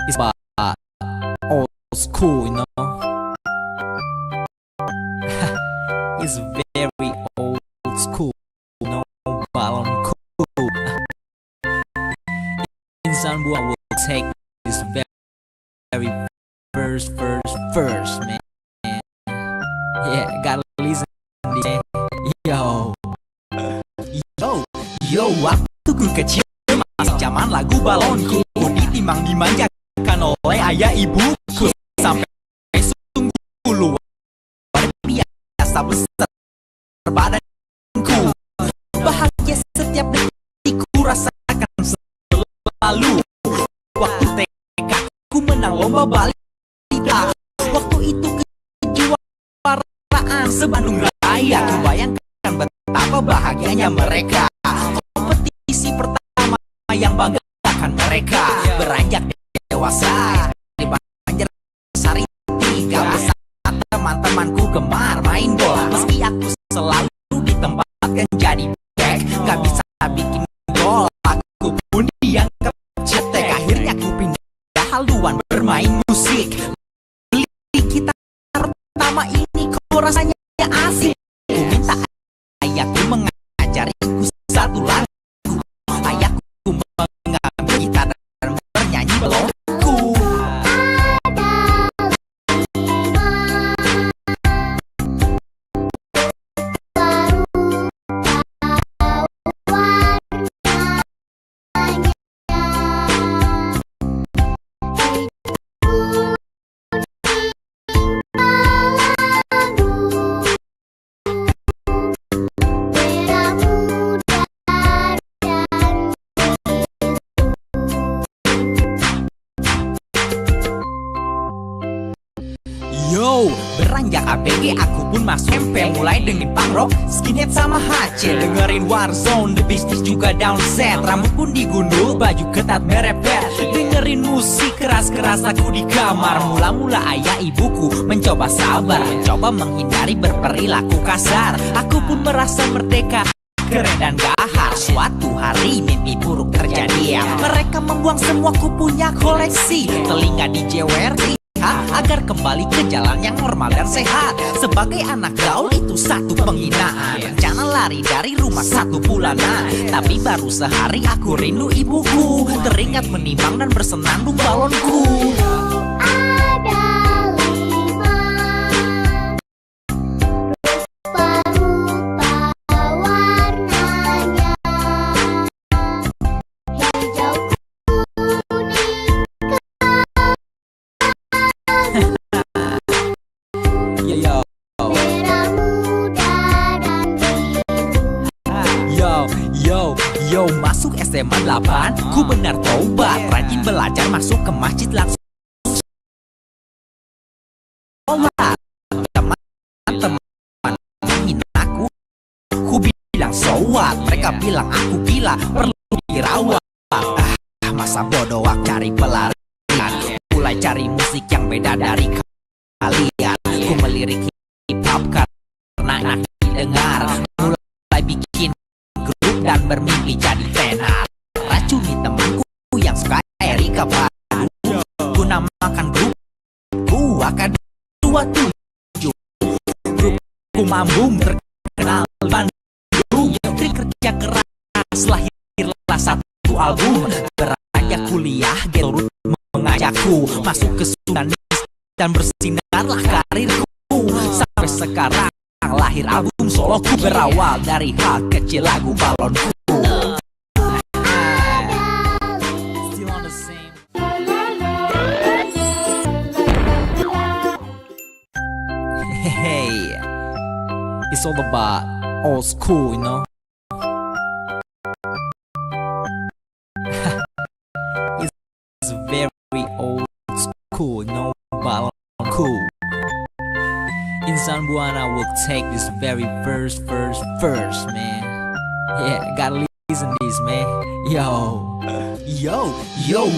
It's about old school, you know. It's very old school, you know. Balonku. Insan buah will take this very first, man. Yeah, gotta listen to this. Yo, waktu ku kecil masih zaman lagu balonku, ditimbang dimanjakan oleh ayah ibuku, sampai sungguh luar biasa besar badanku. Bahagia setiap detik ku rasakan selalu. Waktu TK ku menang lomba balita, waktu itu kejuaraan se-Bandung Raya. Ku bayangkan betapa bahagianya mereka. Kompetisi pertama yang banggakan mereka. Beranjak dewasa di Banjarsari 3 bersama teman-temanku gemar main bola. Meski aku selalu ditempatkan jadi back, gak bisa bikin gol, aku pun dianggap cetek. Akhirnya aku pindah haluan bermain musik. Beli gitar pertama ini kok rasanya asik. Ku minta ayahku mengajariku satu lagu. Ayahku mengambil gitar dan bernyanyi balonku. Yo, beranjak ABG aku pun masuk MP. Mulai dengan punk rock, skinhead sama HC. Dengerin Warzone, The Beasties juga downset. Rambut pun digundul, baju ketat merepet. Dengerin musik keras-keras aku di kamar. Mula-mula ayah ibuku mencoba sabar, mencoba menghindari berperilaku kasar. Aku pun merasa merdeka, keren dan gahar. Suatu hari mimpi buruk terjadi. Mereka membuang semua ku punya koleksi. Telinga dijewer agar kembali ke jalan yang normal dan sehat. Sebagai anak gaul itu satu penghinaan. Rencana lari dari rumah 1 bulanan, tapi baru sehari aku rindu ibuku. Teringat menimbang dan bersenandung balonku. Yo, masuk SMA 8, ku benar tobat. Rajin belajar, masuk ke masjid langsung sholat. Teman-teman menghina aku bilang so what. Mereka bilang aku gila, perlu dirawat. Masa bodoh aku cari pelarian. Mulai cari musik yang beda dari kalian. Ku melirik hip hop karena enak didengar. Mulai bikin grup dan bermimpi jadi tenar. Racuni temanku yang suka Erika Baru. Ku namakan grupku AK27. Grupku mambung terkenal Bandung. Kerja keras lahirlah satu album. Beranjak kuliah Gelurut mengajakku masuk ke Sudanis dan bersinarlah karirku. Sampai sekarang lahir album soloku, berawal dari hal kecil lagu balonku. Still on the same. Hey, it's all about old school, you know. It's very old school, you know, balonku. Insan Buana will take this very first, man. Yeah, gotta listen to this, man. Yo,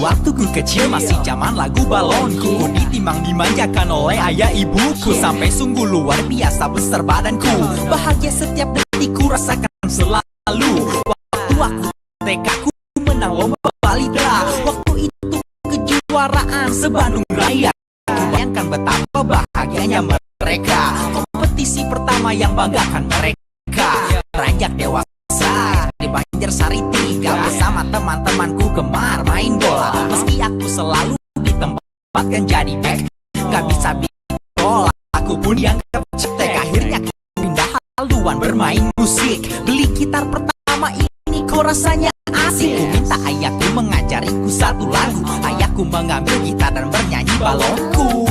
waktu ku kecil masih zaman lagu balonku, ditimbang dimanjakan oleh ayah ibuku, sampai sungguh luar biasa besar badanku. Bahagia setiap detik ku rasakan selalu. Waktu aku TK ku menang lomba balita, waktu itu kejuaraan kejuaraan se-Bandung Raya. Bayangkan betapa bahagianya mereka. Kompetisi pertama yang banggakan mereka. Beranjak dewasa di Banjarsari 3 bersama teman-temanku gemar main bola. Meski aku selalu ditempatkan jadi back, gak bisa bikin bola, aku pun dianggap cetek. Akhirnya aku pindah haluan bermain musik. Beli gitar pertama ini kok rasanya asik. Ku minta ayahku mengajariku satu lagu. Ayahku mengambil gitar dan bernyanyi balonku.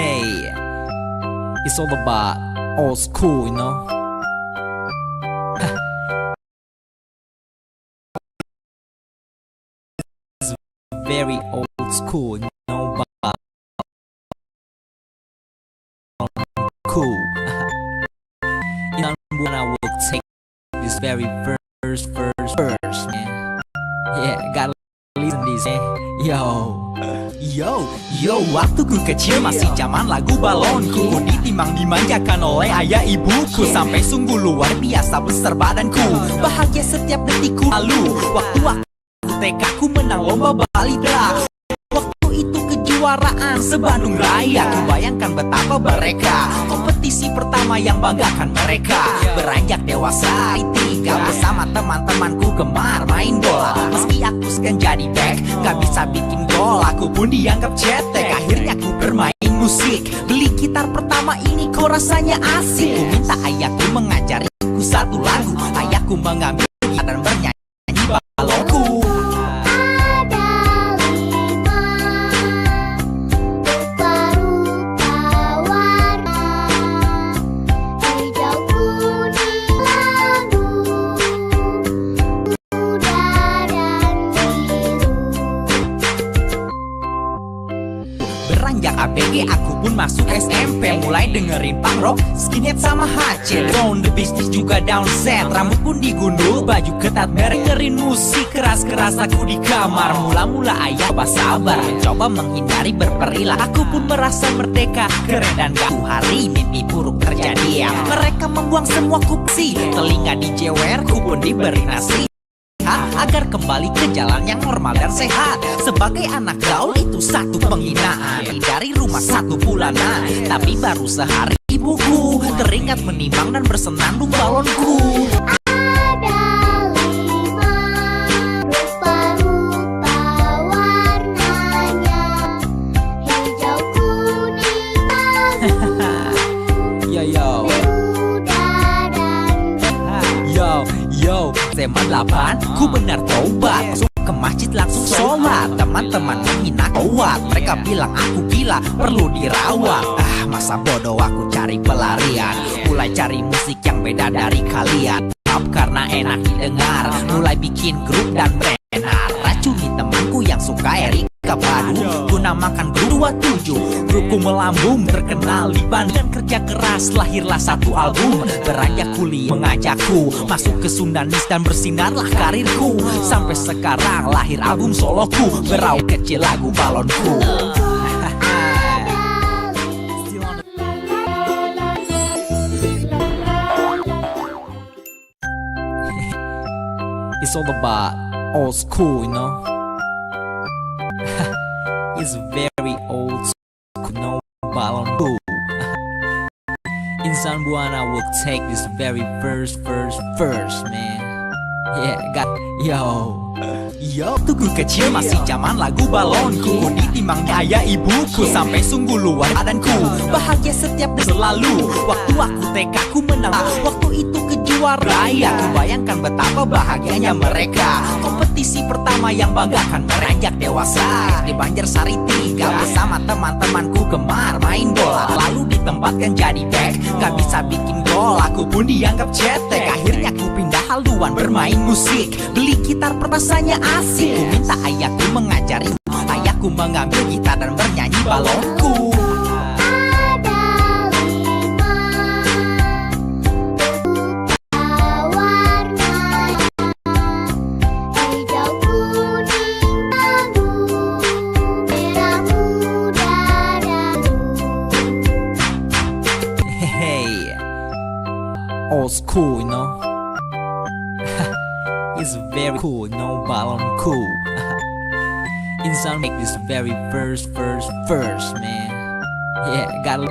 Hey, it's all about old school, you know. It's very old school, you know, but cool. When I will take this very first verse, man. Yeah, gotta listen this, man. Yo, waktu ku kecil masih zaman lagu balonku. Ku ditimang dimanjakan oleh ayah ibuku. Sampai sungguh luar biasa besar badanku. Bahagia setiap detikku lalu. Waktu aku TK ku menang lomba balita. Waktu itu kejuaraan se-Bandung Raya. Ku bayangkan betapa mereka. Kompetisi pertama yang banggakan mereka. Beranjak dewasa di 3 bersama teman-temanku gemar main bola. Meski aku sekan jadi back, gak bisa bikin gol, aku pun dianggap cetek. Akhirnya aku bermain musik. Beli gitar pertama ini kok rasanya asik. Ku minta ayahku mengajariku satu lagu. Ayahku mengambil gitar dan bernyanyi balonku. Beranjak ABG aku pun masuk SMP. Mulai dengerin punk rock, skinhead sama HC. Down the business juga down set. Rambut pun digundul, baju ketat merek. Dengerin musik keras-keras aku di kamar. Mula-mula ayah sabar mencoba menghindari berperilah. Aku pun merasa merdeka, keren dan gak hari mimpi buruk terjadi. Mereka membuang semua kupsi, telinga dijewer, ku pun diberi nasi agar kembali ke jalan yang normal dan sehat. Sebagai anak gaul itu satu penghinaan. Dari rumah 1 bulanan, tapi baru sehari ibuku teringat menimang dan bersenandung balonku. Yo, SMA 8, ku benar taubat. Masuk ke masjid langsung sholat. Teman-teman menghina kuat. Mereka bilang aku gila, perlu dirawat. Masa bodoh aku cari pelarian. Mulai cari musik yang beda dari kalian. Pop karena enak didengar. Mulai bikin grup dan benar. Racuni temanku yang suka Erika Padu. Ku namakan grup 27. Grupku melambung, terkenal di Bandung. Dan kerja keras, lahirlah satu album. Beranjak kuliah mengajakku masuk ke Sundanis dan bersinarlah karirku. Sampai sekarang lahir album soloku. Berawal kecil lagu balonku. It's all about old school, you know. It's very old school, no balonku. Insan Buana will take this very first verse, man. Yeah, Yo, tuh gue kecil masih zaman lagu balonku. Ku ditimang ayah ibuku sampai sungguh luar badanku. Bahagia setiap detik selalu. Waktu aku TK ku menang. Waktu itu kejuaraan raya. Ku bayangkan betapa bahagianya mereka. Kompetisi pertama yang banggakan beranjak dewasa. Di Banjarsari 3 bersama teman-temanku gemar main bola. Lalu ditempatkan jadi back, gak bisa bikin gol, aku pun dianggap cetek. Akhirnya ku pindah haluan bermain musik. Beli gitar rasanya asik. Ku minta ayahku mengajari. Ayahku mengambil gitar dan bernyanyi balonku. It's very cool, no balonku. Insan make this very first, man. Yeah, got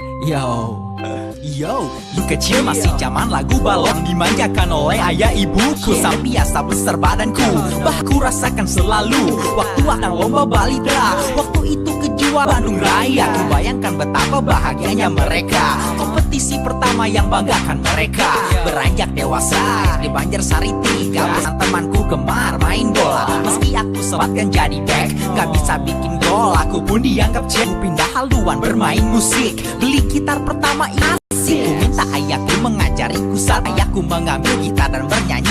Yo, kecil masih zaman lagu balon dimanjakan oleh ayah ibuku. Sampai biasa besar badanku, bahku rasakan selalu waktu akan lomba balita. Waktu itu kejuaraan Bandung Raya, ku bayangkan betapa bahagianya mereka. Kompetisi pertama yang banggakan mereka. Beranjak dewasa di Banjarsari 3, bersama temanku gemar main bola. Meski aku sempatkan jadi back, gak bisa bikin gol, aku pun dianggap cek. Pindah haluan bermain musik, beli gitar pertama asik. Ku minta ayahku mengajariku saat ayahku mengambil gitar dan bernyanyi.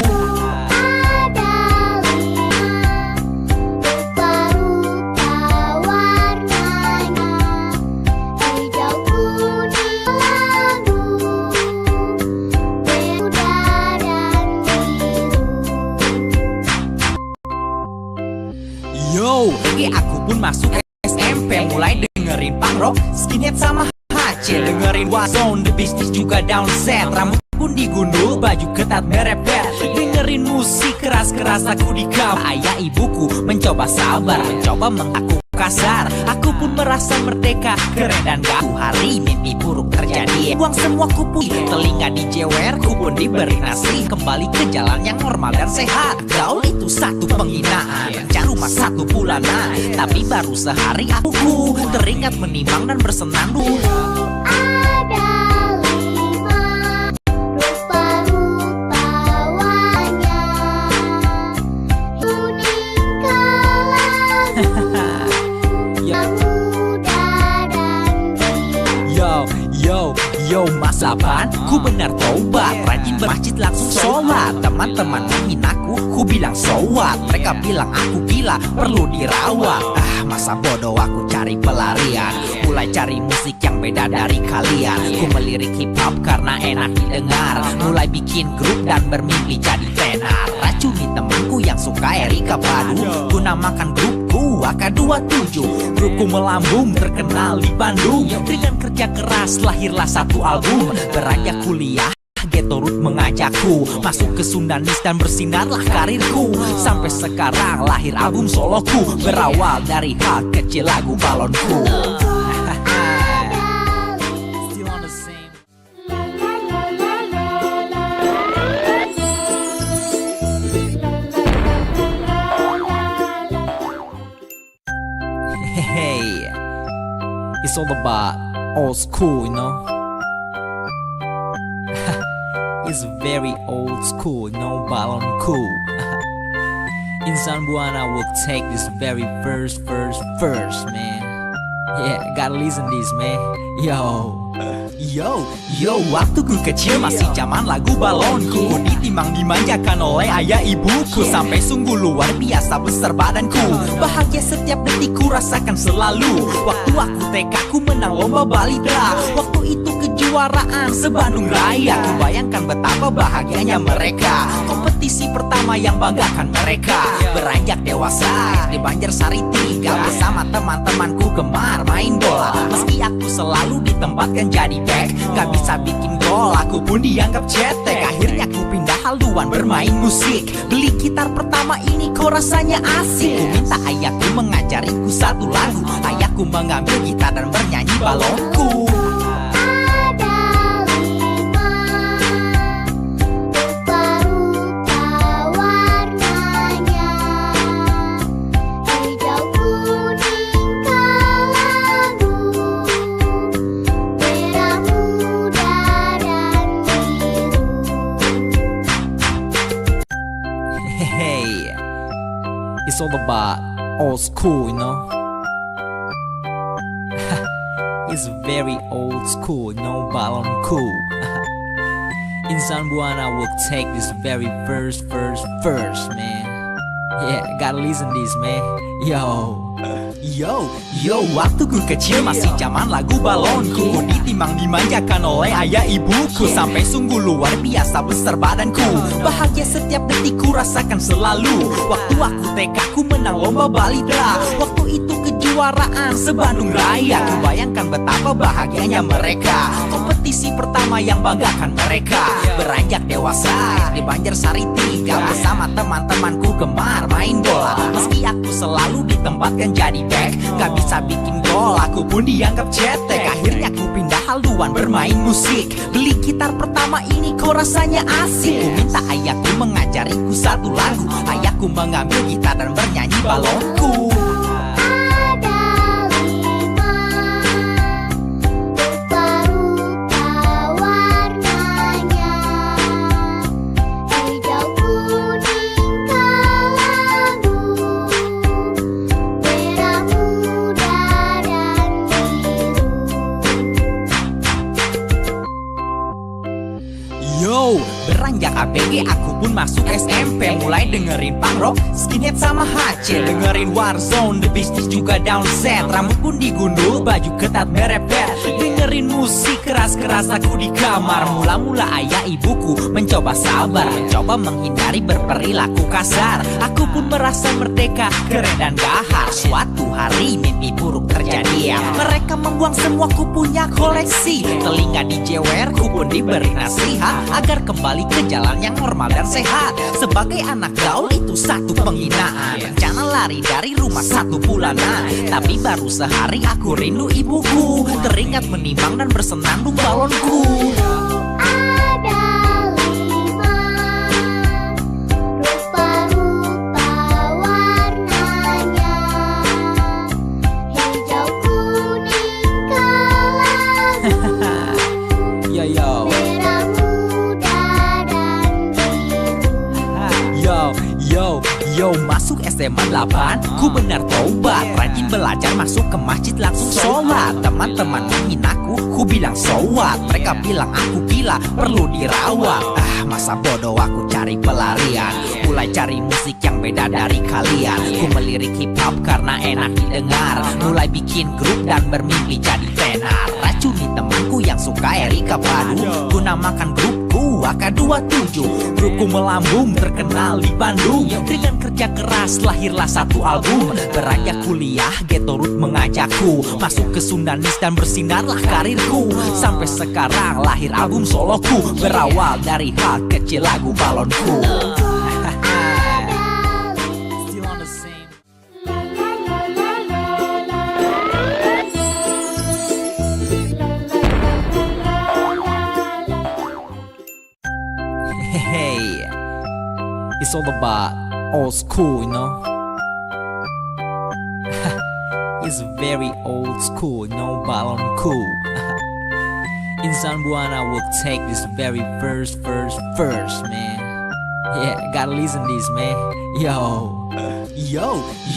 Yo, aku pun masuk SMP, mulai dengerin punk rock, skinhead sama HC, dengerin Warzone, The Beasties juga down set. Rambut pun digundul, baju ketat merepet, dengerin musik keras-keras aku dikam. Ayah ibuku mencoba sabar, mencoba mengaku kasar. Aku pun merasa merdeka, keren dan gaku. Hari mimpi buruk terjadi, buang semua kupu, telinga dijewer, ku pun diberi nasi. Kembali ke jalan yang normal dan sehat. Gaul itu satu penghinaan, mencari rumah 1 bulanan. Tapi baru sehari aku teringat menimang dan bersenandung. Yo, masa apaan? Ku benar tobat, rajin bermasjid langsung sholat. Teman-teman menghinaku, ku bilang so what. Mereka bilang aku gila, perlu dirawat. Masa bodoh aku cari pelarian, mulai cari musik yang beda dari kalian. Ku melirik hip hop karena enak didengar, mulai bikin grup dan bermimpi jadi tenar. Racuni temanku yang suka Erika Padu, ku namakan grupku AK27. Grupku melambung terkenal di Bandung, dengan kerja keras lahirlah satu album. Beranjak kuliah, Ghetto Root mengajakku masuk ke Sundanis dan bersinarlah karirku. Sampai sekarang lahir album soloku, berawal dari hal kecil lagu balonku. Hey, it's all about old school, you know. It's very old school, no balonku. Insan Buana will take this very first, man. Yeah, gotta listen this, man. Yo, waktu ku kecil masih zaman lagu balonku. Ditimang dimanjakan oleh ayah ibuku, sampai sungguh luar biasa besar badanku. Bahagia setiap detik ku rasakan selalu waktu aku TK ku menang lomba balita. Waktu itu kejuaraan se-Bandung Raya, ku bayangkan betapa bahagianya mereka. Kompetisi pertama yang banggakan mereka. Beranjak dewasa di Banjarsari 3, bersama teman-temanku gemar main bola. Meski aku selalu ditempatkan jadi back, gak bisa bikin gol, aku pun dianggap cetek. Akhirnya ku pindah haluan bermain musik, beli gitar pertama ini kok rasanya asik. Ku minta ayahku mengajariku satu lagu, ayahku mengambil gitar dan bernyanyi balonku. Hey, it's all about old school, you know. It's very old school, no balonku. Insan Buana will take this very first, man. Yeah, gotta listen this, man. Yo, waktu ku kecil masih zaman lagu balonku. Ditimang dimanjakan oleh ayah ibuku, sampai sungguh luar biasa besar badanku. Bahagia setiap detik ku rasakan selalu waktu aku TK ku menang lomba balita. Waktu itu kejuaraan se-Bandung Raya, ku bayangkan betapa bahagianya mereka. Kompetisi pertama yang banggakan mereka. Beranjak dewasa di Banjarsari 3 bersama teman-temanku gemar main bola. Meski aku selalu ditempatkan jadi back, gak bisa bikin gol, aku pun dianggap cetek. Akhirnya ku pindah haluan bermain musik. Beli gitar pertama ini kok rasanya asik. Ku minta ayahku mengajariku satu lagu. Ayahku mengambil gitar dan bernyanyi balonku. Yo, beranjak ABG aku pun masuk SMP. Mulai dengerin punk rock, skinhead sama HC. Dengerin Warzone, The Beasties juga down set. Rambut pun digundul, baju ketat merepet. Dengerin musik keras-keras aku di kamar. Mula-mula ayah ibuku mencoba sabar, mencoba menghindari berperilaku kasar. Aku pun merasa merdeka, keren dan gahar. Suatu hari mimpi buruk terjadi ya. Mereka membuang semua ku punya koleksi. Telinga dijewer, ku pun diberi nasihat agar kembali ke jalan yang normal dan sehat. Sebagai anak gaul itu satu penghinaan. Rencana lari dari rumah 1 bulanan, tapi baru sehari aku rindu ibuku. Teringat menimbang dan bersenandung balonku. Yo, masuk SMA 8, ku benar tobat. Rajin belajar, masuk ke masjid langsung sholat. Teman-teman menghinaku, ku bilang so what. Mereka bilang aku gila, perlu dirawat. Masa bodoh aku cari pelarian. Mulai cari musik yang beda dari kalian. Ku melirik hip hop karena enak didengar. Mulai bikin grup dan bermimpi jadi tenar. Racuni temanku yang suka Erika Badu. Ku namakan grupku AK27. Grupku melambung terkenal di Bandung. Dengan kerja keras lahirlah satu album. Beranjak kuliah Ghetto Root mengajakku masuk ke Sundanis dan bersinarlah karirku. Sampai sekarang lahir album soloku. Berawal dari hal kecil lagu balonku. Hey, it's all about old school, you know. It's very old school, no balon cool. Insan Buana will take this very first, man. Yeah, gotta listen this, man.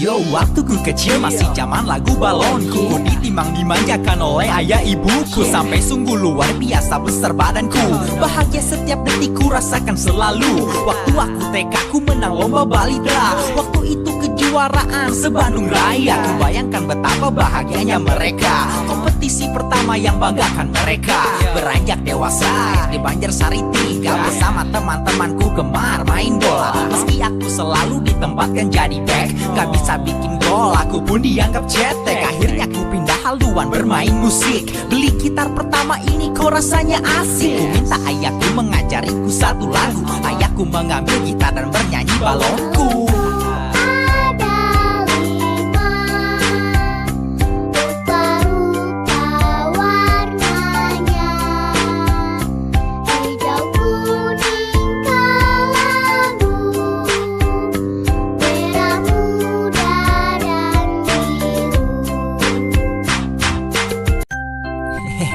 Yo, waktu ku kecil masih zaman lagu balonku. Ku ditimbang dimanjakan oleh ayah ibuku. Sampai sungguh luar biasa besar badanku. Bahagia setiap detik ku rasakan selalu. Waktu aku TK ku menang lomba balidra. Waktu itu kejuaraan se-Bandung Raya. Ku bayangkan betapa bahagianya mereka. Kompetisi pertama yang banggakan mereka. Beranjak dewasa di Banjarsari 3 bersama teman-temanku gemar main bola. Meski aku selalu ditempatkan jadi back, gak bisa bikin gol, aku pun dianggap cetek. Akhirnya ku pindah haluan bermain musik. Beli gitar pertama ini kok rasanya asik. Ku minta ayahku mengajariku satu lagu. Ayahku mengambil gitar dan bernyanyi balonku.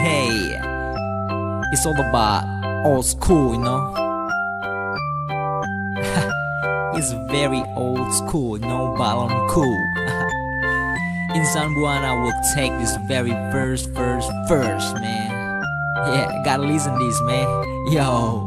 Hey, it's all about old school, you know. It's very old school, no balon cool. Insan Buana will take this very first, man. Yeah, gotta listen this, man. Yo,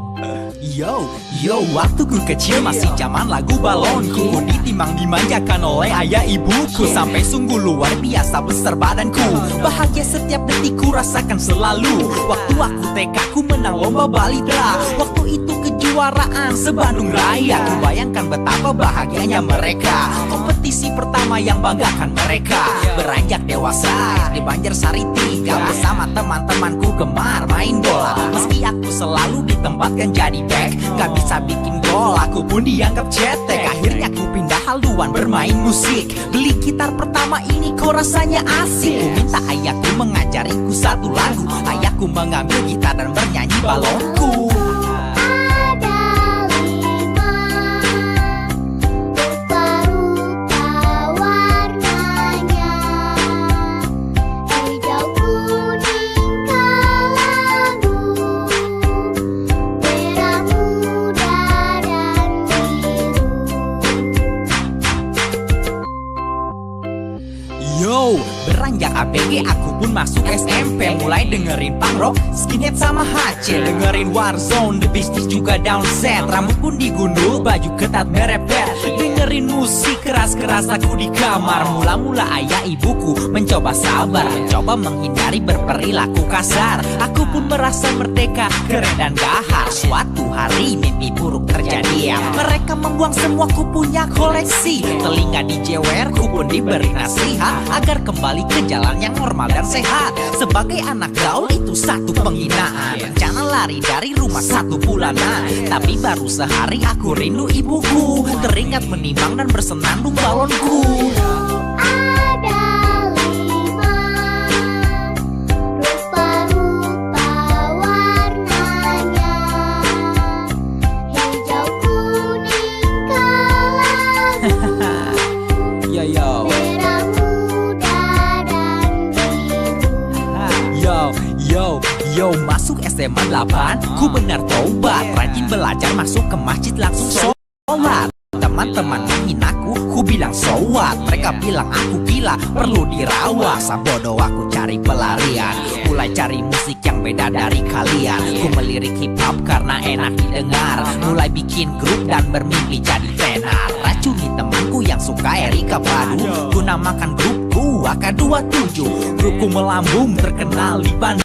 waktu ku kecil masih zaman lagu balonku. Ku ditimbang dimanjakan oleh ayah ibuku. Sampai sungguh luar biasa besar badanku. Bahagia setiap detik ku rasakan selalu. Waktu aku TK ku menang lomba balidra. Waktu itu kejuaraan se-Bandung Raya. Ku bayangkan betapa bahagianya mereka. Kompetisi Kompetisi pertama yang banggakan mereka. Beranjak dewasa di Banjarsari 3 bersama teman-temanku gemar main bola. Meski aku selalu ditempatkan jadi back, gak bisa bikin gol, aku pun dianggap cetek. Akhirnya aku pindah haluan bermain musik. Beli gitar pertama ini kok rasanya asik. Ku minta ayahku mengajariku satu lagu. Ayahku mengambil gitar dan bernyanyi balonku. Yo, beranjak ABG aku pun masuk SMP. Mulai dengerin punk rock, skinhead sama HC. Dengerin Warzone, The Beasties juga downset. Rambut pun digundul, baju ketat merepet. Dengerin musik keras-keras aku di kamar. Mula-mula ayah ibuku mencoba sabar, mencoba menghindari berperilaku kasar. Aku pun merasa merdeka, keren dan gahar. Suatu hari mimpi buruk terjadi. Mereka membuang semua ku punya koleksi. Telinga dijewer, ku pun diberi nasihat agar kembali ke jalan yang normal dan sehat. Sebagai anak gaul itu satu penghinaan. Rencana lari dari rumah 1 bulanan, tapi baru sehari aku rindu ibuku. Teringat menimbang dan bersenandung balonku. Yo, masuk SMA 8, ku benar tobat. Rajin belajar, masuk ke masjid langsung sholat. Teman-teman menghinaku, ku bilang so what. Mereka bilang aku gila, perlu dirawat. Sabodo aku cari pelarian, mulai cari musik yang beda dari kalian. Ku melirik hip hop karena enak didengar. Mulai bikin grup dan bermimpi jadi tenar. Racuni temanku yang suka Erika Padu. Ku namakan grupku AK27. Grupku melambung terkenal di Bandung.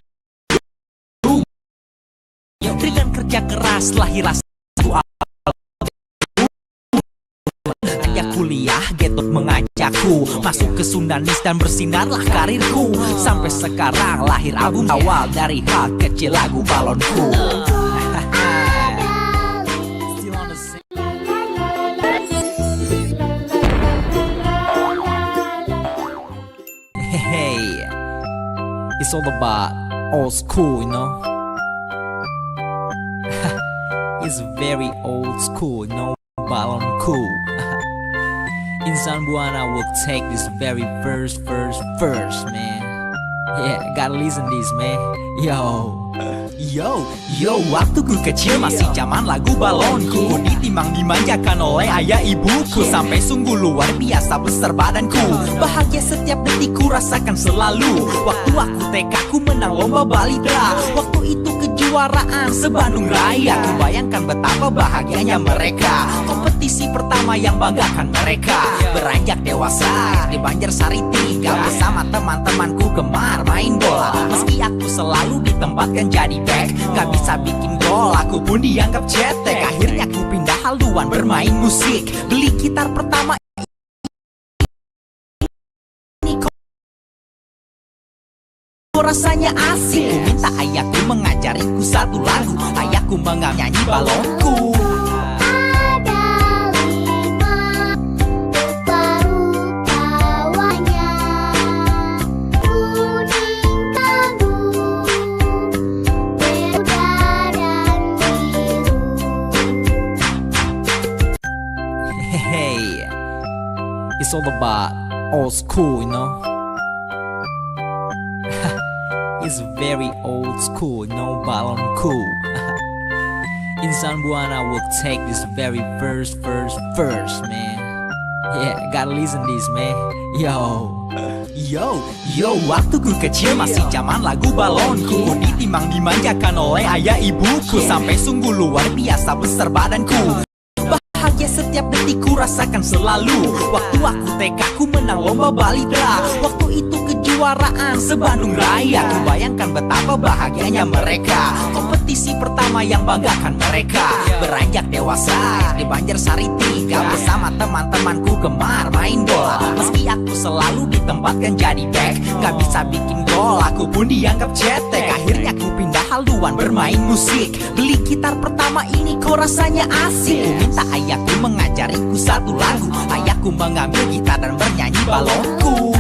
Dengan kerja keras lahirlah satu ayah kuliah, Getot mengajakku masuk ke Sundanis dan bersinarlah karirku. Sampai sekarang lahir album awal dari hal kecil lagu balonku. Hey, it's all about old school, you know. It's very old school, no balonku. Insan Buana will take this very first, man. Yeah, gotta listen this, man. Yo, waktu ku kecil masih zaman lagu balonku. Ku ditimbang dimanjakan oleh ayah ibuku. Sampai sungguh luar biasa besar badanku. Bahagia setiap detik ku rasakan selalu. Waktu aku TK ku menang lomba balita. Waktu itu kejuaraan se-Bandung Raya. Ku bayangkan betapa bahagianya mereka. Kompetisi pertama yang banggakan mereka. Beranjak dewasa di Banjarsari 3 bersama teman-temanku gemar main bola. Meski aku selalu ditempatkan jadi back, gak bisa bikin gol, aku pun dianggap cetek. Akhirnya aku pindah haluan bermain musik. Beli gitar pertama ini kok rasanya asik. Ku minta ayahku mengajariku satu lagu. Ayahku mengambil nyanyi balonku. Hey, it's all about old school, you know. It's very old school, no balonku. Insan Buana will take this very first, man. Yeah, gotta listen this, man. Yo, waktu ku kecil masih zaman lagu balonku. Ku ditimbang dimanjakan oleh ayah ibuku. Sampai sungguh luar biasa besar badanku. Bahagia setiap detik ku rasakan selalu. Waktu aku TK ku menang lomba balita. Waktu itu kejuaraan kejuaraan se-Bandung Raya. Ku bayangkan betapa bahagianya mereka. Kompetisi pertama yang banggakan mereka. Beranjak dewasa di Banjarsari 3 bersama teman-temanku gemar main bola. Meski aku selalu ditempatkan jadi back, gak bisa bikin gol, aku pun dianggap cetek. Akhirnya ku pindah haluan bermain musik. Beli gitar pertama ini kok rasanya asik. Ku minta ayahku mengajariku satu lagu. Ayahku mengambil gitar dan bernyanyi balonku.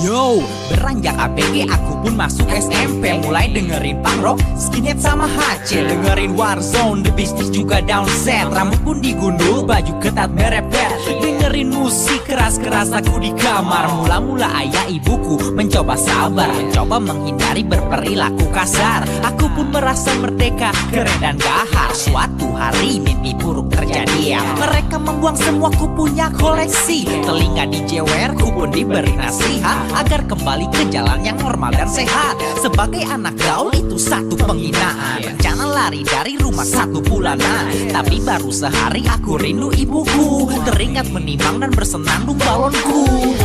Yo, beranjak ABG aku pun masuk SMP. Mulai dengerin punk rock, skinhead sama HC. Dengerin Warzone, The Beasties juga down set. Rambut pun digundul, baju ketat merepet. Dengerin musik keras-keras aku di kamar. Mula-mula ayah ibuku mencoba sabar, mencoba menghindari berperilaku kasar. Aku pun merasa merdeka, keren dan gahar. Suatu hari mimpi buruk terjadi ya. Mereka membuang semua ku punya koleksi. Telinga dijewer, ku pun diberi nasihat agar kembali ke jalan yang normal dan sehat. Sebagai anak gaul itu satu penghinaan. Rencana lari dari rumah 1 bulanan, tapi baru sehari aku rindu ibuku. Teringat menimang dan bersenandung balonku.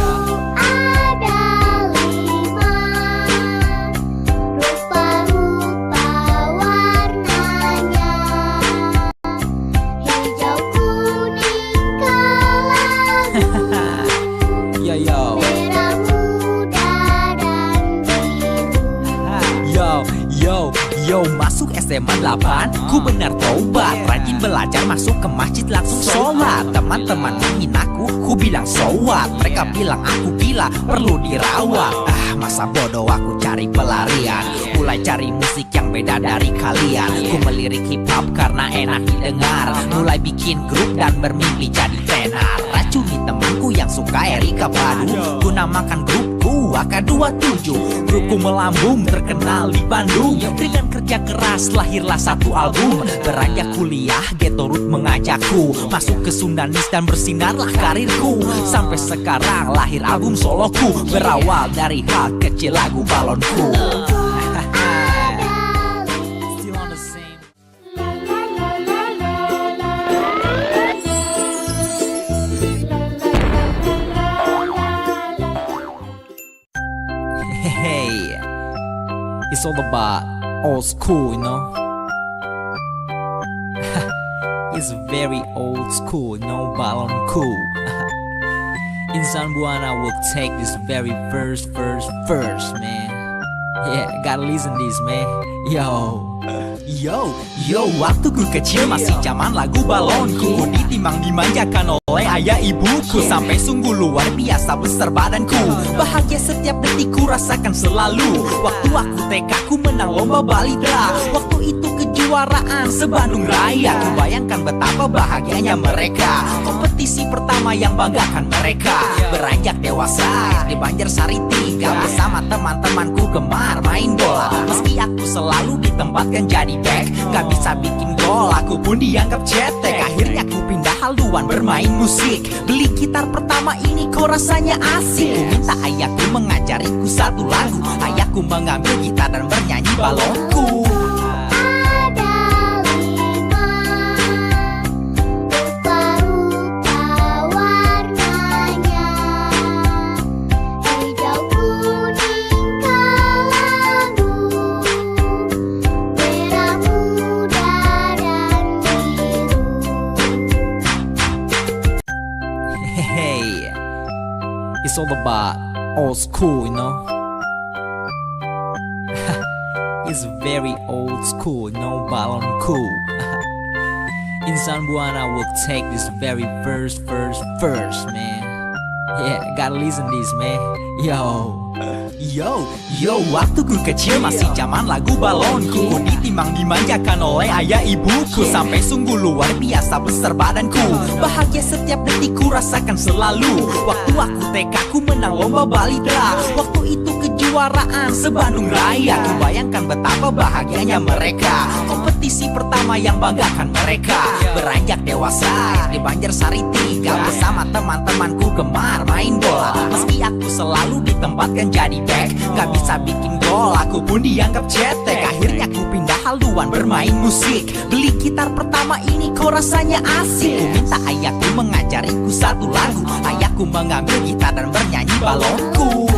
Yo, masuk SMA 8, ku benar taubat. Rajin belajar, masuk ke masjid langsung sholat. Teman-teman menghinaku, ku bilang so what. Mereka bilang aku gila, perlu dirawat. Masa bodoh aku cari pelarian. Mulai cari musik yang beda dari kalian. Ku melirik hip hop karena enak didengar. Mulai bikin grup dan bermimpi jadi tenar. Racuni temanku yang suka Erika Padu. Ku namakan grupku AK27. Grupku melambung terkenal di Bandung. Dengan kerja keras lahirlah satu album. Beranjak kuliah Ghetto Root mengajakku masuk ke Sundanis dan bersinarlah karirku. Sampai sekarang lahir album soloku. Berawal dari hal kecil lagu balonku. Hey, it's all about old school, you know. It's very old school, no balon cool. Insan Buana will take this very first, man. Yeah, gotta listen this, man. Yo, waktu ku kecil masih zaman lagu balonku. Ditimang dimanjakan oleh ayah ibuku. Sampai sungguh luar biasa besar badanku. Bahagia setiap detik ku rasakan selalu. Waktu aku TK ku menang lomba balita. Waktu itu kejuaraan se-Bandung Raya. Ku bayangkan betapa bahagianya mereka. Kompetisi pertama yang banggakan mereka. Beranjak dewasa di Banjarsari 3 bersama teman-temanku gemar main bola. Meski aku selalu ditempatkan jadi back, gak bisa bikin gol, aku pun dianggap cetek. Akhirnya ku pindah haluan bermain musik. Beli gitar pertama ini kok rasanya asik. Ku minta ayahku mengajariku satu lagu. Ayahku mengambil gitar dan bernyanyi balonku. Hey, it's all about old school, you know. It's very old school, no balon cool. Insan Buana will take this very first, man. Yeah, gotta listen this, man. Yo, waktu ku kecil masih zaman lagu balonku. Ku ditimang dimanjakan oleh ayah ibuku. Sampai sungguh luar biasa besar badanku. Bahagia setiap detik ku rasakan selalu. Waktu aku TK ku menang lomba balita. Waktu itu kejuaraan se-Bandung Raya. Ku bayangkan betapa bahagianya mereka. Kompetisi pertama yang banggakan mereka. Beranjak dewasa di Banjarsari 3 bersama teman-temanku gemar main bola. Meski aku selalu ditempatkan jadi back, gak bisa bikin gol, aku pun dianggap cetek. Akhirnya ku pindah haluan bermain musik. Beli gitar pertama ini kok rasanya asik. Ku minta ayahku mengajariku satu lagu. Ayahku mengambil gitar dan bernyanyi balonku.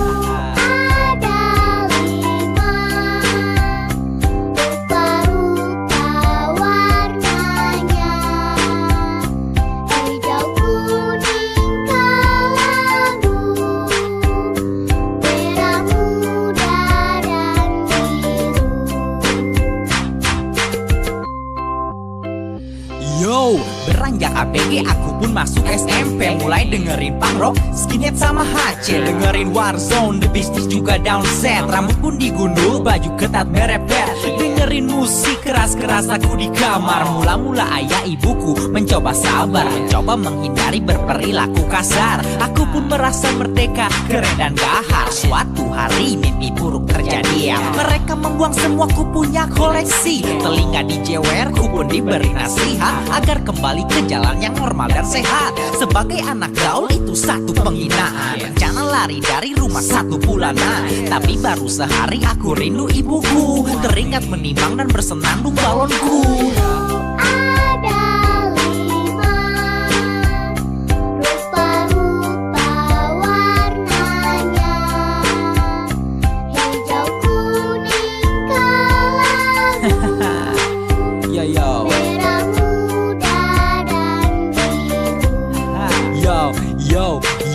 Yo, beranjak ABG aku pun masuk SMP. Mulai dengerin punk rock, skinhead sama HC. Dengerin Warzone, The Beasties juga down set. Rambut pun digundul, baju ketat merepet. Dengerin musik keras-keras aku di kamar. Mula-mula ayah ibuku mencoba sabar, mencoba menghindari berperilaku kasar. Aku pun merasa merdeka, keren dan gahar. Suatu hari mimpi buruk terjadi ya. Mereka membuang semua ku punya koleksi. Telinga dijewer, ku pun diberi nasihat agar kembali ke jalan yang normal dan sehat. Sebagai anak gaul itu satu penghinaan. Rencana lari dari rumah 1 bulanan, tapi baru sehari aku rindu ibuku. Teringat menimbang dan bersenandung balonku.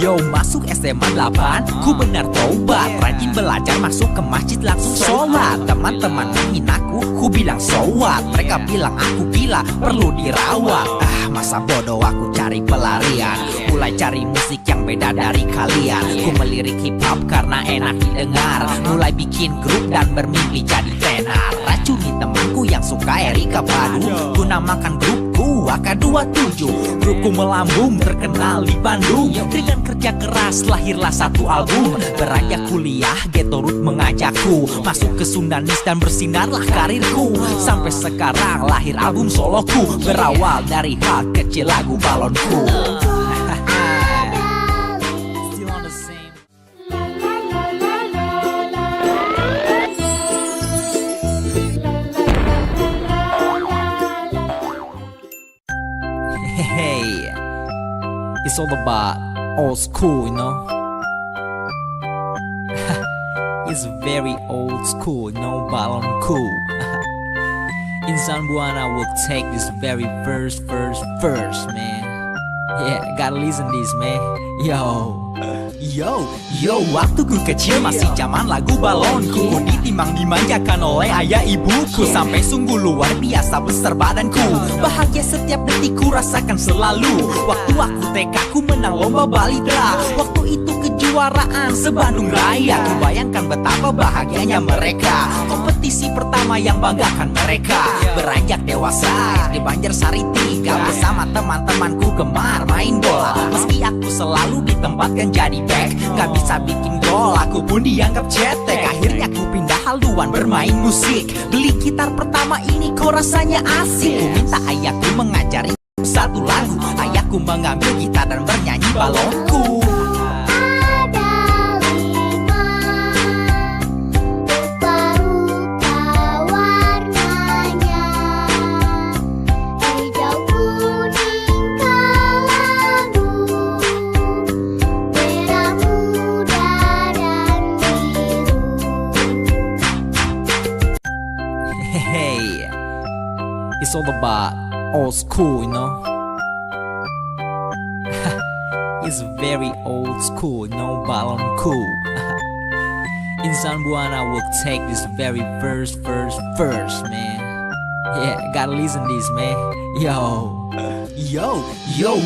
Yo, masuk SMA 8, ku benar tobat. Rajin belajar, masuk ke masjid langsung sholat. Teman-teman menghinaku, ku bilang so what. Mereka bilang aku gila, perlu dirawat. Masa bodoh aku cari pelarian. Mulai cari musik yang beda dari kalian. Ku melirik hip hop karena enak didengar. Mulai bikin grup dan bermimpi jadi tenar. Racuni temanku yang suka Erika Padu. Ku namakan grupku AK27. Grupku melambung terkenal di Bandung. Dengan kerja keras lahirlah satu album. Beranjak kuliah Ghetto Root mengajakku masuk ke Sundanis dan bersinarlah karirku. Sampai sekarang lahir album soloku. Berawal dari hal kecil lagu balonku. Hey, it's all about old school, you know. It's very old school, no balon cool. Insan Buana will take this very first, man. Yeah, gotta listen this, man. Yo, waktu ku kecil masih zaman lagu balonku. Ku ditimbang dimanjakan oleh ayah ibuku. Sampai sungguh luar biasa besar badanku. Bahagia setiap detik ku rasakan selalu. Waktu aku TK ku menang lomba balidra. Waktu itu kejuaraan se-Bandung Raya. Ku bayangkan betapa bahagianya mereka. Kompetisi pertama yang banggakan mereka. Beranjak dewasa di Banjarsari 3 bersama teman-temanku gemar main bola. Meski aku selalu ditempatkan jadi back, gak bisa bikin gol, aku pun dianggap cetek. Akhirnya ku pindah haluan bermain musik. Beli gitar pertama ini kok rasanya asik. Ku minta ayahku mengajari satu lagu. Ayahku mengambil gitar dan bernyanyi balonku. Hey, it's all about old school, you know. It's very old school, no balon cool. Insan Buana will take this very first, man. Yeah, gotta listen this, man. Yo,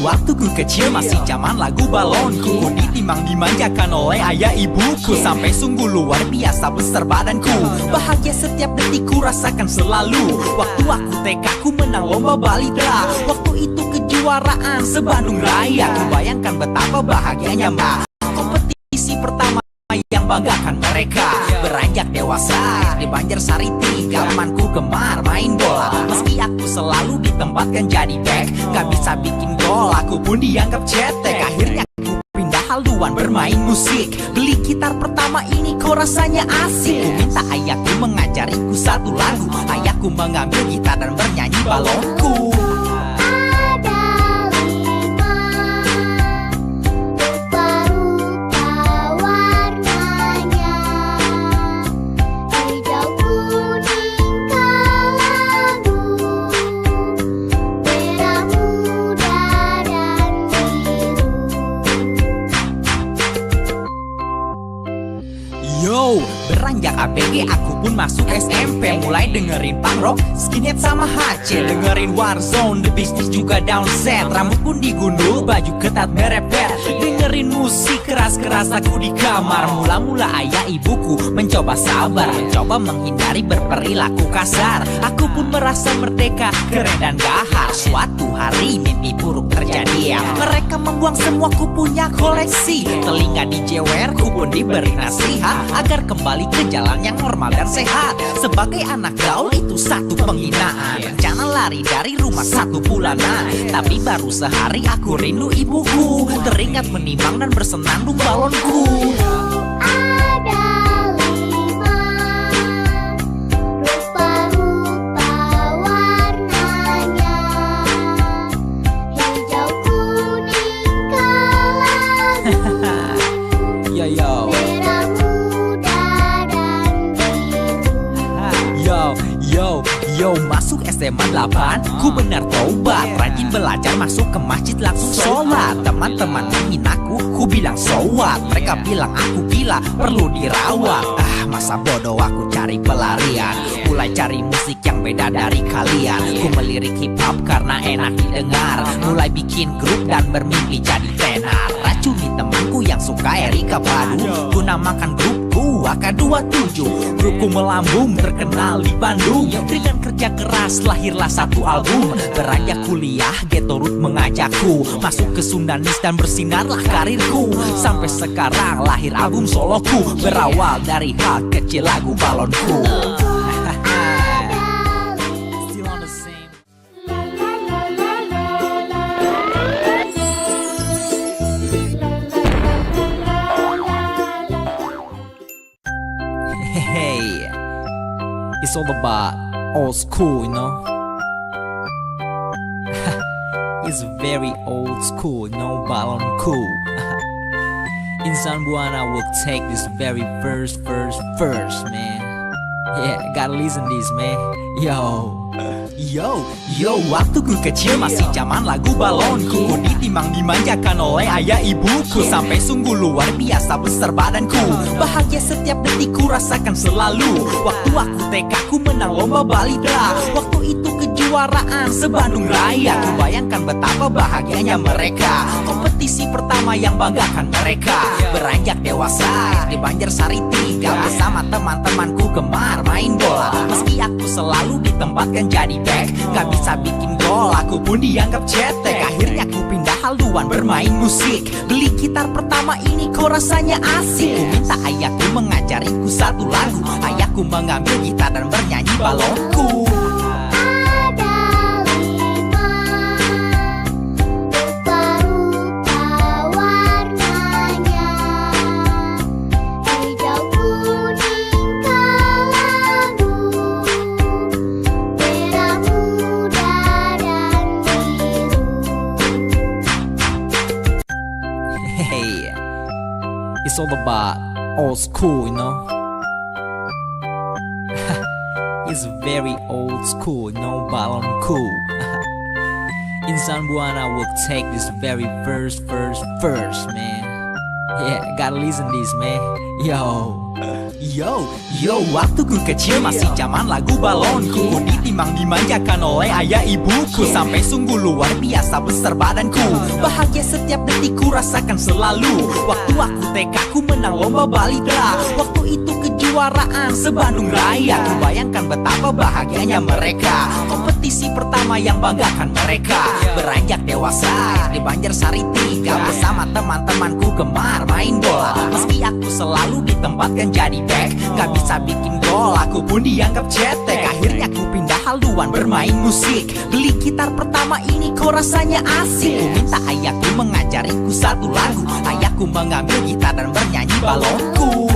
waktu ku kecil masih zaman lagu balonku. Ku ditimbang dimanjakan oleh ayah ibuku. Sampai sungguh luar biasa besar badanku. Bahagia setiap detik ku rasakan selalu. Waktu aku TK ku menang lomba balidra. Waktu itu kejuaraan se-Bandung Raya. Ku bayangkan betapa bahagianya mbak. Kompetisi pertama yang banggakan mereka. Beranjak dewasa di Banjarsari 3, temanku gemar main bola. Meski aku selalu ditempatkan jadi back, gak bisa bikin gol, aku pun dianggap cetek. Akhirnya aku pindah haluan bermain musik. Beli gitar pertama ini kok rasanya asik. Ku minta ayahku mengajariku satu lagu. Ayahku mengambil gitar dan bernyanyi balonku. Yo, beranjak ABG aku pun masuk SMP. Mulai dengerin punk rock, skinhead sama HC. Dengerin Warzone, The Beasties juga downset. Rambut pun digundul, baju ketat merepet. Dengerin musik keras-keras aku di kamar. Mula-mula ayah ibuku mencoba sabar, mencoba menghindari berperilaku kasar. Aku pun merasa merdeka, keren dan gahar. Suatu hari mimpi buruk terjadi ya. Mereka membuang semua ku punya koleksi. Telinga dijewer, ku pun diberi nasihat agar kembali ke jalan yang normal dan sehat. Sebagai anak gaul itu satu penghinaan. Rencana lari dari rumah 1 bulanan, tapi baru sehari aku rindu ibuku. Teringat menimang dan bersenandung balonku. Yo, masuk SMA 8, ku benar taubat. Rajin belajar, masuk ke masjid langsung sholat. Teman-teman menghinaku, ku bilang so what. Mereka bilang aku gila, perlu dirawat. Masa bodoh aku cari pelarian. Mulai cari musik yang beda dari kalian. Ku melirik hip hop karena enak didengar. Mulai bikin grup dan bermimpi jadi tenar. Racuni temanku yang suka Erika Padu. Ku namakan grupku AK27. Grupku melambung terkenal di Bandung. Dengan kerja keras lahirlah satu album. Beranjak kuliah Ghetto Root mengajakku masuk ke Sundanis dan bersinarlah karirku. Sampai sekarang lahir album soloku. Berawal dari hal kecil lagu balonku. Hey, it's all about old school, you know. It's very old school, no balon cool. Insan Buana will take this very first, man. Yeah, gotta listen this, man. Yo, waktu ku kecil masih zaman lagu balonku. Ku ditimang dimanjakan oleh ayah ibuku. Sampai sungguh luar biasa besar badanku. Bahagia setiap detik ku rasakan selalu. Waktu aku TK ku menang lomba balita. Waktu itu kejuaraan se-Bandung Raya. Ku bayangkan betapa bahagianya mereka. Kompetisi pertama yang banggakan mereka. Beranjak dewasa di Banjarsari 3, bersama teman-temanku gemar main bola. Meski aku selalu ditempatkan jadi back, gak bisa bikin gol, aku pun dianggap cetek. Akhirnya aku pindah haluan bermain musik. Beli gitar pertama ini kok rasanya asik. Ku minta ayahku mengajariku satu lagu. Ayahku mengambil gitar dan bernyanyi balonku. Hey, it's all about old school, you know. It's very old school, no balon cool. Insan Buana will take this very first, man. Yeah, gotta listen this, man. Yo, waktu ku kecil masih zaman lagu balonku. Ku ditimang dimanjakan oleh ayah ibuku. Sampai sungguh luar biasa besar badanku. Bahagia setiap detik ku rasakan selalu. Waktu aku TK ku menang lomba balita. Waktu itu kejuaraan se-Bandung Raya. Ku bayangkan betapa bahagianya mereka. kompetisi pertama yang banggakan mereka. Beranjak dewasa di Banjarsari 3 bersama teman-temanku gemar main bola. Meski aku selalu ditempatkan jadi back, gak bisa bikin gol, aku pun dianggap cetek. Akhirnya aku pindah haluan bermain musik. Beli gitar pertama ini kok rasanya asik. Ku minta ayahku mengajariku satu lagu. Ayahku mengambil gitar dan bernyanyi balonku.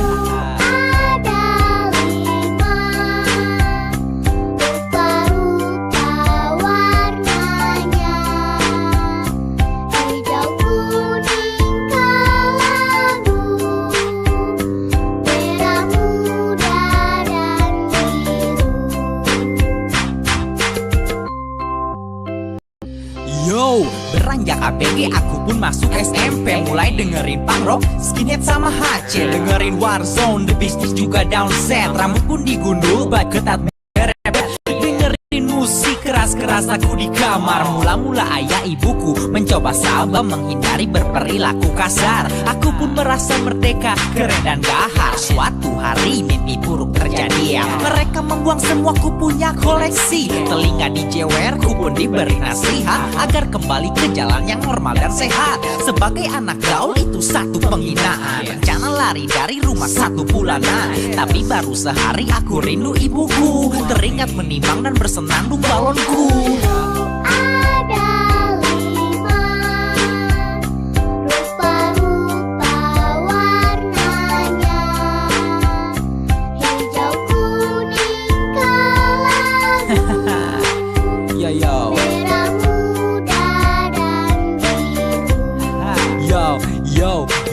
Yo, beranjak ABG aku pun masuk SMP. Mulai dengerin punk rock, skinhead sama HC. Dengerin Warzone, The Beasties juga downset. Rambut pun digundul, bak ketat merepet. Dengerin musik keras-keras aku di kamar. Mula-mula ayah ibuku mencoba sabar menghindari berperilaku kasar. Aku pun merasa merdeka, keren dan gahar. Suatu hari mimpi buruk terjadi. Mereka membuang semua ku punya koleksi. Telinga dijewer, ku pun diberi nasihat agar kembali ke jalan yang normal dan sehat. Sebagai anak gaul itu satu penghinaan. Rencana lari dari rumah 1 bulanan, tapi baru sehari aku rindu ibuku. Teringat menimbang dan bersenandung balonku.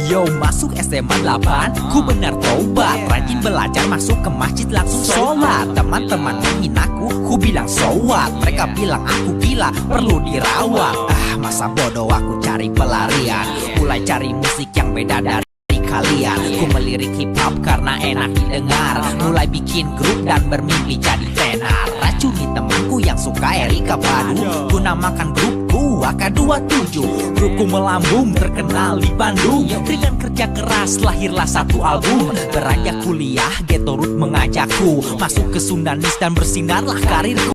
Yo, masuk SMA 8, ku benar tobat. Rajin belajar, masuk ke masjid langsung sholat. Teman-teman menghinaku, ku bilang so what. Mereka bilang aku gila, perlu dirawat. Masa bodoh aku cari pelarian. Mulai cari musik yang beda dari kalian. Ku melirik hip hop karena enak didengar. Mulai bikin grup dan bermimpi jadi tenar. Racuni temanku yang suka Erika Padu. Ku namakan grupku AK27. Grupku melambung terkenal di Bandung. Dengan kerja keras lahirlah satu album. Beranjak kuliah Ghetto Root mengajakku masuk ke Sundanis dan bersinarlah karirku.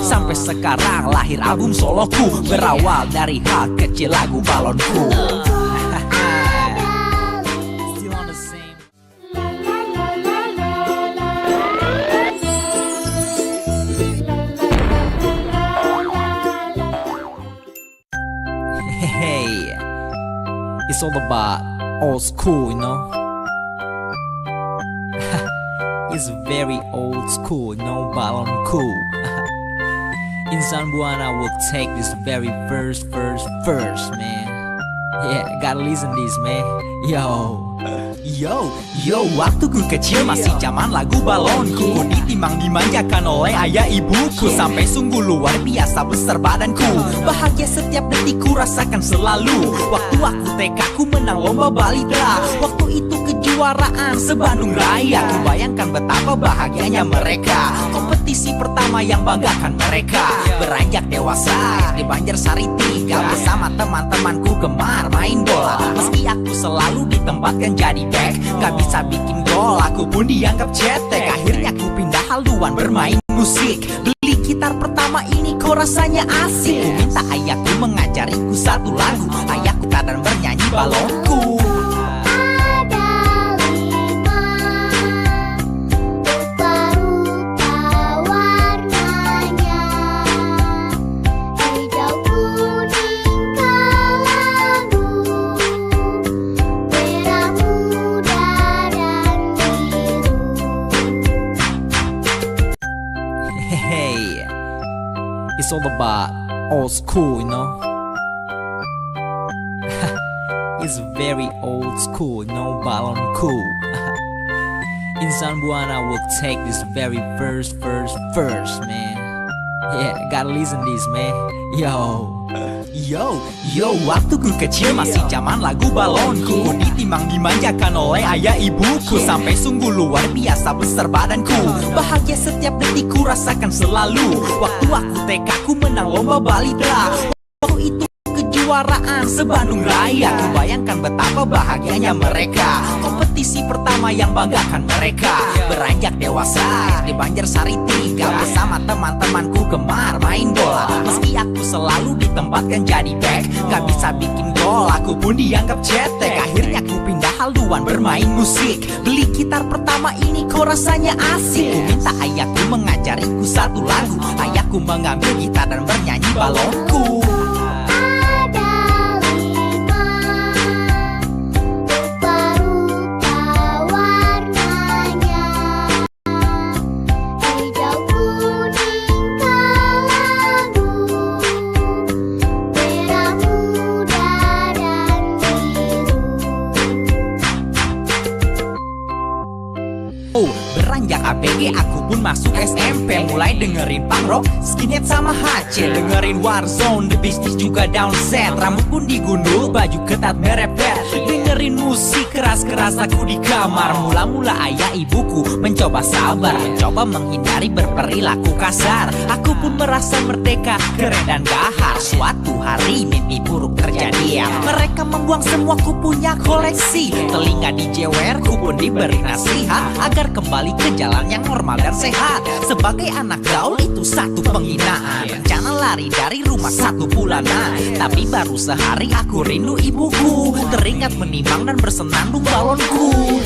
Sampai sekarang lahir album soloku. Berawal dari hal kecil lagu balonku. Hey, it's all about old school, you know. It's very old school, no balon cool. Insan Buana will take this very first, man. Yeah, gotta listen this, man. Yo, waktu ku kecil masih zaman lagu balonku. Ku ditimbang dimanjakan oleh ayah ibuku. Sampai sungguh luar biasa besar badanku. Bahagia setiap detik ku rasakan selalu. Waktu aku TK ku menang lomba balita. Waktu itu kejuaraan se-Bandung Raya. Ku bayangkan betapa bahagianya mereka. Kompetisi pertama yang banggakan mereka. Beranjak dewasa di Banjarsari 3 bersama teman-temanku gemar main bola. Meski aku selalu ditempatkan jadi back, gak bisa bikin gol, aku pun dianggap cetek. Akhirnya aku pindah haluan bermain musik. Beli gitar pertama ini kok rasanya asik. Ku minta ayahku mengajariku satu lagu. Ayahku kadang bernyanyi balonku. Hey, it's all about old school, you know. It's very old school, no balon cool. Insan Buana will take this very first, man. Yeah, gotta listen this, man. Yo, waktu ku kecil masih zaman lagu balonku. Ku ditimbang dimanjakan oleh ayah ibuku. Sampai sungguh luar biasa besar badanku. Bahagia setiap detik ku rasakan selalu. Waktu aku TK ku menang lomba balita. Waktu itu kejuaraan kejuaraan se-Bandung Raya. Ku bayangkan betapa bahagianya mereka. Kompetisi pertama yang banggakan mereka. Beranjak dewasa di Banjarsari 3 bersama teman-temanku gemar main bola. Meski aku selalu ditempatkan jadi back, gak bisa bikin gol, aku pun dianggap cetek. Akhirnya ku pindah haluan bermain musik. Beli gitar pertama ini kok rasanya asik. Ku minta ayahku mengajariku satu lagu. Ayahku mengambil gitar dan bernyanyi balonku. Beranjak ABG aku pun masuk SMP. Mulai dengerin punk rock, skinhead sama HC. Dengerin Warzone, The Beasties juga down set. Rambut pun digundul, baju ketat merepet. Dengerin musik keras-keras aku di kamar. Mula-mula ayah ibuku mencoba sabar, mencoba menghindari berperilaku kasar. Aku pun merasa merdeka, keren dan gahar. Suatu hari mimpi buruk terjadi ya. Mereka membuang semua ku punya koleksi. Telinga dijewer, ku pun diberi nasihat agar kembali ke jalan yang normal dan sehat. Sebagai anak gaul itu satu penghinaan. Rencana lari dari rumah 1 bulanan, tapi baru sehari aku rindu ibuku. Teringat menimang dan bersenandung balonku.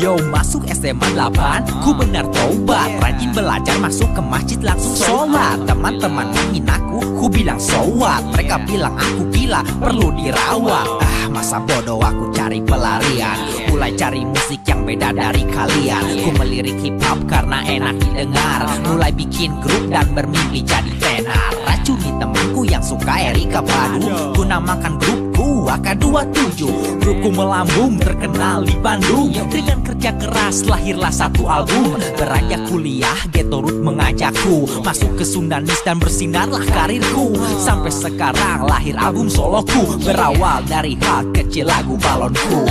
Yo, masuk SMA 8, ku benar tobat. Rajin belajar, masuk ke masjid langsung sholat. Teman-teman menghinaku, ku bilang so what. Mereka bilang aku gila, perlu dirawat. Masa bodoh aku cari pelarian. Mulai cari musik yang beda dari kalian. Ku melirik hip hop karena enak didengar. Mulai bikin grup dan bermimpi jadi tenar. Racuni temanku yang suka Erika Padu. Ku namakan grupku AK27. Grupku melambung terkenal di Bandung. Dengan kerja keras lahirlah satu album. Beranjak kuliah Ghetto Root mengajakku masuk ke Sundanis dan bersinarlah karirku. Sampai sekarang lahir album soloku. Berawal dari hal kecil lagu balonku.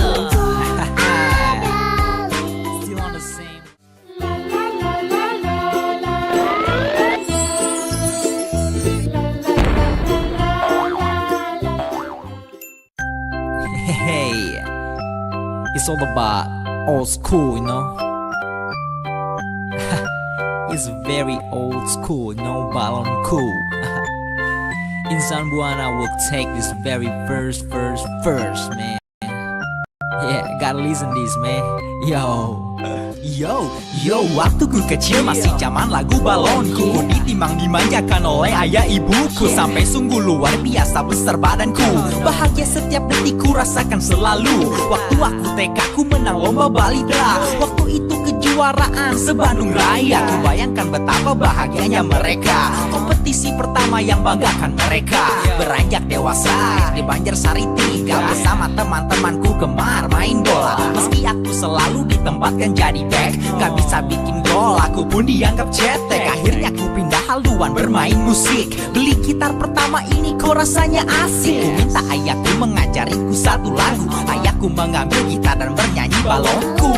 Hey, it's all about old school, you know. It's very old school, no balon cool. Insan Buana will take this very first, man. Yeah, gotta listen this, man. Yo, waktu ku kecil masih zaman lagu balonku. Ku ditimang dimanjakan oleh ayah ibuku. Sampai sungguh luar biasa besar badanku. Bahagia setiap detik ku rasakan selalu. Waktu aku TK ku menang lomba balidra. Waktu itu kejuaraan se-Bandung Raya. Ku bayangkan betapa bahagianya mereka. Kompetisi pertama yang banggakan mereka. Beranjak dewasa di Banjarsari 3 bersama teman-temanku gemar main bola. Meski aku selalu ditempatkan jadi back, gak bisa bikin gol, aku pun dianggap cetek. Akhirnya ku pindah haluan bermain musik. Beli gitar pertama ini kok rasanya asik. Ku minta ayahku mengajariku satu lagu. Ayahku mengambil gitar dan bernyanyi balonku.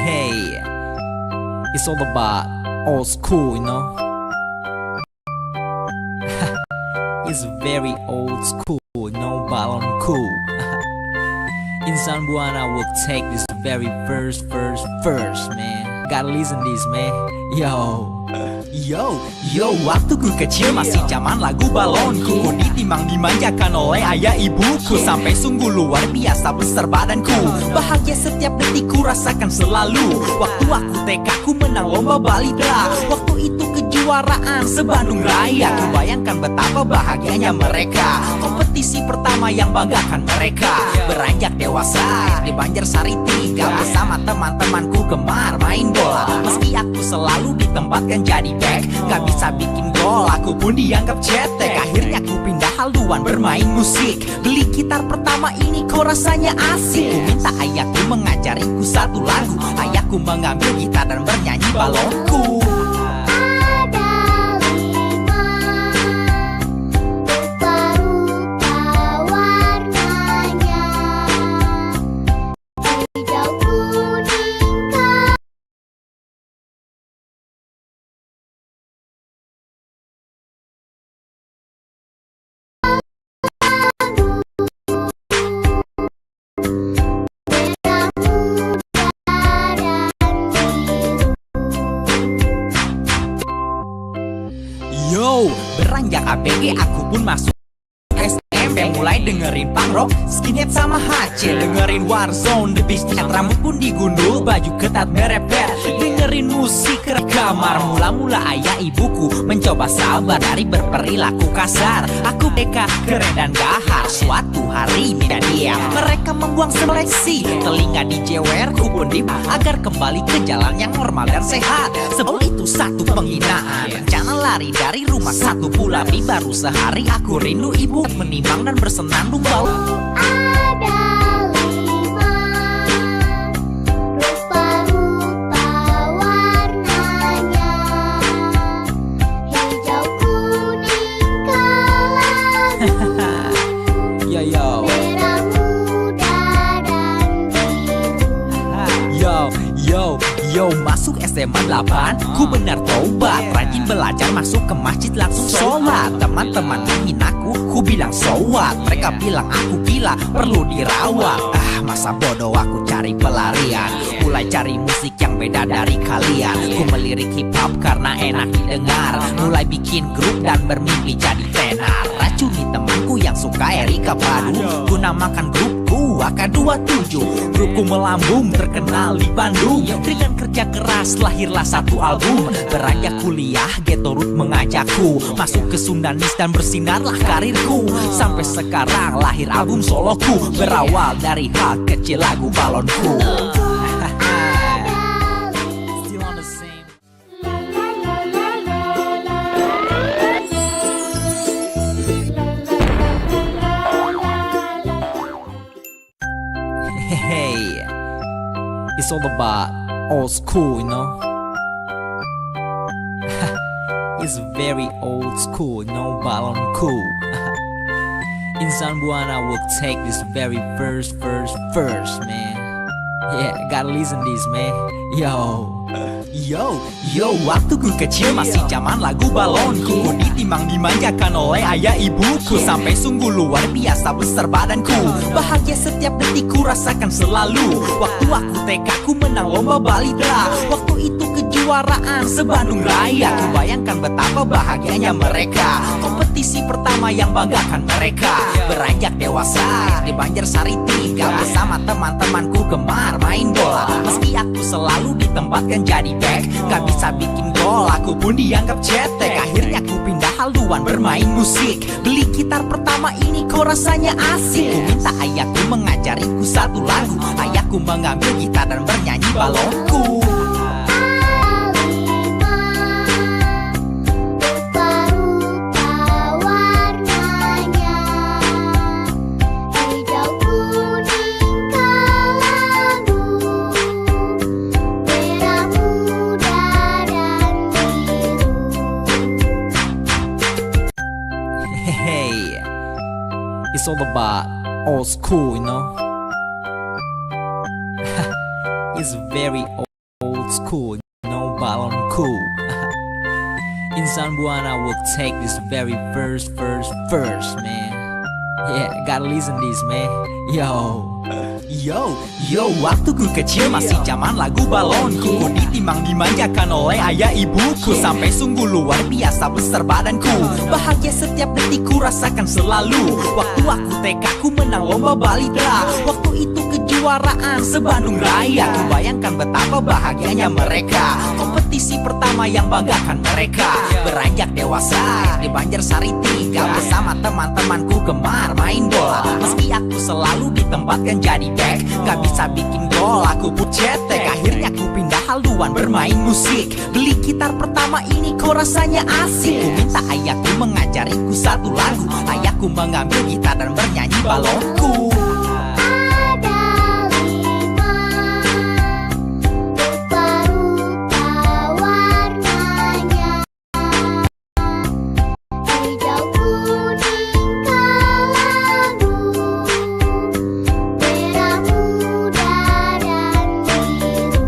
Hey, it's all about old school, you know. It's very old school, no balon cool. Insan Buana will take this very first, man. Gotta listen this, man. Yo, waktu ku kecil masih zaman lagu balonku. Ku ditimang dimanjakan oleh ayah ibuku. Sampai sungguh luar biasa besar badanku. Bahagia setiap detik ku rasakan selalu. Waktu aku TK ku menang lomba balidra. Waktu itu kejuaraan se-Bandung Raya. Ku bayangkan bayangkan betapa bahagianya mereka. Kompetisi pertama yang banggakan mereka. Beranjak dewasa di Banjarsari 3 bersama teman-temanku gemar main bola. Meski aku selalu ditempatkan jadi back, gak bisa bikin gol, aku pun dianggap cetek. Akhirnya ku pindah haluan bermain musik. Beli gitar pertama ini kok rasanya asik. Ku minta ayahku mengajariku satu lagu. Ayahku mengambil gitar dan bernyanyi balonku. Yo, beranjak ABG aku pun masuk SMP. Mulai dengerin punk rock, skinhead sama HC. Dengerin Warzone, The Beast, rambut pun digundul, baju ketat merepet. Dengerin musik ke kamar. Mula-mula ayah ibuku mencoba sabar dari berperilaku kasar. Aku deka keren dan gahar. Suatu hari tidak diam, mereka membuang seleksi. Telinga dijewer, ku pun agar kembali ke jalan yang normal dan sehat. Sebelum itu satu penghinaan. Rencana lari dari rumah satu pula. Baru sehari aku rindu ibu, menimbang dan bersenandung bau. Ada 5 rupa-rupa warnanya, hijau, kuning, kelabu, Yo yo, merah muda dan biru. Yo, masuk SMA 8, ku benar tobat. Rajin belajar, masuk ke masjid langsung sholat. Teman-teman menghinaku, ku bilang so what. Mereka bilang aku gila, perlu dirawat. Masa bodoh aku cari pelarian. Mulai cari musik yang beda dari kalian. Ku melirik hip hop karena enak didengar. Mulai bikin grup dan bermimpi jadi tenar. Racuni temanku yang suka Erika Padu. Ku namakan grupku AK27. Grupku melambung terkenal di Bandung. Dengan kerja keras lahirlah satu album. Beranjak kuliah Ghetto Root mengajakku masuk ke Sundanis dan bersinarlah karirku. Sampai sekarang lahir album soloku. Berawal dari hal kecil lagu balonku. Still on the same. Hey, it's all about old school, you know. It's very old school, no balon cool. In Zamboana will take this very first, man. Yeah, gotta listen this, man. Yo, waktu ku kecil masih zaman lagu balonku. Ku ditimbang dimanjakan oleh ayah ibuku. Sampai sungguh luar biasa besar badanku. Bahagia setiap detik ku rasakan selalu. Waktu aku TK ku menang lomba balita. Waktu itu kejuaraan se-Bandung Raya. Ku bayangkan betapa bahagianya mereka. Kompetisi pertama yang banggakan mereka. Beranjak dewasa di Banjarsari 3 bersama teman-temanku gemar main bola. Meski aku selalu ditempatkan jadi back, gak bisa bikin gol, aku pun dianggap cetek. Akhirnya ku pindah haluan bermain musik. Beli gitar pertama ini kok rasanya asik. Ku minta ayahku mengajariku satu lagu. Ayahku mengambil gitar dan bernyanyi balonku. Hey, it's all about old school, you know. It's very old school, no balon cool. In Zamboana will take this very first, man. Yeah, gotta listen this, man. Yo. Yo, waktu ku kecil masih zaman lagu balonku. Ku ditimang dimanjakan oleh ayah ibuku. Sampai sungguh luar biasa besar badanku. Bahagia setiap detik ku rasakan selalu. Waktu aku TK ku menang lomba balita. Waktu itu kejuaraan se-Bandung Raya. Ku bayangkan betapa bahagianya mereka. Kompetisi pertama yang banggakan mereka. Beranjak dewasa di Banjarsari 3. Bersama teman-temanku gemar main bola. Meski aku selalu ditempatkan jadi back, gak bisa bikin gol, aku pun cetek. Akhirnya ku pindah haluan bermain musik. Beli gitar pertama ini kok rasanya asik. Ku minta ayahku mengajariku satu lagu. Ayahku mengambil gitar dan bernyanyi balonku. Ada 5 rupa-rupa warnanya, hijau, kuning, kelabu, merah muda, dan biru.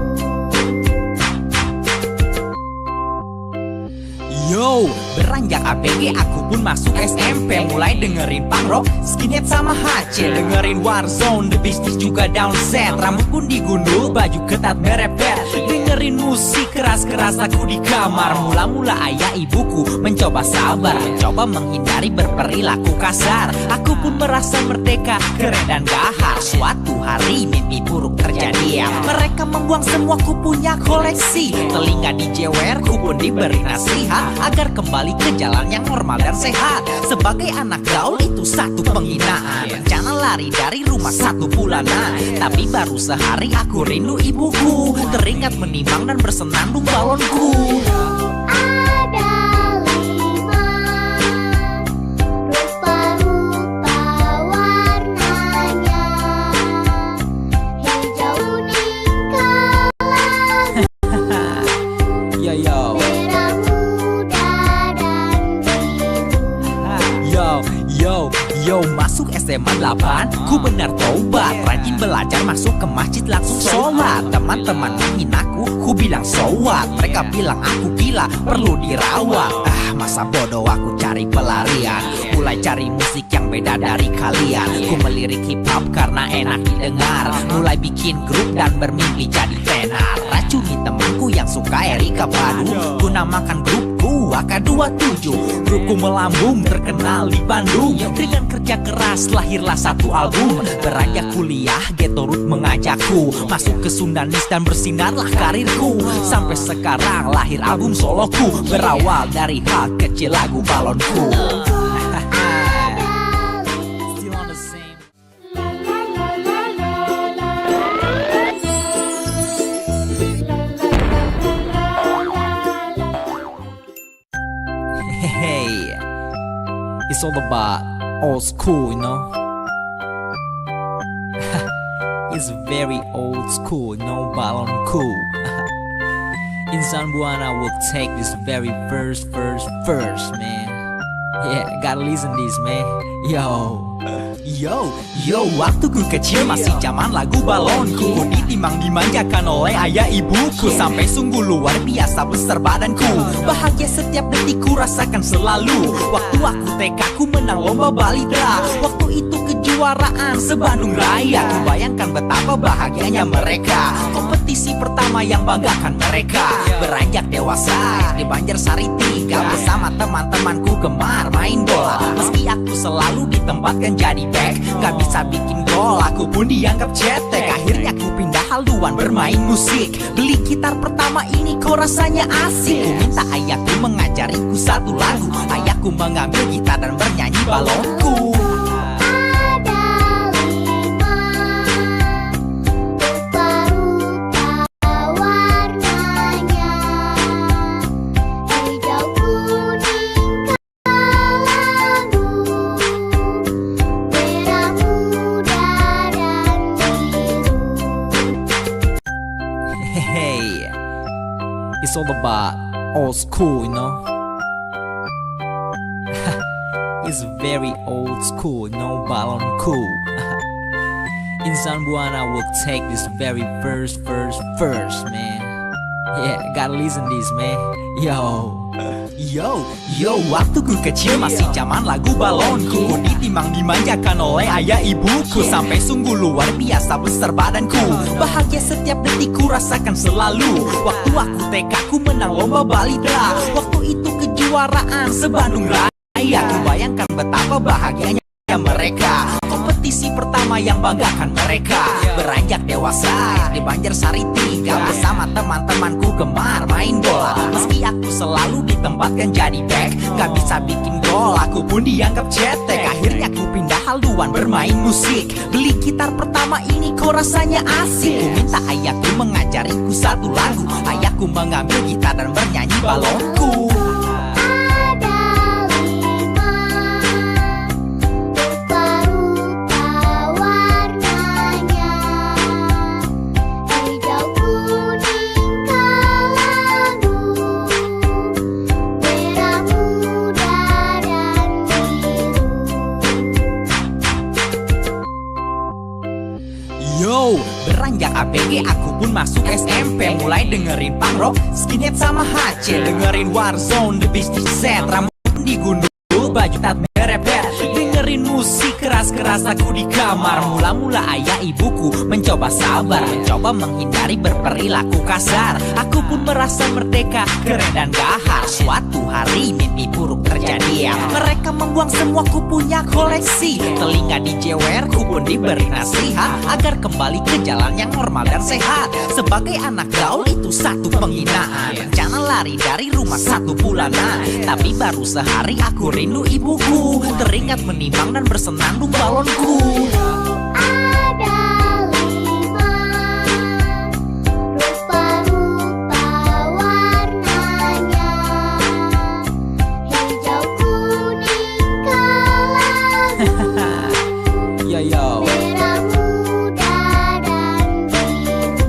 Yo, beranjak ABG aku pun masuk SMP. Mulai dengerin punk rock, skinhead sama HC. Dengerin Warzone, The Beasties juga down set. Rambut pun digundul, baju ketat merepet. Dengerin musik keras-keras aku di kamar. Mula-mula ayah ibuku mencoba sabar, mencoba menghindari berperilaku kasar. Aku pun merasa merdeka, keren dan gahar. Suatu hari mimpi buruk terjadi ya. Mereka membuang semua ku punya koleksi. Telinga dijewer, ku pun diberi nasihat agar kembali ke jalan yang normal dan sehat. Sebagai anak gaul itu satu penghinaan. Rencana lari dari rumah 1 bulanan. Tapi baru sehari aku rindu ibuku. Teringat menimang dan bersenandung balonku. Ada 5 rupa-rupa warnanya, hijau, kuning, kelabu, Yo, merah muda, dan biru. Yo, masuk SMA 8, ku benar tobat. Rajin belajar, masuk ke masjid langsung sholat. Teman-teman menghinaku, ku bilang so what. Mereka bilang aku gila, perlu dirawat. Masa bodoh aku cari pelarian. Mulai cari musik yang beda dari kalian. Ku melirik hip hop karena enak didengar. Mulai bikin grup dan bermimpi jadi tenar. Racuni temanku yang suka Erika Badu. Ku namakan grupku AK27. Grupku melambung terkenal di Bandung. Dengan kerja keras lahirlah satu album. Beranjak kuliah Ghetto Root mengajakku masuk ke Sundanis dan bersinarlah karirku. Sampai sekarang lahir album soloku. Berawal dari hal kecil lagu balonku. Still on the same. Hey, it's all about old school, you know. It's very old school, no balon cool. In Zamboana will take this very first, man. Yeah, gotta listen this, man. Yo, waktu ku kecil masih zaman lagu balonku. Ku ditimang dimanjakan oleh ayah ibuku. Sampai sungguh luar biasa besar badanku. Bahagia setiap detik ku rasakan selalu. Waktu aku TK ku menang lomba balita. Waktu itu kejuaraan se-Bandung Raya. Ku bayangkan betapa bahagianya mereka. Kompetisi pertama yang banggakan mereka. Beranjak dewasa di Banjarsari 3. Bersama teman-temanku gemar main bola. Meski aku selalu ditempatkan jadi back, gak bisa bikin gol, aku pun dianggap cetek. Akhirnya ku pindah haluan bermain musik. Beli gitar pertama ini kok rasanya asik. Ku minta ayahku mengajariku satu lagu. Ayahku mengambil gitar dan bernyanyi balonku. Ada 5 rupa-rupa warnanya, hijau, kuning, kelabu, merah muda, dan biru. Hey, it's all about old school, you know. It's very old school, no balon cool. In Zamboana will take this very first, man. Yeah, gotta listen this, man. Yo. Yo, waktu ku kecil masih zaman lagu balonku. Ku ditimang dimanjakan oleh ayah ibuku, sampai sungguh luar biasa besar badanku. Bahagia setiap detik ku rasakan selalu. Waktu aku TK ku menang lomba balidra. Waktu itu kejuaraan se-Bandung Raya. Ku bayangkan betapa bahagianya mereka. Kompetisi pertama yang banggakan mereka. Beranjak dewasa di Banjarsari 3, bersama teman-temanku gemar main bola. Meski aku selalu ditempatkan jadi back, gak bisa bikin gol, aku pun dianggap cetek. Akhirnya ku pindah haluan bermain musik. Beli gitar pertama ini kok rasanya asik. Ku minta ayahku mengajariku satu lagu. Ayahku mengambil gitar dan bernyanyi balonku. Beranjak ABG aku pun masuk SMP. Mulai dengerin punk rock, skinhead sama HC. Dengerin Warzone, The Beastie Set. Rambut digundul, baju tat merepet. Dengerin musik keras-keras aku di kamar. Mula-mula ayah ibuku mencoba sabar, mencoba menghindari berperilaku kasar. Aku pun merasa merdeka, keren dan gahar. Suatu hari mimpi buruk terjadi. Mereka membuang semua ku punya koleksi. Telinga dijewer, ku pun diberi nasihat agar kembali ke jalan yang normal dan sehat. Sebagai anak gaul itu satu penghinaan. Rencana lari dari rumah 1 bulanan, tapi baru sehari aku rindu ibuku. Teringat menimang dan bersenandung balonku. Ada 5 rupa-rupa warnanya, hijau, kuning, kelabu, Yo. merah muda dan biru.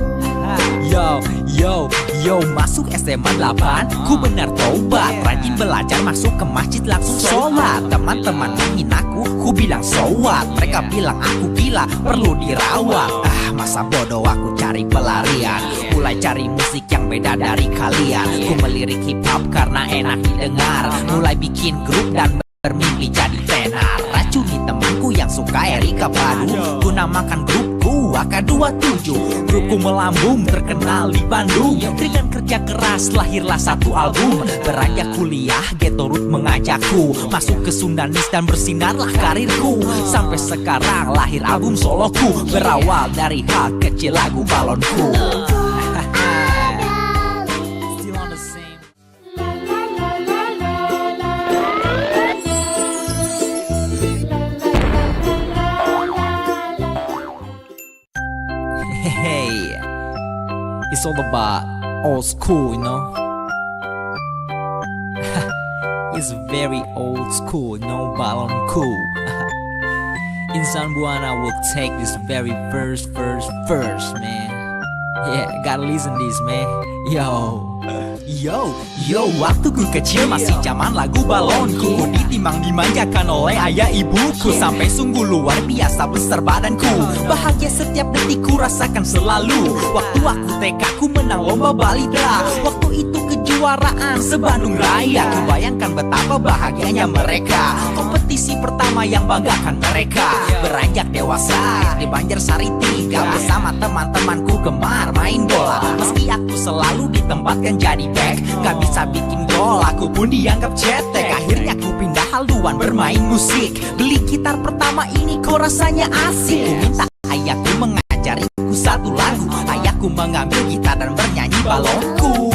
Yo, masuk SMA 8, ku benar tobat. Rajin belajar, masuk ke masjid langsung sholat. Teman-teman menghinaku, ku bilang so what. Mereka bilang aku gila, perlu dirawat. Masa bodoh aku cari pelarian. Mulai cari musik yang beda dari kalian. Ku melirik hip hop karena enak didengar. Mulai bikin grup dan bermimpi jadi tenar. Racuni temanku yang suka Erika Padu. Ku namakan grupku AK27. Grupku melambung terkenal di Bandung. Dengan kerja keras lahirlah satu album. Beranjak kuliah Ghetto Root mengajakku masuk ke Sundanis dan bersinarlah karirku. Sampai sekarang lahir album soloku. Berawal dari hal kecil lagu balonku. Still on the same. Hey, it's all about old school, you know. It's very old school, no balon cool. Insan Buana will take this very first, man. Yeah, gotta listen this, man. Yo, waktu ku kecil masih zaman lagu balonku. Ku ditimang dimanjakan oleh ayah ibuku, sampai sungguh luar biasa besar badanku. Bahagia setiap detik ku rasakan selalu. Waktu aku TK ku menang lomba balidra. Waktu itu kejuaraan se-Bandung Raya. Ku bayangkan betapa bahagianya mereka. Kompetisi pertama yang banggakan mereka. Beranjak dewasa di Banjarsari 3, bersama teman-temanku gemar main bola. Meski aku selalu ditempatkan jadi back, gak bisa bikin gol, aku pun dianggap cetek. Akhirnya ku pindah haluan bermain musik. Beli gitar pertama ini kok rasanya asik. Ku minta ayahku mengajariku satu lagu. Ayahku mengambil gitar dan bernyanyi balonku.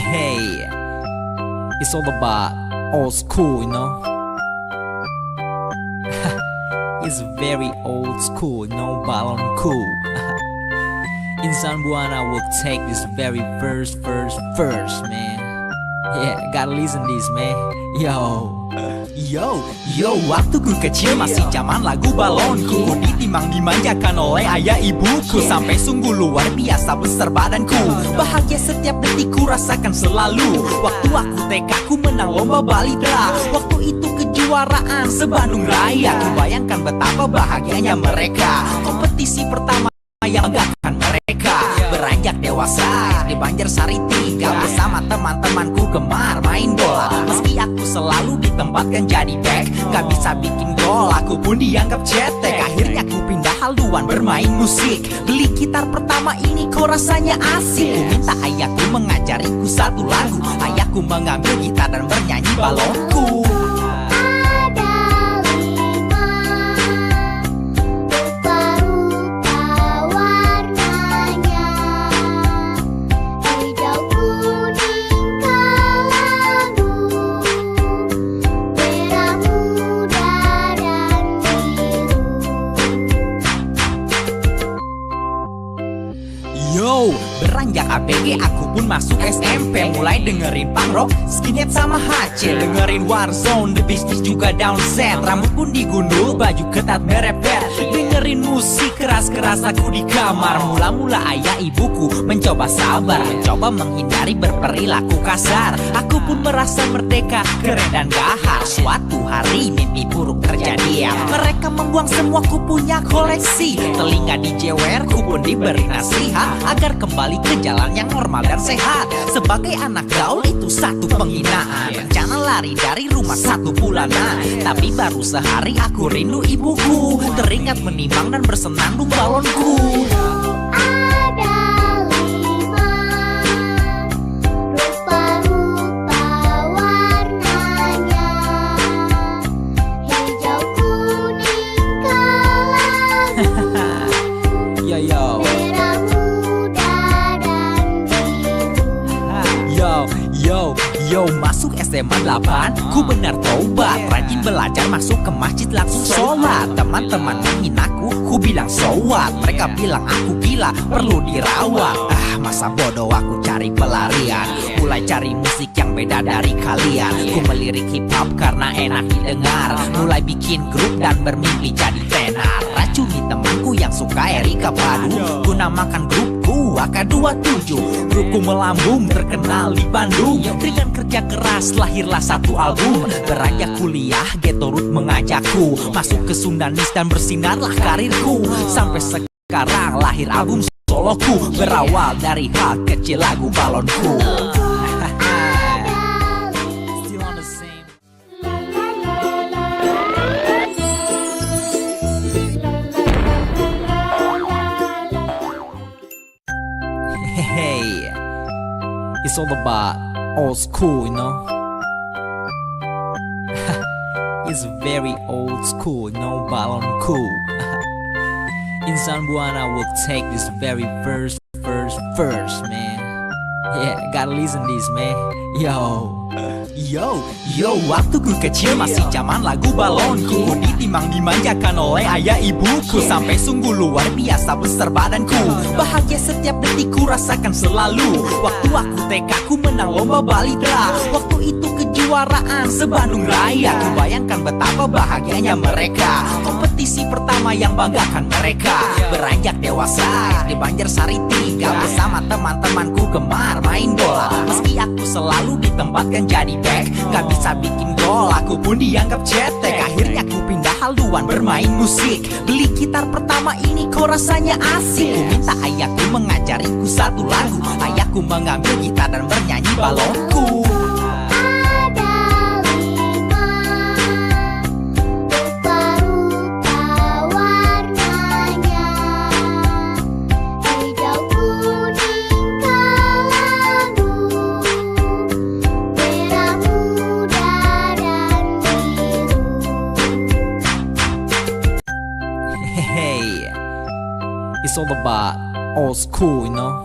Hey, it's all about old school, you know. It's very old school, no balon cool. Insan Buana will take this very first, man. Yeah, gotta listen this, man. Yo. Yo, waktu ku kecil masih zaman lagu balonku. Ku ditimang dimanjakan oleh ayah ibuku, sampai sungguh luar biasa besar badanku. Bahagia setiap detik ku rasakan selalu. Waktu aku TK ku menang lomba balidra. Waktu itu kejuaraan se-Bandung Raya. Ku bayangkan betapa bahagianya mereka. Kompetisi pertama yang banggakan mereka. Beranjak dewasa di Banjarsari 3 bersama teman-temanku gemar main bola. Meski aku selalu ditempatkan jadi back, gak bisa bikin gol, aku pun dianggap cetek. Akhirnya ku pindah haluan bermain musik. Beli gitar pertama ini kok rasanya asik. Ku minta ayahku mengajariku satu lagu. Ayahku mengambil gitar dan bernyanyi balonku. Beranjak ABG aku pun masuk SMP. Mulai dengerin punk rock, skinhead sama HC. Dengerin Warzone, The Beasties juga downset. Rambut pun digundul, baju ketat merepet. Dengerin musik keras-keras aku di kamar. Mula-mula ayah ibuku mencoba sabar, mencoba menghindari berperilaku kasar. Aku pun merasa merdeka, keren dan gahar. Suatu hari mimpi buruk terjadi. Mereka membuang semua ku punya koleksi. Telinga dijewer, ku pun diberi nasihat agar kembali ke jalan yang normal dan sehat. Sebagai anak gaul itu satu penghinaan. Rencana lari dari rumah 1 bulanan, tapi baru sehari aku rindu ibuku. Teringat menimang dan bersenandung balonku. Yo, masuk SMA 8, ku benar taubat. Rajin belajar, masuk ke masjid langsung sholat. Teman-teman menghinaku, ku bilang so what. Mereka bilang aku gila, perlu dirawat. Masa bodoh aku cari pelarian. Mulai cari musik yang beda dari kalian. Ku melirik hip hop karena enak didengar. Mulai bikin grup dan bermimpi jadi tenar. Racuni temanku yang suka Erika Padu. Ku namakan grupku AK27. Grupku melambung terkenal di Bandung. Dengan kerja keras lahirlah satu album. Beranjak kuliah Ghetto Root mengajakku masuk ke Sundanis dan bersinarlah karirku. Sampai sekarang lahir album soloku. Berawal dari hal kecil lagu balonku. Hey, it's all about old school, you know. It's very old school, you know, balon cool. Insan Buana will take this very first, man. Yeah, gotta listen this, man. Yo, waktu ku kecil masih zaman lagu balonku. Ku ditimang dimanjakan oleh ayah ibuku, sampai sungguh luar biasa besar badanku. Bahagia setiap detik ku rasakan selalu. Waktu aku TK ku menang lomba balidra. Waktu itu kejuaraan se-Bandung Raya. Ku bayangkan betapa bahagianya mereka. Kompetisi pertama yang banggakan mereka. Beranjak dewasa di Banjarsari 3 bersama teman-temanku gemar main bola. Meski aku selalu ditempatkan jadi back, gak bisa bikin gol, aku pun dianggap cetek. Akhirnya ku pindah haluan bermain musik. Beli gitar pertama ini kok rasanya asik. Ku minta ayahku mengajariku satu lagu. Ayahku mengambil gitar dan bernyanyi balonku. It's all about old school, you know.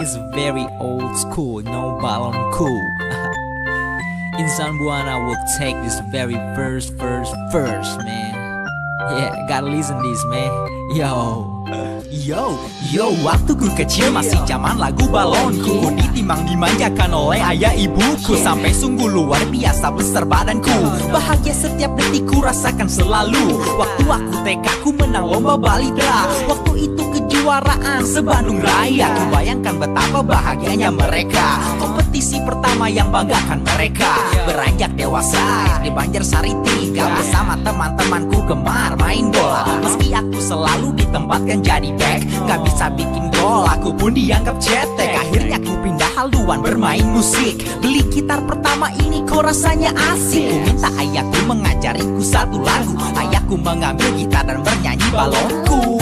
It's very old school, you know, balon cool. Insan Buana will take this very first, man. Yeah, gotta listen this, man. Yo. Yo, waktu ku kecil masih zaman lagu balonku. Ku ditimang dimanjakan oleh ayah ibuku. Sampai sungguh luar biasa besar badanku. Bahagia setiap detik ku rasakan selalu. Waktu aku TK ku menang lomba balita. Waktu itu kejuaraan se-Bandung Raya. Ku bayangkan betapa bahagianya mereka. Kompetisi pertama yang banggakan mereka. Beranjak dewasa di Banjarsari 3. Bersama teman-temanku gemar main bola. Meski aku selalu ditempatkan jadi back, gak bisa bikin gol, aku pun dianggap cetek. Akhirnya ku pindah haluan bermain musik. Beli gitar pertama ini kok rasanya asik. Ku minta ayahku mengajariku satu lagu. Ayahku mengambil gitar dan bernyanyi balonku.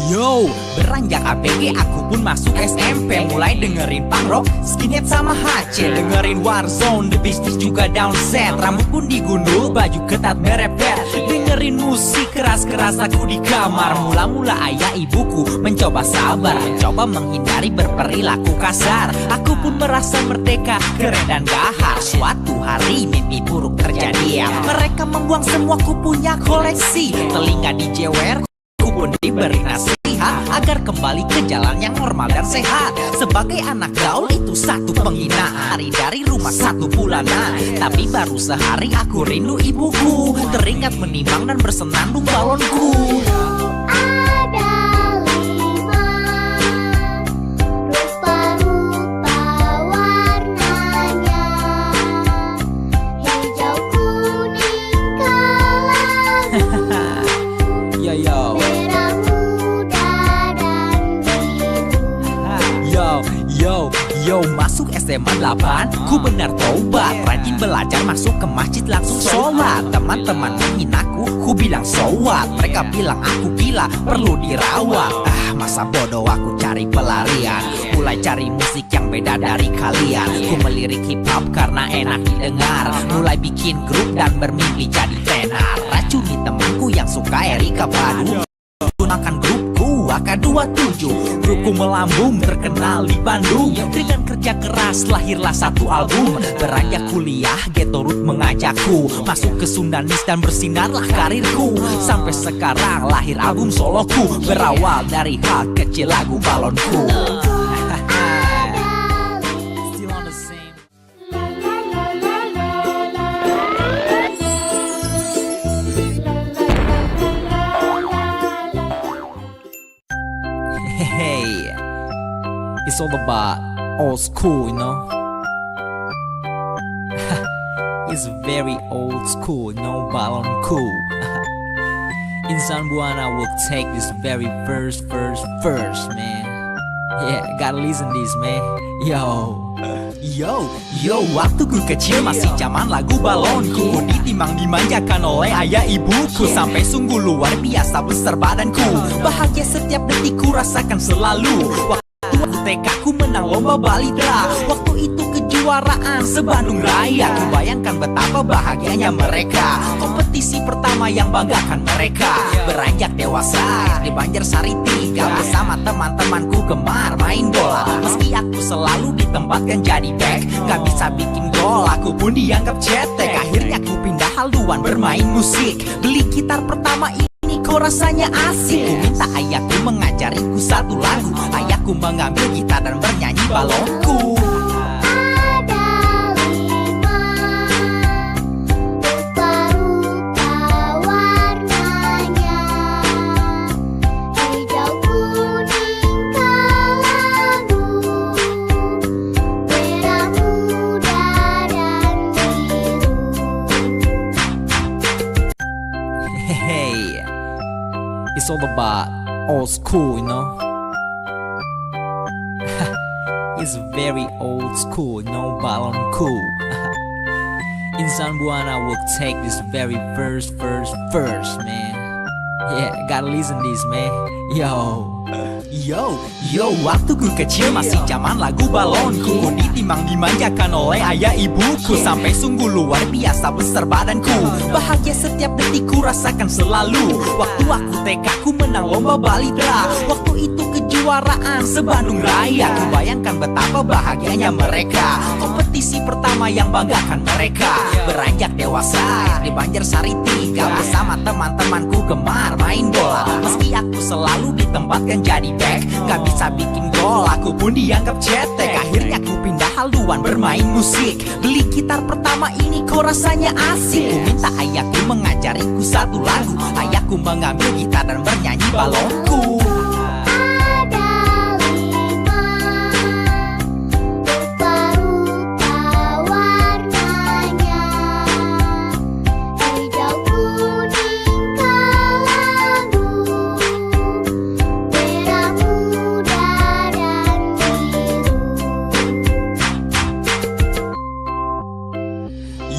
Yo, beranjak ABG aku pun masuk SMP. Mulai dengerin punk rock, skinhead sama HC. Dengerin Warzone, The Beasties juga downset. Rambut pun digundul, baju ketat merepet. Dengerin musik keras-keras aku di kamar. Mula-mula ayah ibuku mencoba sabar, mencoba menghindari berperilaku kasar. Aku pun merasa merdeka, keren dan gahar. Suatu hari mimpi buruk terjadi ya. Mereka membuang semua ku punya koleksi. Telinga dijewer, pun diberi nasihat agar kembali ke jalan yang normal dan sehat. Sebagai anak gaul itu satu penghinaan. Hari dari rumah 1 bulanan, tapi baru sehari aku rindu ibuku. Teringat menimang dan bersenandung balonku. Yo, masuk SMA 8, ku benar taubat. Rajin belajar, masuk ke masjid langsung sholat. Teman-teman menghinaku, ku bilang so what. Mereka bilang aku gila, perlu dirawat. Masa bodoh aku cari pelarian. Mulai cari musik yang beda dari kalian. Ku melirik hip hop karena enak didengar. Mulai bikin grup dan bermimpi jadi tenar. Racuni temanku yang suka Erika Badu. Gunakan grupku AK27. Grupku melambung terkenal di Bandung. Dengan kerja keras lahirlah satu album. Beranjak kuliah Ghetto Root mengajakku masuk ke Sundanis dan bersinarlah karirku. Sampai sekarang lahir album soloku. Berawal dari hal kecil lagu balonku. Hey, it's all about old school, you know. It's very old school, no balon cool. Insan Buana will take this very first, man. Yeah, gotta listen this, man. Yo, waktu ku kecil masih zaman lagu balonku. Ku ditimang dimanjakan oleh ayah ibuku. Sampai sungguh luar biasa besar badanku. Bahagia setiap detik ku rasakan selalu. Waktu aku TK ku menang lomba balita. Waktu itu kejuaraan se-Bandung Raya. Ku bayangkan betapa bahagianya mereka. Kompetisi pertama yang banggakan mereka. Beranjak dewasa di Banjarsari 3. Bersama teman-temanku gemar main bola. Meski aku selalu ditempatkan jadi back, gak bisa bikin gol, aku pun dianggap cetek. Akhirnya ku pindah haluan bermain musik. Beli gitar pertama ini kok rasanya asik. Ku minta ayahku mengajariku satu lagu. Ayahku mengambil gitar dan bernyanyi balonku. Hey, it's all about old school, you know. It's very old school, no balon cool. Insan Buana will take this very first, man. Yeah, gotta listen this, man. Yo, waktu ku kecil masih zaman lagu balonku. Ku ditimbang dimanjakan oleh ayah ibuku. Sampai sungguh luar biasa besar badanku. Bahagia setiap detik ku rasakan selalu. Waktu aku TK ku menang lomba balita. Waktu itu kejuaraan se-Bandung Raya. Ku bayangkan betapa bahagianya mereka. Kompetisi pertama yang banggakan mereka. Beranjak dewasa di Banjarsari 3 bersama teman-temanku gemar main bola. Meski aku selalu ditempatkan jadi back, gak bisa bikin gol, aku pun dianggap cetek. Akhirnya ku pindah haluan bermain musik. Beli gitar pertama ini kok rasanya asik. Ku minta ayahku mengajariku satu lagu. Ayahku mengambil gitar dan bernyanyi balonku.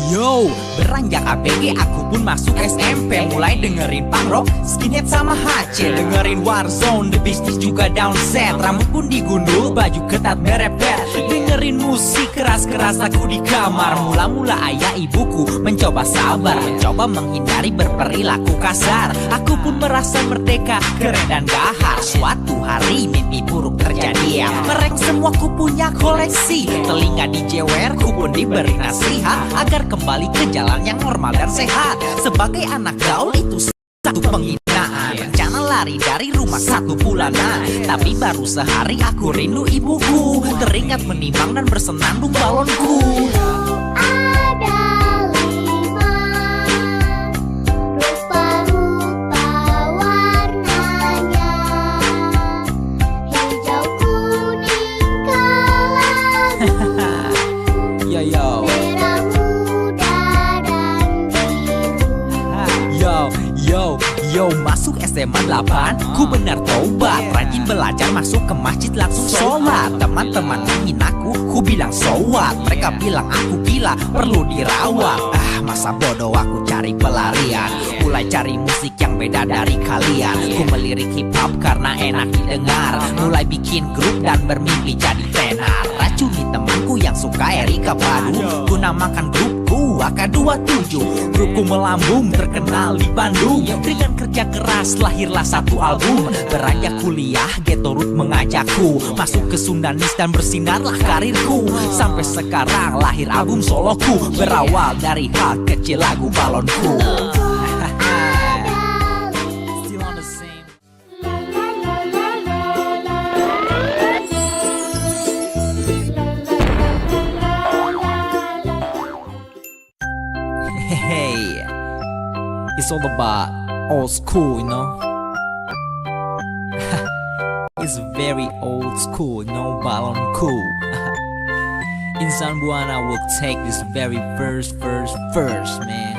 Yo, beranjak ABG aku pun masuk SMP. Mulai dengerin punk rock, skinhead sama HC. Dengerin Warzone, The Beasties juga downset. Rambut pun digundul, baju ketat merepet. Dengerin musik keras-keras aku di kamar. Mula-mula ayah ibuku mencoba sabar, mencoba menghindari berperilaku kasar. Aku pun merasa merdeka, keren dan gahar. Suatu hari mimpi buruk terjadi ya. Mereka semua ku punya koleksi. Telinga dijewer, ku pun diberi nasihat agar kembali ke jalan yang normal dan sehat. Sebagai anak gaul itu satu penghinaan. Rencana lari dari rumah 1 bulanan. Tapi baru sehari aku rindu ibuku. Teringat menimbang dan bersenandung balonku. Yo, masuk SMA 8, ku benar tobat. Rajin belajar, masuk ke masjid langsung sholat. Teman-teman menghinaku, ku bilang so what. Mereka bilang aku gila, perlu dirawat. Masa bodoh aku cari pelarian. Mulai cari musik yang beda dari kalian. Ku melirik hip hop karena enak didengar. Mulai bikin grup dan bermimpi jadi tenar. Racuni temanku yang suka Erika Badu. Ku namakan grupku AK27. Grupku melambung terkenal di Bandung. Dengan kerja keras lahirlah satu album. Beranjak kuliah Ghetto Root mengajakku masuk ke Sundanis dan bersinarlah karirku. Sampai sekarang lahir album soloku. Berawal dari hal kecil lagu balonku. Hey, it's all about old school, you know. It's very old school, no balon cool. Insan Buana will take this very first, man.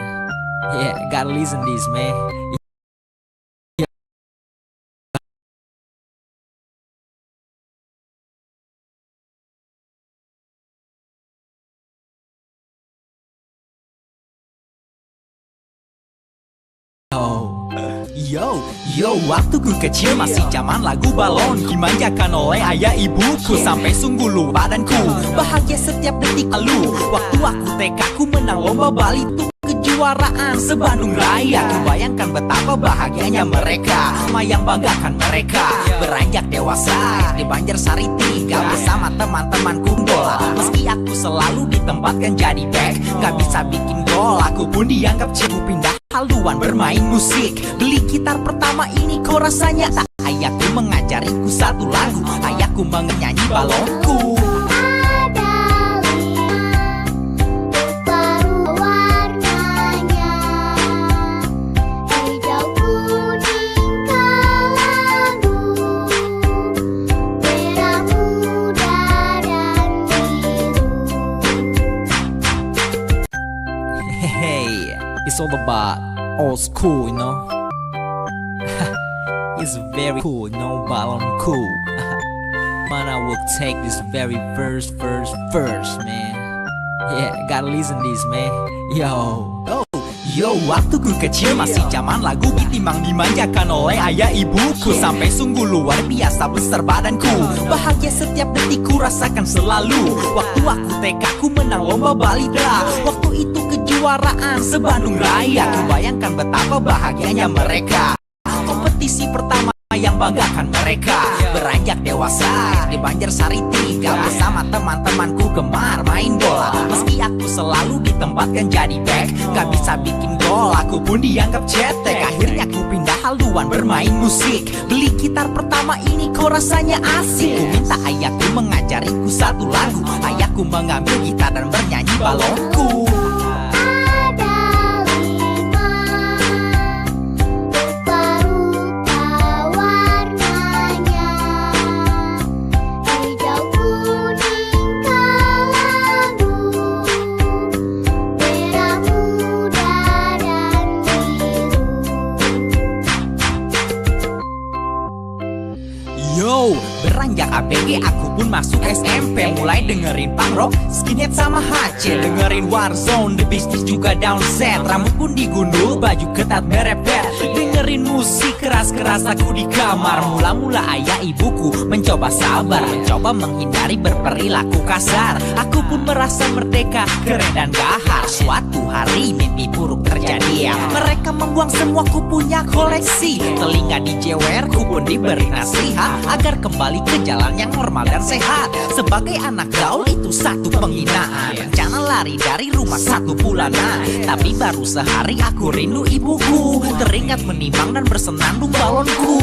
Yeah, gotta listen this, man. Yo, waktu ku kecil masih zaman lagu balon. Dimanjakan oleh ayah ibuku. Sampai sungguh lupa badanku. Bahagia setiap detik lalu. Waktu aku TK ku menang lomba Bali itu kejuaraan se-Bandung Raya. Ku bayangkan betapa bahagianya mereka. Yang banggakan mereka. Beranjak dewasa di Banjarsari 3 bersama teman-temanku bola. Meski aku selalu ditempatkan jadi back, gak bisa bikin gol, aku pun dianggap cipu. Pindah haluan bermain musik. Beli gitar pertama ini kok rasanya tak. Ayahku mengajariku satu lagu. Ayahku menyanyi balonku. It's all about old school, you know. It's very cool, no balon cool. Man, I will take this very first, man. Yeah, gotta listen this, man. Yo, waktu ku kecil masih zaman lagu Timang dimanjakan oleh ayah ibuku. Sampai sungguh luar biasa besar badanku. Bahagia setiap detik ku rasakan selalu. Waktu aku TK ku menang lomba balita. Waktu itu kejuaraan se-Bandung Raya. Ku bayangkan betapa bahagianya mereka. Kompetisi pertama yang banggakan mereka. Beranjak dewasa di Banjarsari 3 bersama teman-temanku gemar main bola. Meski aku selalu ditempatkan jadi back, gak bisa bikin gol, aku pun dianggap cetek. Akhirnya aku pindah haluan bermain musik. Beli gitar pertama ini kok rasanya asik. Ku minta ayahku mengajariku satu lagu. Ayahku mengambil gitar dan bernyanyi balonku. Yo, beranjak ABG aku pun masuk SMP. Mulai dengerin punk rock, skinhead sama HC. Dengerin Warzone, The Beasties juga downset. Rambut pun digundul, baju ketat merepet. Dengerin musik keras-keras aku di kamar. Mula-mula ayah ibuku mencoba sabar, mencoba menghindari berperilaku kasar. Aku pun merasa merdeka, keren dan gahar. Suatu hari mimpi buruk terjadi. Mereka membuang semua ku punya koleksi. Telinga dijewer, ku pun diberi nasihat agar kembali ke jalan yang normal dan sehat. Sebagai anak gaul itu satu penghinaan. Rencana lari dari rumah 1 bulanan. Tapi baru sehari aku rindu ibuku. Teringat menimang dan bersenandung balonku.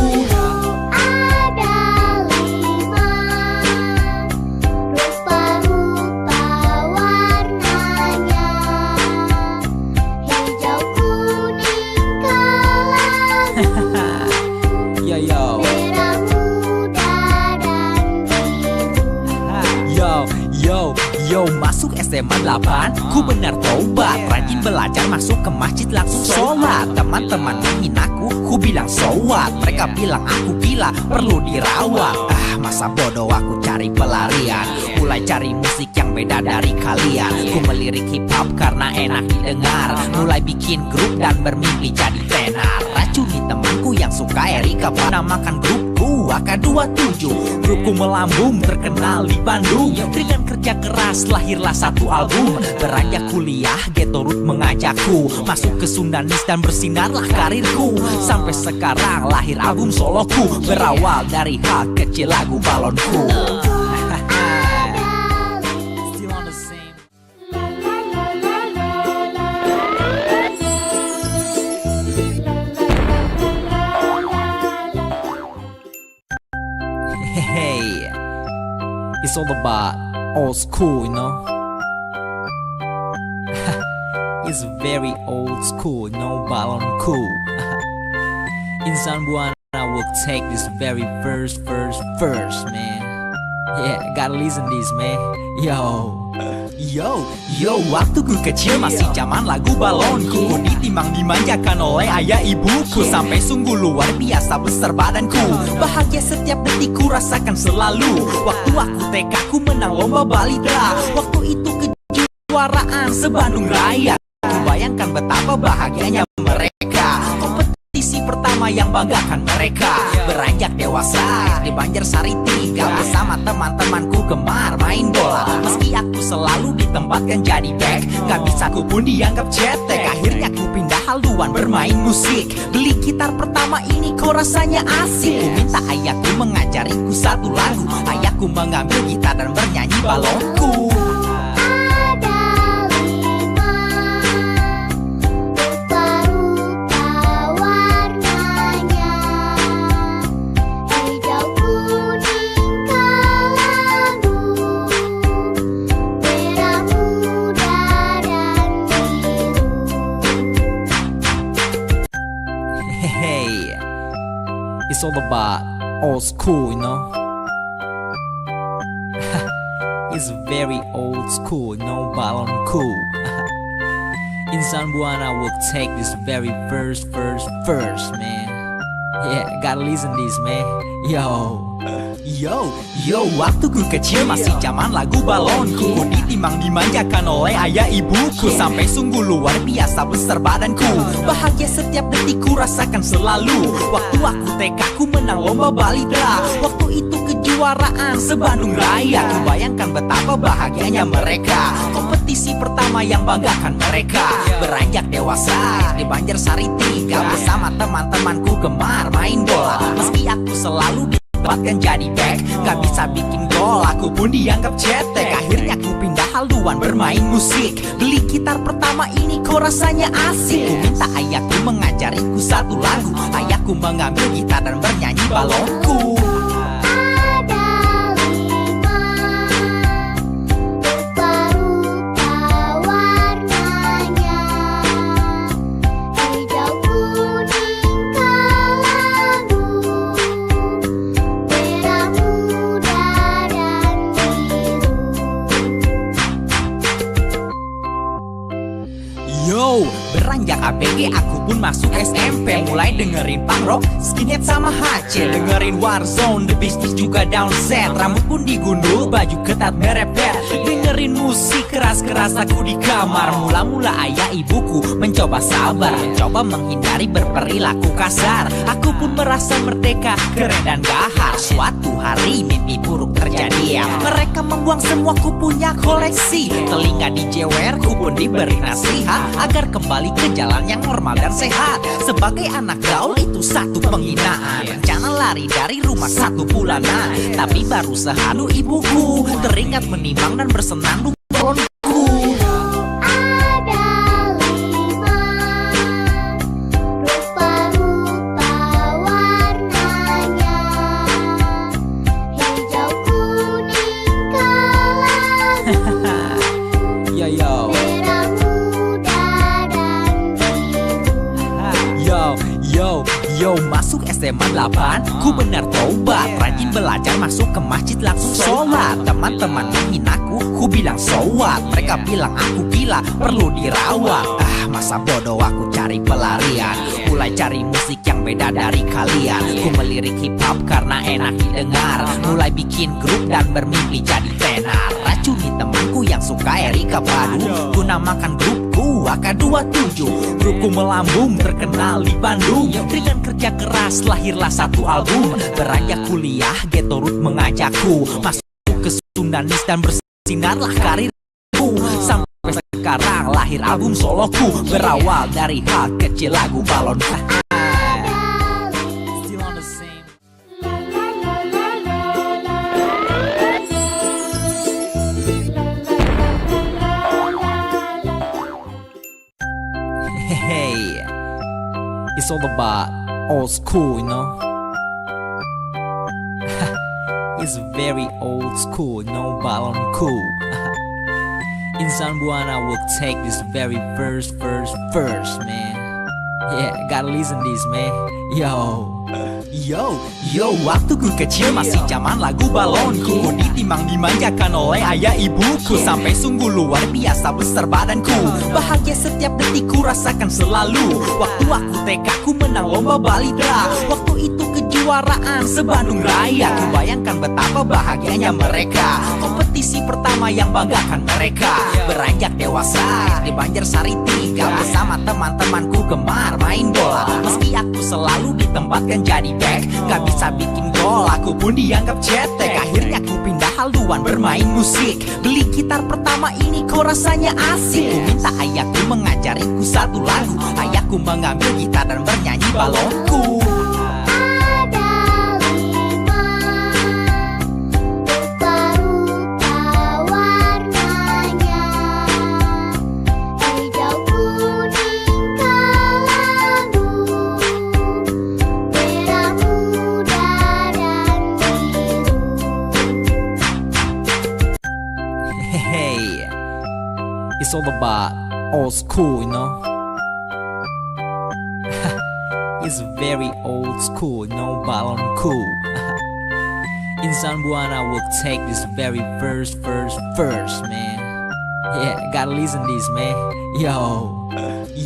Yo, masuk SMA 8, ku benar taubat. Rajin belajar, masuk ke masjid langsung sholat. Teman-teman menghinaku, ku bilang so what. Mereka bilang aku gila, perlu dirawat. Masa bodoh aku cari pelarian. Mulai cari musik yang beda dari kalian. Ku melirik hip hop karena enak didengar. Mulai bikin grup dan bermimpi jadi tenar. Racuni temanku yang suka Erika, namakan grupku AK27. Grupku melambung, terkenal di Bandung. Dengan kerja keras lahirlah satu album. Beranjak kuliah, Ghetto Root mengajakku masuk ke Sundanis dan bersinarlah karirku. Sampai sekarang lahir album soloku. Berawal dari hal kecil lagu balonku. Still on the same. Hey, it's all about old school, you know. It's very old school, no balon cool. In Zamboana I will take this very first, man. Yeah, gotta listen this, man. Yo, waktu ku kecil masih zaman lagu balonku. Ku ditimang dimanjakan oleh ayah ibuku. Sampai sungguh luar biasa besar badanku. Bahagia setiap detik ku rasakan selalu. Waktu aku TK ku menang lomba balita. Waktu itu kejuaraan se-Bandung Raya. Ku bayangkan betapa bahagianya mereka. Kompetisi pertama yang banggakan mereka. Beranjak dewasa di Banjarsari 3 bersama teman-temanku gemar main bola. Meski aku selalu ditempatkan jadi back, gak bisa ku pun dianggap cetek. Akhirnya ku pindah haluan bermain musik. Beli gitar pertama ini kok rasanya asik. Ku minta ayahku mengajariku satu lagu. Ayahku mengambil gitar dan bernyanyi balonku. Hey, it's all about old school, you know. It's very old school, no balon cool. In Zamboana I will take this very first, man. Yeah, gotta listen this, man. Yo, waktu ku kecil masih zaman lagu balonku. Ku ditimang dimanjakan oleh ayah ibuku, sampai sungguh luar biasa besar badanku. Bahagia setiap detik ku rasakan selalu. Waktu aku TK ku menang lomba balita. Waktu itu kejuaraan se-Bandung Raya. Ku bayangkan betapa bahagianya mereka. Kompetisi pertama yang banggakan mereka. Beranjak dewasa di Banjarsari 3, bersama teman-temanku gemar main bola. Meski aku selalu dapatkan jadi back, gak bisa bikin gol, aku pun dianggap cetek. Akhirnya ku pindah haluan bermain musik. Beli gitar pertama ini kok rasanya asik. Ku minta ayahku mengajariku satu lagu. Ayahku mengambil gitar dan bernyanyi balonku. Yo, beranjak ABG aku pun masuk SMP. Mulai dengerin punk rock, skinhead sama HC. Dengerin Warzone, The Beasties juga down set. Rambut pun digundul, baju ketat merepet. Dengerin musik keras-keras aku di kamar. Mula-mula ayah ibuku mencoba sabar, mencoba menghindari berperilaku kasar. Aku pun merasa merdeka, keren dan gahar. Suatu hari mimpi buruk terjadi ya. Mereka membuang semua ku punya koleksi. Telinga dijewer, ku pun diberi nasihat agar kembali ke jalan yang normal dan sehat. Sebagai anak gaul itu satu penghinaan. Rencana lari dari rumah 1 bulanan, tapi baru sehanu ibuku teringat menimang dan bersenandung balonku. Yo, masuk SMA 8, ku benar tobat. Rajin belajar, masuk ke masjid langsung sholat. Teman-teman menghinaku, ku bilang so what. Mereka bilang aku gila, perlu dirawat. Masa bodoh aku cari pelarian. Mulai cari musik yang beda dari kalian. Ku melirik hip hop karena enak didengar. Mulai bikin grup dan bermimpi jadi tenar. Racuni temanku yang suka Erika Badu. Ku namakan grupku AK27. Grupku melambung terkenal di Bandung. Dengan kerja keras lahirlah satu album. Beranjak kuliah Ghetto Root mengajakku masuk ke Sundanis dan bersinarlah karirku. Sampai sekarang lahir album soloku. Berawal dari hal kecil lagu balon. Still on the same. Hey, it's all about old school, you know. It's very old school, no balon cool. Insan Buana will take this very first, man. Yeah, gotta listen this, man. Yo, waktu ku kecil masih zaman lagu balonku. Ku ditimang dimanjakan oleh ayah ibuku, sampai sungguh luar biasa besar badanku. Bahagia setiap detik ku rasakan selalu. Waktu aku TK ku menang lomba balita. Waktu itu kejuaraan se-Bandung Raya. Ku bayangkan betapa bahagianya mereka. Kompetisi pertama yang banggakan mereka. Beranjak dewasa di Banjarsari 3, bersama teman-temanku gemar main bola. Meski aku selalu ditempatkan jadi back, gak bisa bikin gol, aku pun dianggap cetek. Akhirnya ku pindah haluan bermain musik. Beli gitar pertama ini kok rasanya asik. Ku minta ayahku mengajariku satu lagu. Ayahku mengambil gitar dan bernyanyi balonku. Hey, it's all about old school, you know. It's very old school, no balon cool. Insan Buana will take this very first, man. Yeah, gotta listen this, man.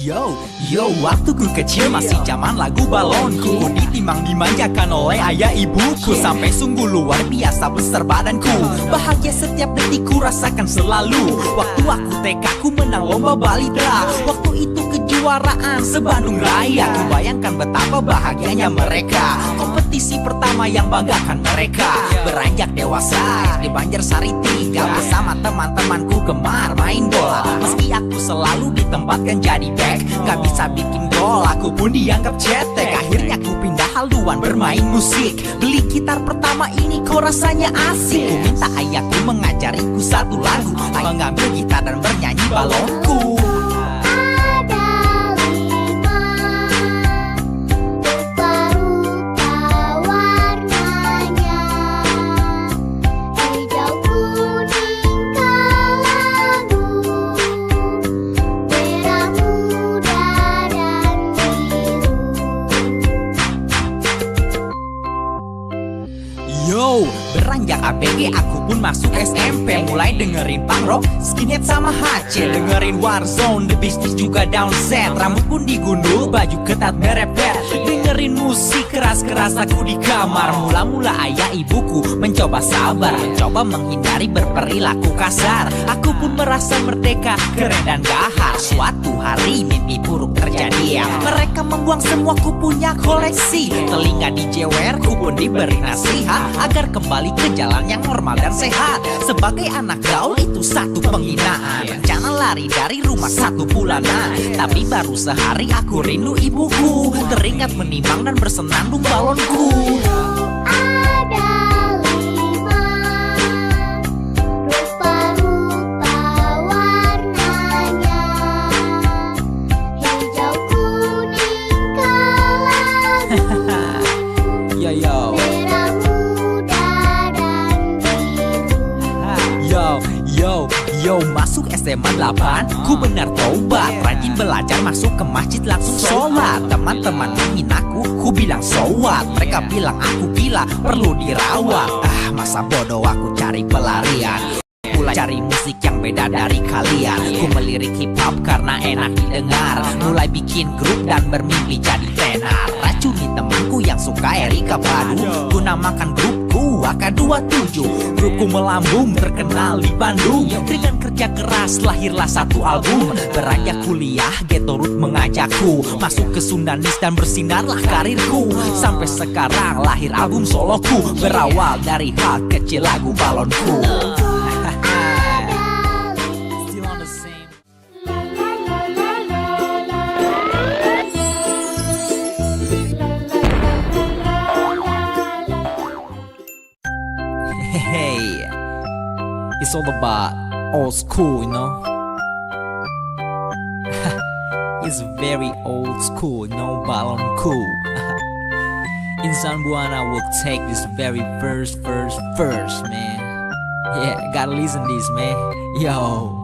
Yo, waktu ku kecil masih zaman lagu balonku. Ku ditimang dimanjakan oleh ayah ibuku. Sampai sungguh luar biasa besar badanku. Bahagia setiap detik ku rasakan selalu. Waktu aku TK ku menang lomba balita. Waktu itu kejuaraan se-Bandung Raya. Ku bayangkan betapa bahagianya mereka. Kompetisi pertama yang banggakan mereka. Beranjak dewasa di Banjarsari 3 bersama teman-temanku gemar main bola. Meski aku selalu ditempatkan jadi back, gak bisa bikin gol, aku pun dianggap cetek. Akhirnya ku pindah haluan bermain musik. Beli gitar pertama ini kok rasanya asik. Ku minta ayahku mengajariku satu lagu, mengambil gitar dan bernyanyi balonku. Beranjak ABG aku pun masuk SMP. Mulai dengerin punk rock, skinhead sama HC. Dengerin Warzone, The Beasties juga Downset. Rambut pun digundul, baju ketat merepet. Dengerin musik keras-keras aku di kamar. Mula-mula ayah ibuku mencoba sabar, mencoba menghindari berperilaku kasar. Aku pun merasa merdeka, keren dan gahar. Suatu hari mimpi buruk terjadi. Mereka membuang semua ku punya koleksi. Telinga dijewer, ku pun diberi nasihat agar kembali ke jalan yang normal dan sehat. Sebagai anak gaul itu satu penghinaan. Rencana lari dari rumah 1 bulanan, tapi baru sehari aku rindu ibuku. Teringat menimang dan bersenandung balonku. Yo, masuk SMA 8, ku benar tobat. Rajin belajar, masuk ke masjid langsung sholat. Teman-teman menghinaku, ku bilang so what. Mereka bilang aku gila, perlu dirawat. Masa bodoh aku cari pelarian. Mulai cari musik yang beda dari kalian. Ku melirik hip hop karena enak didengar. Mulai bikin grup dan bermimpi jadi tenar. Racuni temanku yang suka Erika Badu. Ku namakan grupku AK27. Grupku melambung terkenal di Bandung. Dengan kerja keras lahirlah satu album. Beranjak kuliah Ghetto Root mengajakku masuk ke Sundanis dan bersinarlah karirku. Sampai sekarang lahir album soloku. Berawal dari hal kecil lagu balonku. Hey, it's all about old school, you know. It's very old school, no balon cool. In Zamboana will take this very first, man. Yeah, gotta listen this, man. Yo,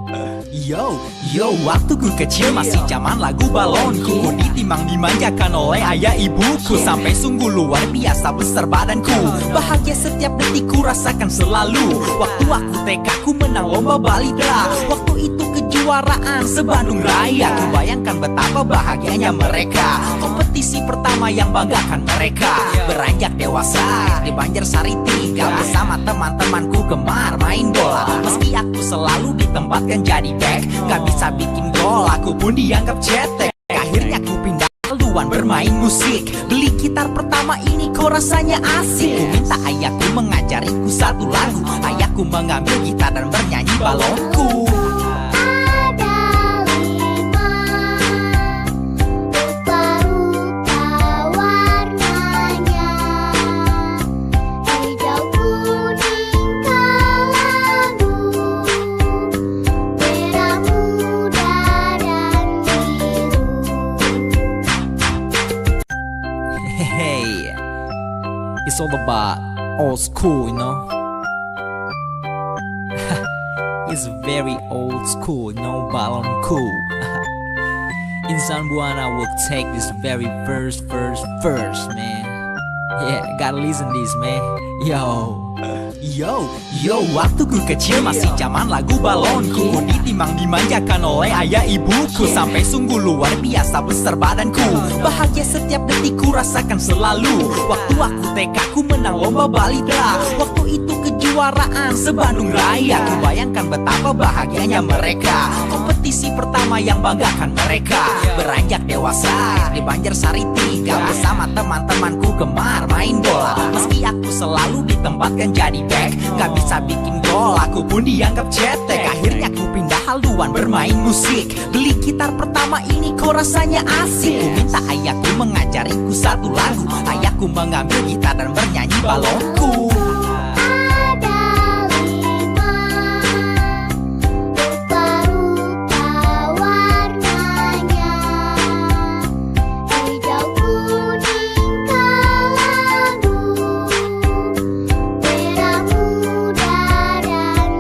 waktu ku kecil masih zaman lagu balonku. Ku ditimang dimanjakan oleh ayah ibuku. Sampai sungguh luar biasa besar badanku. Bahagia setiap detik ku rasakan selalu. Waktu aku TK ku menang lomba balita. Waktu itu kejuaraan se-Bandung Raya. Ku bayangkan betapa bahagianya mereka. Kompetisi pertama yang banggakan mereka. Beranjak dewasa di Banjarsari 3 bersama teman-temanku gemar main bola. Meski aku selalu ditempatkan jadi back, gak bisa bikin gol, aku pun dianggap cetek. Akhirnya ku pindah haluan bermain musik. Beli gitar pertama ini kok rasanya asik. Ku minta ayahku mengajariku satu lagu. Ayahku mengambil gitar dan bernyanyi balonku. Hey, it's all about old school, you know. It's very old school, no balon cool. In Zamboana will take this very first, man. Yeah, gotta listen this, man. Yo. Yo, waktu ku kecil masih zaman lagu balonku. Ditimbang dimanjakan oleh ayah ibuku, sampai sungguh luar biasa besar badanku. Bahagia setiap detik ku rasakan selalu. Waktu aku TK ku menang lomba balita. Waktu itu kejuaraan se-Bandung Raya. Ku bayangkan betapa bahagianya mereka. Kompetisi pertama yang banggakan mereka. Beranjak dewasa di Banjarsari 3 bersama teman-temanku gemar main bola. Meski aku selalu ditempatkan jadi back, gak bisa bikin gol, aku pun dianggap cetek. Akhirnya ku pindah haluan bermain musik. Beli gitar pertama ini kok rasanya asik. Ku minta ayahku mengajariku satu lagu. Ayahku mengambil gitar dan bernyanyi balonku. Ada 5 rupa-rupa warnanya, hijau, kuning, kelabu, merah muda dan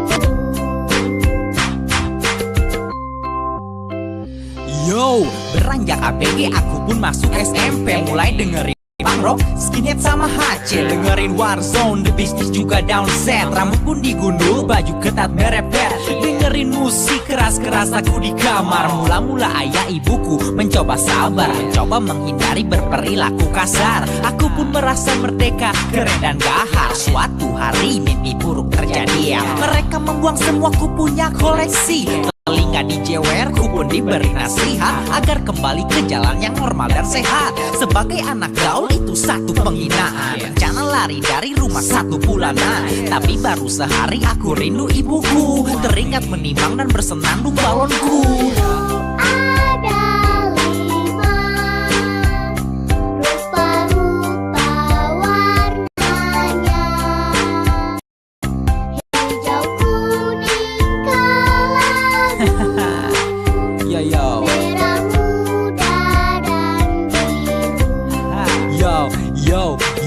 Yo, beranjak ABG aku pun masuk SMP. Mulai dengerin punk rock, skinhead sama HC. Dengerin Warzone, The Beasties juga downset. Rambut pun digundul, baju ketat merepet. Dengerin musik keras-keras aku di kamar. Mula-mula ayah ibuku mencoba sabar, mencoba menghindari berperilaku kasar. Aku pun merasa merdeka, keren dan gahar. Suatu hari mimpi buruk terjadi. Mereka membuang semua ku punya koleksi. Telinga dijewer, ku pun diberi nasihat agar kembali ke jalan yang normal dan sehat. Sebagai anak gaul itu satu penghinaan. Rencana lari dari rumah 1 bulanan, tapi baru sehari aku rindu ibuku. Teringat menimang dan bersenandung balonku. ada 5 rupa-rupa warnanya, hijau, kuning, kelabu, Yo, merah muda dan biru.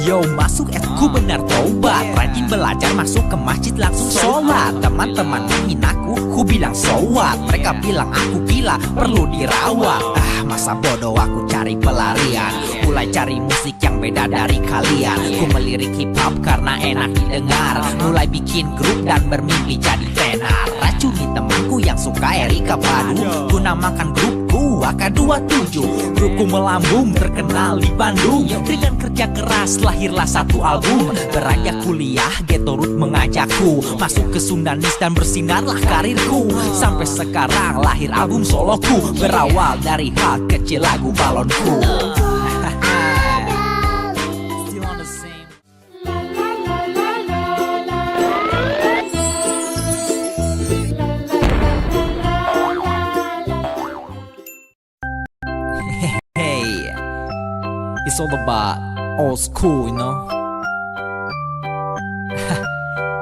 Yo, masuk ku benar tobat. Rajin belajar, masuk ke masjid langsung sholat. Teman-teman menghinaku, ku bilang so what. Mereka bilang aku gila, perlu dirawat. Masa bodoh aku cari pelarian. Mulai cari musik yang beda dari kalian. Ku melirik hip hop karena enak didengar. Mulai bikin grup dan bermimpi jadi tenar. Racuni temanku yang suka Erika Badu. Ku namakan grupku AK27. Grupku melambung terkenal di Bandung. Dengan kerja keras lahirlah satu album. Beranjak kuliah Ghetto Root mengajakku masuk ke Sundanis dan bersinarlah karirku. Sampai sekarang lahir album soloku. Berawal dari hal kecil lagu balonku. Still on the same. Hey, it's all about old school, you know.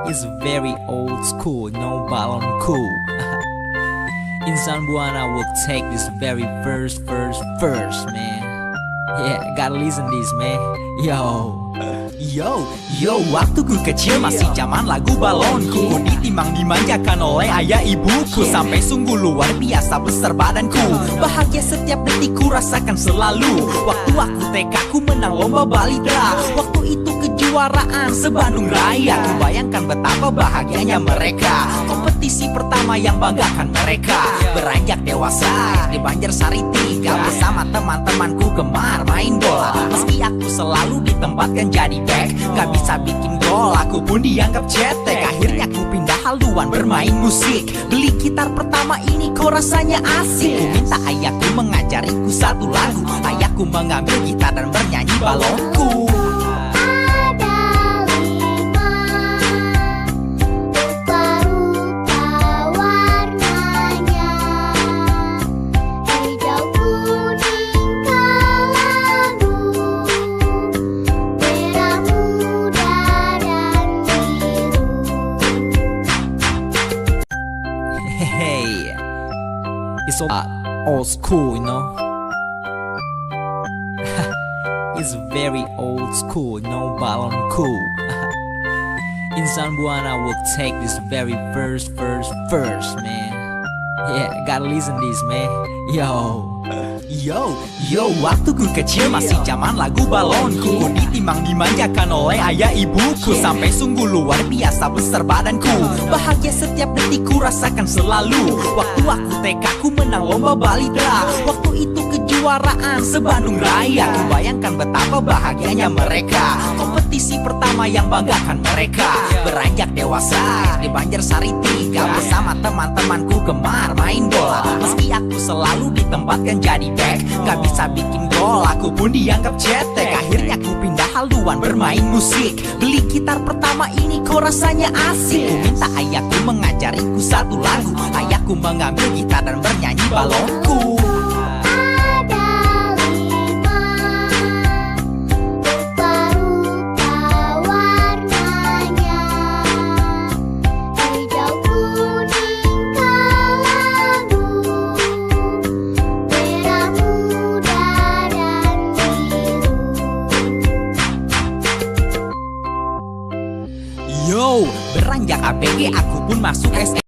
It's very old school, no balon cool. Insan Buana will take this very first, man. Yeah, gotta listen this, man. Yo, waktu ku kecil masih zaman lagu balonku. Ku ditimbang dimanjakan oleh ayah ibuku, sampai sungguh luar biasa besar badanku. Bahagia setiap detik ku rasakan selalu. Waktu aku TK ku menang lomba balita. Waktu itu kejuaraan se-Bandung Raya. Ku bayangkan betapa bahagianya mereka. Kompetisi pertama yang banggakan mereka. Beranjak dewasa di Banjarsari 3 bersama teman-temanku gemar main bola. Meski aku selalu ditempatkan jadi back, gak bisa bikin gol, aku pun dianggap cetek. Akhirnya ku pindah haluan bermain musik. Beli gitar pertama ini kok rasanya asik. Ku minta ayahku mengajariku satu lagu. Ayahku mengambil gitar dan bernyanyi balonku. Ada 5 rupa-rupa warnanya, hijau, kuning, kelabu, merah muda dan biru. Hey, it's all about old school, you know. It's very old school, no balon cool. Insan Buana will take this very first, man. Yeah, gotta listen this, man. Yo, waktu ku kecil masih zaman lagu balonku. Ku ditimang dimanjakan oleh ayah ibuku. Sampai sungguh luar biasa besar badanku. Bahagia setiap detik ku rasakan selalu. Waktu aku TK ku menang lomba balita. Waktu itu kejuaraan se-Bandung Raya. Ku bayangkan betapa bahagianya mereka. Kompetisi pertama yang banggakan mereka. Beranjak dewasa di Banjarsari 3. Bersama teman-temanku gemar main bola. Meski aku selalu ditempatkan jadi back, gak bisa bikin gol, aku pun dianggap cetek. Akhirnya ku pindah haluan bermain musik. Beli gitar pertama ini kok rasanya asik. Ku minta ayahku mengajariku satu lagu. Ayahku mengambil gitar dan bernyanyi balonku. Ada 5 rupa-rupa warnanya, hijau, kuning, kelabu, merah muda dan biru. Yo, beranjak ABG aku pun masuk SMP.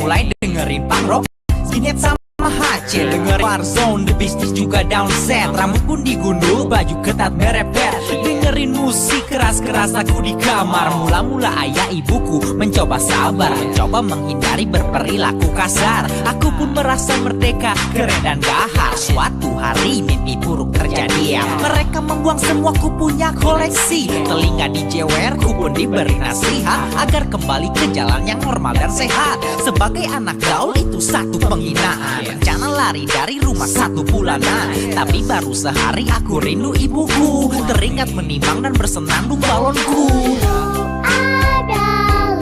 Mulai dengerin punk rock, skinhead sama HC. Dengerin Warzone, The Beasties juga downset. Rambut pun digundul, baju ketat merepet. Dengerin musik keras-keras aku di kamar. Mula-mula ayah ibuku mencoba sabar, mencoba menghindari berperilaku kasar. Aku pun merasa merdeka, keren dan gahar. Suatu hari mimpi buruk terjadi. Mereka membuang semua ku punya koleksi. Telinga dijewer, ku pun diberi nasihat agar kembali ke jalan yang normal dan sehat. Sebagai anak gaul itu satu penghinaan. Rencana lari dari rumah 1 bulanan, tapi baru sehari aku rindu ibuku. Teringat menimang dan bersenandung balonku. Ada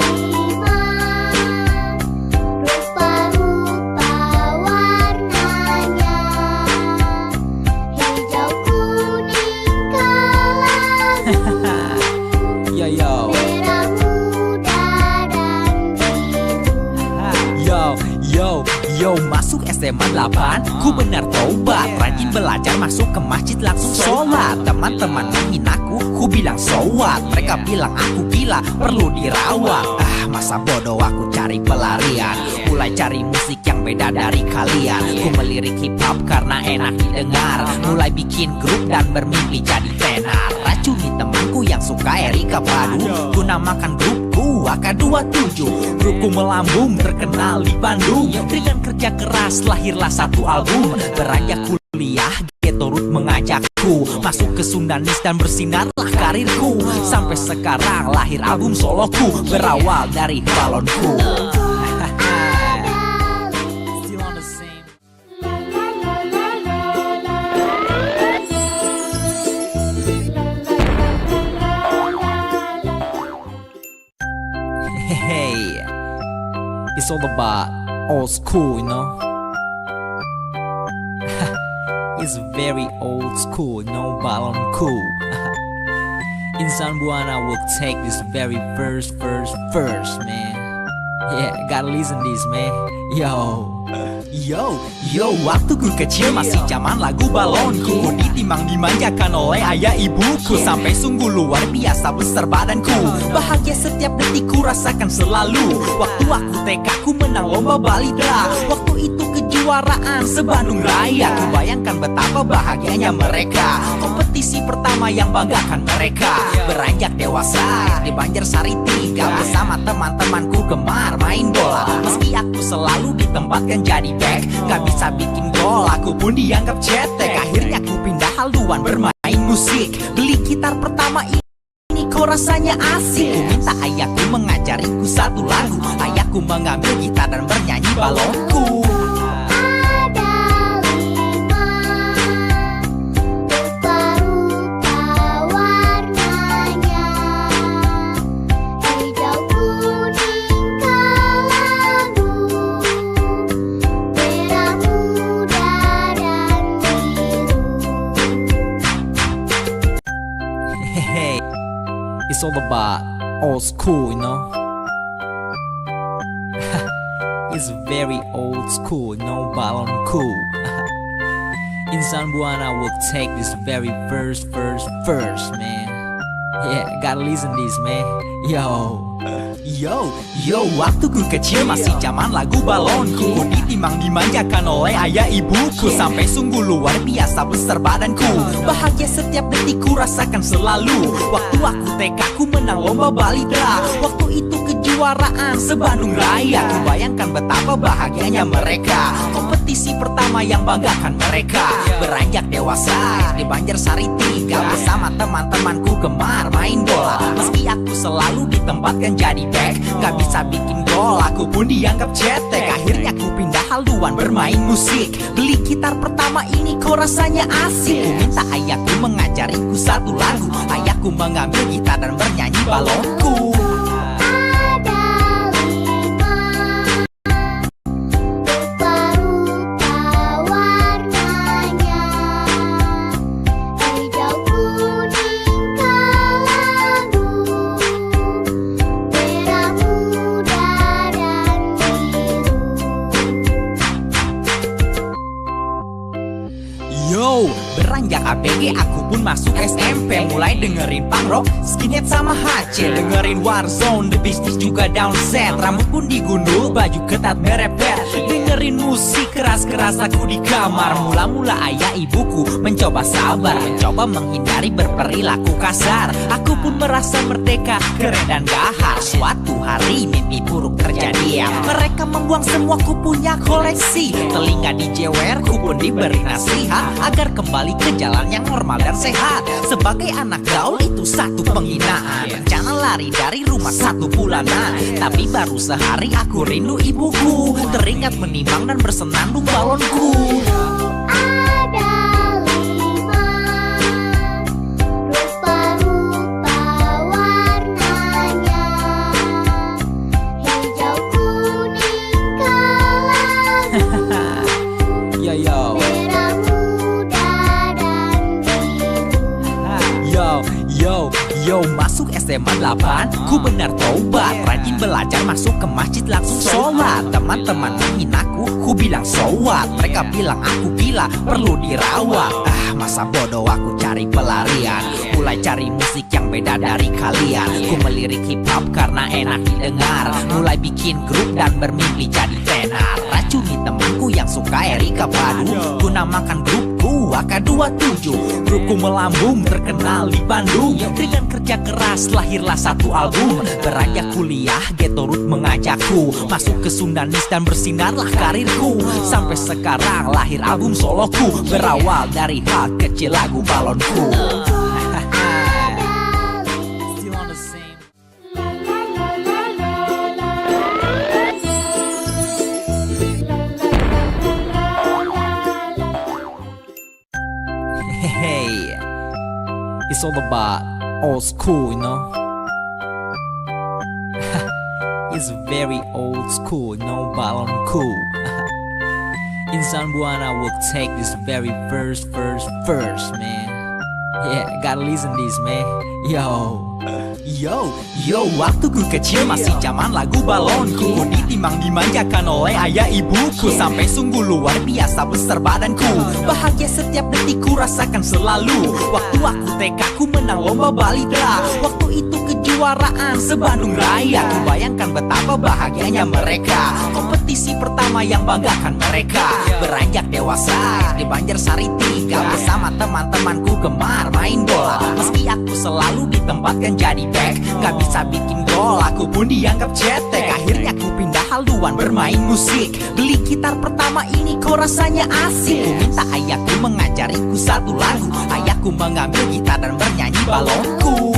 5 rupa-rupa warnanya, hijau, kuning, kelabu, Yo, merah muda dan biru. Yo, masuk SMA 8, ku benar tobat. Rajin belajar, masuk ke masjid langsung sholat. Teman-teman menghinaku, ku bilang so what. Mereka bilang aku gila, perlu dirawat. Masa bodoh aku cari pelarian. Mulai cari musik yang beda dari kalian. Ku melirik hip hop karena enak didengar. Mulai bikin grup dan bermimpi jadi tenar. Racuni temanku yang suka Erika Padu. Ku namakan grupku AK27. Grupku melambung terkenal di Bandung. Dengan kerja keras lahirlah satu album. Beranjak kuliah Getorut mengajakku masuk ke Sundanis dan bersinarlah karirku. Sampai sekarang lahir album soloku, berawal dari balonku. Still on the same. Hey, it's all about old school, you know. It's very old school, no balon cool. Insan Buana will take this very first, man. Yeah, gotta listen this, man. Yo, waktu ku kecil masih zaman lagu balonku. Ku ditimang dimanjakan oleh ayah ibuku. Sampai sungguh luar biasa besar badanku. Bahagia setiap detik ku rasakan selalu. Waktu aku TK ku menang lomba balita. Waktu itu kejuaraan se-Bandung Raya. Ku bayangkan betapa bahagianya mereka. Kompetisi pertama yang banggakan mereka. Beranjak dewasa di Banjarsari 3. Bersama teman-temanku gemar main bola. Meski aku selalu ditempatkan jadi back, gak bisa bikin gol, aku pun dianggap cetek. Akhirnya ku pindah haluan bermain musik. Beli gitar pertama ini kok rasanya asik. Ku minta ayahku mengajariku satu lagu. Ayahku mengambil gitar dan bernyanyi balonku. Ada 5 rupa-rupa warnanya, hijau, kuning, kelabu, merah muda dan biru. Hey, it's all about old school, you know. It's very old school, no balon cool. Insan Buana will take this very first, man. Yeah, gotta listen this, man. Yo. Yo, waktu ku kecil masih zaman lagu balonku. Ku ditimang dimanjakan oleh ayah ibuku, sampai sungguh luar biasa besar badanku. Bahagia setiap detik ku rasakan selalu. Waktu aku TK ku menang lomba balita. Waktu itu kejuaraan se-Bandung Raya. Ku bayangkan betapa bahagianya mereka. Kompetisi pertama yang banggakan mereka. Beranjak dewasa di Banjarsari 3 bersama teman-temanku gemar main bola. Meski aku selalu ditempatkan jadi back, gak bisa bikin gol, aku pun dianggap cetek. Akhirnya ku pindah haluan bermain musik. Beli gitar pertama ini kok rasanya asik. Ku minta ayahku mengajariku satu lagu. Ayahku mengambil gitar dan bernyanyi balonku. Yo, beranjak ABG aku pun masuk SMP. Mulai dengerin punk rock, skinhead sama HC. Dengerin Warzone, The Beasties juga downset. Rambut pun digundul, baju ketat merepet. Dengerin musik keras-keras aku di kamar. Mula-mula ayah ibuku mencoba sabar, mencoba menghindari berperilaku kasar. Aku pun merasa merdeka, keren dan gahar. Suatu hari mimpi buruk terjadi. Mereka membuang semua ku punya koleksi. Telinga dijewer, ku pun diberi nasihat agar kembali ke jalan yang normal dan sehat. Sebagai anak gaul itu satu penghinaan. Rencana lari dari rumah 1 bulanan, tapi baru sehari aku rindu ibuku. Teringat menimang dan bersenandung balonku. Yo, masuk SMA 8, ku benar taubat. Rajin belajar, masuk ke masjid langsung sholat. Teman-teman menghinaku, ku bilang so what. Mereka bilang aku gila, perlu dirawat. Masa bodoh aku cari pelarian. Mulai cari musik yang beda dari kalian. Ku melirik hip hop karena enak didengar. Mulai bikin grup dan bermimpi jadi tenar. Racuni temanku yang suka Erika Padu. Ku namakan grupku AK27. Grupku melambung terkenal di Bandung. Dengan kerja keras lahirlah satu album. Beranjak kuliah Ghetto Root mengajakku masuk ke Sundanis dan bersinarlah karirku. Sampai sekarang lahir album soloku. Berawal dari hal kecil lagu balonku. Still on the same. Hey, it's all about old school, you know. It's very old school, no balon cool. Insan Buana will take this very first, man. Yeah, gotta listen this, man. Yo, waktu ku kecil masih zaman lagu balonku. Ku ditimang dimanjakan oleh ayah ibuku, sampai sungguh luar biasa besar badanku. Bahagia setiap detik ku rasakan selalu. Waktu aku TK ku menang lomba balita. Waktu itu kejuaraan se-Bandung Raya. Ku bayangkan betapa bahagianya mereka. Kompetisi pertama yang banggakan mereka. Beranjak dewasa di Banjarsari 3 bersama teman-temanku gemar main bola. Meski aku selalu ditempatkan jadi back, gak bisa bikin gol, aku pun dianggap cetek. Akhirnya ku pindah haluan bermain musik. Beli gitar pertama ini kok rasanya asik. Ku minta ayahku mengajariku satu lagu. Ayahku mengambil gitar dan bernyanyi balonku.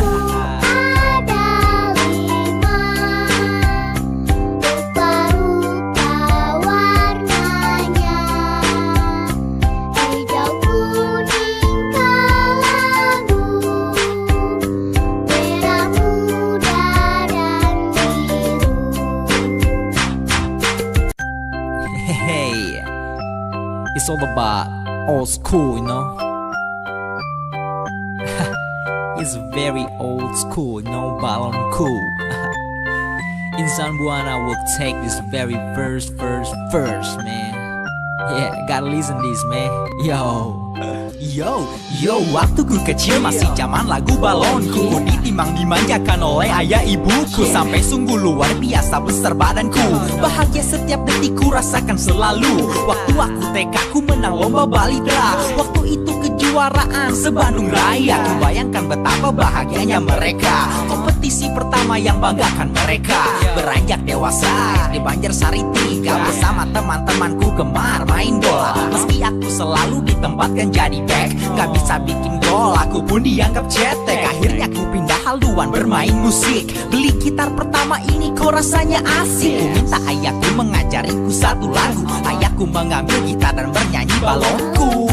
Hey, it's all about old school, you know. It's very old school, no balon cool. Insan Buana will take this very first, man. Yeah, gotta listen this, man. Yo, waktu ku kecil masih zaman lagu balonku. Ku ditimang dimanjakan oleh ayah ibuku. Sampai sungguh luar biasa besar badanku. Bahagia setiap detik ku rasakan selalu. Waktu aku TK ku menang lomba balita. Waktu itu kejuaraan se-Bandung Raya. Ku bayangkan betapa bahagianya mereka. Kompetisi pertama yang banggakan mereka. Beranjak dewasa di Banjarsari 3. Bersama teman-temanku gemar main bola. Meski aku selalu ditempatkan jadi back, gak bisa bikin gol, aku pun dianggap cetek. Akhirnya ku pindah haluan bermain musik. Beli gitar pertama ini kok rasanya asik. Ku minta ayahku mengajariku satu lagu. Ayahku mengambil gitar dan bernyanyi balonku.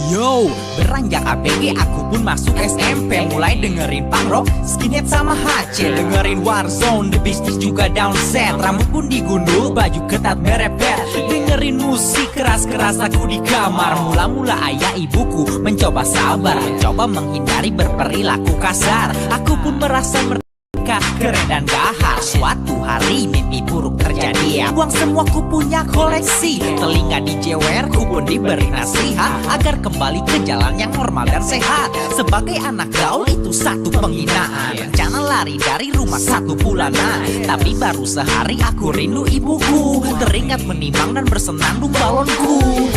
Yo, beranjak ABG aku pun masuk SMP. Mulai dengerin punk rock, skinhead sama HC. Dengerin Warzone, The Beasties juga down set. Rambut pun digundul, baju ketat merepet. Dengerin musik keras-keras aku di kamar. Mula-mula ayah ibuku mencoba sabar, mencoba menghindari berperilaku kasar. Aku pun merasa keren dan gahar. Suatu hari mimpi buruk terjadi. Uang semua ku punya koleksi. Telinga dijewer, ku pun diberi nasihat agar kembali ke jalan yang normal dan sehat. Sebagai anak gaul itu satu penghinaan. Rencana lari dari rumah 1 bulanan. Tapi baru sehari aku rindu ibuku. Teringat menimang dan bersenandung balonku.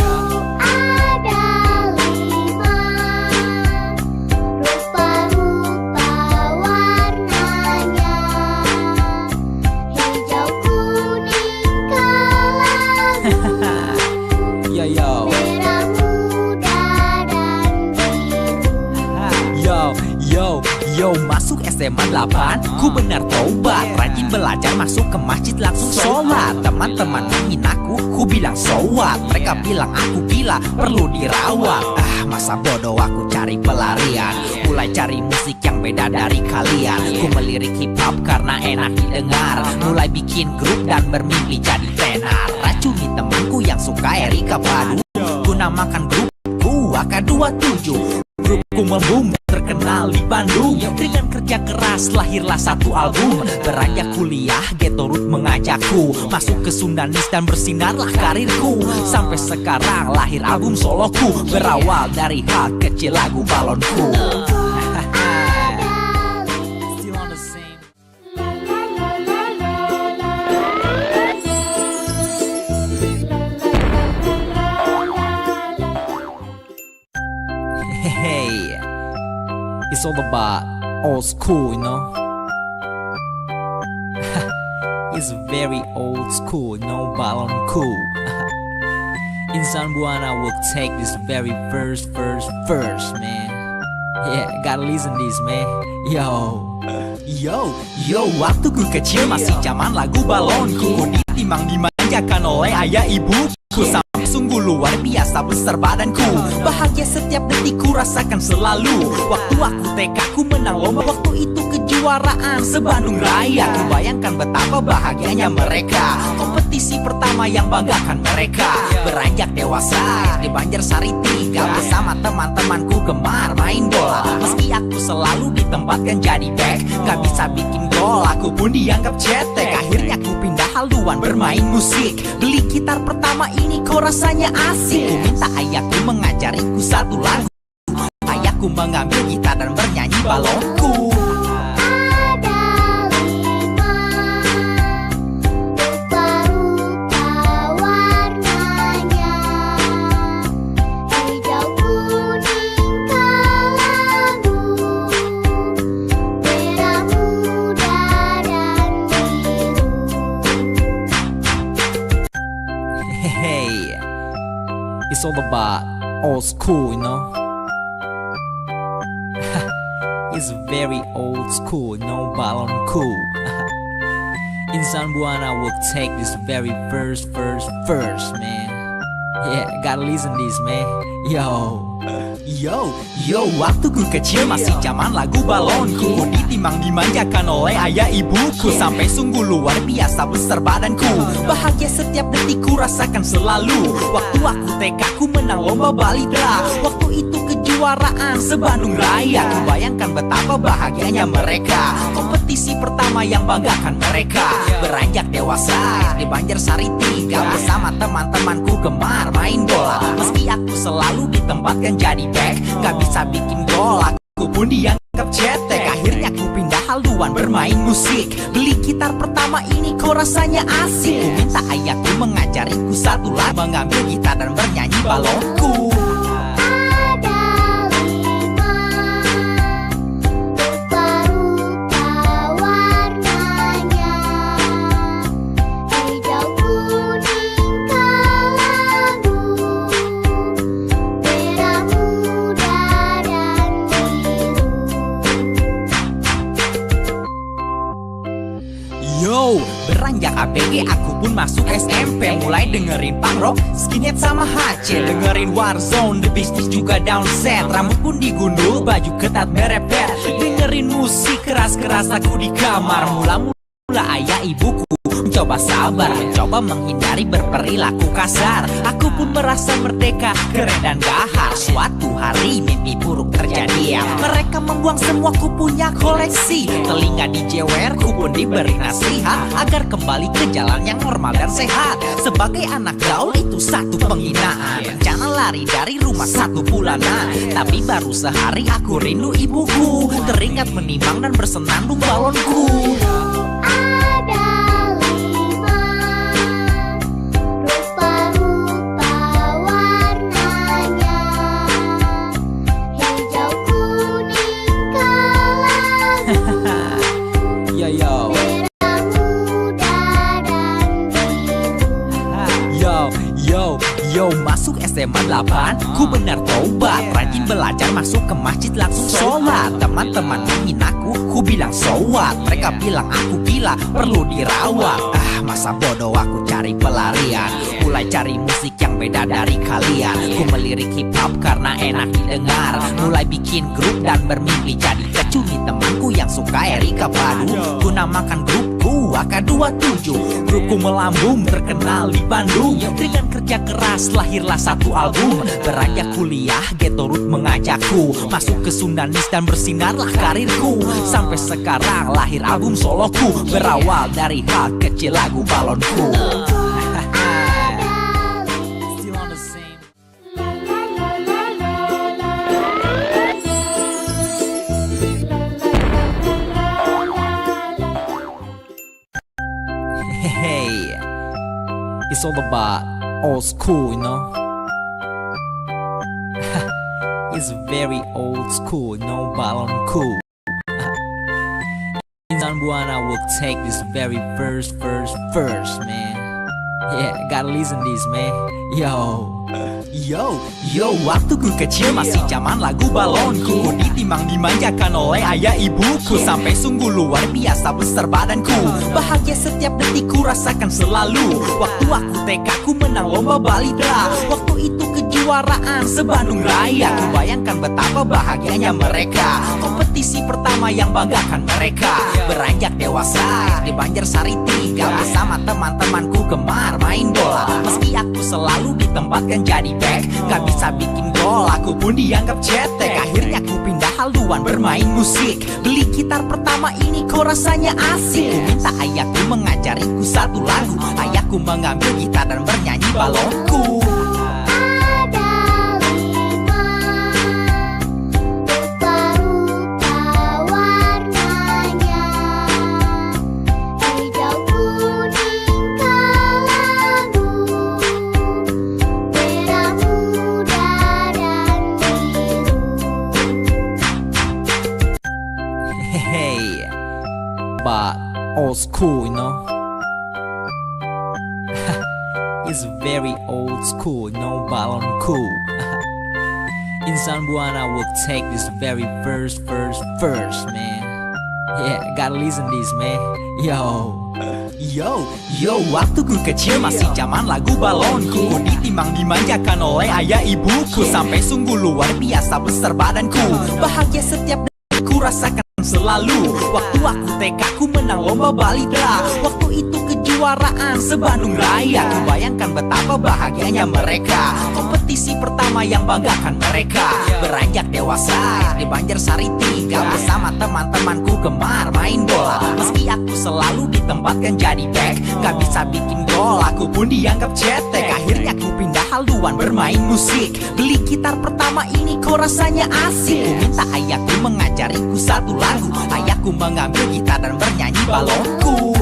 Yo, masuk SMA 8, ku benar tobat. Rajin belajar, masuk ke masjid langsung sholat. Teman-teman menghinaku, ku bilang so what. Mereka bilang aku gila, perlu dirawat. Masa bodoh aku cari pelarian. Mulai cari musik yang beda dari kalian. Ku melirik hip hop karena enak didengar. Mulai bikin grup dan bermimpi jadi tenar. Racuni temanku yang suka Erika Badu. Ku namakan grupku AK27. Grupku membum terkenal di Bandung. Dengan kerja keras lahirlah satu album. Beranjak kuliah Ghetto Root mengajakku masuk ke Sundanis dan bersinarlah karirku. Sampai sekarang lahir album soloku. Berawal dari hal kecil lagu balonku. Still on the same. Hey, it's all about old school, you know. It's very old school, you know, balon cool. Insan Buana will take this very first, man. Yeah, gotta listen this, man. Yo, waktu ku kecil masih zaman lagu balonku. Ku ditimang dimanjakan oleh ayah ibuku. Sampai sungguh luar biasa besar badanku. Bahagia setiap detik ku rasakan selalu. Waktu aku TK ku menang lomba. Waktu itu kejuaraan se-Bandung Raya. Ku bayangkan betapa bahagianya mereka. Kompetisi pertama yang banggakan mereka. Beranjak dewasa di Banjarsari 3. Bersama teman-temanku gemar main bola. Meski aku selalu ditempatkan jadi back, gak bisa bikin gol, aku pun dianggap cetek. Akhirnya ku pindah haluan bermain musik. Beli gitar pertama ini kok rasanya asik. Ku minta ayahku mengajariku satu lagu. Ayahku mengambil gitar dan bernyanyi balonku. Hey, it's all about old school, you know. It's very old school, you know, balon cool. Insan Buana will take this very first, man. Yeah, gotta listen this, man. Yo. Yo, waktu ku kecil masih zaman lagu balonku. Ku ditimang dimanjakan oleh ayah ibuku. Sampai sungguh luar biasa besar badanku. Bahagia setiap detik ku rasakan selalu. Waktu aku TK ku menang lomba balita. Waktu itu kejuaraan se-Bandung Raya. Ku bayangkan betapa bahagianya mereka. Kompetisi pertama yang banggakan mereka. Beranjak dewasa di Banjarsari 3. Bersama teman-temanku gemar main bola. Meski aku selalu ditempatkan jadi back, gak bisa bikin gol, aku pun dianggap cetek. Akhirnya ku pindah haluan bermain musik. Beli gitar pertama ini kok rasanya asik. Ku minta ayahku mengajariku satu lagu, mengambil gitar dan bernyanyi balonku. Beranjak ABG aku pun masuk SMP. Mulai dengerin punk rock, skinhead sama HC. Dengerin Warzone, The Beasties juga downset. Rambut pun digundul, baju ketat merepet. Dengerin musik keras-keras aku di kamar. Mula-mula ayah ibuku mencoba sabar, mencoba menghindari berperilaku kasar. Aku pun merasa merdeka, keren dan gahar. Suatu hari mimpi buruk terjadi ya. Mereka membuang semua ku punya koleksi. Telinga dijewer, ku pun diberi nasihat agar kembali ke jalan yang normal dan sehat. Sebagai anak gaul itu satu penghinaan. Rencana lari dari rumah 1 bulanan. Tapi baru sehari aku rindu ibuku. Teringat menimang dan bersenandung balonku. Yo, masuk SMA 8, ku benar taubat. Rajin belajar, masuk ke masjid langsung sholat. Teman-teman menghinaku, ku bilang so what. Mereka bilang aku gila, perlu dirawat. Masa bodoh aku cari pelarian. Mulai cari musik yang beda dari kalian. Ku melirik hip hop karena enak didengar. Mulai bikin grup dan bermimpi jadi kecuni. Temanku yang suka Erika Padu, ku namakan grupku AK27. Grupku melambung terkenal di Bandung. Dengan kerja keras lahirlah satu album. Beranjak kuliah Ghetto Root mengajakku masuk ke Sundanis dan bersinarlah karirku. Sampai sekarang lahir album soloku. Berawal dari hal kecil lagu balonku. Still on the same. Hey, it's all about old school, you know. It's very old school, no balonku. Insan Buana will take this very first, man. Yeah, gotta listen this, man. Yo, waktu ku kecil masih zaman lagu balonku. Ku ditimang dimanjakan oleh ayah ibuku. Sampai sungguh luar biasa besar badanku. Bahagia setiap detik ku rasakan selalu. Waktu aku TK ku menang lomba balita. Waktu itu kejuaraan se-Bandung Raya. Ku bayangkan betapa bahagianya mereka. Kompetisi pertama yang banggakan mereka. Beranjak dewasa di Banjarsari 3. Bersama teman-temanku gemar main bola. Meski aku selalu ditempatkan jadi back, gak bisa bikin gol, aku pun dianggap cetek. Akhirnya ku pindah haluan bermain musik. Beli gitar pertama ini kok rasanya asik. Ku minta ayahku mengajariku satu lagu. Ayahku mengambil gitar dan bernyanyi balonku. But old school, you know. It's very old school, no balonku. Insan Buana will take this very first, man. Yeah, gotta listen this, man. Yo, waktu ku kecil masih zaman lagu balonku. Ku ditimbang dimanjakan oleh ayah ibuku. Sampai sungguh luar biasa besar badanku. Bahagia setiap detik ku rasakan selalu. Waktu aku TK ku menang lomba balita. Waktu itu kejuaraan se-Bandung Raya. Ku bayangkan betapa bahagianya mereka. Kompetisi pertama yang banggakan mereka. Beranjak dewasa di Banjarsari 3 bersama teman-temanku gemar main bola. Meski aku selalu ditempatkan jadi back, gak bisa bikin gol, aku pun dianggap cetek. Akhirnya ku pindah haluan bermain musik. Beli gitar pertama ini kok rasanya asik. Ku minta ayahku mengajariku satu lagu. Ayahku mengambil gitar dan bernyanyi balonku.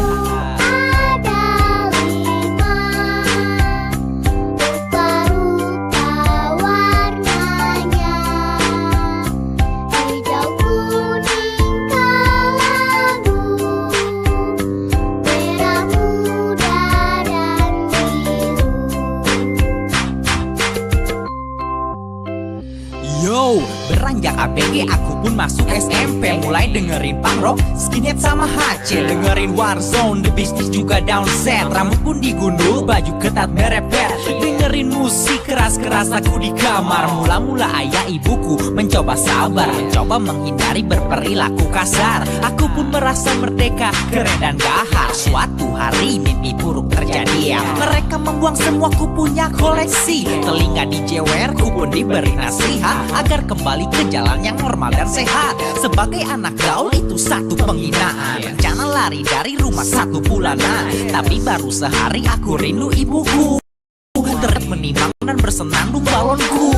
Yo, beranjak ABG aku pun masuk SMP. Mulai dengerin punk rock, skinhead sama HC. Dengerin Warzone, The Beasties juga down set. Rambut pun digundul, baju ketat merepet. Dengerin musik keras-keras aku di kamar. Mula-mula ayah ibuku mencoba sabar, mencoba menghindari berperilaku kasar. Aku pun merasa merdeka, keren dan gahar. Suatu hari mimpi buruk terjadi ya. Mereka membuang semua ku punya koleksi. Telinga dijewer, ku pun diberi nasihat agar kembali ke jalan yang normal dan sehat. Sebagai anak gaul itu satu penghinaan. Rencana lari dari rumah 1 bulanan. Tapi baru sehari aku rindu ibuku. Terus menimang dan bersenandung balonku.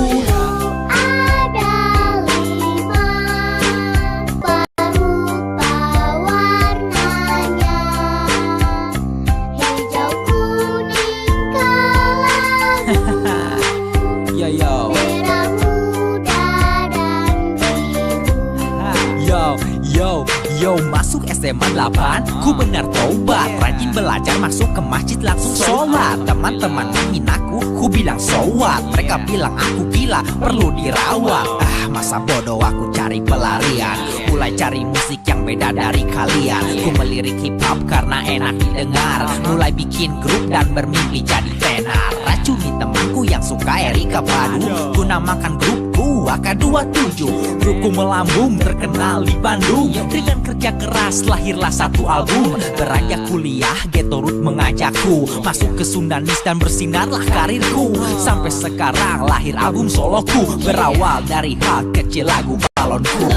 Yo, masuk SMA 8, ku benar tobat. Rajin belajar, masuk ke masjid langsung sholat. Teman-teman menghinaku, ku bilang so what. Mereka bilang aku gila, perlu dirawat. Masa bodoh aku cari pelarian. Mulai cari musik yang beda dari kalian. Ku melirik hip hop karena enak didengar. Mulai bikin grup dan bermimpi jadi tenar. Racuni temanku yang suka Erika Padu. Ku namakan grupku AK27. Grupku melambung terkenal di Bandung. Dengan kerja keras lahirlah satu album. Beranjak kuliah Ghetto Root mengajakku masuk ke Sundanis dan bersinarlah karirku. Sampai sekarang lahir album soloku. Berawal dari hal kecil lagu balonku.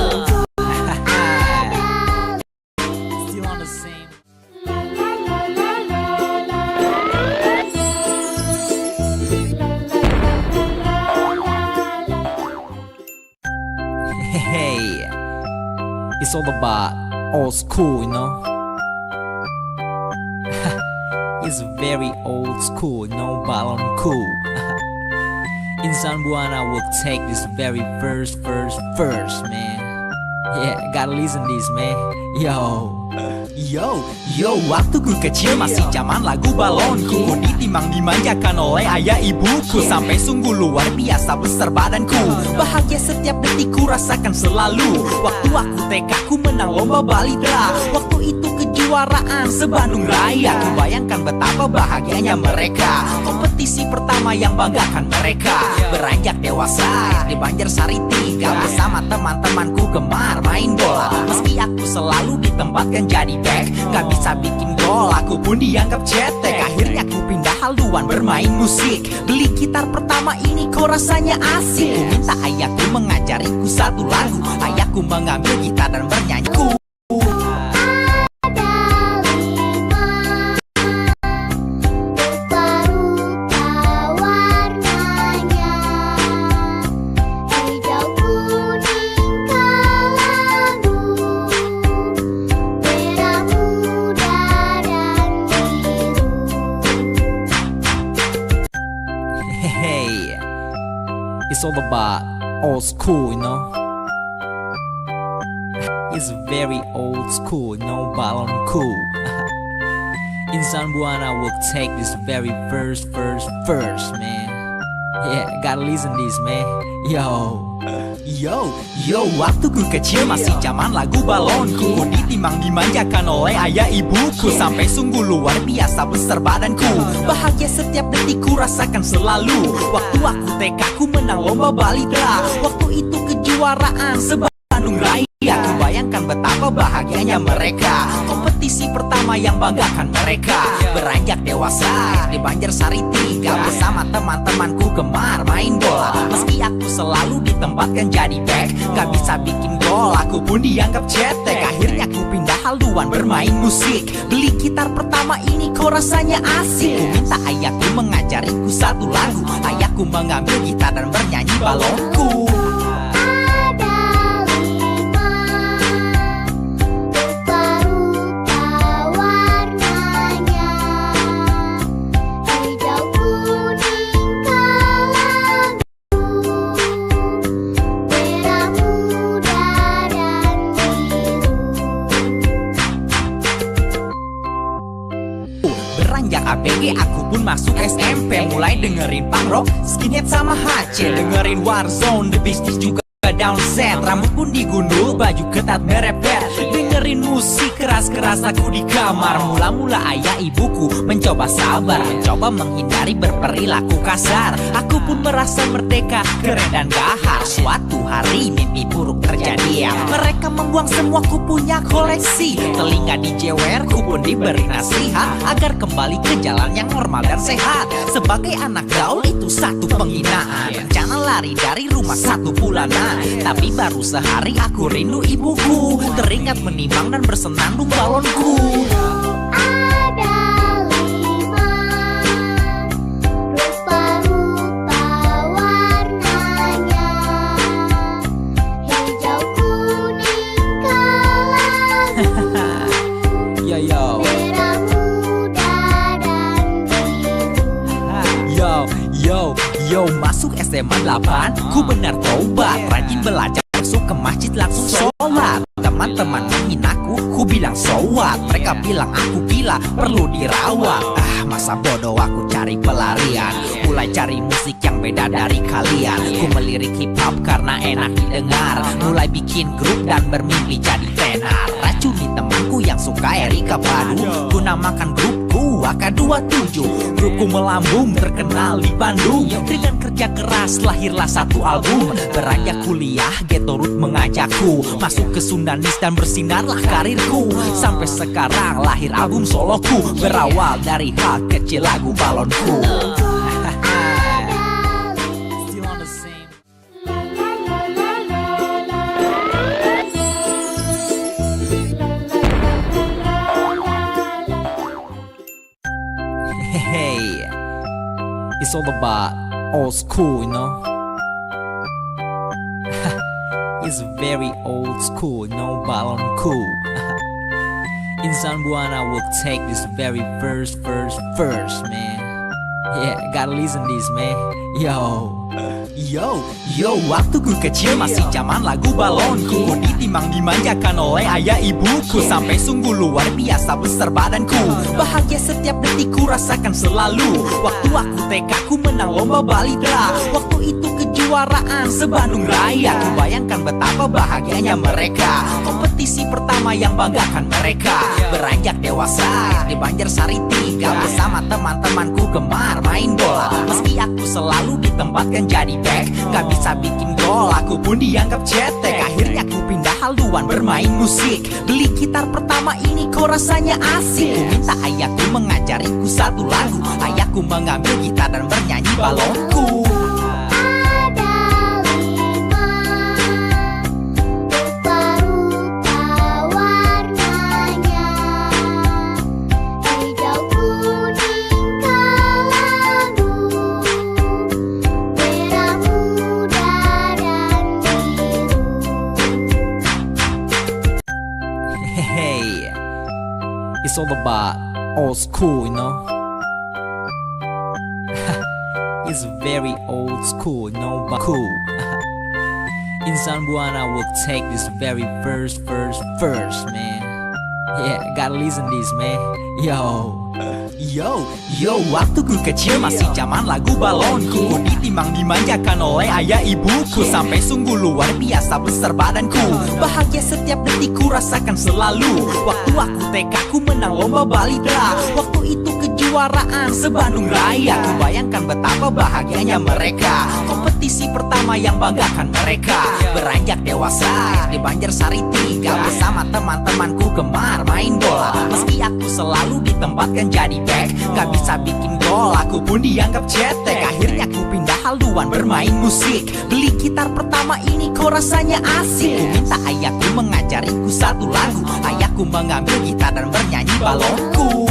Still on the same. Hey, it's all about old school, you know. It's very old school, no balon cool. Insan Buana will take this very first, man. Yeah, gotta listen this, man. Yo, waktu ku kecil masih zaman lagu balonku. Ku ditimbang dimanjakan oleh ayah ibuku. Sampai sungguh luar biasa besar badanku. Bahagia setiap detik ku rasakan selalu. Waktu aku TK ku menang lomba balita. Waktu itu kejuaraan se-Bandung Raya. Ku bayangkan betapa bahagianya mereka. Kompetisi pertama yang banggakan mereka. Beranjak dewasa di Banjarsari 3 bersama teman-temanku gemar main bola. Meski aku selalu ditempatkan jadi back, gak bisa bikin gol, aku pun dianggap cetek. Akhirnya ku pindah haluan bermain musik. Beli gitar pertama ini kok rasanya asik. Ku minta ayahku mengajariku satu lagu. Ayahku mengambil gitar dan bernyanyiku. Hey, it's all about old school, you know. It's very old school, no balon cool. Insan Buana will take this very first, man. Yeah, gotta listen this, man. Yo. Yo, waktu ku kecil masih zaman lagu balonku. Ku ditimang dimanjakan oleh ayah ibuku, sampai sungguh luar biasa besar badanku. Bahagia setiap detik ku rasakan selalu. Waktu aku TK ku menang lomba balita. Waktu itu kejuaraan se-Bandung Raya. Ku bayangkan betapa bahagianya mereka. Kompetisi pertama yang banggakan mereka. Beranjak dewasa di Banjarsari 3, bersama teman-temanku gemar main bola. Meski aku selalu ditempatkan jadi back, gak bisa bikin gol, aku pun dianggap cetek. Akhirnya ku pindah haluan bermain musik. Beli gitar pertama ini kok rasanya asik. Ku minta ayahku mengajariku satu lagu. Ayahku mengambil gitar dan bernyanyi balonku. Beranjak ABG aku pun masuk SMP. Mulai dengerin punk rock, skinhead sama HC. Dengerin Warzone, The Beasties juga downset. Rambut pun digundul, baju ketat merepet. Dengerin musik keras-keras aku di kamar. Mula-mula ayah ibuku mencoba sabar, mencoba menghindari berperilaku kasar. Aku pun merasa merdeka, keren dan gahar. Suatu hari mimpi buruk terjadi. Mereka membuang semua ku punya koleksi. Telinga dijewer, ku pun diberi nasihat agar kembali ke jalan yang normal dan sehat. Sebagai anak gaul itu satu penghinaan. Rencana lari dari rumah 1 bulanan, tapi baru sehari aku rindu ibuku. Teringat menimang dan bersenandung balonku. Ada 5 rupa-rupa warnanya, hijau, kuning, kelabu, Yo, merah muda dan biru. Yo, masuk SMA 8, ku benar tobat. Rajin belajar, masuk ke masjid langsung sholat. Teman-teman menghinaku, ku bilang so what. Mereka bilang aku gila, perlu dirawat. Masa bodoh aku cari pelarian. Mulai cari musik yang beda dari kalian. Ku melirik hip hop karena enak didengar. Mulai bikin grup dan bermimpi jadi tenar. Racuni temanku yang suka Erika Badu. Ku namakan grupku AK27. Grupku melambung terkenal di Bandung. Dengan kerja keras lahirlah satu album. Beranjak kuliah Ghetto Root mengajakku masuk ke Sundanis dan bersinarlah karirku. Sampai sekarang lahir album soloku. Berawal dari hal kecil lagu balonku. Still on the same. Hey, it's all about old school, you know. It's very old school, no balon cool. Insan Buana will take this very first, man. Yeah, gotta listen this, man. Yo, waktu ku kecil masih zaman lagu balonku. Ku ditimang dimanjakan oleh ayah ibuku, sampai sungguh luar biasa besar badanku. Bahagia setiap detik ku rasakan selalu. Waktu aku TK ku menang lomba balita. Waktu itu kejuaraan se-Bandung Raya. Ku bayangkan betapa bahagianya mereka. Kompetisi pertama yang banggakan mereka. Beranjak dewasa di Banjarsari 3, bersama teman-temanku gemar main bola. Meski aku selalu ditempatkan jadi back, gak bisa bikin gol, aku pun dianggap cetek. Akhirnya ku pindah haluan bermain musik. Beli gitar pertama ini kok rasanya asik. Ku minta ayahku mengajariku satu lagu. Ayahku mengambil gitar dan bernyanyi balonku. Hey, it's all about old school, you know. It's very old school, no but cool. Insan Buana will take this very first, man. Yeah, gotta listen this, man. Yo. Yo, waktu ku kecil masih zaman lagu balonku. Ku ditimang dimanjakan oleh ayah ibuku. Sampai sungguh luar biasa besar badanku. Bahagia setiap detik ku rasakan selalu. Waktu aku TK ku menang lomba balita. Waktu itu kejuaraan se-Bandung Raya. Ku bayangkan betapa bahagianya mereka. Kompetisi pertama yang banggakan mereka. Beranjak dewasa di Banjarsari 3. Bersama teman-temanku gemar main bola. Meski aku selalu ditempatkan jadi back, gak bisa bikin gol, aku pun dianggap cetek. Akhirnya ku pindah haluan bermain musik. Beli gitar pertama ini kok rasanya asik. Ku minta ayahku mengajariku satu lagu. Ayahku mengambil gitar dan bernyanyi balonku.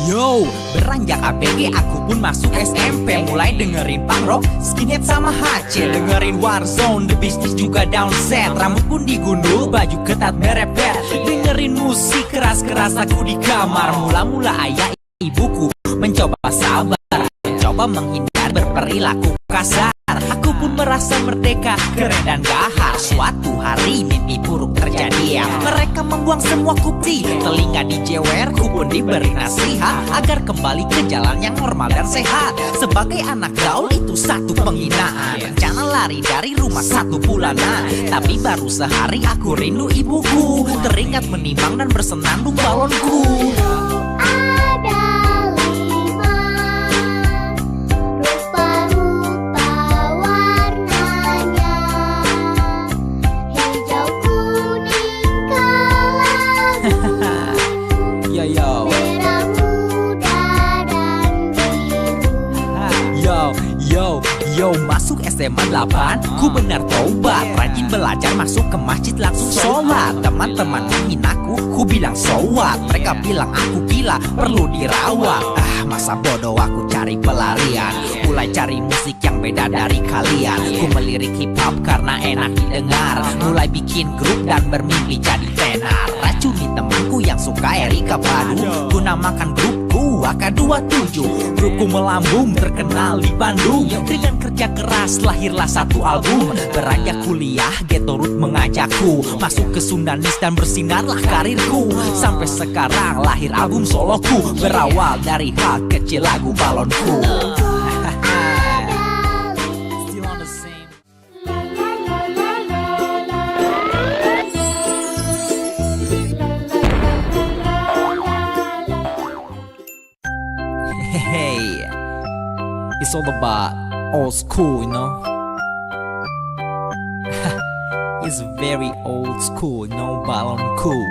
Yo, beranjak ABG aku pun masuk SMP. Mulai dengerin punk rock, skinhead sama HC. Dengerin Warzone, The Beasties juga downset. Rambut pun digundul, baju ketat merepet. Dengerin musik keras-keras aku di kamar. Mula-mula ayah ibuku mencoba sabar, mencoba menghindar berperilaku kasar. Aku pun merasa merdeka, keren dan gahar. Suatu hari mimpi buruk terjadi ya. Mereka membuang semua kupti, telinga dijewer, ku pun diberi nasihat agar kembali ke jalan yang normal dan sehat. Sebagai anak gaul itu satu penghinaan. Rencana lari dari rumah 1 bulanan, tapi baru sehari aku rindu ibuku. Teringat menimang dan bersenandung balonku. Yo, masuk SMA 8, ku benar taubat. Rajin belajar, masuk ke masjid langsung sholat. Teman-teman menghinaku, ku bilang so what. Mereka bilang aku gila, perlu dirawat. Masa bodoh aku cari pelarian. Mulai cari musik yang beda dari kalian. Ku melirik hip hop karena enak didengar. Mulai bikin grup dan bermimpi jadi tenar. Racuni temanku yang suka Erika Padu. Ku namakan grupku AK27. Grupku melambung terkenal di Bandung. Dengan kerja keras lahirlah satu album. Beranjak kuliah Ghetto Root mengajakku masuk ke Sundanis dan bersinarlah karirku. Sampai sekarang lahir album soloku. Berawal dari hal kecil lagu balonku. Still on the same. Hey, it's all about old school, you know. It's very old school, no balon cool.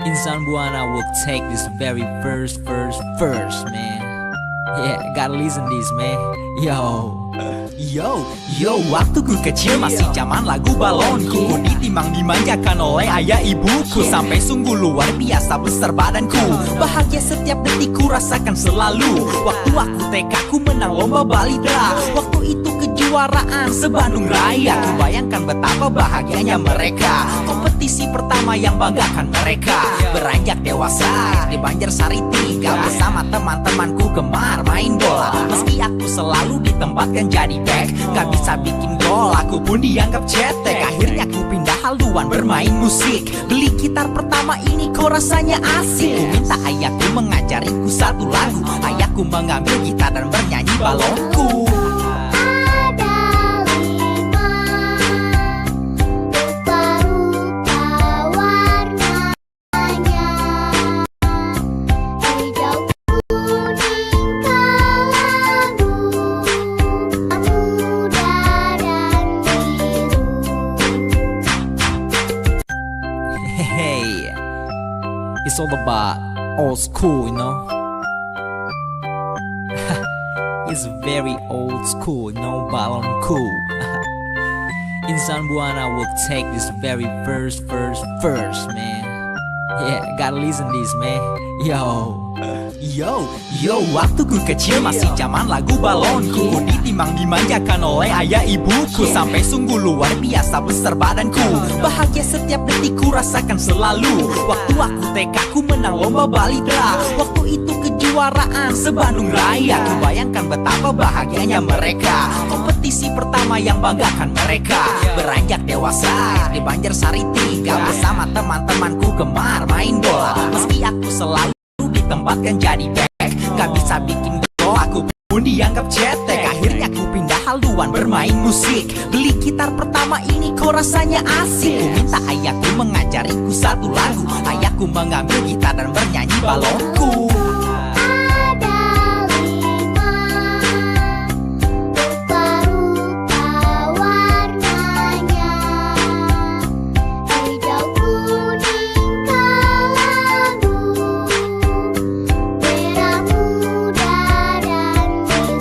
Insan Buana will take this very first, man. Yeah, gotta listen this, man. Yo, waktu ku kecil masih zaman lagu balonku. Ku ditimang dimanjakan oleh ayah ibuku. Sampai sungguh luar biasa besar badanku. Bahagia setiap detik ku rasakan selalu. Waktu aku TK ku menang lomba balita. Waktu itu kejuaraan se-Bandung Raya. Ku bayangkan betapa bahagianya mereka. Kompetisi pertama yang banggakan mereka. Beranjak dewasa di Banjarsari 3. Bersama teman-temanku gemar main bola. Meski aku selalu ditempatkan jadi back, gak bisa bikin gol, aku pun dianggap cetek. Akhirnya ku pindah haluan bermain musik. Beli gitar pertama ini kok rasanya asik. Ku minta ayahku mengajariku satu lagu. Ayahku mengambil gitar dan bernyanyi balonku. Hey, it's all about old school, you know. It's very old school, no balon cool. Insan Buana will take this very first, man. Yeah, gotta listen this, man. Yo. Yo, waktu ku kecil masih zaman lagu balonku. Ku ditimang dimanjakan oleh ayah ibuku. Sampai sungguh luar biasa besar badanku. Bahagia setiap detik ku rasakan selalu. Waktu aku TK ku menang lomba balita. Waktu itu kejuaraan se-Bandung Raya. Ku bayangkan betapa bahagianya mereka. Kompetisi pertama yang banggakan mereka. Beranjak dewasa di Banjarsari 3. Bersama teman-temanku gemar main bola. Meski aku selalu ditempatkan jadi back, gak bisa bikin gol, aku pun dianggap cetek. Akhirnya ku pindah haluan bermain musik. Beli gitar pertama ini kok rasanya asik. Ku minta ayahku mengajariku satu lagu. Ayahku mengambil gitar dan bernyanyi balonku. Ada 5 rupa-rupa warnanya, hijau, kuning, kelabu, merah muda dan biru.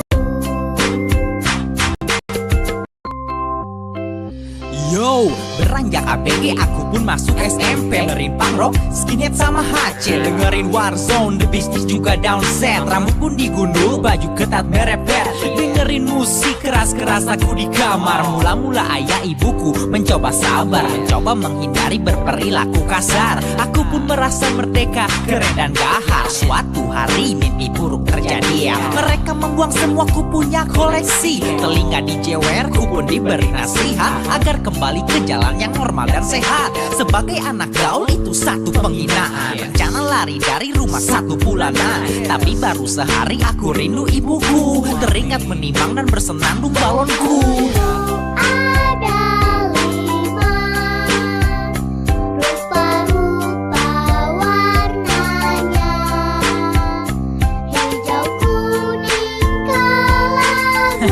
Yo, beranjak ABG aku pun masuk SMP. Dengerin punk rock, skinhead sama HC. Dengerin Warzone, The Beasties juga downset. Rambut pun digundul, baju ketat merepet. Dengerin musik keras-keras aku di kamar. Mula-mula ayah ibuku mencoba sabar, mencoba menghindari berperilaku kasar. Aku pun merasa merdeka, keren dan gahar. Suatu hari mimpi buruk terjadi ya. Mereka membuang semua ku punya koleksi. Telinga dijewer, ku pun diberi nasihat agar kembali ke jalan yang normal dan sehat. Sebagai anak gaul itu satu penghinaan. Rencana lari dari rumah 1 bulanan. Tapi baru sehari aku rindu ibuku. Teringat menimang dan bersenandung balonku. Ada 5 rupa-rupa warnanya, hijau, kuning, kelabu,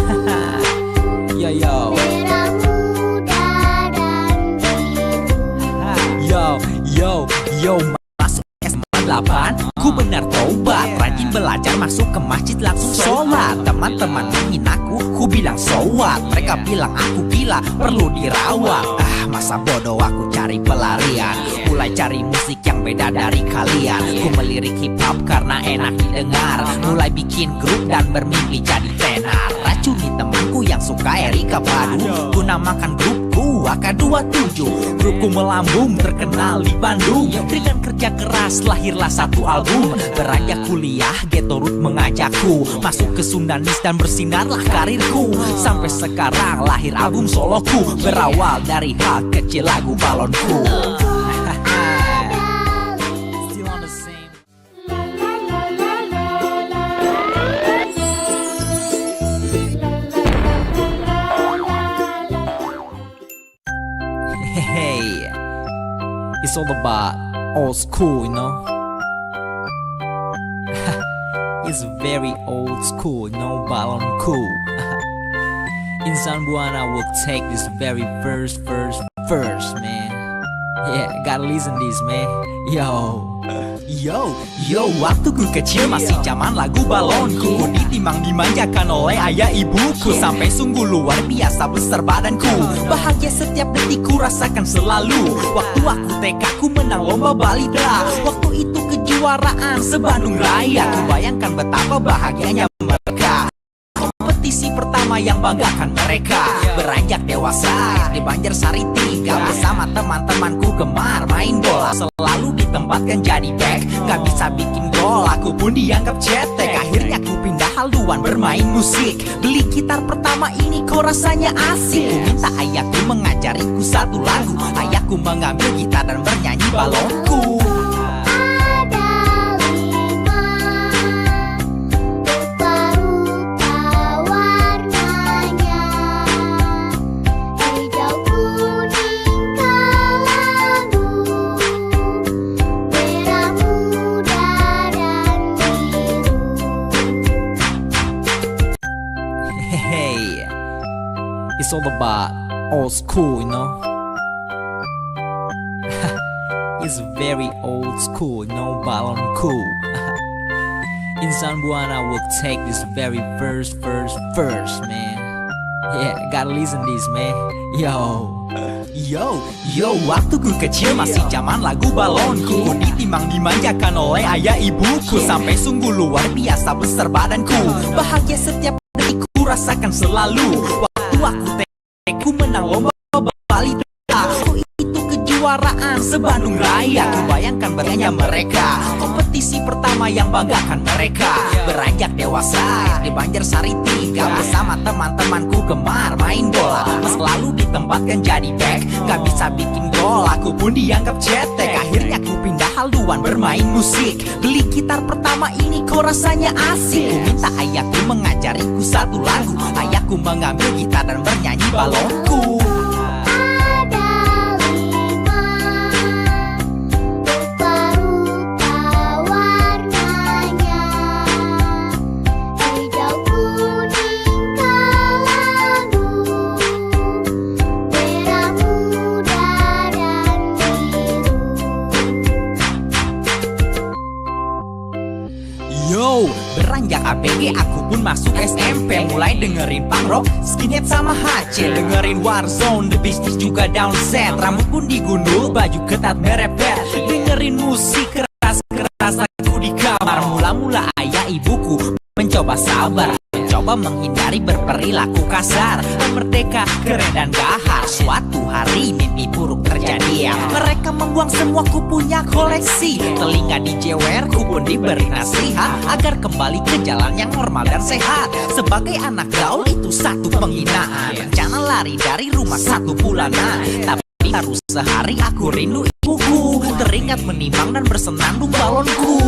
Yo, merah muda dan biru. Yo, masuk SMA 8, ku benar tobat. Rajin belajar, masuk ke masjid langsung sholat. Teman-teman menghinaku, ku bilang so what. Mereka bilang aku gila, perlu dirawat. Masa bodoh aku cari pelarian. Mulai cari musik yang beda dari kalian. Ku melirik hip hop karena enak didengar. Mulai bikin grup dan bermimpi jadi tenar. Racuni temanku yang suka Erika Badu. Ku namakan grupku AK27. Grupku melambung terkenal di Bandung. Dengan kerja keras lahirlah satu album. Beranjak kuliah Ghetto Root mengajakku masuk ke Sundanis dan bersinarlah karirku. Sampai sekarang lahir album soloku. Berawal dari hal kecil lagu balonku. Still on the same. Hey, it's all about old school, you know. It's very old school, no balon cool. Insan Buana will take this very first, man. Yeah, gotta listen this, man. Yo, waktu ku kecil masih zaman lagu balonku. Ku ditimang dimanjakan oleh ayah ibuku. Sampai sungguh luar biasa besar badanku. Bahagia setiap detik ku rasakan selalu. Waktu aku TK ku menang lomba balita. Waktu itu kejuaraan se-Bandung Raya. Ku bayangkan betapa bahagianya mereka. Kompetisi pertama yang banggakan mereka. Beranjak dewasa di Banjarsari 3. Bersama teman-temanku gemar main bola. Selalu ditempatkan jadi back, gak bisa bikin gol, aku pun dianggap cetek. Akhirnya ku pindah haluan bermain musik. Beli gitar pertama ini kok rasanya asik. Ku minta ayahku mengajariku satu lagu. Ayahku mengambil gitar dan bernyanyi balonku. Hey, it's all about old school, you know. It's very old school, no balon cool. Insan Buana will take this very first, man. Yeah, gotta listen this, man. Yo. Yo, waktu ku kecil masih zaman lagu balonku. Ku ditimang dimanjakan oleh ayah ibuku. Sampai sungguh luar biasa besar badanku. Bahagia setiap detik ku rasakan selalu. Waktu aku ku menang lomba balita. Oh itu kejuaraan se-Bandung Raya. Ku bayangkan bertanya mereka, kompetisi pertama yang banggakan mereka. Beranjak dewasa di Banjarsari 3 bersama teman-temanku gemar main bola. Selalu ditempatkan jadi back, gak bisa bikin gol, aku pun dianggap cetek. Akhirnya ku pindah haluan bermain musik. Beli gitar pertama ini kok rasanya asik. Ku minta ayahku mengajariku satu lagu. Ayahku mengambil gitar dan bernyanyi balonku. Yo, beranjak ABG aku pun masuk SMP. Mulai dengerin punk rock, skinhead sama HC. Dengerin Warzone, The Beasties juga downset. Rambut pun digundul, baju ketat merepet. Dengerin musik keras-keras aku di kamar. Mula-mula ayah ibuku mencoba sabar, mencoba menghindari berperilaku kasar. Merdeka, keren dan gahar. Suatu hari mimpi buruk terjadi ya. Mereka membuang semua ku punya koleksi. Telinga dijewer, ku pun diberi nasihat agar kembali ke jalan yang normal dan sehat. Sebagai anak gaul itu satu penghinaan. Rencana lari dari rumah 1 bulanan. Tapi baru sehari aku rindu ibuku. Teringat menimang dan bersenandung balonku.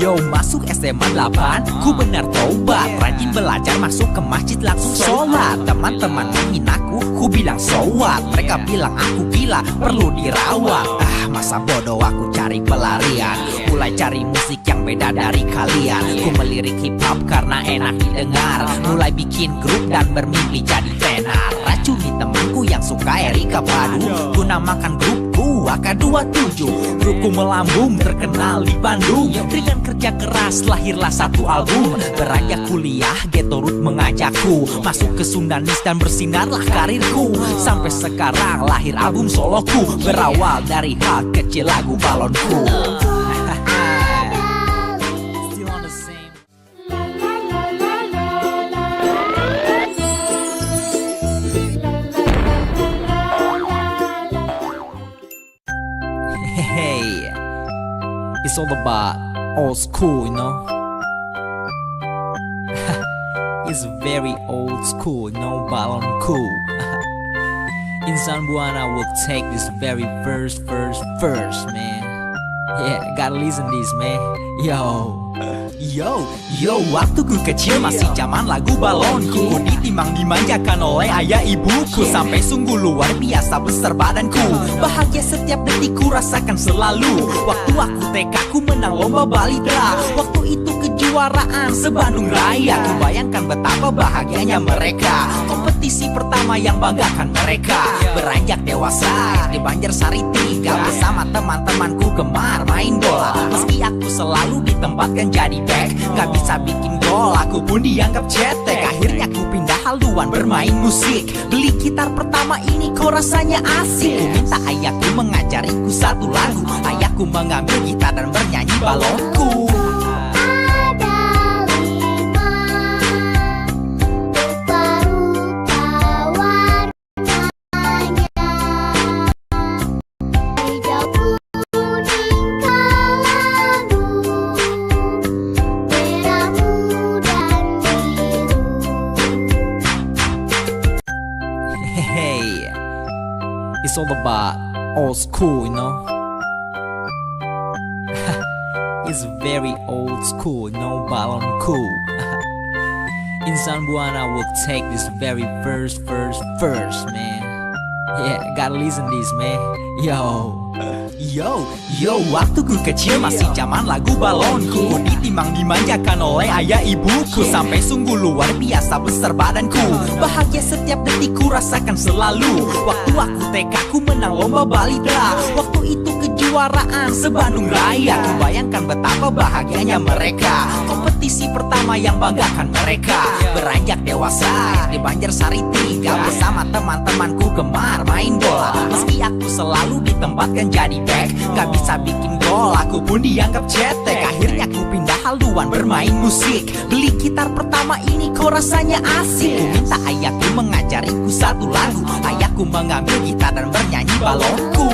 Yo, masuk SMA 8, ku benar tobat. Rajin belajar, masuk ke masjid langsung sholat. Teman-teman menghinaku, ku bilang so what. Mereka bilang aku gila, perlu dirawat. Masa bodoh aku cari pelarian. Mulai cari musik yang beda dari kalian. Ku melirik hip hop karena enak didengar. Mulai bikin grup dan bermimpi jadi tenar. Racuni temanku yang suka Erika Padu. Ku namakan grupku AK27. Grupku melambung terkenal di Bandung. Dengan kerja keras lahirlah satu album. Beranjak kuliah Ghetto Root mengajakku masuk ke Sundanis dan bersinarlah karirku. Sampai sekarang lahir album soloku. Berawal dari hal kecil lagu balonku. Hey, it's all about old school, you know. It's very old school, no balon cool. Insan Buana will take this very first, man. Yeah, gotta listen this, man. Yo, waktu ku kecil masih zaman lagu balonku. Ku ditimang dimanjakan oleh ayah ibuku. Sampai sungguh luar biasa besar badanku. Bahagia setiap detik ku rasakan selalu. Waktu aku TK ku menang lomba balita. Waktu itu kejuaraan se-Bandung Raya. Ku bayangkan betapa bahagianya mereka. Kompetisi pertama yang banggakan mereka. Beranjak dewasa di Banjarsari 3 bersama teman-temanku gemar main bola. Meski aku selalu ditempatkan jadi back, gak bisa bikin gol, aku pun dianggap cetek. Akhirnya ku pindah haluan bermain musik. Beli gitar pertama ini kok rasanya asik. Ku minta ayahku mengajariku satu lagu. Ayahku mengambil gitar dan bernyanyi balonku. Hey, it's all about old school, you know. It's very old school, no balon cool. Insan Buana will take this very first, man. Yeah, gotta listen this, man. Yo. Yo, waktu ku kecil masih zaman lagu balonku. Ku ditimbang dimanjakan oleh ayah ibuku. Sampai sungguh luar biasa besar badanku. Bahagia setiap detik ku rasakan selalu. Waktu aku TK ku menang lomba balita. Waktu itu kejuaraan se-Bandung Raya. Ku bayangkan betapa bahagianya mereka. Kompetisi pertama yang banggakan mereka. Beranjak dewasa di Banjarsari 3 bersama teman-temanku gemar main bola. Meski aku selalu ditempatkan jadi back, gak bisa bikin gol, aku pun dianggap cetek. Akhirnya ku pindah haluan bermain musik. Beli gitar pertama ini kok rasanya asik. Ku minta ayahku mengajariku satu lagu. Ayahku mengambil gitar dan bernyanyi balonku.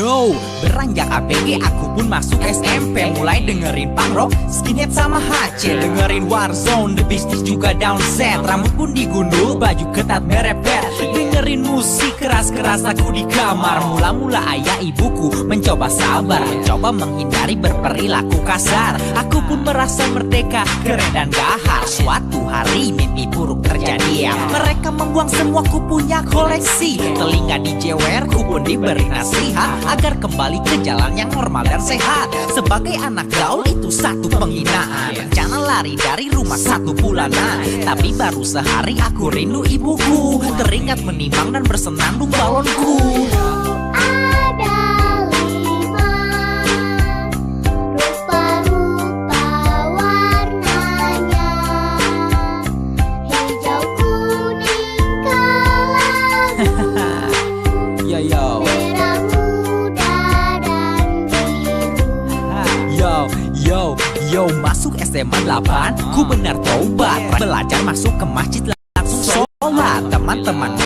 Yo, beranjak ABG aku pun masuk SMP. Mulai dengerin punk rock, skinhead sama HC. Dengerin Warzone, The Beasties juga down set. Rambut pun digundul, baju ketat merepet. Dengerin musik keras-keras aku di kamar. Mula-mula ayah ibuku mencoba sabar, mencoba menghindari berperilaku kasar. Aku pun merasa merdeka, keren dan gahar. Suatu hari mimpi buruk terjadi. Mereka membuang semua ku punya koleksi. Telinga dijewer, ku pun diberi nasihat agar kembali ke jalan yang normal dan sehat. Sebagai anak gaul itu satu penghinaan. Rencana lari dari rumah 1 bulanan. Tapi baru sehari aku rindu ibuku. Teringat menimang dan bersenandung balonku. Yo, masuk SMA 8, ku benar taubat. Belajar masuk ke masjid langsung sholat. Teman-teman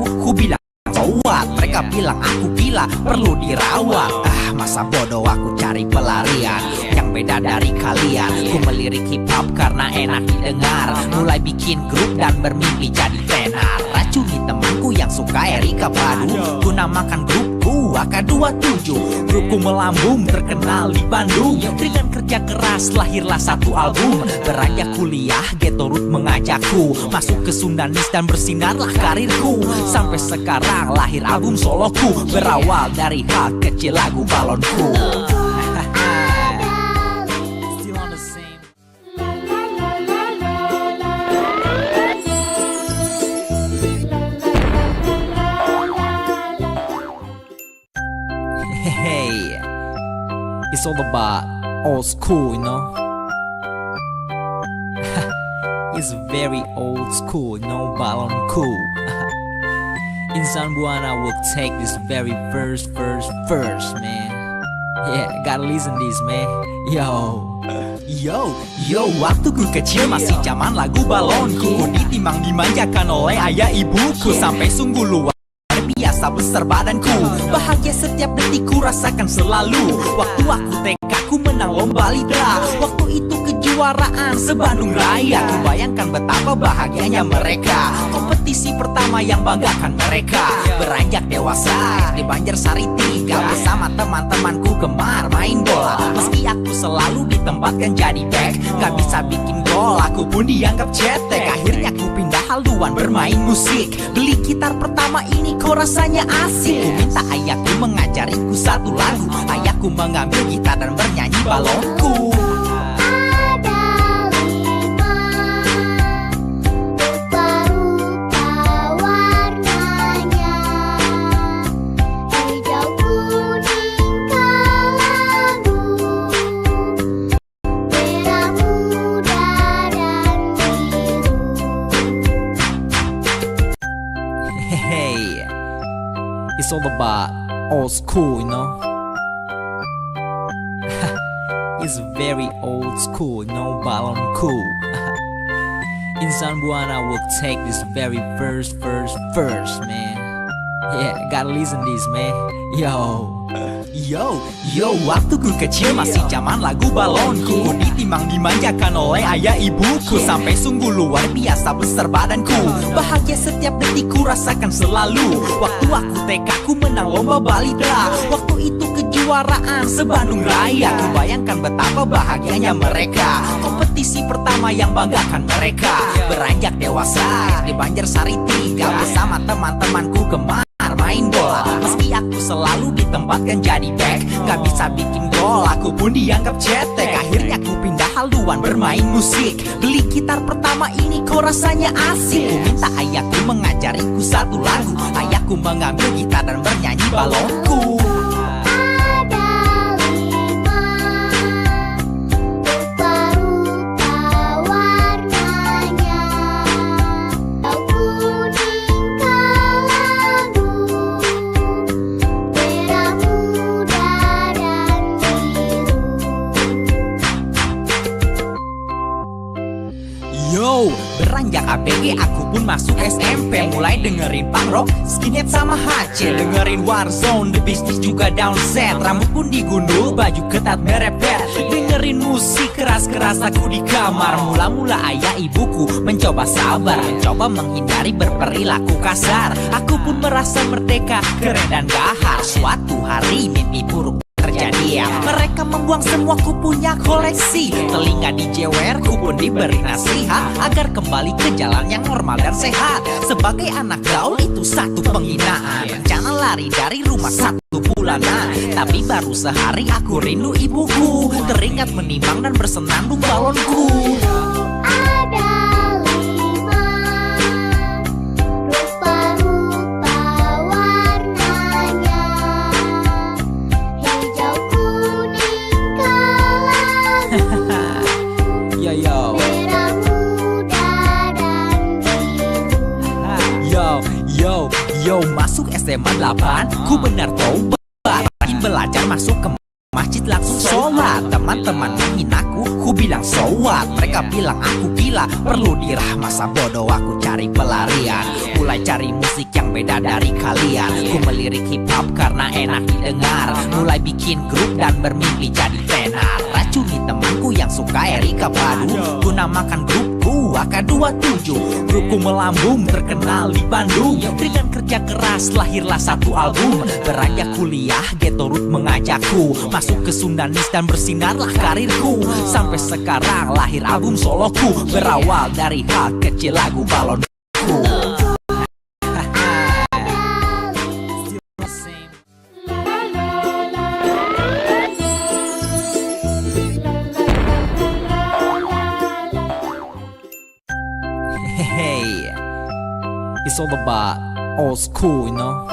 ku bilang taubat. Mereka bilang aku gila, perlu dirawat. Masa bodoh aku cari pelarian yang beda dari kalian. Ku melirik hip hop karena enak didengar. Mulai bikin grup dan bermimpi jadi tenar. Racuni temanku yang suka Erika Padu. Ku namakan grupku AK27. Grupku melambung terkenal di Bandung. Dengan kerja keras lahirlah satu album. Beranjak kuliah Ghetto Root mengajakku masuk ke Sundanis dan bersinarlah karirku. Sampai sekarang lahir album soloku. Berawal dari hal kecil lagu balonku. Hey, it's all about old school, you know. It's very old school, no balon cool. Insan Buana will take this very first, man. Yeah, gotta listen this, man. Yo, waktu ku kecil masih zaman lagu balonku. Ku ditimbang dimanjakan oleh ayah ibuku. Sampai sungguh luar biasa besar badanku. Bahagia setiap detik ku rasakan selalu. Waktu aku TK ku menang lomba lida. Waktu itu kejuaraan se-Bandung Raya. Ku bayangkan betapa bahagianya mereka. Kompetisi pertama yang banggakan mereka. Beranjak dewasa di Banjarsari 3 bersama teman-temanku gemar main bola. Meski aku selalu ditempatkan jadi back, gak bisa bikin gol, aku pun dianggap cetek. Akhirnya ku pindah haluan bermain musik. Beli gitar pertama ini kok rasanya asik. Ku minta ayahku mengajariku satu lagu. Ayahku mengambil gitar dan bernyanyi balonku. Hey, it's all about old school, you know. It's very old school, no balon cool. Insan Buana will take this very first, man. Yeah, gotta listen this, man. Yo, waktu ku kecil masih zaman lagu balonku. Ku ditimang dimanjakan oleh ayah ibuku. Sampai sungguh luar biasa besar badanku. Bahagia setiap detik ku rasakan selalu. Waktu aku TK ku menang lomba balita. Waktu itu kejuaraan se-Bandung Raya. Ku bayangkan betapa bahagianya mereka. Kompetisi pertama yang banggakan mereka. Beranjak dewasa di Banjarsari 3 bersama teman-temanku gemar main bola. Meski aku selalu ditempatkan jadi back, gak bisa bikin gol, aku pun dianggap cetek. Akhirnya ku pindah haluan bermain musik. Beli gitar pertama ini kok rasanya asik. Ku minta ayahku mengajariku satu lagu. Ayahku mengambil gitar dan bernyanyi balonku. Yo, beranjak ABG aku pun masuk SMP. Mulai dengerin punk rock, skinhead sama HC. Dengerin Warzone, The Beasties juga downset. Rambut pun digundul, baju ketat merepet. Dengerin musik keras-keras aku di kamar. Mula-mula ayah ibuku mencoba sabar, mencoba menghindari berperilaku kasar. Aku pun merasa merdeka, keren dan gahar. Suatu hari mimpi buruk terjadi. Mereka membuang semua ku punya koleksi. Telinga dijewer, ku pun diberi nasihat agar kembali ke jalan yang normal dan sehat. Sebagai anak gaul itu satu penghinaan. Rencana lari dari rumah 1 bulanan. Tapi baru sehari aku rindu ibuku. Teringat menimang dan bersenandung balonku. Yo, masuk SMA 8, ku benar tobat. Rajin belajar masuk ke masjid langsung sholat. Teman-teman menghinaku, ku bilang so what. Mereka bilang aku gila, perlu dirah. Masa bodoh aku cari pelarian. Mulai cari musik yang beda dari kalian. Ku melirik hip hop karena enak didengar. Mulai bikin grup dan bermimpi jadi tenar. Racuni temanku yang suka Erika Padu. Ku namakan grupku AK27. Grupku melambung terkenal di Bandung. Dengan kerja keras lahirlah satu album. Beranjak kuliah Ghetto Root mengajakku masuk ke Sundanis dan bersinarlah karirku. Sampai sekarang lahir album soloku. Berawal dari hal kecil lagu balonku. Hey, it's all about old school, you know.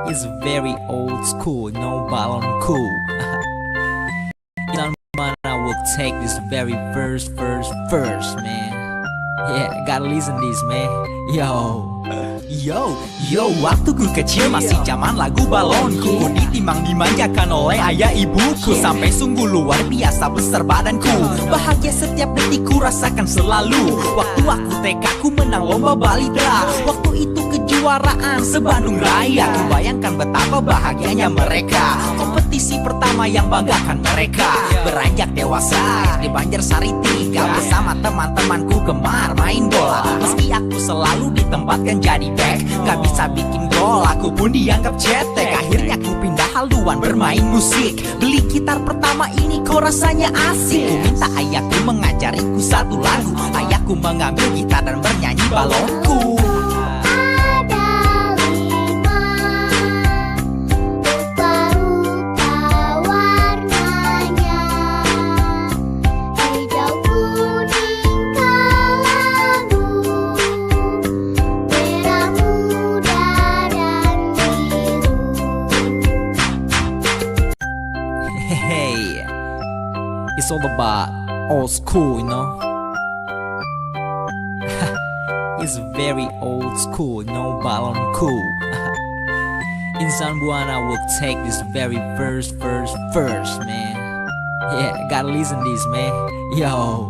It's very old school, no balon cool. You know, man, I will take this very first, man. Yeah, gotta listen this, man. Yo, waktu ku kecil masih zaman lagu balonku. Ku ditimang dimanjakan oleh ayah ibuku. Sampai sungguh luar biasa besar badanku. Bahagia setiap detik ku rasakan selalu. Waktu aku TK ku menang lomba balita. Waktu itu kejuaraan se-Bandung Raya. Ku bayangkan betapa bahagianya mereka. Kompetisi pertama yang banggakan mereka. Beranjak dewasa di Banjarsari 3 bersama teman-temanku gemar main bola. Meski aku selalu ditempatkan jadi back, gak bisa bikin gol, aku pun dianggap cetek. Akhirnya ku pindah haluan bermain musik. Beli gitar pertama ini kok rasanya asik. Ku minta ayahku mengajariku satu lagu. Ayahku mengambil gitar dan bernyanyi balonku. Hey, it's all about old school, you know. It's very old school, no balon cool. Insan Buana will take this very first, man. Yeah, gotta listen this, man. Yo.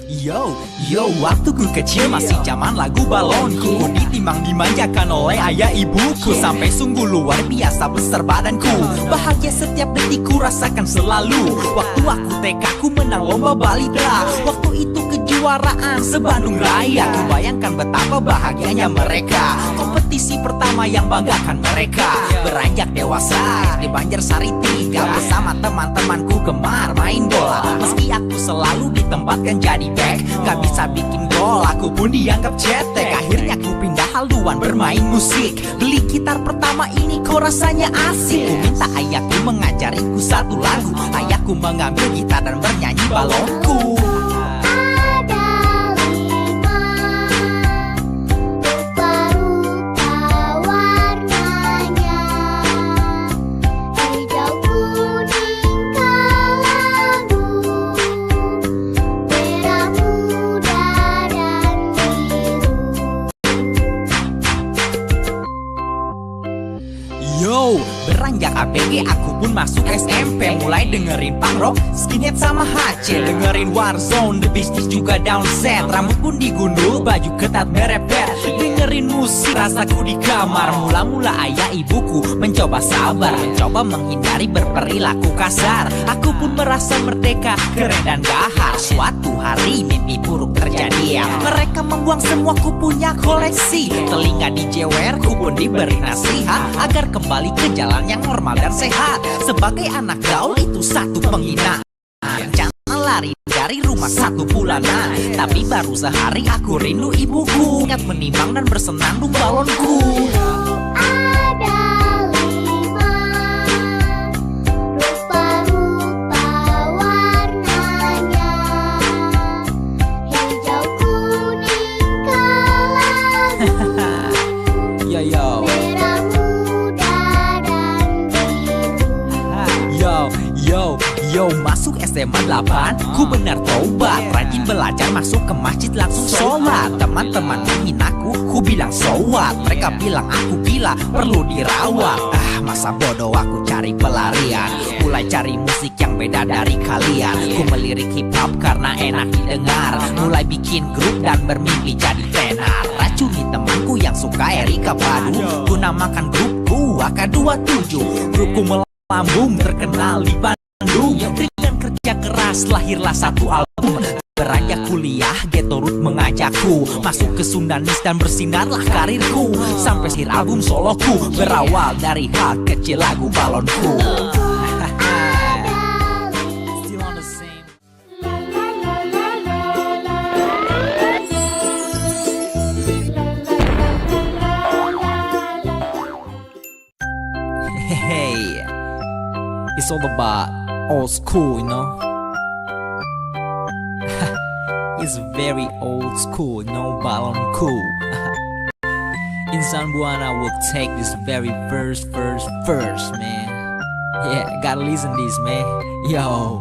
Yo, waktu ku kecil masih zaman lagu balonku. Ku ditimbang dimanjakan oleh ayah ibuku. Sampai sungguh luar biasa besar badanku. Bahagia setiap detik ku rasakan selalu. Waktu aku TK ku menang lomba balita. Waktu itu kejuaraan se-Bandung Raya. Ku bayangkan betapa bahagianya mereka. Kompetisi pertama yang banggakan mereka. Beranjak dewasa di Banjarsari 3 bersama teman-temanku gemar main bola. Meski aku selalu ditempatkan jadi back, gak bisa bikin gol, aku pun dianggap cetek. Akhirnya ku pindah haluan bermain musik. Beli gitar pertama ini kok rasanya asik. Ku minta ayahku mengajariku satu lagu. Ayahku mengambil gitar dan bernyanyi balonku. Yo, beranjak ABG aku pun masuk SMP. Mulai dengerin punk rock, skinhead sama HC. Dengerin Warzone, The Beasties juga downset. Rambut pun digundul, baju ketat merepet. Dengerin musik, rasaku di kamar. Mula-mula ayah ibuku mencoba sabar, mencoba menghindari berperilaku kasar. Aku pun merasa merdeka, keren dan gahar. Suatu hari mimpi buruk terjadi ya. Mereka membuang semua ku punya koleksi. Telinga dijewer, ku pun diberi nasihat agar kembali ke jalan yang normal dan sehat. Sebagai anak gaul itu satu penghinaan. Rencana lari dari rumah 1 bulanan, tapi baru sehari aku rindu ibuku. Ingat menimbang dan bersenandung balonku. Ada 5 rupa-rupa warnanya, hijau, kuning, kelabu, Yo. merah muda dan biru. Yo, masuk SMA 8, ku benar tobat. Rajin belajar, masuk ke masjid langsung sholat. Teman-teman menghinaku, ku bilang so what. Mereka bilang aku gila, perlu dirawat. Masa bodoh aku cari pelarian. Mulai cari musik yang beda dari kalian. Ku melirik hip hop karena enak didengar. Mulai bikin grup dan bermimpi jadi tenar. Racuni temanku yang suka Erika Padu. Ku namakan grupku AK27. Grupku melambung terkenal di Bandung. Dengan kerja keras lahirlah satu album. Beranjak kuliah, Ghetto Root mengajakku masuk ke Sundanis dan bersinarlah karirku. Sampai akhir album soloku berawal dari hal kecil lagu balonku. Still on the same. Hey, it's all about old school, you know. It's very old school, no balon cool. Insan Buana will take this very first, man. Yeah, gotta listen this, man. Yo,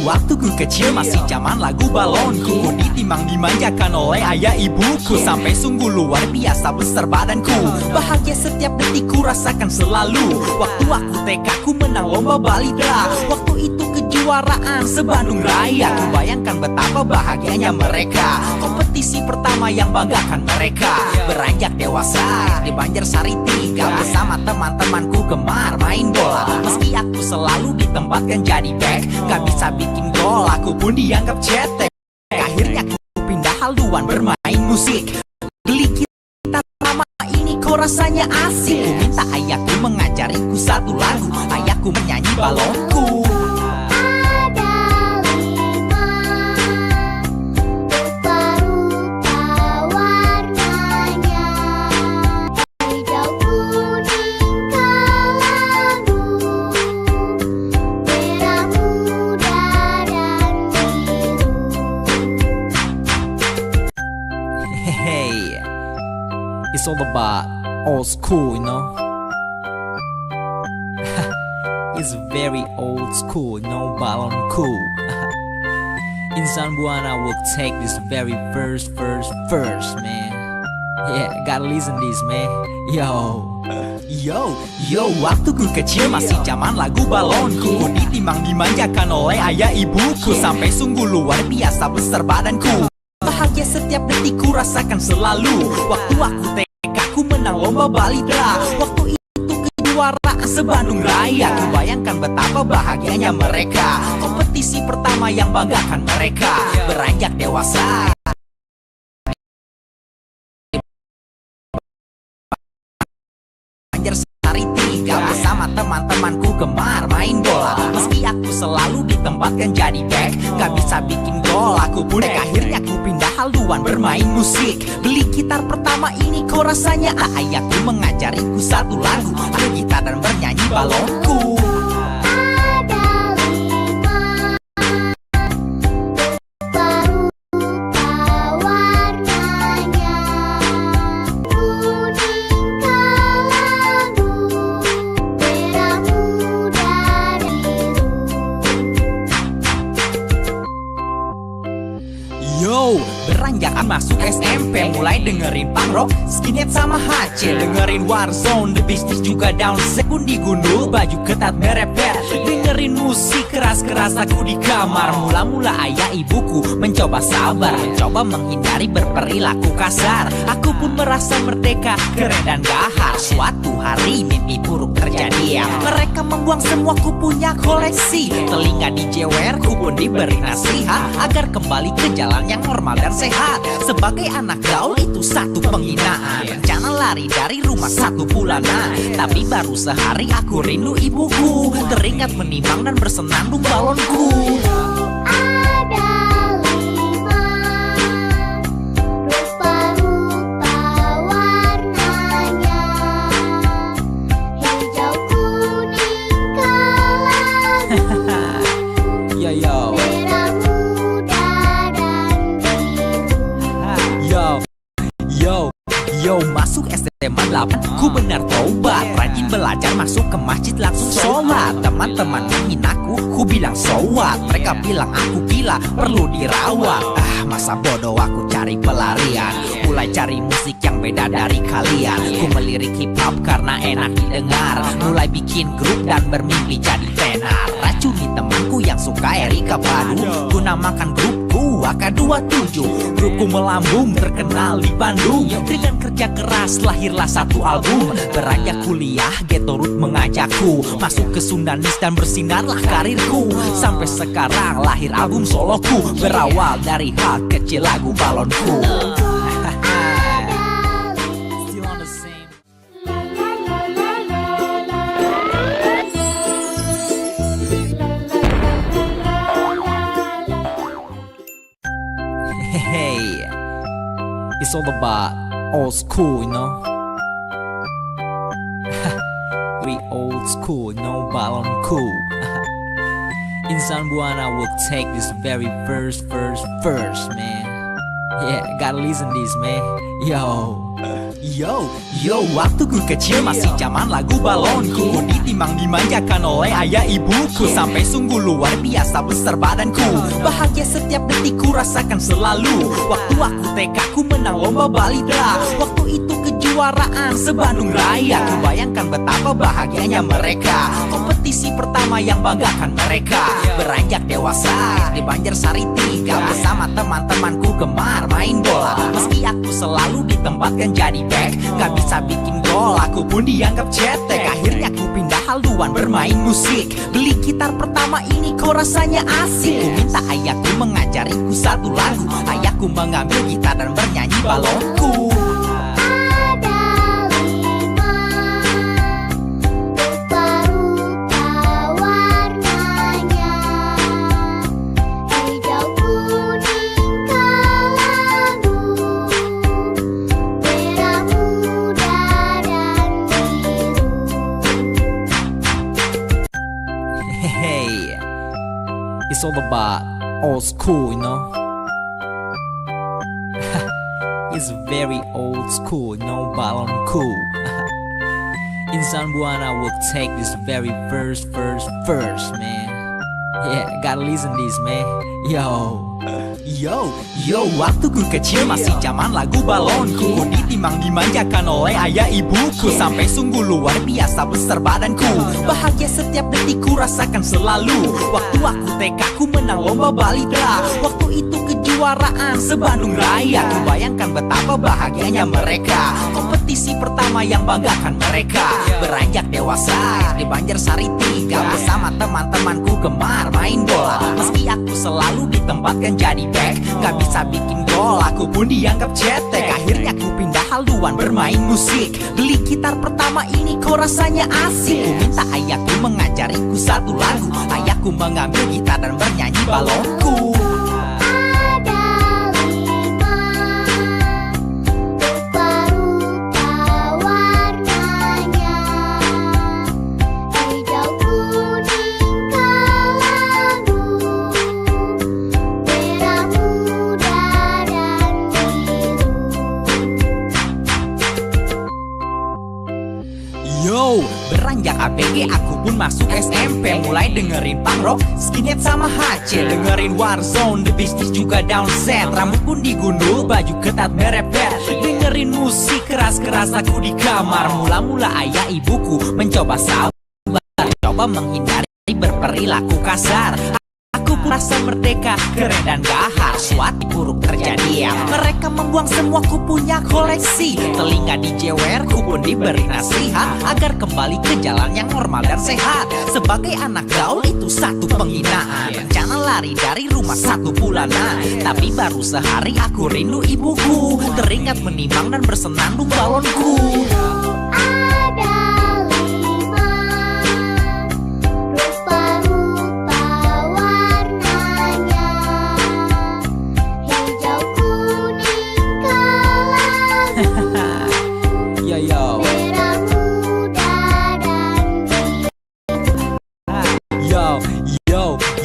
waktu ku kecil masih zaman lagu balonku. Ku ditimbang dimanjakan oleh ayah ibuku. Sampai sungguh luar biasa besar badanku. Bahagia setiap detik ku rasakan selalu. Waktu aku TK ku menang lomba balita. Waktu itu kejuaraan se-Bandung Raya. Ku bayangkan betapa bahagianya mereka. Kompetisi pertama yang banggakan mereka. Beranjak dewasa di Banjarsari 3 bersama teman-temanku gemar main bola. Meski aku selalu ditempatkan jadi back, gak bisa bikin gol, aku pun dianggap cetek. Akhirnya aku pindah haluan bermain musik. Beli gitar pertama ini kok rasanya asik. Ku minta ayahku mengajariku satu lagu. Ayahku menyanyi balonku. Hey, it's all about old school, you know. It's very old school, no balon cool. Insan Buana will take this very first, man. Yeah, gotta listen this, man. Yo, waktu ku kecil masih zaman lagu balonku. Ku ditimang dimanjakan oleh ayah ibuku. Sampai sungguh luar biasa besar badanku. Bahagia setiap detik ku rasakan selalu. Waktu aku TK ku menang lomba balita. Waktu itu kejuaraan se-Bandung Raya. Ku bayangkan betapa bahagianya mereka. Kompetisi pertama yang banggakan mereka. Beranjak dewasa Sari tiga bersama teman-temanku gemar main bola. Meski aku selalu ditempatkan jadi back, gak bisa bikin gol, aku pun akhirnya ku pindah haluan bermain musik. Beli gitar pertama ini kok rasanya ayahku mengajariku satu lagu. Aku gitar dan bernyanyi balonku. Beranjak masuk SMP, mulai dengerin punk rock, skinhead sama HC. Dengerin Warzone, The Beasties juga down. Sekundi gundul, baju ketat merepet. Dengerin musik keras-keras aku di kamar. Mula-mula ayah ibuku mencoba sabar, mencoba menghindari berperilaku kasar. Aku pun merasa merdeka, keren dan gahar. Suatu hari mimpi buruk terjadi. Mereka membuang semua ku punya koleksi. Telinga dijewer, ku pun diberi nasihat agar kembali ke jalan yang normal dan sehat. Sebagai anak gaul itu satu penghinaan. Rencana lari dari rumah satu bulanan, tapi baru sehari aku rindu ibuku. Teringat menimang dan bersenandung balonku. Yo, masuk SMA 8, ku benar taubat. Rajin belajar, masuk ke masjid langsung sholat. Teman-teman menghinaku, ku bilang so what. Mereka bilang aku gila, perlu dirawat. Masa bodoh aku cari pelarian. Mulai cari musik yang beda dari kalian. Ku melirik hip hop karena enak didengar. Mulai bikin grup dan bermimpi jadi tenar. Racuni temanku yang suka Erika Badu. Ku namakan grupku AK27. Grupku melambung terkenal di Bandung. Dengan kerja keras lahirlah satu album. Beranjak kuliah Ghetto Root mengajakku masuk ke Sundanis dan bersinarlah karirku. Sampai sekarang lahir album soloku. Berawal dari hal kecil lagu balonku. Still on the same. Hey, it's all about old school, you know. We old school, no balon cool. Insan Buana will take this very first, man. Yeah, gotta listen this, man. Yo, waktu ku kecil masih zaman lagu balonku. Ku ditimang dimanjakan oleh ayah ibuku. Sampai sungguh luar biasa besar badanku. Bahagia setiap detik ku rasakan selalu. Waktu aku TK ku menang lomba balita. Waktu itu kejuaraan se-Bandung Raya. Ku bayangkan betapa bahagianya mereka. Kompetisi pertama yang banggakan mereka. Beranjak dewasa di Banjarsari 3 bersama teman-temanku gemar main bola. Meski aku selalu ditempatkan jadi back, gak bisa bikin gol, aku pun dianggap cetek. Akhirnya ku pindah haluan bermain musik. Beli gitar pertama ini kok rasanya asik. Ku minta ayahku mengajariku satu lagu. Ayahku mengambil gitar dan bernyanyi balonku. It's all about old school, you know. It's very old school, no balon cool. Insan Buana will take this very first, man. Yeah, gotta listen this, man. Yo, waktu ku kecil masih zaman lagu balonku. Ku ditimang dimanjakan oleh ayah ibuku. Sampai sungguh luar biasa besar badanku. Bahagia setiap detik ku rasakan selalu. Waktu aku TK ku menang lomba balita. Waktu itu kejuaraan se-Bandung Raya. Ku bayangkan betapa bahagianya mereka. Kompetisi pertama yang banggakan mereka. Beranjak dewasa di Banjarsari 3 bersama teman-temanku gemar main bola. Meski aku selalu ditempatkan jadi back, gak bisa bikin gol, aku pun dianggap cetek. Akhirnya ku pindah haluan bermain musik. Beli gitar pertama ini kok rasanya asik. Ku minta ayahku mengajariku satu lagu. Ayahku mengambil gitar dan bernyanyi balonku. Yo, beranjak ABG aku pun masuk SMP. Mulai dengerin punk rock, skinhead sama HC. Dengerin Warzone, The Beasties juga down set. Rambut pun digundul, baju ketat merepet. Dengerin musik keras-keras aku di kamar. Mula-mula ayah ibuku mencoba sabar, coba menghindari berperilaku kasar. Aku pun rasa merdeka, keren dan gahar. Suatu buruk terjadi ya, mereka membuang semua ku punya koleksi. Telinga dijewer, ku pun diberi nasihat agar kembali ke jalan yang normal dan sehat. Sebagai anak gaul itu satu penghinaan. Rencana lari dari rumah 1 bulanan, tapi baru sehari aku rindu ibuku. Teringat menimang dan bersenandung balonku.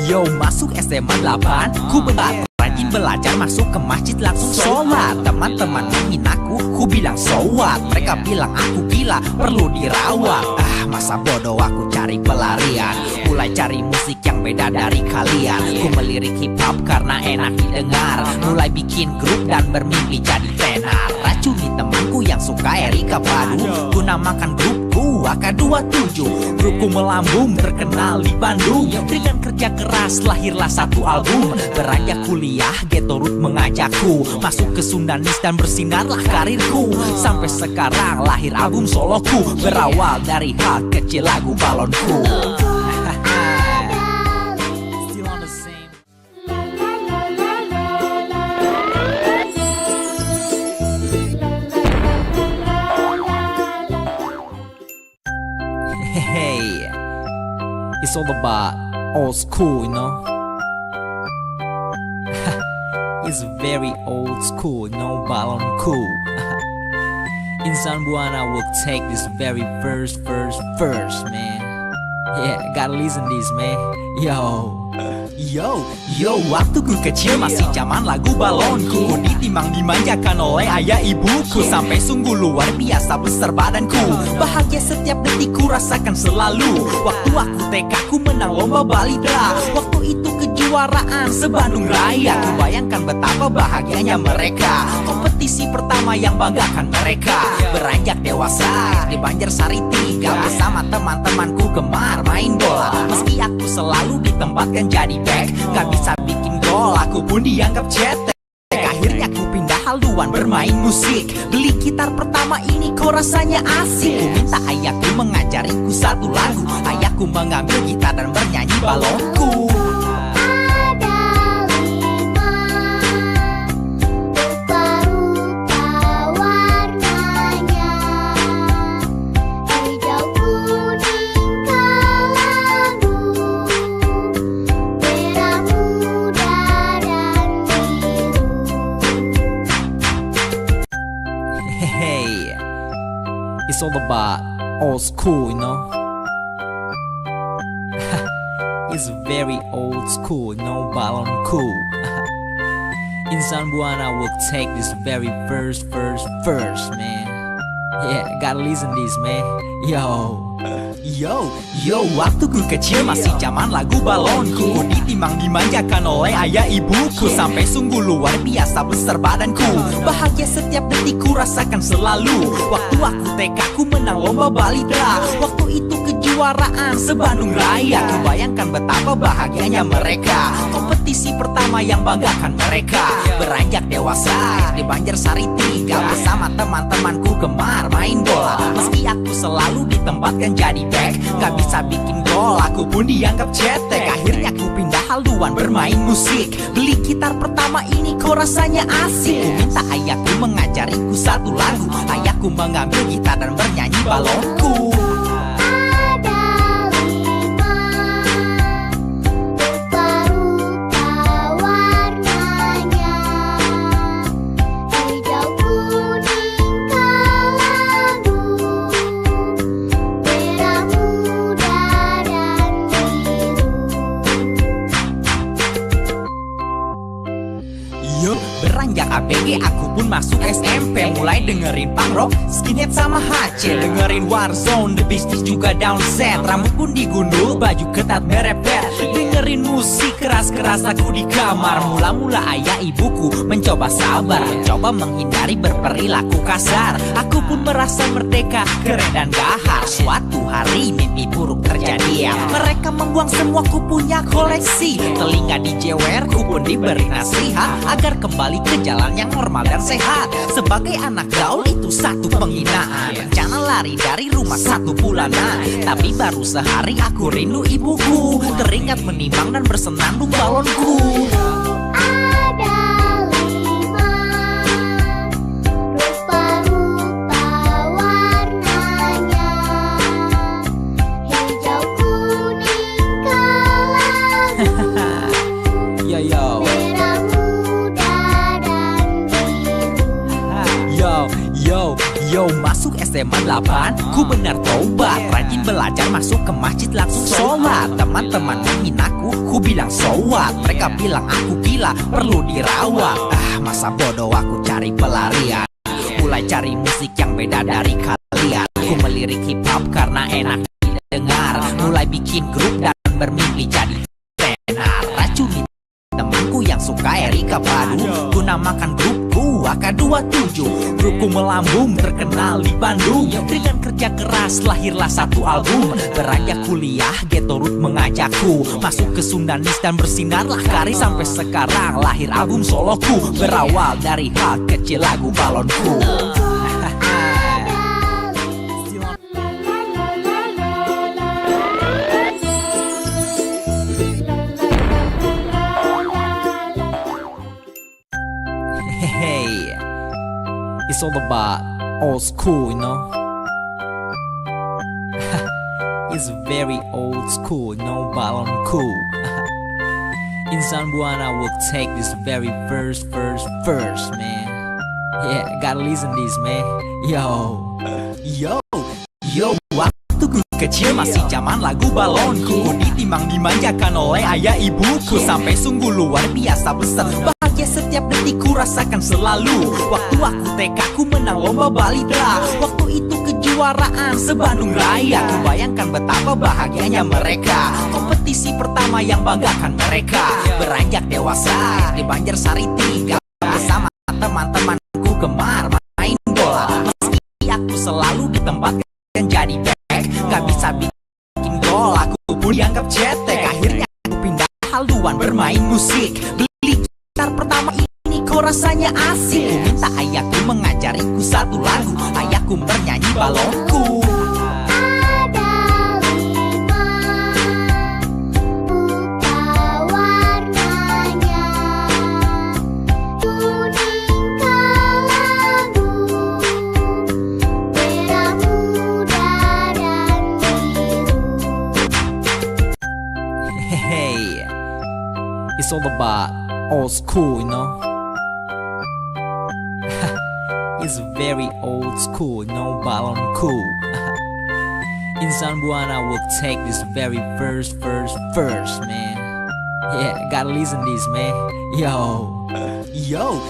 Yo, masuk SMA 8, ku rajin belajar, masuk ke masjid langsung sholat. Teman-teman menghinaku, ku bilang so what. Mereka bilang aku gila, perlu dirawat. Masa bodoh aku cari pelarian. Mulai cari musik yang beda dari kalian. Ku melirik hip hop karena enak didengar. Mulai bikin grup dan bermimpi jadi tenar. Racuni temanku yang suka Erika Padu. Ku namakan grupku AK27. Grupku melambung terkenal di Bandung. Dengan kerja keras lahirlah satu album. Beranjak kuliah Ghetto Root mengajakku masuk ke Sundanis dan bersinarlah karirku. Sampai sekarang lahir album soloku. Berawal dari hal kecil lagu balonku. Still on the same. Hey, it's all about old school, you know. It's very old school, no balon cool. Insan Buana will take this very first, man. Yeah, gotta listen this, man. Yo, waktu ku kecil masih zaman lagu balonku. Ku ditimang dimanjakan oleh ayah ibuku. Sampai sungguh luar biasa besar badanku. Bahagia setiap detik ku rasakan selalu. Waktu aku TK ku menang lomba balita. Waktu itu kejuaraan se-Bandung Raya. Ku bayangkan betapa bahagianya mereka. Kompetisi pertama yang banggakan mereka. Beranjak dewasa di Banjarsari 3 bersama teman-temanku gemar main bola. Meski aku selalu ditempatkan jadi back, gak bisa bikin gol, aku pun dianggap cetek. Akhirnya ku pindah haluan bermain musik. Beli gitar pertama ini kok rasanya asik. Ku minta ayahku mengajariku satu lagu. Ayahku mengambil gitar dan bernyanyi balonku. Hey, it's all about old school, you know. It's very old school, no balon cool. Insan Buana will take this very first, man. Yeah, gotta listen this, man. Yo, waktu ku kecil masih zaman lagu balonku. Ku ditimang dimanjakan oleh ayah ibuku. Sampai sungguh luar biasa besar badanku. Bahagia setiap detik ku rasakan selalu. Waktu aku TK ku menang lomba balita. Waktu itu kejuaraan se-Bandung Raya. Ku bayangkan betapa bahagianya mereka. Kompetisi pertama yang banggakan mereka. Beranjak dewasa di Banjarsari 3 bersama teman-temanku gemar main bola. Meski aku selalu ditempatkan jadi back, gak bisa bikin gol, aku pun dianggap cetek. Akhirnya ku pindah haluan bermain musik. Beli gitar pertama ini kok rasanya asik. Ku minta ayahku mengajariku satu lagu. Ayahku mengambil gitar dan bernyanyi balonku. Beranjak ABG aku pun masuk SMP. Mulai dengerin punk rock, skinhead sama HC. Dengerin Warzone, The Beasties juga downset. Rambut pun digundul, baju ketat merepet. Dengerin musik keras-keras aku di kamar. Mula-mula ayah ibuku mencoba sabar, mencoba menghindari berperilaku kasar. Aku pun merasa merdeka, keren dan gahar. Suatu hari mimpi buruk terjadi. Mereka membuang semua ku punya koleksi. Telinga dijewer, ku pun diberi nasihat agar kembali ke jalan yang normal dan sehat. Sebagai anak gaul itu satu penghinaan. Rencana lari dari rumah 1 bulanan. Tapi baru sehari aku rindu ibuku. Teringat menimang dan bersenandung balonku. Yo, masuk SMA 8, ku benar tobat. Rajin belajar, masuk ke masjid langsung sholat. Teman-teman menghinaku, ku bilang so what. Mereka bilang aku gila, perlu dirawat. Masa bodoh aku cari pelarian. Mulai cari musik yang beda dari kalian. Ku melirik hip hop karena enak didengar. Mulai bikin grup dan bermimpi jadi tenar. Racuni temanku yang suka Erika Padu. Ku namakan grupku AK27. Grupku melambung terkenal di Bandung. Dengan kerja keras lahirlah satu album. Beranjak kuliah Ghetto Root mengajakku masuk ke Sundanis dan bersinarlah karir. Sampai sekarang lahir album soloku. Berawal dari hal kecil lagu balonku. Hey, it's all about old school, you know. It's very old school, no balon cool. Insan Buana will take this very first, man. Yeah, gotta listen this, man. Yo, waktu ku kecil masih zaman lagu balonku. Ku ditimang dimanjakan oleh ayah ibuku. Sampai sungguh luar biasa besar. Setiap detik ku rasakan selalu. Waktu aku TK ku menang lomba balita. Waktu itu kejuaraan se-Bandung Raya. Ku bayangkan betapa bahagianya mereka. Kompetisi pertama yang banggakan mereka. Beranjak dewasa di Banjarsari 3 bersama teman-temanku gemar main bola. Meski aku selalu ditempatkan jadi back, gak bisa bikin gol, aku pun dianggap cetek. Akhirnya aku pindah haluan bermain musik. Beli gitar pertama ini kok rasanya asik. Ku minta ayahku mengajariku satu lagu. Ayahku bernyanyi balonku. Hey, it's all about old school, you know. It's very old school, no balon cool. Insan Buana will take this very first, man. Yeah, gotta listen this, man. Yo,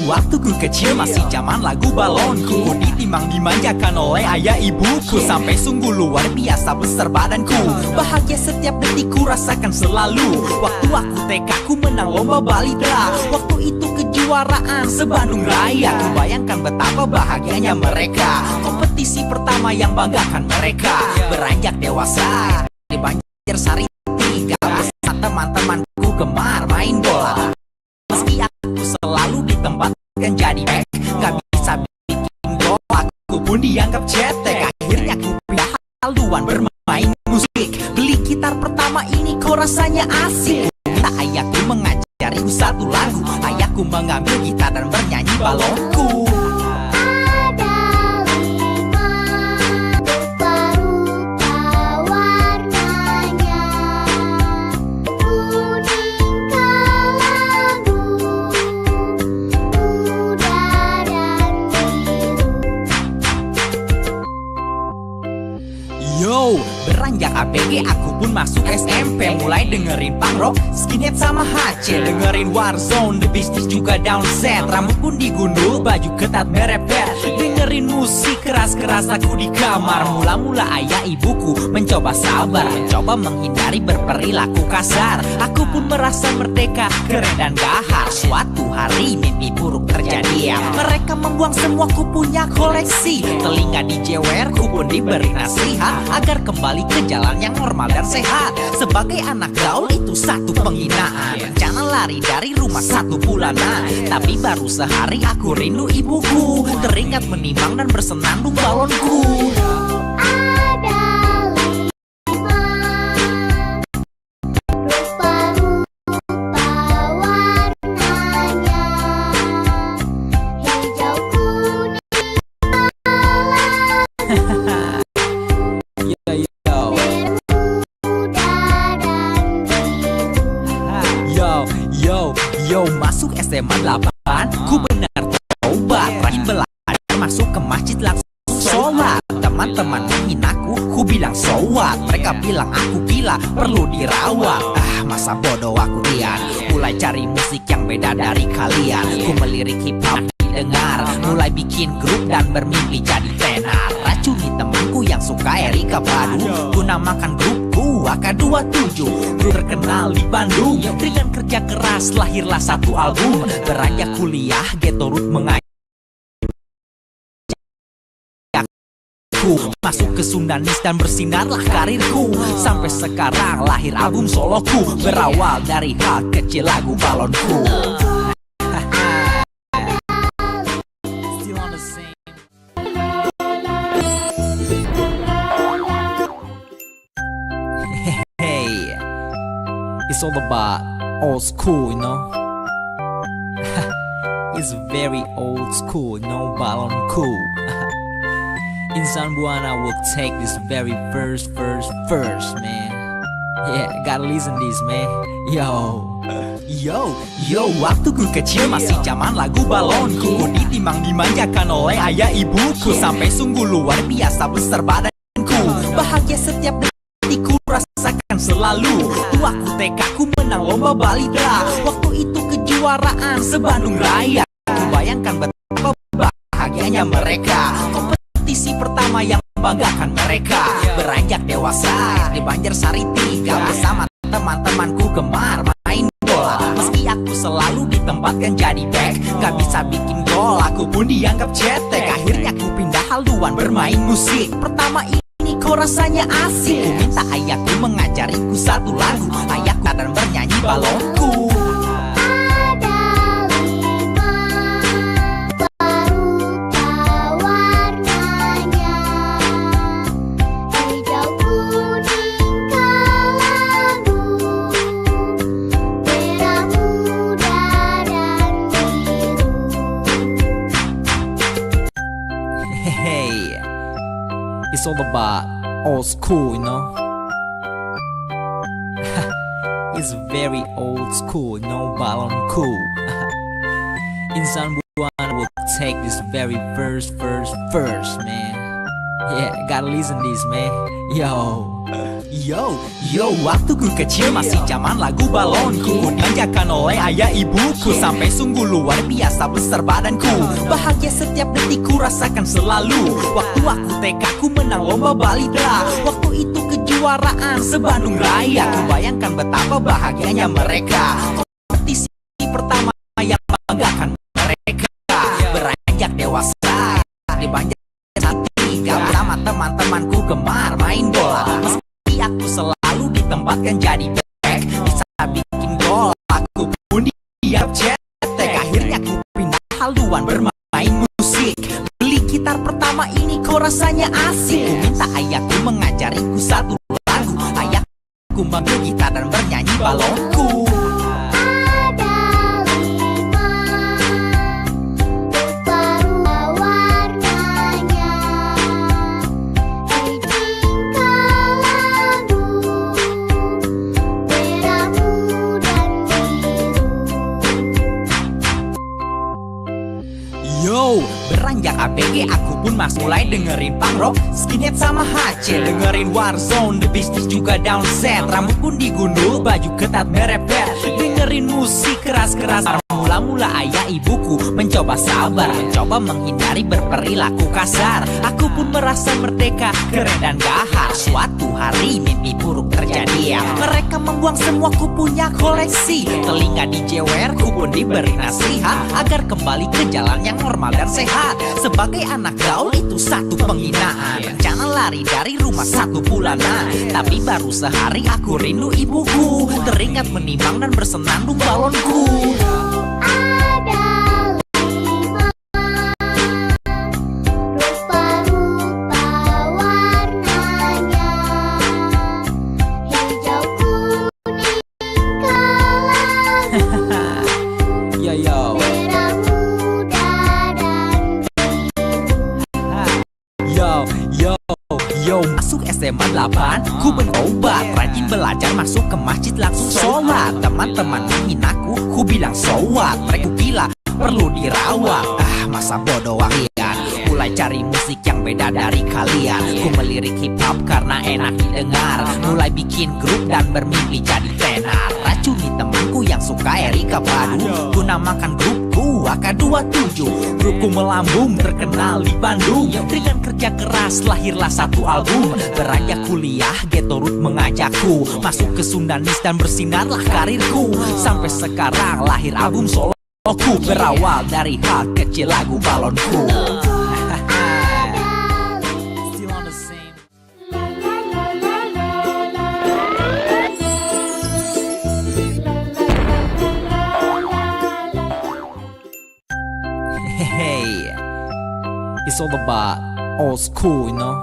waktu ku kecil masih zaman lagu balonku. Ku ditimang dimanjakan oleh ayah ibuku. Sampai sungguh luar biasa besar badanku. Bahagia setiap detik ku rasakan selalu. Waktu aku TK ku menang lomba balita. Waktu itu kejuaraan se-Bandung Raya. Ku bayangkan betapa bahagianya mereka. Kompetisi pertama yang banggakan mereka. Beranjak dewasa di Banjarsari teman-temanku gemar main bola. Meski aku selalu ditempatkan jadi back, gak bisa bikin gol, aku pun dianggap cetek. Akhirnya aku pindah haluan bermain musik. Beli gitar pertama ini kok rasanya asik. Minta ayahku mengajariku satu lagu. Ayahku mengambil gitar dan bernyanyi balonku. Yo, beranjak ABG aku pun masuk SMP. Mulai dengerin punk rock, skinhead sama HC. Dengerin Warzone, The Beasties juga down set. Rambut pun digundul, baju ketat merepet. Dengerin musik keras-keras aku di kamar. Mula-mula ayah ibuku mencoba sabar, mencoba menghindari berperilaku kasar. Aku pun merasa merdeka, keren dan gahar. Suatu hari mimpi buruk terjadi. Mereka membuang semua ku punya koleksi. Telinga dijewer, ku pun diberi nasihat agar kembali ke jalan yang normal dan sehat. Sebagai anak gaul itu satu penghinaan. Rencana lari dari rumah 1 bulanan. Tapi baru sehari aku rindu ibuku. Teringat menimang dan bersenandung balonku. Yo, masuk SMA 8, ku benar tobat. Rajin belajar, masuk ke masjid langsung sholat. Teman-teman menghinaku, ku bilang so what. Mereka bilang aku gila, perlu dirawat. Masa bodoh aku dian. Mulai cari musik yang beda dari kalian. Ku melirik hip hop didengar. Mulai bikin grup dan bermimpi jadi tenar. Racuni temanku yang suka Erika Badu. Ku namakan grupku AK27. Grup terkenal di Bandung. Dengan kerja keras lahirlah satu album. Beranjak kuliah Ghetto Root mengajak masuk ke Sundanis dan bersinarlah karirku. Sampai sekarang lahir album soloku. Berawal dari hal kecil lagu balonku. Hey, it's all about old school, you know. It's very old school, no balon cool. Insan Buana will take this very first, man. Yeah, gotta listen this, man. Yo, waktu ku kecil masih zaman lagu balonku. Ku ditimang dimanjakan oleh ayah ibuku. Sampai sungguh luar biasa besar badanku. Bahagia setiap detik ku rasakan selalu. Waktu TK ku menang lomba balita. Waktu itu kejuaraan se-Bandung Raya. Ku bayangkan betapa bahagianya mereka. Kompetisi pertama yang membanggakan mereka. Beranjak dewasa di Banjarsari 3 bersama teman-temanku gemar main bola. Meski aku selalu ditempatkan jadi back, gak bisa bikin gol, aku pun dianggap cetek. Akhirnya aku pindah haluan bermain musik. Pertama ini kok rasanya asik. Ku minta ayahku mengajariku satu lagu. Ayahku dan bernyanyi balonku. It's all about old school, you know. It's very old school, no balon cool. Insan Buana will take this very first, man. Yeah, gotta listen this, man. Yo, waktu ku kecil masih zaman lagu balonku. Ku dimanjakan oleh ayah ibuku sampai sungguh luar biasa besar badanku. Bahagia setiap detik ku rasakan selalu. Waktu aku TK ku menang lomba balita. Waktu itu kejuaraan se-Bandung Raya. Ku bayangkan betapa bahagianya mereka. Kompetisi pertama yang banggakan mereka. Beranjak dewasa dibanjak tiga bersama teman-temanku gemar main bola. Aku selalu ditempatkan jadi back, bisa bikin gol, aku pun diam cetek. Akhirnya aku pindah haluan bermain musik. Beli gitar pertama ini kok rasanya asik. Ku minta ayahku mengajariku satu lagu. Ayahku mengambil gitar dan bernyanyi balonku. Beranjak ABG aku pun mulai dengerin punk rock, skinhead sama HC. Dengerin Warzone, The Beasties juga downset. Rambut pun digundul, baju ketat merepet. Dengerin musik keras-keras. Mula-mula ayah ibuku mencoba sabar, mencoba menghindari berperilaku kasar. Aku pun merasa merdeka, keren dan gahar. Suatu hari mimpi buruk terjadi ya. Mereka membuang semua ku punya koleksi. Telinga dijewer, ku pun diberi nasihat agar kembali ke jalan yang normal dan sehat. Sebagai anak gaul itu satu penghinaan. Rencana lari dari rumah satu bulanan, tapi baru sehari aku rindu ibuku. Teringat menimbang dan bersenandung balonku. Yo, masuk SMA 8, ku bertobat. Rajin belajar, masuk ke masjid langsung sholat. Teman-teman menghinaku, ku bilang so what. Mereka gila, perlu dirawat. Masa bodoh wahian. Mulai cari musik yang beda dari kalian. Ku melirik hip hop karena enak didengar. Mulai bikin grup dan bermimpi jadi tenar. Racuni temanku yang suka Erika Badu. Ku namakan grupku AK27. Grupku melambung terkenal di Bandung. Dengan kerja keras lahirlah satu album. Beranjak kuliah Ghetto Root mengajakku masuk ke Sundanis dan bersinarlah karirku. Sampai sekarang lahir album soloku. Berawal dari hal kecil lagu balonku. Hey, it's all about old school, you know.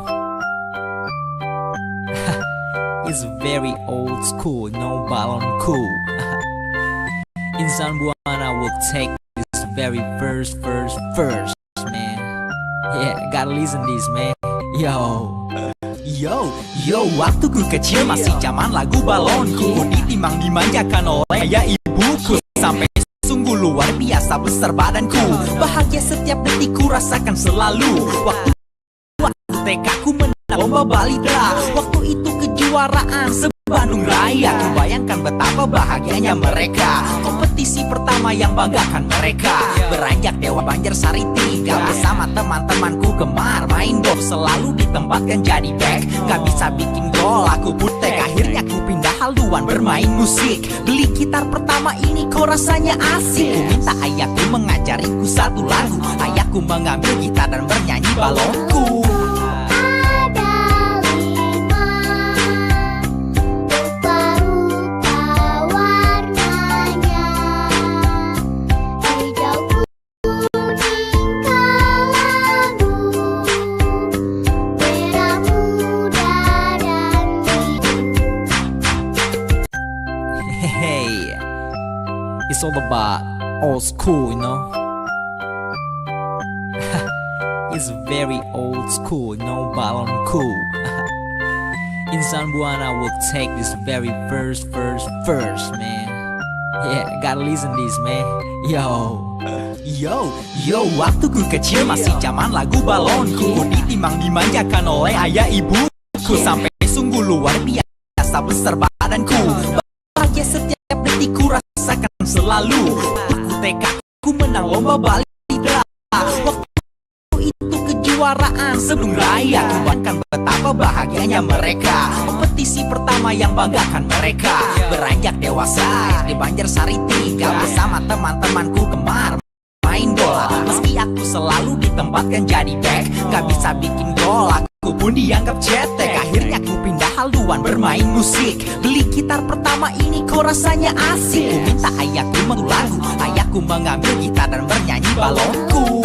It's very old school, you know, balon cool. In Zamboana will take this very first, man. Yeah, gotta listen this, man. Yo, waktu ku kecil masih zaman lagu balonku. Ditimbang dimanjakan oleh ayah ibuku sampai sungguh luar biasa besar badanku. Bahagia setiap detik ku rasakan selalu. Waktu TK ku menang lomba balita. Waktu itu kejuaraan se-Bandung Raya. Ku bayangkan betapa bahagianya mereka. Kompetisi pertama yang banggakan mereka. Beranjak Dewa Banjarsari 3 bersama teman-temanku gemar main bola. Selalu ditempatkan jadi back, gak bisa bikin gol, aku butek. Akhirnya ku pindah haluan bermain musik. Beli gitar pertama ini kok rasanya asik. Ku minta ayahku mengajariku satu lagu. Ayahku mengambil gitar dan bernyanyi balonku. Hey, it's all about old school, you know. It's very old school, you know, balon cool. In Zamboana will take this very first, man. Yeah, gotta listen this, man. Yo, waktu ku kecil masih zaman lagu balonku. Ditimbang dimanjakan oleh ayah ibuku sampai sungguh luar biasa biasa besar badanku. Bahagia setiap detik ku rasakan selalu. Aku tekad ku menang lomba Bali Dra. Waktu itu kejuaraan sebelum raya. Ku bahkan betapa bahagianya mereka. Kompetisi pertama yang banggakan mereka. Beranjak dewasa di Banjarsari 3 bersama teman-temanku gemar main bola. Meski aku selalu ditempatkan jadi back, gak bisa bikin gol, aku pun dianggap cetek. Akhirnya ku pindah haluan bermain musik. Beli gitar pertama ini kok rasanya asik. Ku minta ayahku mengulang lagu, ayahku mengambil gitar dan bernyanyi balonku.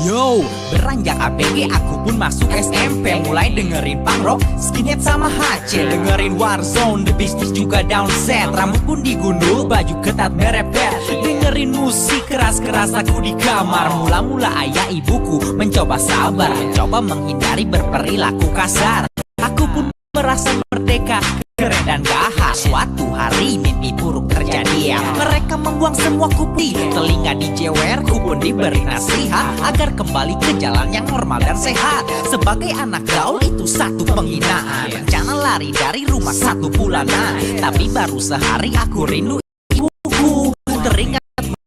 Yo, beranjak ABG aku pun masuk SMP. Mulai dengerin punk rock, skinhead sama HC. Dengerin Warzone, The Beasties juga down set. Rambut pun digundul, baju ketat merepet. Dengerin musik keras-keras aku di kamar. Mula-mula ayah ibuku mencoba sabar, mencoba menghindari berperilaku kasar. Aku pun merasa merdeka, keren dan gahar. Suatu hari mimpi buruk terjadi. Mereka membuang semua kupi, telinga dijewer, ku pun diberi nasihat agar kembali ke jalan yang normal dan sehat. Sebagai anak gaul itu satu penghinaan. Rencana lari dari rumah 1 bulanan, tapi baru sehari aku rindu ibuku. Teringat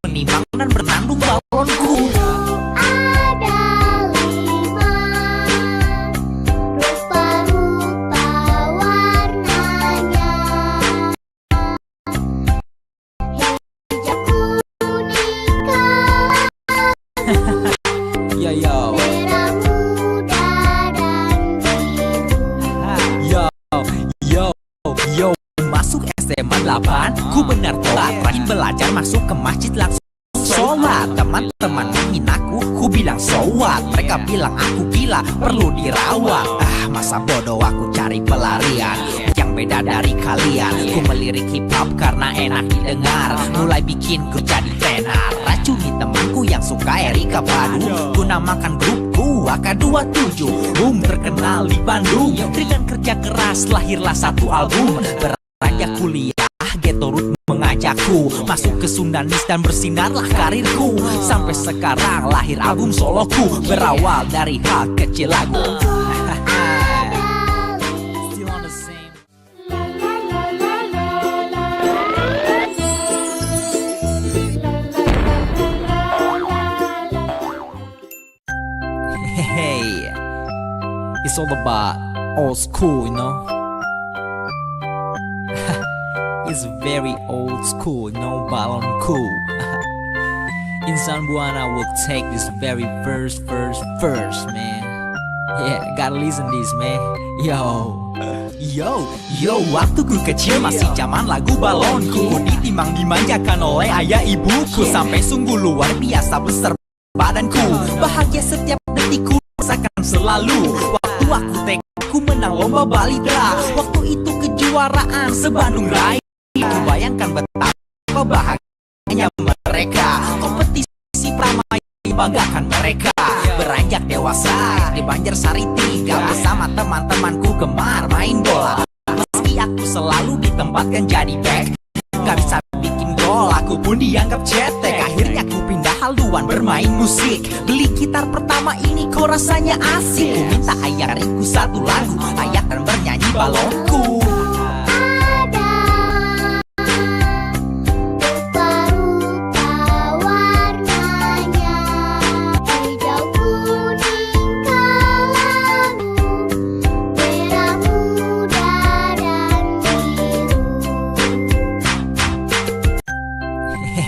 menimang dan bernandung balonku. Yo yo, merah muda dan biru. yo, masuk SMA 8, ku benar telat. Rajin belajar masuk ke masjid langsung sholat. Teman-teman menghinaku, ku bilang so what. Mereka bilang aku gila, perlu dirawat. Masa bodoh aku cari pelarian yang beda dari kalian. Ku melirik hip hop karena enak didengar. Mulai bikin ku jadi tenar. Racuni temanku yang suka Erika Padu. Ku namakan grupku AK27. Terkenal di Bandung. Dengan kerja keras lahirlah satu album. Beranjak kuliah, Ghetto Root mengajakku masuk ke Sundanis dan bersinarlah karirku. Sampai sekarang lahir album soloku, berawal dari hal kecil lagu. Still on the same. Hey, it's all about old school, you know. It's very old school, no balon cool. Insan Buana will take this very first, man. Yeah, gotta listen this, man. Yo, waktu ku kecil masih zaman lagu balonku. Ku ditimang dimanjakan oleh ayah ibuku. Sampai sungguh luar biasa besar badanku. Bahagia setiap detik ku rasakan selalu. Waktu aku tekad ku menang lomba Bali Dra. Waktu itu kejuaraan se-Bandung Raya. Ku bayangkan betapa bahagianya mereka. Kompetisi pertama yang dibanggakan mereka. Beranjak dewasa di Banjarsari 3 bersama teman-temanku gemar main bola. Meski aku selalu ditempatkan jadi back, gak bisa bikin gol, aku pun dianggap cetek. Akhirnya ku pindah haluan bermain musik. Beli gitar pertama ini kok rasanya asik. Ku minta ayahku 1 lagu, ayah dan bernyanyi balonku.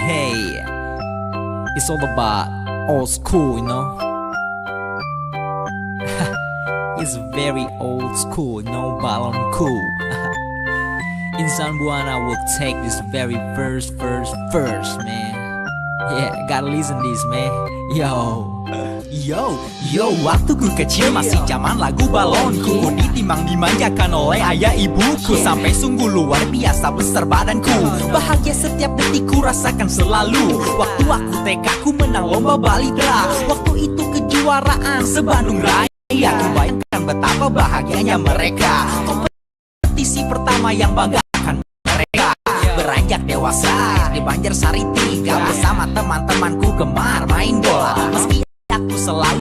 Hey, it's all about old school, you know. It's very old school, no balon cool. Insan Buana will take this very first, man. Yeah, gotta listen this, man. Yo, waktu ku kecil masih zaman lagu balonku. Ku ditimang dimanjakan oleh ayah ibuku. Sampai sungguh luar biasa besar badanku. Bahagia setiap detik ku rasakan selalu. Waktu aku tekad ku menang lomba Bali Dra. Waktu itu kejuaraan kejuaraan se-Bandung Raya. Ku bayangkan betapa bahagianya mereka. Kompetisi pertama yang banggakan mereka. Beranjak dewasa di Banjarsari 3 bersama teman-temanku gemar main bola. Meski aku selalu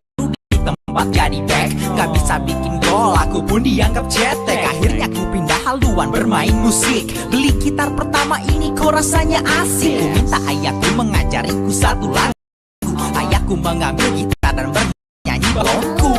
di tempat jadi back, gak bisa bikin gol, aku pun dianggap cetek. Akhirnya ku pindah haluan bermain musik. Beli gitar pertama ini kok rasanya asik. Ku minta ayahku mengajariku satu lagu. Ayahku mengambil gitar dan bernyanyi balonku.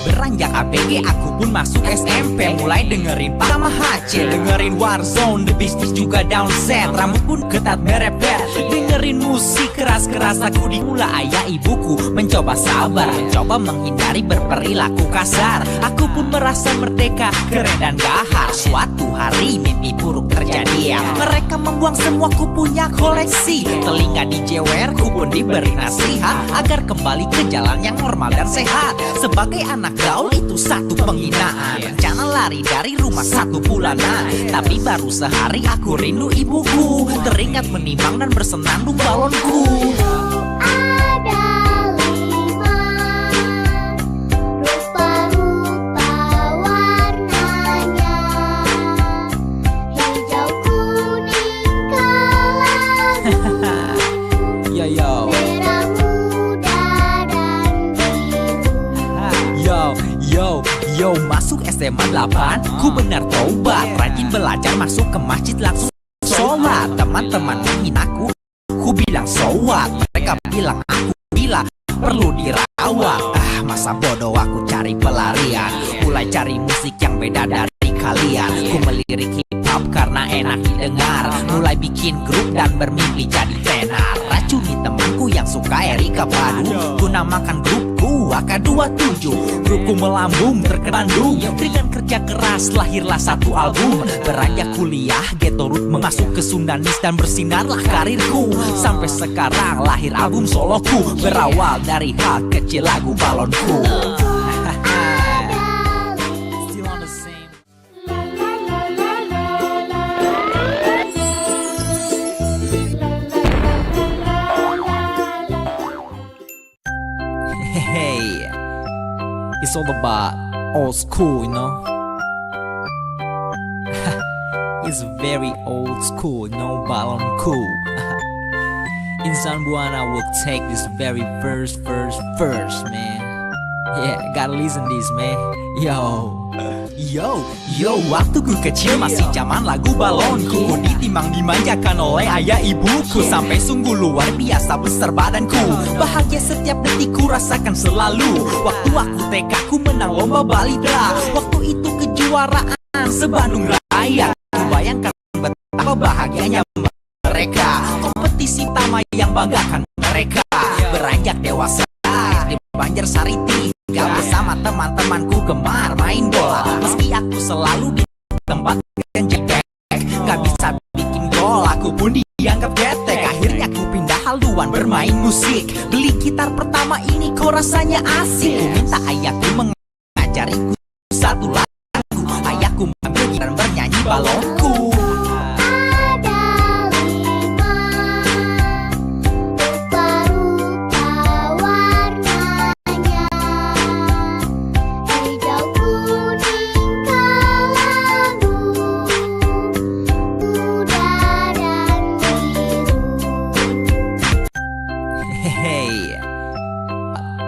Beranjak ABG aku pun masuk SMP. Mulai dengerin Pama HC, dengerin Warzone, The Beasties juga downset. Rambut pun ketat merepet, dengerin musik keras-keras. Aku dimula ayah ibuku mencoba sabar, mencoba menghindari berperilaku kasar. Aku pun merasa merdeka, keren dan gahar. Suatu hari mimpi buruk terjadi ya. Mereka membuang semua ku punya koleksi. Telinga dijewer, ku pun diberi nasihat agar kembali ke jalan yang normal dan sehat. Sebagai anak gaul itu satu penghinaan. Rencana lari dari rumah 1 bulanan, tapi baru sehari aku rindu ibuku. Teringat menimbang dan bersenandung balonku. Yo, masuk SMA 8, ku benar taubat. Rajin belajar, masuk ke masjid langsung sholat. Teman-teman menghinaku, ku bilang so what. Mereka bilang aku gila, perlu dirawat. Masa bodoh aku cari pelarian. Mulai cari musik yang beda dari kalian. Ku melirik hip hop karena enak didengar. Mulai bikin grup dan bermimpi jadi tenar. Racuni temanku yang suka Erika Padu. Ku namakan grupku AK27. Grupku melambung terkenandung. Dengan kerja keras lahirlah satu album. Beranjak kuliah Ghetto Root masuk ke Sundanis dan bersinarlah karirku. Sampai sekarang lahir album soloku. Berawal dari hal kecil lagu balonku. Hey, it's all about old school, you know. It's very old school, no balonku. Insan Buana will take this very first, man. Yeah, gotta listen this, man. Yo, waktu ku kecil masih zaman lagu balonku. Ku ditimbang dimanjakan oleh ayah ibuku. Sampai sungguh luar biasa besar badanku. Bahagia setiap detik ku rasakan selalu. Waktu aku TK ku menang lomba balita. Waktu itu kejuaraan se-Bandung Raya. Ku bayangkan betapa bahagianya mereka. Kompetisi pertama yang banggakan mereka. Beranjak dewasa di Banjarsari 3 bersama teman-temanku gemar main bola. Meski aku selalu di tempat yang jelek, gak bisa bikin gol, aku pun dianggap cetek. Akhirnya aku pindah haluan bermain musik. Beli gitar pertama ini kok rasanya asik. Ku minta ayahku mengajariku satu lagu. Ayahku mengambil gitar dan bernyanyi balonku.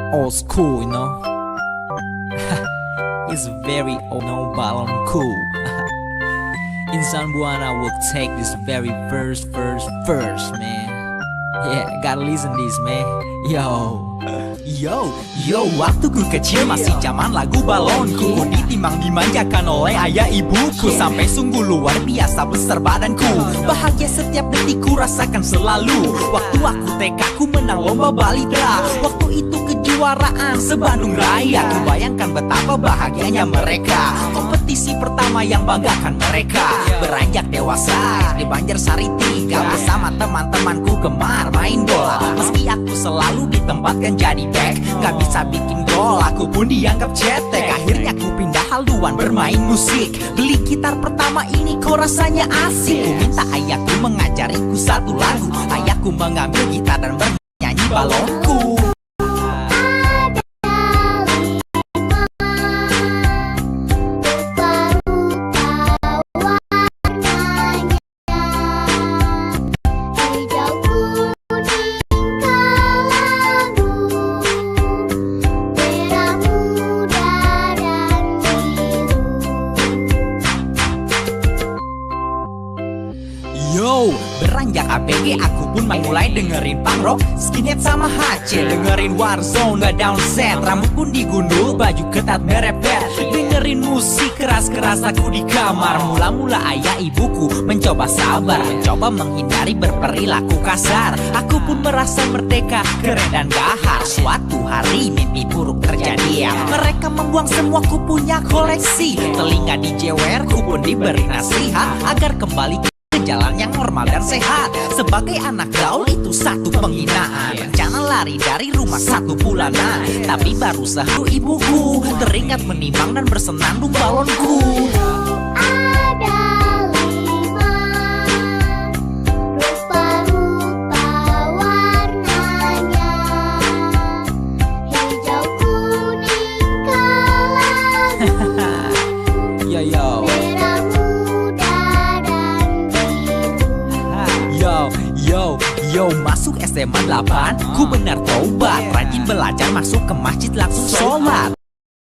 Old school, you know. It's very old, no balonku. Insan Buana will take this very first, man. Yeah, gotta listen this, man. Yo, waktu ku kecil masih zaman lagu balonku. Ku ditimbang dimanjakan oleh ayah ibuku. Sampai sungguh luar biasa besar badanku. Bahagia setiap detik ku rasakan selalu. Waktu aku TK ku menang lomba balita. Waktu itu kejuaraan se-Bandung Raya. Ku bayangkan betapa bahagianya mereka. Kompetisi pertama yang banggakan mereka. Beranjak dewasa di Banjarsari 3 bersama teman-temanku gemar main bola. Meski aku selalu ditempatkan jadi back, gak bisa bikin gol, aku pun dianggap cetek. Akhirnya ku pindah haluan bermain musik. Beli gitar pertama ini kok rasanya asik. Ku minta ayahku mengajariku satu lagu. Ayahku mengambil gitar dan bernyanyi balonku. Yo, beranjak ABG aku pun mulai dengerin punk rock, skinhead sama HC. Dengerin Warzone, gak downset, rambut pun digundul, baju ketat merepet. Dengerin musik keras-keras aku di kamar. Mula-mula ayah ibuku mencoba sabar, mencoba menghindari berperilaku kasar. Aku pun merasa merdeka, keren dan gahar. Suatu hari mimpi buruk terjadi ya. Mereka membuang semua ku punya koleksi. Telinga dijewer, ku pun diberi nasihat agar kembali ke jalan yang normal dan sehat. Sebagai anak gaul itu satu penghinaan. Rencana lari dari rumah 1 bulanan, tapi baru sehari ibuku teringat menimbang dan bersenandung balonku. Ada 5 rupa-rupa warnanya, hijau, kuning, kelabu, Yo yo merah muda dan biru. Yo, masuk SMA 8, ku benar tobat. Rajin belajar, masuk ke masjid langsung sholat.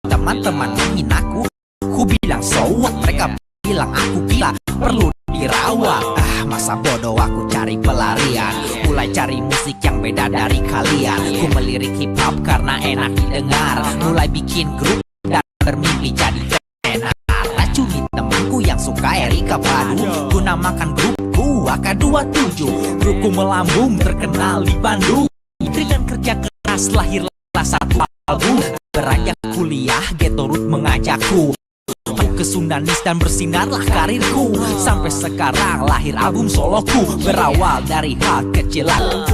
Teman-teman menghinaku, ku bilang so what. Mereka bilang aku gila, perlu dirawat. Masa bodoh aku cari pelarian, mulai cari musik yang beda dari kalian. Ku melirik hip hop karena enak didengar, mulai bikin grup dan bermimpi jadi tenar. Racuni temanku yang suka Erika Padu, ku namakan grupku AK27. Grupku melambung terkenal di Bandung. Dengan kerja keras lahirlah satu album. Beranjak kuliah Ghetto Root mengajakku ke Sundanis dan bersinarlah karirku. Sampai sekarang lahir album soloku, berawal dari hal kecilan.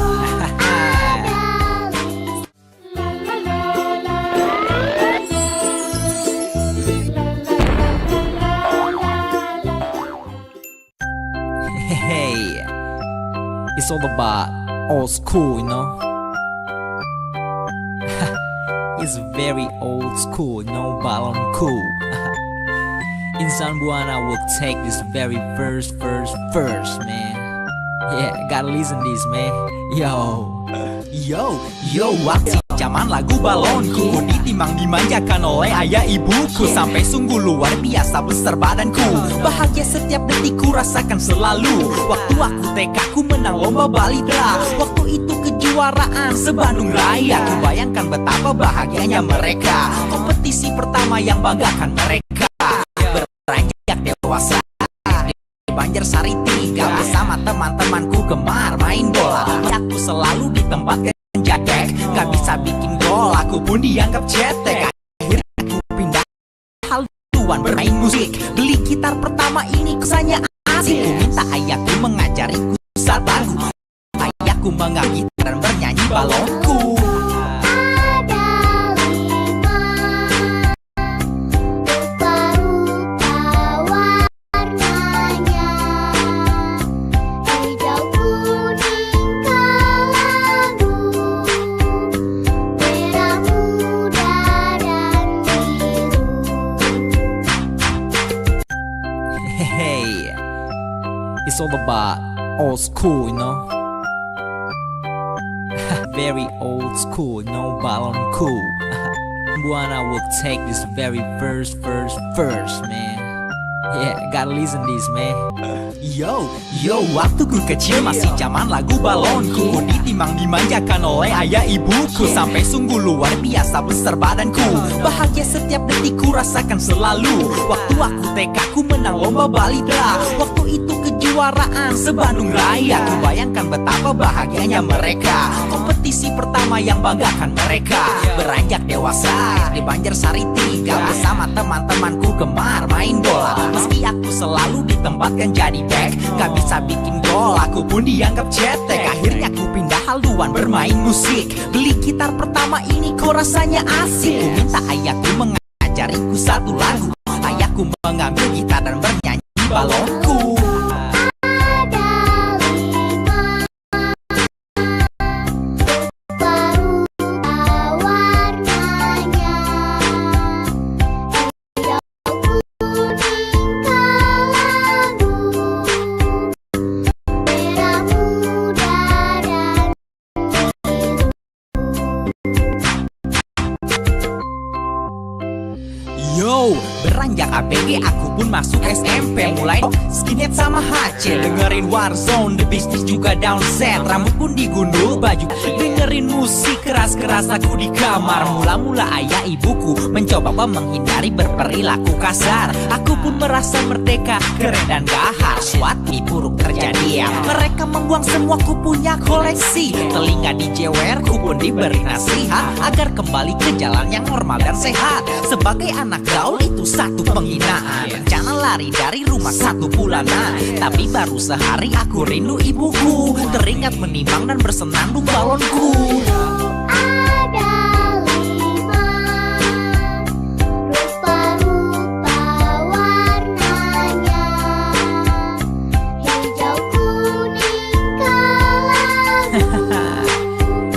Hey, it's all about old school, you know. It's very old school, no balon cool. Insan Buana will take this very first, man. Yeah, gotta listen this, man. Yo, waktu zaman lagu balonku ditimbang dimanjakan oleh ayah ibuku. Sampai sungguh luar biasa besar badanku. Bahagia setiap detikku rasakan selalu. Waktu aku TK ku menang lomba balidra. Waktu itu kejuaraan se-Bandung Raya. Ku bayangkan betapa bahagianya mereka. Kompetisi pertama yang banggakan mereka. Beranjak dewasa di Banjarsari 3 bersama teman-temanku gemar main bola. Aku selalu ditempatkan jadek, gak bisa bikin gol, aku pun dianggap cetek. Akhirnya aku pindah haluan bermain musik. Beli gitar pertama ini kesannya asik. Ku minta ayahku mengajariku satu lagu. Ayahku mengambil gitar dan bernyanyi balonku. Hey, it's all about old school, you know. Very old school, no balon cool. Buana will take this very first, man. Yeah, gotta listen this, man. Yo, waktu ku kecil masih zaman lagu balonku. Ditimbang dimanjakan oleh ayah ibuku. Sampai sungguh luar biasa besar badanku. Bahagia setiap detikku rasakan selalu. Waktu aku TK ku menang lomba balidra. Waktu itu kejuaraan se-Bandung Raya. Ku bayangkan betapa bahagianya mereka. Kompetisi Kompetisi pertama yang banggakan mereka. Beranjak dewasa di Banjarsari 3 bersama teman-temanku gemar main bola. Meski aku selalu ditempatkan jadi back, gak bisa bikin gol, aku pun dianggap cetek. Akhirnya ku pindah haluan bermain musik. Beli gitar pertama ini kok rasanya asik. Ku minta ayahku mengajariku satu lagu. Ayahku mengambil gitar dan bernyanyi balonku. Yo, beranjak ABG aku pun masuk SMP. Mulai skinhead sama HC, dengerin Warzone, The Beasties juga downset. Rambut pun digundul, baju dengerin musik keras-keras aku di kamar. Mula-mula ayah ibuku mencoba menghindari berperilaku kasar. Aku pun merasa merdeka, keren dan gahar. Suatu buruk terjadi, mereka membuang semua ku punya koleksi. Telinga dijewer, ku pun diberi nasihat agar kembali ke jalan yang normal dan sehat. Sebagai anak gaul itu satu penghinaan. Rencana lari dari rumah 1 bulanan, tapi baru sehari aku rindu ibuku. Teringat menimang dan bersenandung balonku. Ada 5 rupa-rupa warnanya, hijau, kuning, kelabu,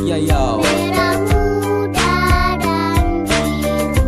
Yo yo, merah muda dan biru.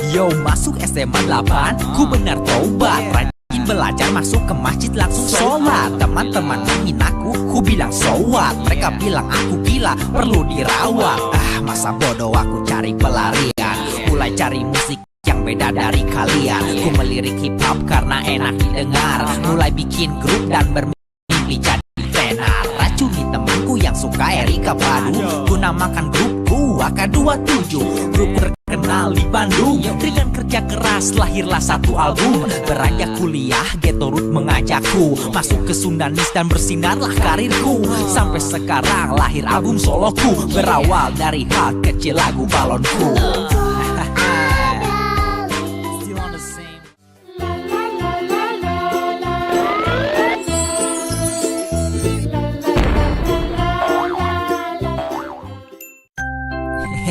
Yo, masuk SMA 8, ku benar tobat. Rajin belajar, masuk ke masjid langsung sholat. Teman-teman menghinaku, ku bilang so what. Mereka bilang aku gila, perlu dirawat. Masa bodoh aku cari pelarian. Mulai cari musik yang beda dari kalian. Ku melirik hip hop karena enak didengar. Mulai bikin grup dan bermimpi jadi tenar. Racuni temanku yang suka Erika Padu. Ku namakan grupku AK27. Grup terkenal di Bandung. Dengan kerja keras lahirlah satu album. Beranjak kuliah Ghetto Root mengajakku masuk ke Sundanis dan bersinarlah karirku. Sampai sekarang lahir album soloku. Berawal dari hal kecil lagu balonku. Still on the same.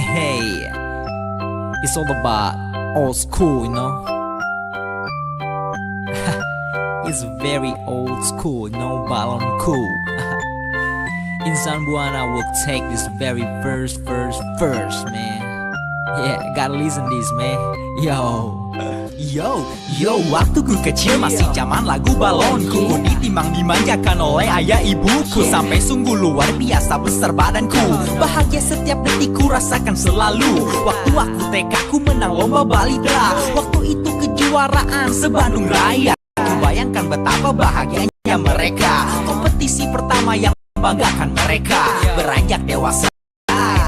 Hey, it's all about old school, you know. It's very old school, no balon cool. Insan Buana will take this very first, man. Yeah, gotta listen this, man. Yo, waktu ku kecil masih zaman lagu balonku. Ku ditimang dimanjakan oleh ayah ibuku. Sampai sungguh luar biasa besar badanku. Bahagia setiap detik ku rasakan selalu. Waktu aku TK ku menang lomba balita. Waktu itu kejuaraan se-Bandung Raya. Ku bayangkan betapa bahagianya mereka. Kompetisi pertama yang membanggakan mereka. Beranjak dewasa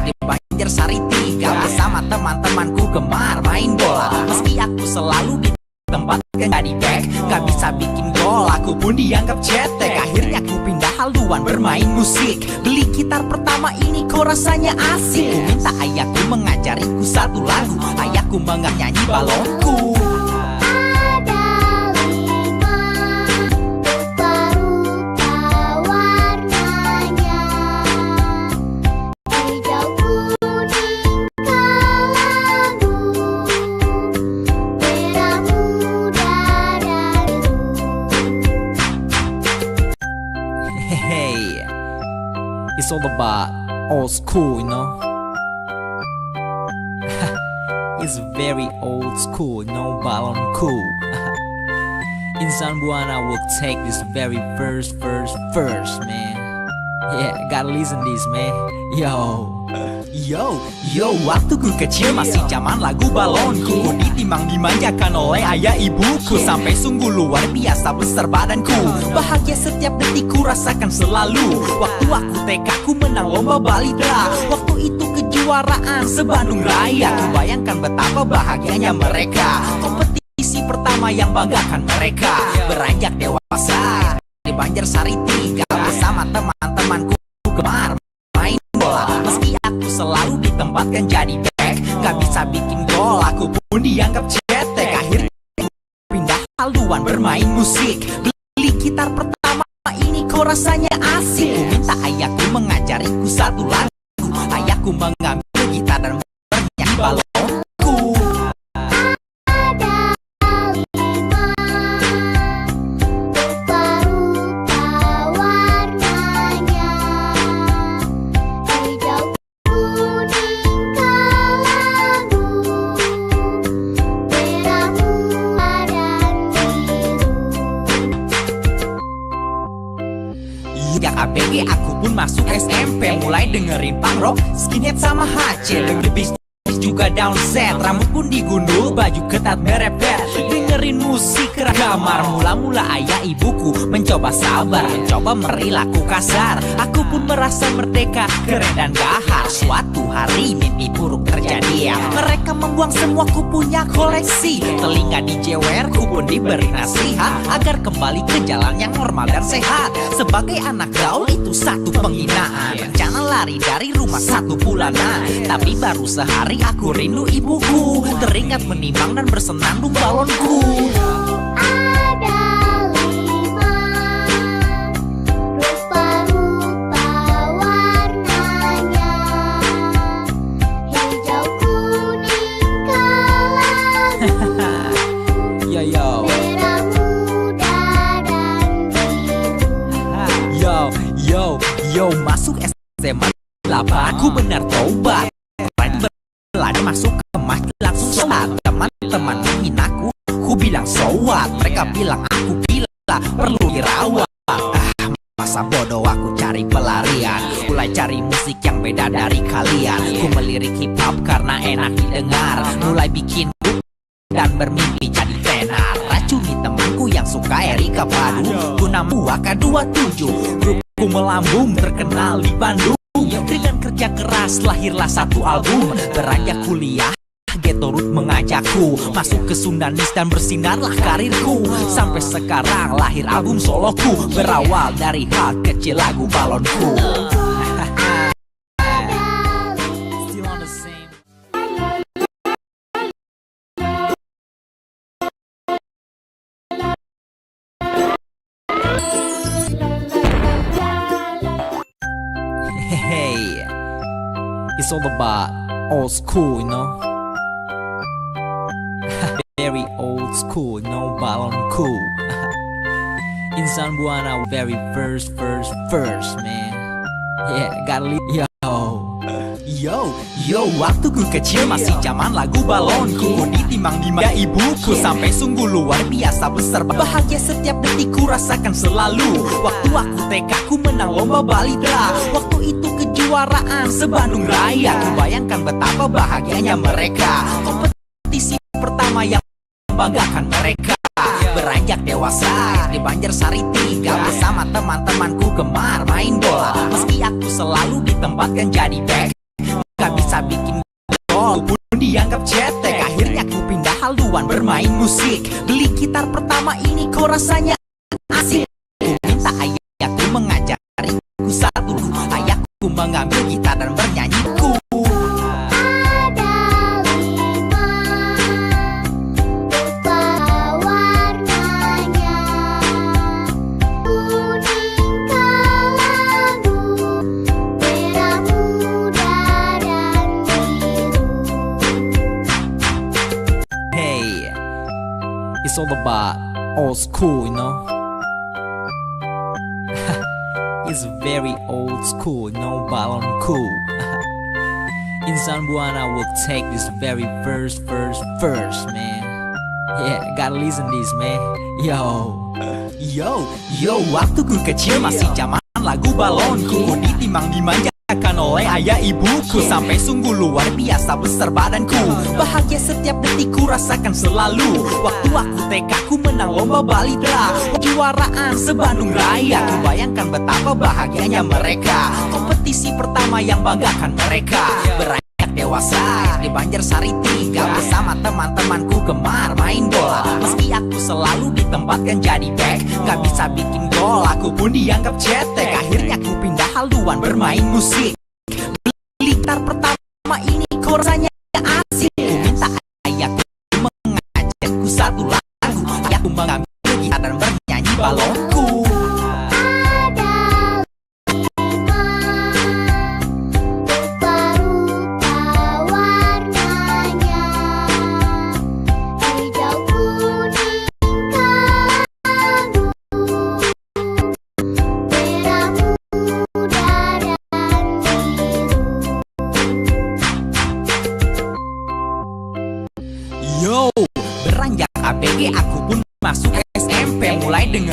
di Banjarsari 3 bersama teman-temanku gemar main bola. Meski aku selalu ditempatkan jadi back, gak bisa bikin gol, aku pun dianggap cetek. Akhirnya ku pindah haluan bermain musik. Beli gitar pertama ini kok rasanya asik. Ku minta ayahku mengajariku satu lagu. Ayahku menyanyi balonku. Hey, it's all about old school, you know. It's very old school, no balon cool. Insan Buana will take this very first, man. Yeah, gotta listen this, man. Yo, waktu ku kecil masih zaman lagu balonku. Ku ditimang dimanjakan oleh ayah ibuku. Sampai sungguh luar biasa besar badanku. Bahagia setiap detik ku rasakan selalu. Waktu aku TK ku menang lomba balita. Waktu itu kejuaraan se-Bandung Raya. Ku bayangkan betapa bahagianya mereka. Kompetisi pertama yang banggakan mereka. Beranjak dewasa di Banjarsari 3 bersama teman-temanku gemar bermain musik. Beli gitar pertama ini kok rasanya asik. Ku minta ayahku mengajariku satu lagu. Ayahku mengambil gitar dan bernyanyi balonku. Ada 5 rupa-rupa warnanya, hijau, kuning, kelabu, merah muda dan biru. Sejak ABG aku pun masuk SMP. Mulai dengerin punk rock, skinhead sama HC. Dengerin bisnis juga down set. Rambut pun digundul, baju ketat merepet. Dengerin musik kamar. Mula-mula ayah ibuku mencoba sabar, mencoba merilaku kasar. Aku pun merasa merdeka, keren dan gahar. Suatu hari mimpi buruk terjadi. Mereka membuang semua ku punya koleksi. Telinga dijewer, ku pun diberi nasihat agar kembali ke jalan yang normal dan sehat. Sebagai anak gaul itu satu penghinaan. Rencana lari dari rumah 1 bulanan, tapi baru sehari aku rindu ibuku. Teringat menimbang dan bersenandung balonku. Ada 5 rupa-rupa warnanya, hijau, kuning, kelabu, Yo merah muda dan biru. Yo masuk SMA 8 aku benar tobat. Belajar masuk ke masjid langsung sholat. Teman-teman menghinaku, ku bilang so what. Mereka bilang aku gila, perlu dirawat. Masa bodoh aku cari pelarian. Mulai cari musik yang beda dari kalian. Ku melirik hip hop karena enak didengar. Mulai bikin grup dan bermimpi jadi tenar. Racuni temanku yang suka Erika Padu. Ku namu AK27. Grupku melambung terkenal di Bandung. Dengan kerja keras lahirlah satu album. Beranjak kuliah, Ghetto Root mengajakku masuk ke Sundanis dan bersinarlah karirku. Sampai sekarang lahir album soloku, berawal dari hal kecil lagu balonku. Still on the same. Hey, it's all about old school, you know. Very old school, no balon cool. Insan Buana, very first, man. Yeah, gotta leave. Yo, waktu ku kecil masih zaman lagu balonku. Ku ditimbang di mata ibuku sampai sungguh luar biasa besar. Bahagia setiap detikku rasakan selalu. Waktu aku TK ku menang lomba balita. Waktu itu kejuaraan se-Bandung Raya. Ku bayangkan betapa bahagianya mereka. Kompetisi pertama yang membanggakan mereka. Beranjak dewasa di Banjarsari 3 bersama teman-temanku gemar main bola. Meski aku selalu ditempatkan jadi back, gak bisa bikin gol pun dianggap cetek. Akhirnya ku pindah haluan bermain musik. Beli gitar pertama ini kok rasanya asik. Ku minta ayahku mengajariku satu. Ayahku mengambil gitar dan bernyanyiku. It's all about old school, you know. It's very old school, no balon cool. Insan Buana will take this very first, man. Yeah, gotta listen this, man. Yo, waktu ku kecil masih zaman lagu balonku. Ku ditimbang dimanjakan oleh ayah ibuku sampai sungguh luar biasa besar badanku. Bahagia setiap detikku rasakan selalu. Waktu aku TK ku menang lomba balita. Kejuaraan se-Bandung Raya. Ku bayangkan betapa bahagianya mereka. Kompetisi pertama yang banggakan mereka. Beranjak dewasa di Banjarsari 3 bersama teman-temanku gemar main bola. Meski aku selalu ditempatkan jadi back, gak bisa bikin gol, aku pun dianggap cetek. Akhirnya ku pindah haluan bermain musik. Beli gitar pertama ini kok rasanya asik. Ku minta ayahku mengajarku satu lagu. Ayahku mengambil gitar dan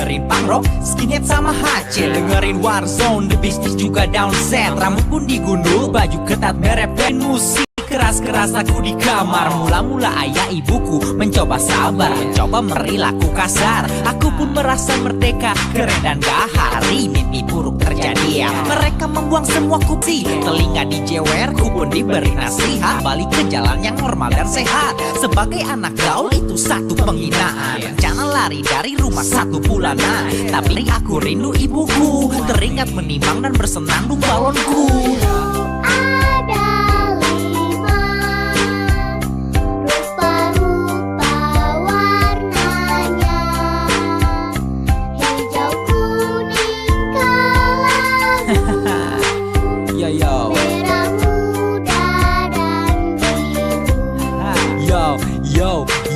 dengerin punk rock, skinhead sama HC. Dengerin Warzone, The Beasties juga downset. Rambut pun digundul, baju ketat merek band musik. Keras-keras aku di kamar. Mula-mula ayah ibuku mencoba sabar, mencoba merilaku kasar. Aku pun merasa merdeka, keren dan gahar. Mimpi buruk terjadi ya. Mereka membuang semua kupsi, telinga dijewer, ku pun diberi nasihat. Balik ke jalan yang normal dan sehat. Sebagai anak gaul itu satu penghinaan. Rencana lari dari rumah 1 bulanan, tapi aku rindu ibuku. Teringat menimang dan bersenandung balonku.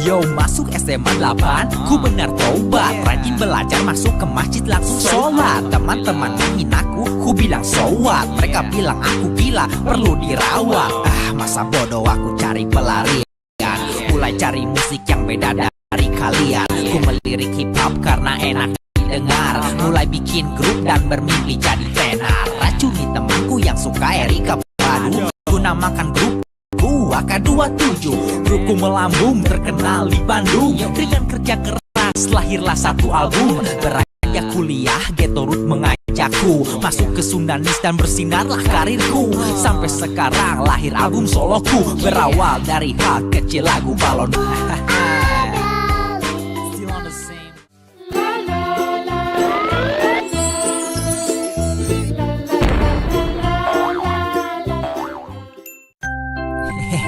Yo, masuk SMA 8, ku benar tobat. Rajin belajar, masuk ke masjid langsung sholat. Teman-teman menghinaku, ku bilang so what. Mereka bilang aku gila, perlu dirawat. Masa bodoh aku cari pelarian. Mulai cari musik yang beda dari kalian. Ku melirik hip hop karena enak didengar. Mulai bikin grup dan bermimpi jadi tenar. Racuni temanku yang suka Erika Pradu. Ku namakan grup AK27. Grupku melambung, terkenal di Bandung. Dengan kerja keras lahirlah satu album. Beranjak kuliah, Ghetto Root mengajakku masuk ke Sundanis dan bersinarlah karirku. Sampai sekarang lahir album soloku, berawal dari hal kecil lagu balon. Still on the same.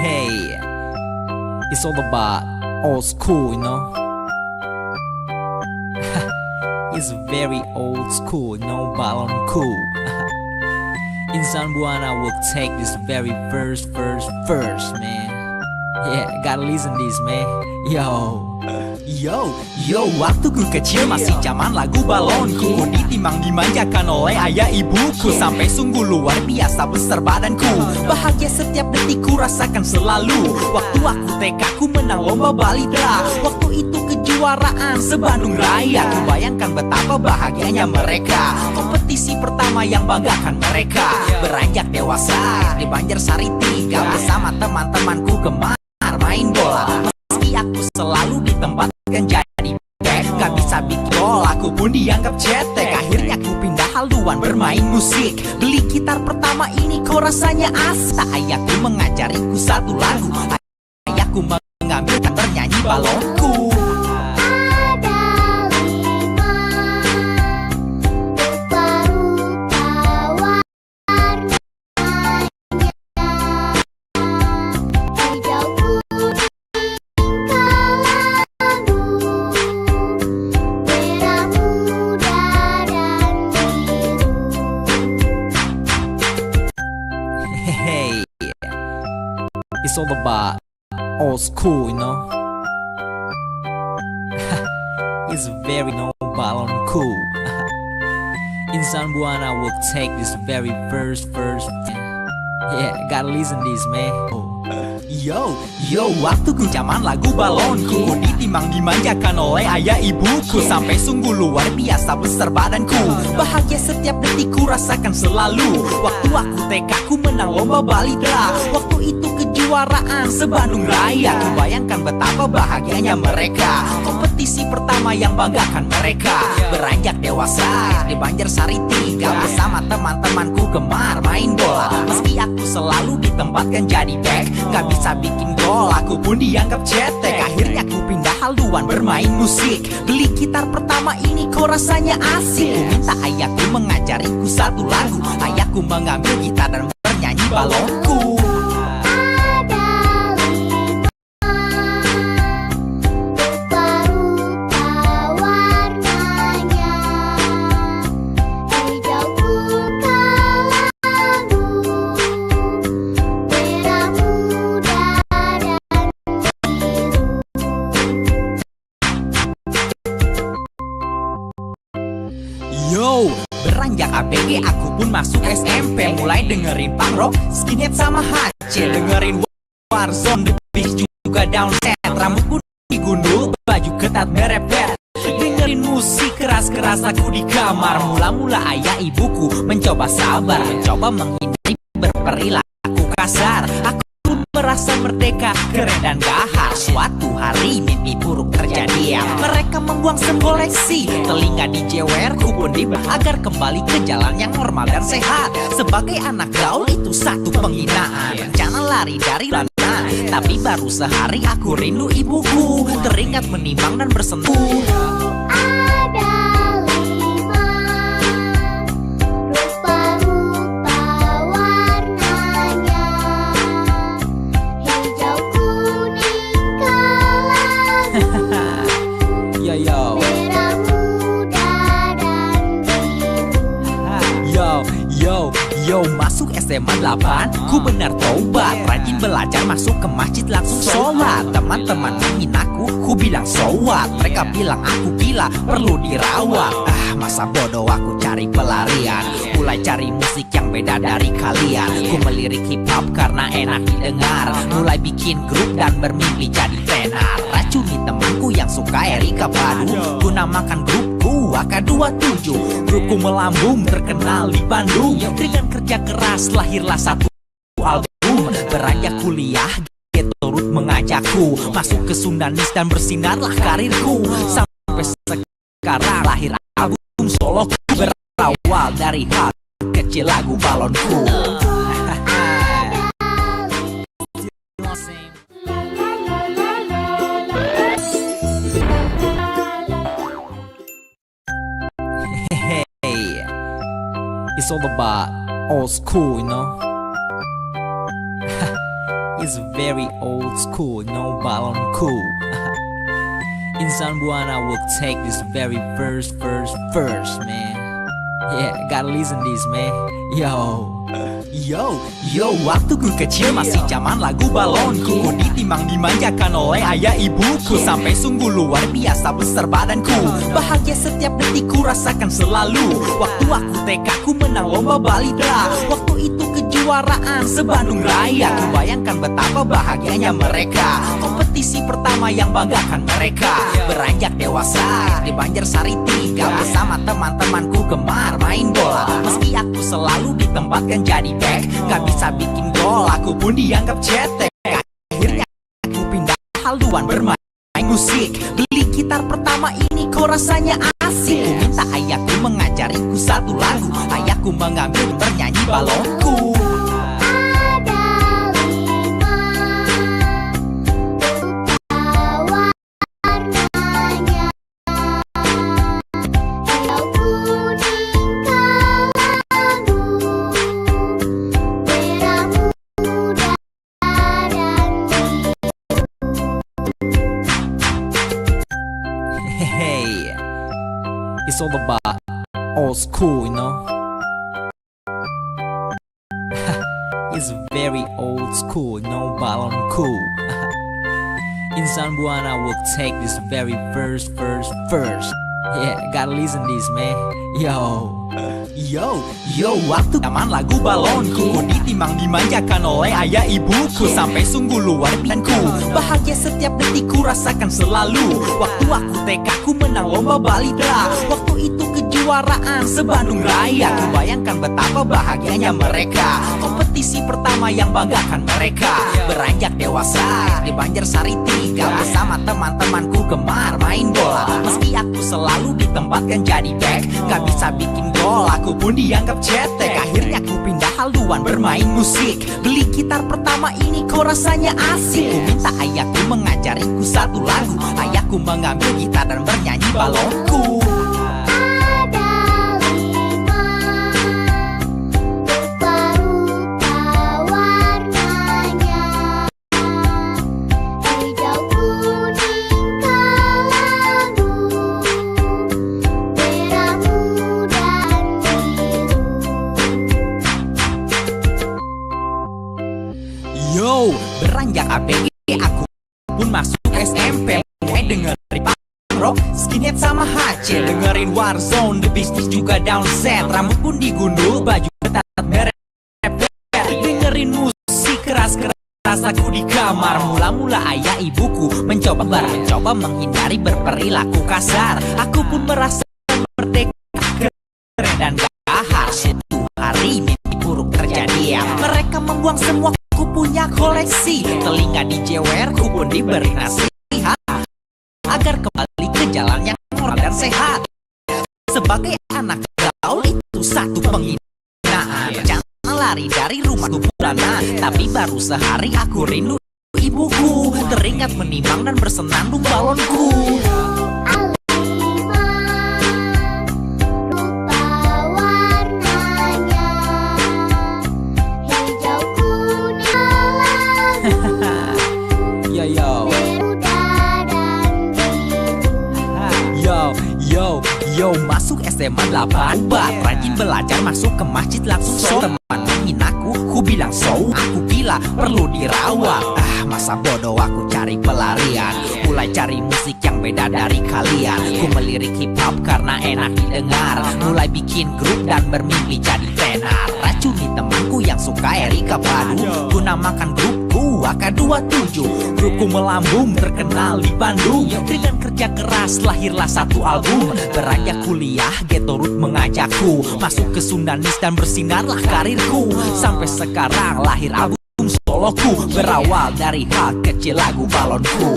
Hey, it's all about old school, you know. It's very old school, no balon cool. Insan Buana will take this very first, man. Yeah, gotta listen this, man. Yo, waktu ku kecil masih zaman lagu balonku. Ku ditimang dimanjakan oleh ayah ibuku. Sampai sungguh luar biasa besar badanku. Bahagia setiap detik ku rasakan selalu. Waktu aku TK ku menang lomba balita. Waktu itu kejuaraan se-Bandung Raya. Ku bayangkan betapa bahagianya mereka. Kompetisi pertama yang banggakan mereka. Beranjak dewasa di Banjarsari 3 bersama teman-temanku gemar main bola. Meski aku selalu ditempatkan jadi back, gak bisa bikin gol, aku pun dianggap cetek. Akhirnya ku pindah haluan bermain musik. Beli gitar pertama ini kok rasanya asik. Ayahku mengajariku satu lagu. Ayahku mengambil dan bernyanyi balonku. Hey, it's all about old school, you know. It's very no balon cool. Insan Buana will take this very first. Yeah, gotta listen this, man. Yo, waktu ku zaman lagu balonku. Ku ditimang dimanjakan oleh ayah ibuku. Sampai sungguh luar biasa besar badanku. Bahagia setiap detik ku rasakan selalu. Waktu aku TK ku menang lomba balita. Waktu itu kejuaraan se-Bandung Raya. Ku bayangkan betapa bahagianya mereka. Kompetisi pertama yang banggakan mereka. Beranjak dewasa di Banjarsari 3 bersama teman-temanku gemar main bola. Meski aku selalu ditempatkan jadi back, gak bisa bikin gol, aku pun dianggap cetek. Akhirnya ku pindah haluan bermain musik. Beli gitar pertama ini kok rasanya asik. Ku minta ayahku mengajariku satu lagu. Ayahku mengambil gitar dan bernyanyi balonku. Yo, beranjak ABG aku pun masuk SMP. Mulai dengerin punk rock, skinhead sama HC. Dengerin Warzone, The Beasties juga downset. Rambut pun digundul, baju ketat merepet. Dengerin musik keras-keras aku di kamar. Mula-mula ayah ibuku mencoba sabar, mencoba menghindari berperilaku kasar. Aku merasa merdeka, keren dan gahar. Suatu hari mimpi buruk terjadi ya. Mereka membuang semkoleksi, telinga dijewer, ku pun dibah agar kembali ke jalan yang normal dan sehat. Sebagai anak gaul itu satu penghinaan. Rencana lari dari lana, tapi baru sehari aku rindu ibuku. Teringat menimbang dan bersentuh. Ada 5 rupa-rupa warnanya, hijau, kuning, kelabu, Yo yo, merah muda dan biru. yo, masuk SMA 8, ku benar tobat. Rajin belajar, masuk ke masjid langsung sholat. Teman-teman menghinaku, ku bilang so what. Mereka bilang aku gila, perlu dirawat. Masa bodoh aku cari pelarian, mulai cari musik yang beda dari kalian. Ku melirik hip hop karena enak didengar, mulai bikin grup dan bermimpi jadi tenar. Racuni temanku yang suka Erika Padu, ku namakan grupku AK27. Grupku melambung terkenal di Bandung. Dengan kerja keras lahirlah satu album. Beranjak kuliah turut mengajakku masuk ke Sundanis dan bersinarlah karirku. Sampai sekarang lahir album solo berawal dari hal kecil lagu balonku. Hey, it's all about old school, you know. It's very old school, no balon cool. Insan Buana will take this very first, man. Yeah, gotta listen this, man. Yo, waktu ku kecil masih zaman lagu balonku. Ku ditimbang dimanjakan oleh ayah ibuku, sampai sungguh luar biasa besar badanku. Bahagia setiap detik ku rasakan selalu. Waktu aku TK ku menang lomba balidra. Waktu itu kejuaraan se-Bandung Raya. Ku bayangkan betapa bahagianya mereka. Kompetisi pertama yang banggakan mereka. Beranjak dewasa di Banjarsari 3, bersama teman-temanku gemar main bola. Meski aku selalu ditempatkan jadi back, gak bisa bikin gol, aku pun dianggap cetek. Akhirnya aku pindah haluan bermain musik. Beli gitar pertama ini kok rasanya asik. Ku minta ayahku mengajariku satu lagu. Ayahku mengambil bernyanyi balonku. It's all about old school, you know. It's very old school, no balon cool. Insan Buana will take this very first. Yeah, gotta listen this, man. Yo, waktu zaman lagu balonku, ku ditimbang dimanjakan oleh ayah ibuku, sampai sungguh luar biasa. Bahagia setiap detik ku rasakan selalu. Waktu aku TK ku menang lomba balidra. Waktu itu kejuaraan se-Bandung Raya. Ku bayangkan betapa bahagianya mereka. Kompetisi pertama yang banggakan mereka. Beranjak dewasa di Banjarsari 3, bersama teman-temanku gemar main bola. Meski aku selalu ditempatkan jadi back, gak bisa bikin gol, aku pun dianggap cetek. Akhirnya ku pindah haluan bermain musik. Beli gitar pertama ini kok rasanya asik. Ku minta ayahku mengajariku satu lagu. Ayahku mengambil gitar dan bernyanyi balonku. Yo, beranjak ABG aku pun masuk SMP. Mulai dengerin punk rock, skinhead sama HC. Dengerin Warzone, The Beasties juga downset. Rambut pun digundul, baju ketat merek. Dengerin musik keras-keras Aku di kamar, mula-mula ayah ibuku mencoba menghindari berperilaku kasar. Aku pun merasa merdeka, keren dan gahar. Suatu hari mimpi buruk terjadi ya. Mereka membuang semua ku punya koleksi. Telinga dijewer, ku pun diberi nasihat agar kembali ke jalan yang moral dan sehat. Sebagai anak gaul itu satu penghinaan. Jangan lari dari rumah bulanan. Tapi baru sehari aku rindu ibuku. Teringat menimang dan bersenandung balonku. Alima, rupa warnanya hijau kuning labu, Yo yo muda dan biru. Yo masuk SMA 8 bat. Rajin belajar masuk ke masjid langsung sholat. Teman menghinaku, ku bilang aku gila perlu dirawat. Masa bodoh aku cari pelarian. Mulai cari musik yang beda dari kalian. Ku melirik hip hop karena enak didengar. Mulai bikin grup dan bermimpi jadi tenar. Racuni temanku yang suka Erika Padu. Ku namakan grupku AK27. Grupku melambung terkenal di Bandung. Dengan kerja keras lahirlah satu album. Beranjak kuliah Ghetto Root mengajakku masuk ke Sundanis dan bersinarlah karirku. Sampai sekarang lahir album soloku. Berawal dari hal kecil lagu balonku.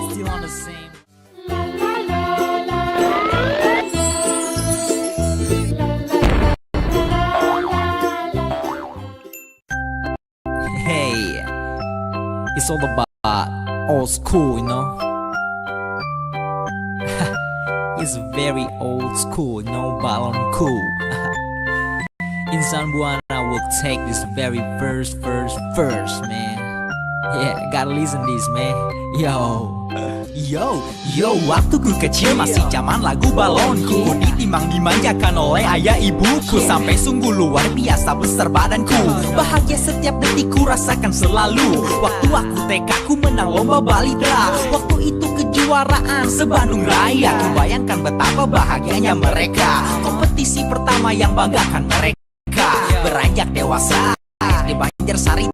Still on the same. Hey, it's all about old school, you know. It's very old school, no balon cool. Insan Buana will take this very first, man. Yeah, gotta listen this, man. Yo, waktu ku kecil masih zaman lagu balonku. Ku ditimang dimanjakan oleh ayah ibuku. Sampai sungguh luar biasa besar badanku. Bahagia setiap detik ku rasakan selalu. Waktu aku TK ku menang lomba balita. Waktu itu kejuaraan se-Bandung Raya. Ku bayangkan betapa bahagianya mereka. Kompetisi pertama yang banggakan mereka. Beranjak dewasa di Banjarsari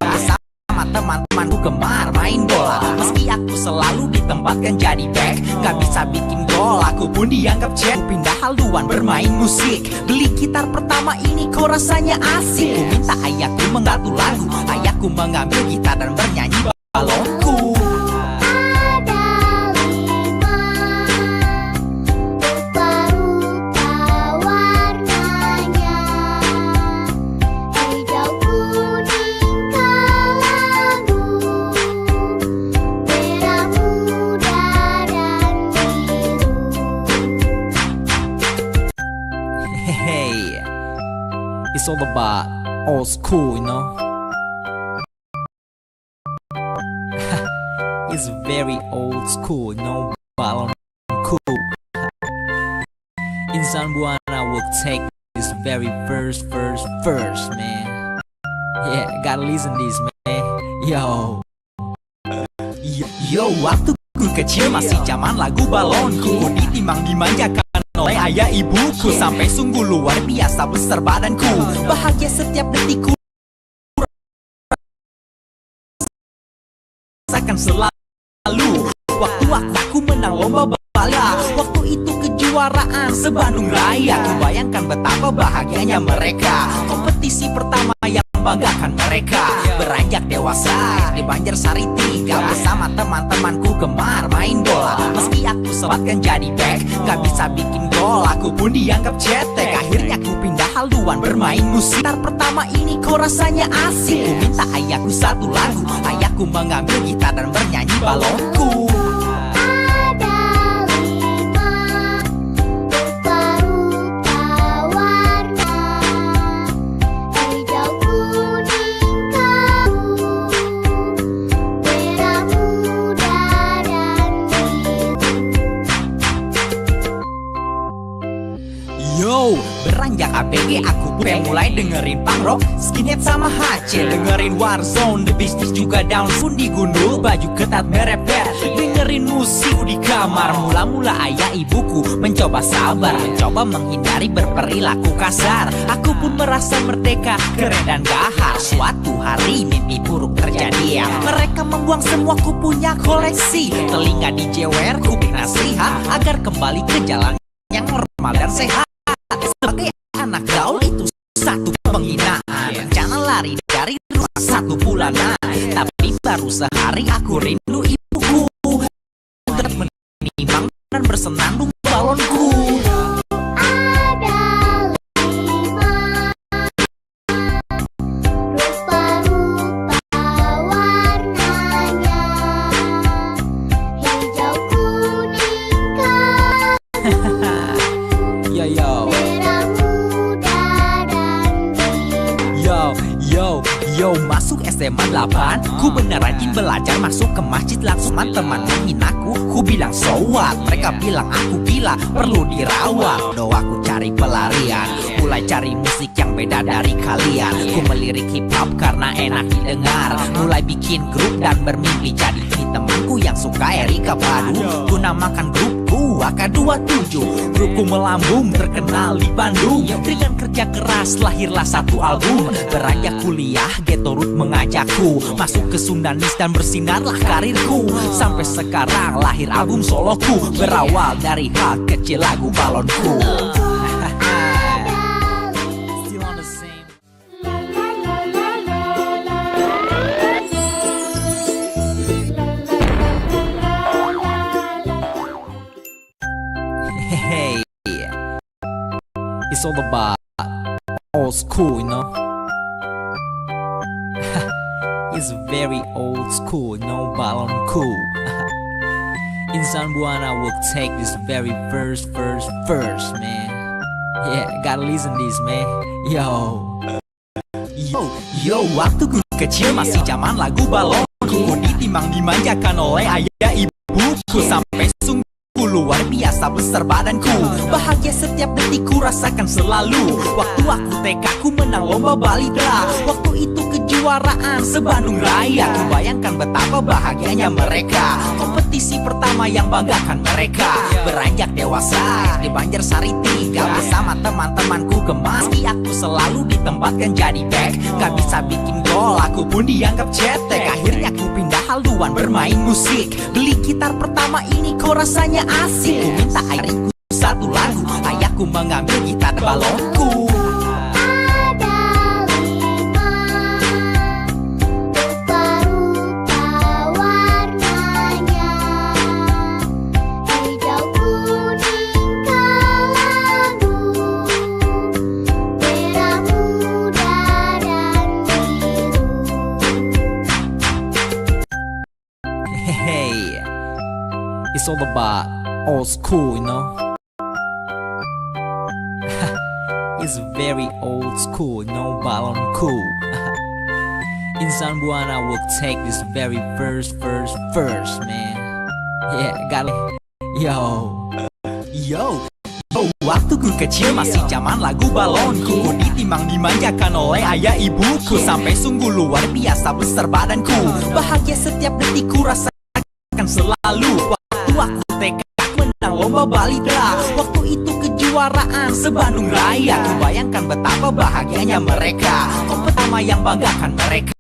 bersama teman-temanku gemar main bola. Meski aku selalu ditempatkan jadi back, gak bisa bikin gol, aku pun dianggap cek. Pindah haluan bermain musik. Beli gitar pertama ini kok rasanya asik. Ku minta ayahku mengganti lagu. Ayahku mengambil gitar dan bernyanyi balonku. Hey, it's all about old school, you know. It's very old school, no balon cool. Insan Buana will take this very first, man. Yeah, gotta listen this, man. Yo, waktu ku kecil masih zaman lagu balonku. Ku ditimang dimanjakan oleh ayah ibuku. Sampai sungguh luar biasa besar badanku. Bahagia setiap detikku rasakan selalu. Waktu aku menang lomba balita. Waktu itu kejuaraan se-Bandung Raya. Ku bayangkan betapa bahagianya mereka. Kompetisi pertama yang banggakan mereka. Beranjak dewasa di Banjarsari 3 bersama teman-temanku gemar main bola. Meski aku sempatkan jadi back, gak bisa bikin gol, aku pun dianggap cetek. Akhirnya ku pindah haluan bermain musik. Gitar pertama ini kok rasanya asik. Ku minta ayahku satu lagu. Ayahku mengambil gitar dan bernyanyi balonku. Yo, beranjak ABG aku mulai dengerin punk rock, skinhead sama HC, dengerin Warzone, The Beasties juga down pun digundul, baju ketat merepet, dengerin musik di kamar. Mula-mula ayah ibuku mencoba sabar, mencoba menghindari berperilaku kasar. Aku pun merasa merdeka, keren dan gahar. Suatu hari mimpi buruk terjadi ya. Mereka membuang semua ku punya koleksi, telinga dijewer, kuping nasihat agar kembali ke jalan yang normal dan sehat. Sebagai anak gaul itu satu penghinaan, rencana lari dari rumah 1 bulanan. Tapi baru sehari aku rindu ibuku, dan menimang dan bersenandung balonku. Ada 5 rupa-rupa warnanya, hijau, kuning, Yo yo merah muda dan biru. Yo, masuk SMA 8, ku bener rajin belajar, masuk ke masjid langsung teman menghinaku. Ku bilang so what, mereka bilang aku gila, perlu dirawat. Doaku cari pelarian, mulai cari musik yang beda dari kalian. Ku melirik hip hop karena enak didengar, mulai bikin grup dan bermimpi jadi temanku yang suka Erika Padu. Ku namakan grupku AK27, grupku melambung terkenal di Bandung. Dengan kerja keras lahirlah satu album. Beranjak kuliah Ghetto Root mengajakku masuk ke Sundanis dan bersinarlah karirku. Sampai sekarang lahir album soloku, berawal dari hal kecil lagu balonku. Still on the same. Hey, it's all about old school, you know. It's very old school, no balon cool. Insan Buana will take this very first, man. Yeah, gotta listen this, man. Yo, waktu gue kecil masih zaman lagu balon. Ku ditimang dimanjakan oleh ayah ibuku, sampai sungguh luar biasa besar badanku. Bahagia setiap detik ku rasakan selalu. Waktu aku TK ku menang lomba balita, waktu itu kejuaraan se-Bandung Raya. Ku bayangkan betapa bahagianya mereka, kompetisi pertama yang banggakan mereka. Beranjak dewasa di Banjarsari 3 bersama teman-temanku gemas. Meski aku selalu ditempatkan jadi back, gak bisa bikin gol, aku pun dianggap cetek. Akhirnya ku pindah haluan bermain musik, beli gitar pertama ini kok rasanya asik. Ku minta ayahku satu lagu, ayahku mengambil gitar balonku. Ada 5 rupa-rupa warnanya, hijau, kuning, kelabu, merah muda dan biru. Hey, it's all about old school, you know. It's very old school, no balon cool. Insan Buana will take this very first, man. Yeah, gotta. Yo, waktu ku kecil masih zaman lagu balonku. Ku ditimang dimanjakan oleh ayah ibuku, sampai sungguh luar biasa besar badanku. Bahagia setiap detik ku rasakan selalu. Waktu aku TK menang lomba balita, waktu itu kejuaraan se-Bandung Raya. Ku bayangkan betapa bahagianya mereka, pertama yang banggakan mereka.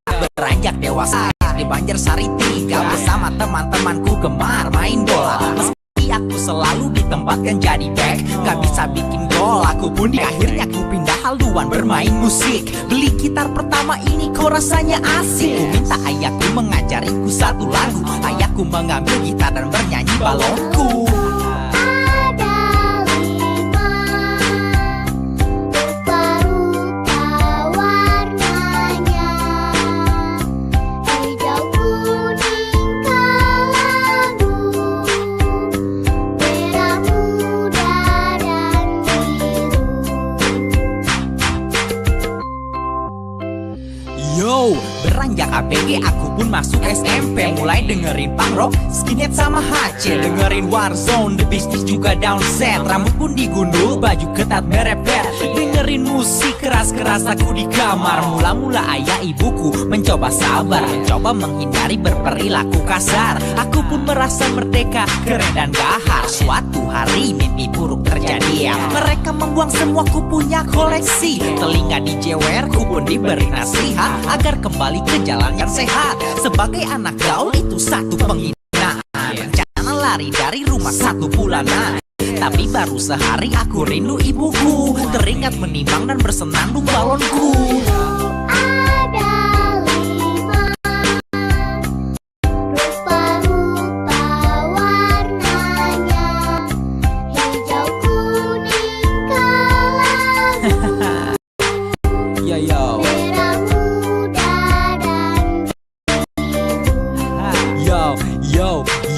Beranjak dewasa di Banjarsari 3 bersama teman-temanku gemar main bola. Meski aku selalu ditempatkan jadi back, gak bisa bikin gol, aku pun akhirnya ku pindah haluan bermain musik. Beli gitar pertama ini kok rasanya asik. Ku minta ayahku mengajariku satu lagu, ayahku mengambil gitar dan bernyanyi balonku. Ada 5 rupa-rupa warnanya, hijau, kuning, kelabu, merah muda dan biru. Yo, beranjak Sejak ABG aku pun masuk SMP, mulai dengerin punk rock, skinhead sama HC, dengerin Warzone, The Beasties juga downset. Rambut pun digundul, baju ketat merepet, dengerin musik keras-keras aku di kamar. Mula-mula ayah ibuku mencoba sabar, mencoba menghindari berperilaku kasar. Aku pun merasa merdeka, keren dan gahar. Suatu hari mimpi buruk terjadi, mereka membuang semua ku punya koleksi. Telinga dijewer, ku pun diberi nasihat agar kembali ke jalan yang sehat. Sebagai anak gaul itu satu penghinaan, rencana lari dari rumah 1 bulanan. Tapi baru sehari aku rindu ibuku, teringat menimbang dan bersenandung balonku. Ada 5 rupa-rupa warnanya, hijau, kuning, kelabu, Yo merah muda dan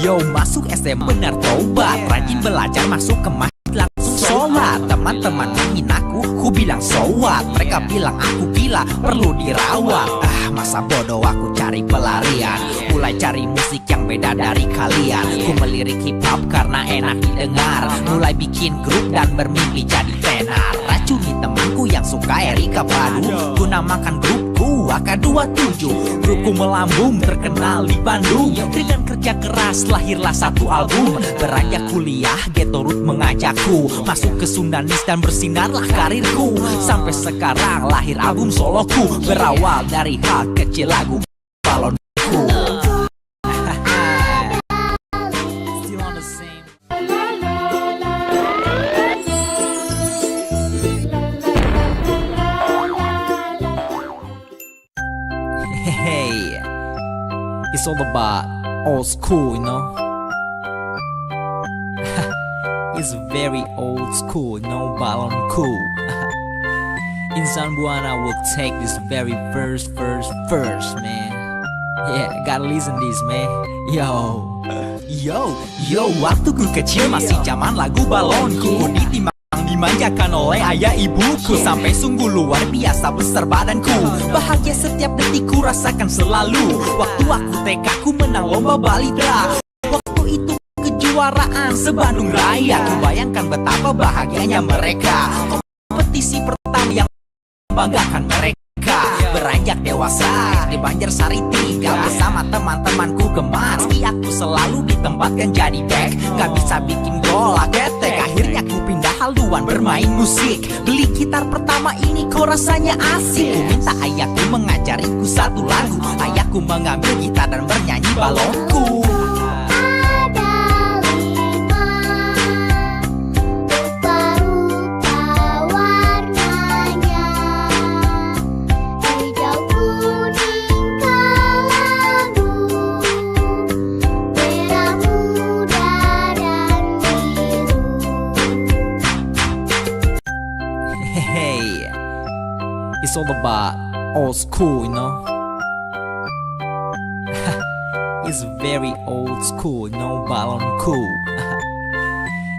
Yo masuk SMA benar tobat, rajin belajar masuk ke masjid langsung sholat. Teman-teman menghinaku, ku bilang so what. Mereka bilang aku gila, perlu dirawat. Masa bodoh aku cari pelarian, mulai cari musik yang beda dari kalian. Ku melirik hip hop karena enak didengar, mulai bikin grup dan bermimpi jadi tenar. Racuni temanku yang suka Erika Padu, ku namakan grupku AK27. Grupku melambung terkenal di Bandung, dengan kerja keras lahirlah satu album. Beranjak kuliah Ghetto Root mengajakku masuk ke Sundanis dan bersinarlah karirku. Sampai sekarang lahir album soloku, berawal dari hal kecil lagu balonku. Still on the same. Hey, it's all about old school, you know. It's very old school, no balon cool. Insan Buana will take this very first, man. Yeah, gotta listen this, man. Yo, waktu ku kecil masih zaman lagu balonku. Dimanjakan oleh ayah ibuku, sampai sungguh luar biasa besar badanku. Bahagia setiap detik ku rasakan selalu. Waktu aku TK ku menang lomba balidra. Waktu itu kejuaraan se-Bandung Raya. Ku bayangkan betapa bahagianya mereka. Kompetisi pertama yang membanggakan mereka. Beranjak dewasa di Banjarsari 3 bersama teman-temanku gemar. Meski aku selalu ditempatkan jadi back, gak bisa bikin gol ketek. Akhirnya ku pindah haluan bermain musik. Beli gitar pertama ini kok rasanya asik. Ku minta ayahku mengajariku satu lagu. Ayahku mengambil gitar dan bernyanyi balonku. It's all about old school, you know. It's very old school, no balon cool.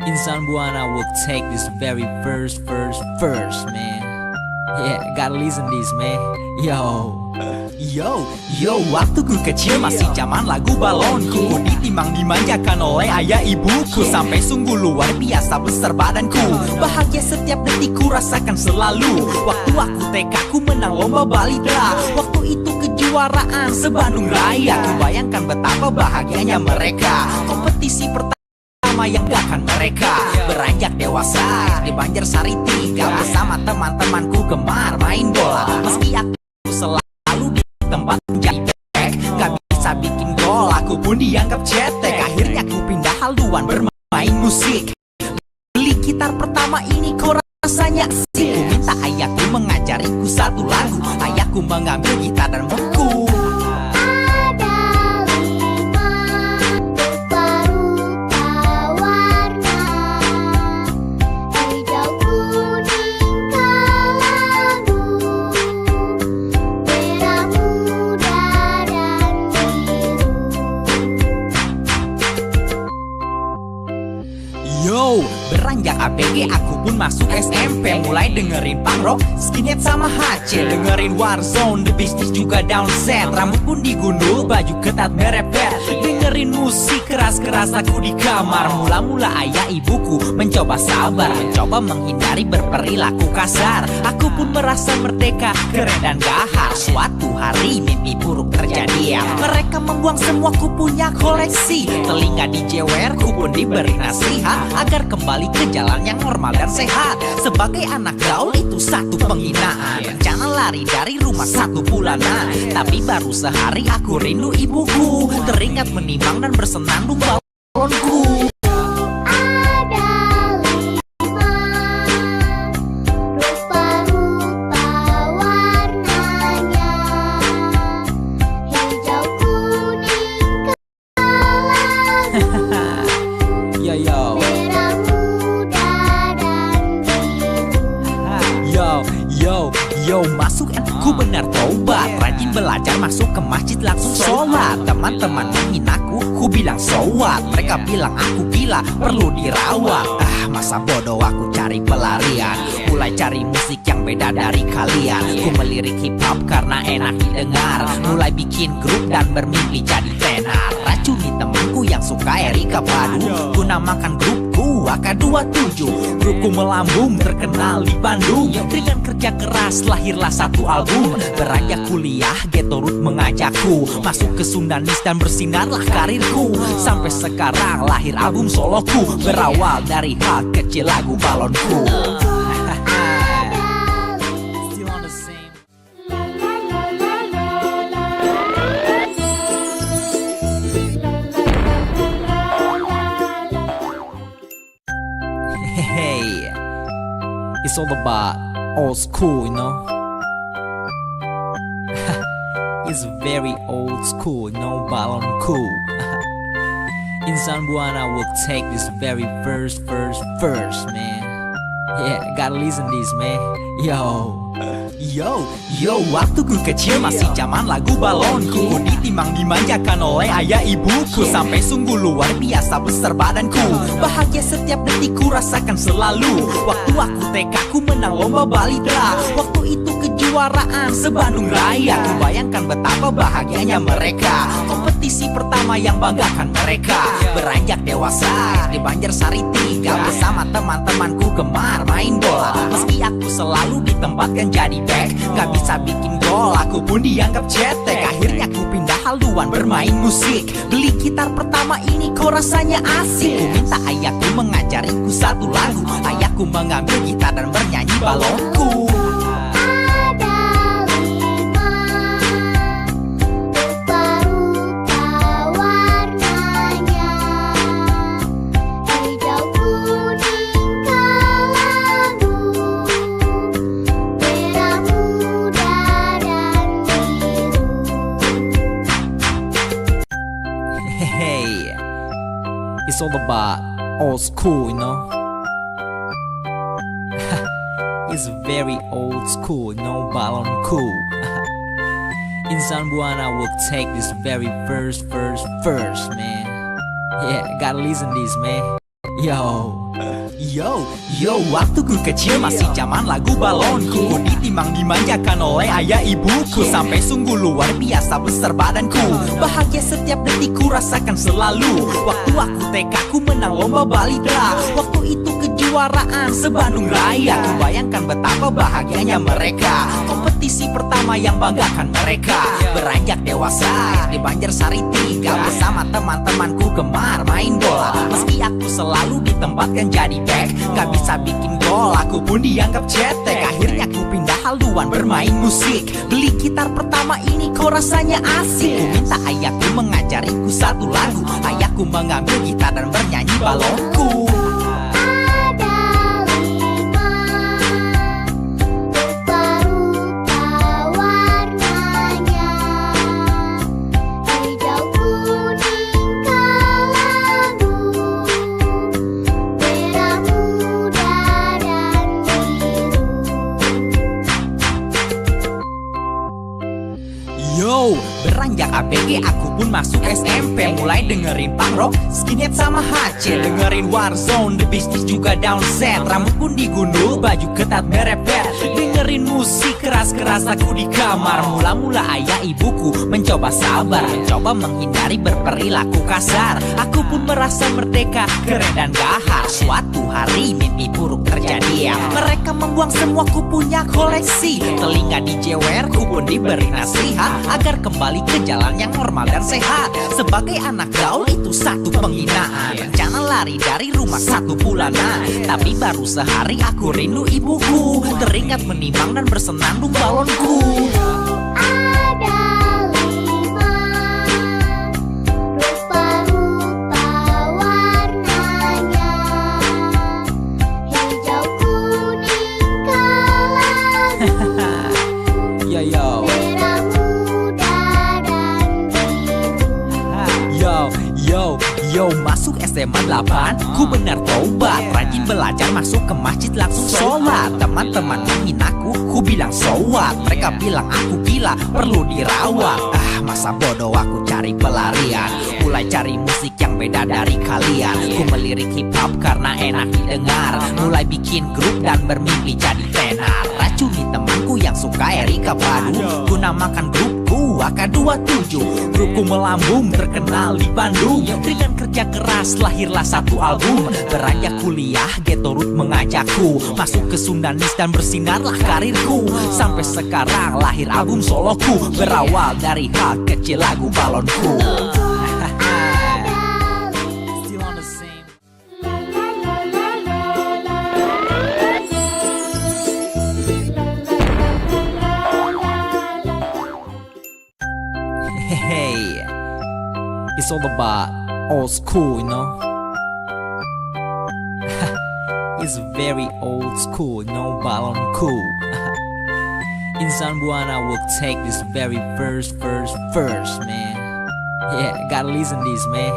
Insan Buana will take this very first, man. Yeah, gotta listen this, man. Yo, waktu ku kecil masih zaman lagu balonku. Ku dimanjakan oleh ayah ibuku, sampai sungguh luar biasa besar badanku. Bahagia setiap detik ku rasakan selalu. Waktu aku TK ku menang lomba balidra. Waktu itu kejuaraan se-Bandung Raya. Ku bayangkan betapa bahagianya mereka. Kompetisi pertama yang gakkan mereka. Beranjak dewasa di Banjarsari 3 bersama teman-temanku gemar main bola. Meski aku selalu di tempat jadi back, gak bisa bikin gol, aku pun dianggap cetek. Akhirnya ku pindah haluan bermain musik. Beli gitar pertama ini kok rasanya asik. Ku minta ayahku mengajariku satu lagu. Ayahku mengambil gitar dan memukul. Yo, beranjak ABG aku pun masuk SMP. Mulai dengerin punk rock, skinhead sama HC. Dengerin Warzone, The Business juga downset. Rambut pun digundul, baju ketat merepet. Dengerin musik keras-keras aku di kamar. Mula-mula ayah ibuku mencoba sabar, mencoba menghindari berperilaku kasar. Aku pun merasa merdeka, keren dan gahar. Suatu hari mimpi buruk terjadi ya. Mereka membuang semua ku punya koleksi. Telinga dijewer, ku pun diberi nasihat agar kembali ke jalan yang normal dan sehat. Sebagai anak gaul itu satu penghinaan. Rencana lari dari rumah 1 bulanan, tapi baru sehari aku rindu ibuku. Teringat menimang dan bersenandung balonku. Ada 5 rupa-rupa warnanya, hijau, kuning, kelabu, Yo yo, merah muda dan biru. yo, masuk ku benar tobat. Rajin belajar, masuk ke masjid langsung sholat. Teman-teman menghinaku, ku bilang so what. Mereka bilang aku gila, perlu dirawat. Masa bodoh aku cari pelarian. Mulai cari musik yang beda dari kalian. Ku melirik hip hop karena enak didengar. Mulai bikin grup dan bermimpi jadi tenar. Racuni temanku yang suka Erika Padu. Ku namakan grupku AK27. Grupku melambung, terkenal di Bandung. Dengan kerja keras lahirlah satu album. Beranjak kuliah, Ghetto Root mengajakku masuk ke Sundanis dan bersinarlah karirku. Sampai sekarang lahir album soloku. Berawal dari hal kecil lagu balonku. Still on the same. Hey, it's all about old school, you know. It's very old school, no balon cool. Insan Buana will take this very first, man. Yeah, gotta listen this, man. Yo, waktu ku kecil masih zaman lagu balonku. Ku ditimang dimanjakan oleh ayah ibuku. Sampai sungguh luar biasa besar badanku. Bahagia setiap detik ku rasakan selalu. Waktu aku TK ku menang lomba balidra. Waktu itu kejuaraan se-Bandung Raya. Ku bayangkan betapa bahagianya mereka. Kompetisi pertama yang banggakan mereka. Beranjak dewasa di Banjarsari 3 bersama teman-temanku gemar main bola. Meski aku selalu ditempatkan jadi back, gak bisa bikin gol, aku pun dianggap cetek. Akhirnya ku pindah haluan bermain musik. Beli gitar pertama ini kok rasanya asik. Ku minta ayahku mengajariku satu lagu. Ayahku mengambil gitar dan bernyanyi balonku. Ada 5 rupa-rupa warnanya, hijau, kuning, kelabu, merah muda dan biru. Hey, it's all about old school, you know. It's very old school, no balon cool. Insan Buana will take this very first, man. Yeah, gotta listen this, man. Yo, waktu ku kecil masih zaman lagu balonku. Ku ditimang dimanjakan oleh ayah ibuku. Sampai sungguh luar biasa besar badanku. Bahagia setiap detik ku rasakan selalu. Waktu aku TK ku menang lomba balidra. Waktu itu kejuaraan se-Bandung Raya. Ku bayangkan betapa bahagianya mereka. Kompetisi pertama yang banggakan mereka. Beranjak dewasa di Banjarsari 3 bersama teman-temanku gemar main bola. Meski aku selalu ditempatkan jadi back, gak bisa bikin gol, aku pun dianggap cetek. Akhirnya ku pindah haluan bermain musik. Beli gitar pertama ini kok rasanya asik. Ku minta ayahku mengajariku satu lagu. Ayahku mengambil gitar dan bernyanyi balonku. Ada 5 rupa-rupa warnanya, hijau, kuning, kelabu, merah muda dan biru. Yo, beranjak ABG SD aku pun masuk SMP. Mulai dengerin punk rock, skinhead sama HC. Dengerin Warzone, The Beasties juga downset. Rambut pun digundul, baju ketat merepet. Dengerin musik keras-keras aku di kamar. Mula-mula ayah ibuku mencoba sabar, mencoba menghindari berperilaku kasar. Aku pun merasa merdeka, keren dan gahar. Suatu hari mimpi buruk terjadi ya. Mereka membuang semua ku punya koleksi. Telinga dijewer, ku pun diberi nasihat agar kembali ke jalan yang normal dan sehat. Sebagai anak gaul itu satu penghinaan. Rencana lari dari rumah 1 bulanan, tapi baru sehari aku rindu ibuku. Teringat menimang dan bersenandung balonku. Ada 5 rupa-rupa warnanya, hijau, kuning, kelabu, Yo merah muda dan biru. Yo masuk SMA 8, ku benar tobat. Rajin belajar, masuk ke masjid langsung sholat. Teman-teman menghinaku, ku bilang so what. Mereka bilang aku gila, perlu dirawat. Masa bodoh aku cari pelarian. Mulai cari musik yang beda dari kalian. Ku melirik hip hop karena enak didengar. Mulai bikin grup dan bermimpi jadi tenar. Racuni temanku yang suka Erika Badu. Ku namakan grupku AK27. Grupku melambung terkenal di Bandung. Dengan kerja keras lahirlah satu album. Beranjak kuliah Ghetto Root mengajakku masuk ke Sundanis dan bersinarlah karirku. Sampai sekarang lahir album soloku. Berawal dari hal kecil lagu balonku. Still on the same. Hey, it's all about old school, you know. It's very old school, no balon cool. Insan Buana will take this very first, man. Yeah, gotta listen this, man.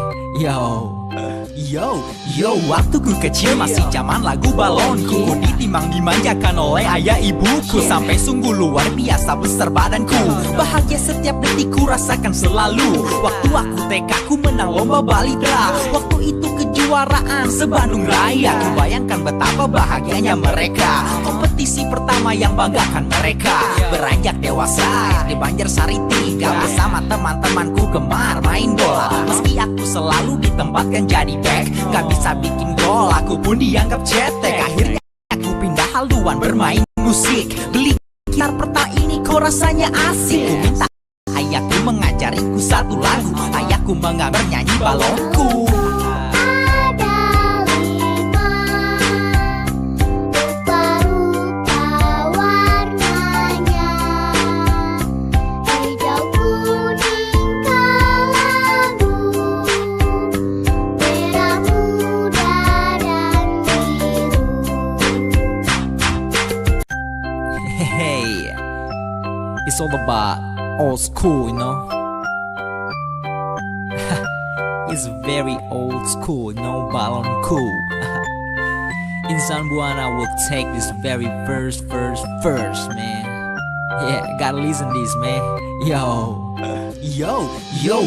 Yo, waktu ku kecil masih zaman lagu balonku. Ku ditimang dimanjakan oleh ayah ibuku. Sampai sungguh luar biasa besar badanku. Bahagia setiap detik ku rasakan selalu. Waktu aku TK ku menang lomba balidra. Waktu itu kejuaraan se-Bandung Raya. Ku bayangkan betapa bahagianya mereka. Kompetisi pertama yang banggakan mereka. Beranjak dewasa di Banjarsari 3 bersama teman-temanku gemar main bola. Meski aku selalu ditempatkan jadi back, gak bisa bikin gol, aku pun dianggap cetek. Akhirnya aku pindah haluan bermain musik. Beli gitar peta ini kok rasanya asik. Ku minta ayahku mengajariku satu lagu. Ayahku mengajar nyanyi balonku. Ada 5 rupa-rupa warnanya, hijau, kuning, kelabu, merah muda dan biru. Hey, it's all about old school, you know. It's very old school, no balon cool. Insan Buana will take this very first, man. Yeah, gotta listen this, man. Yo,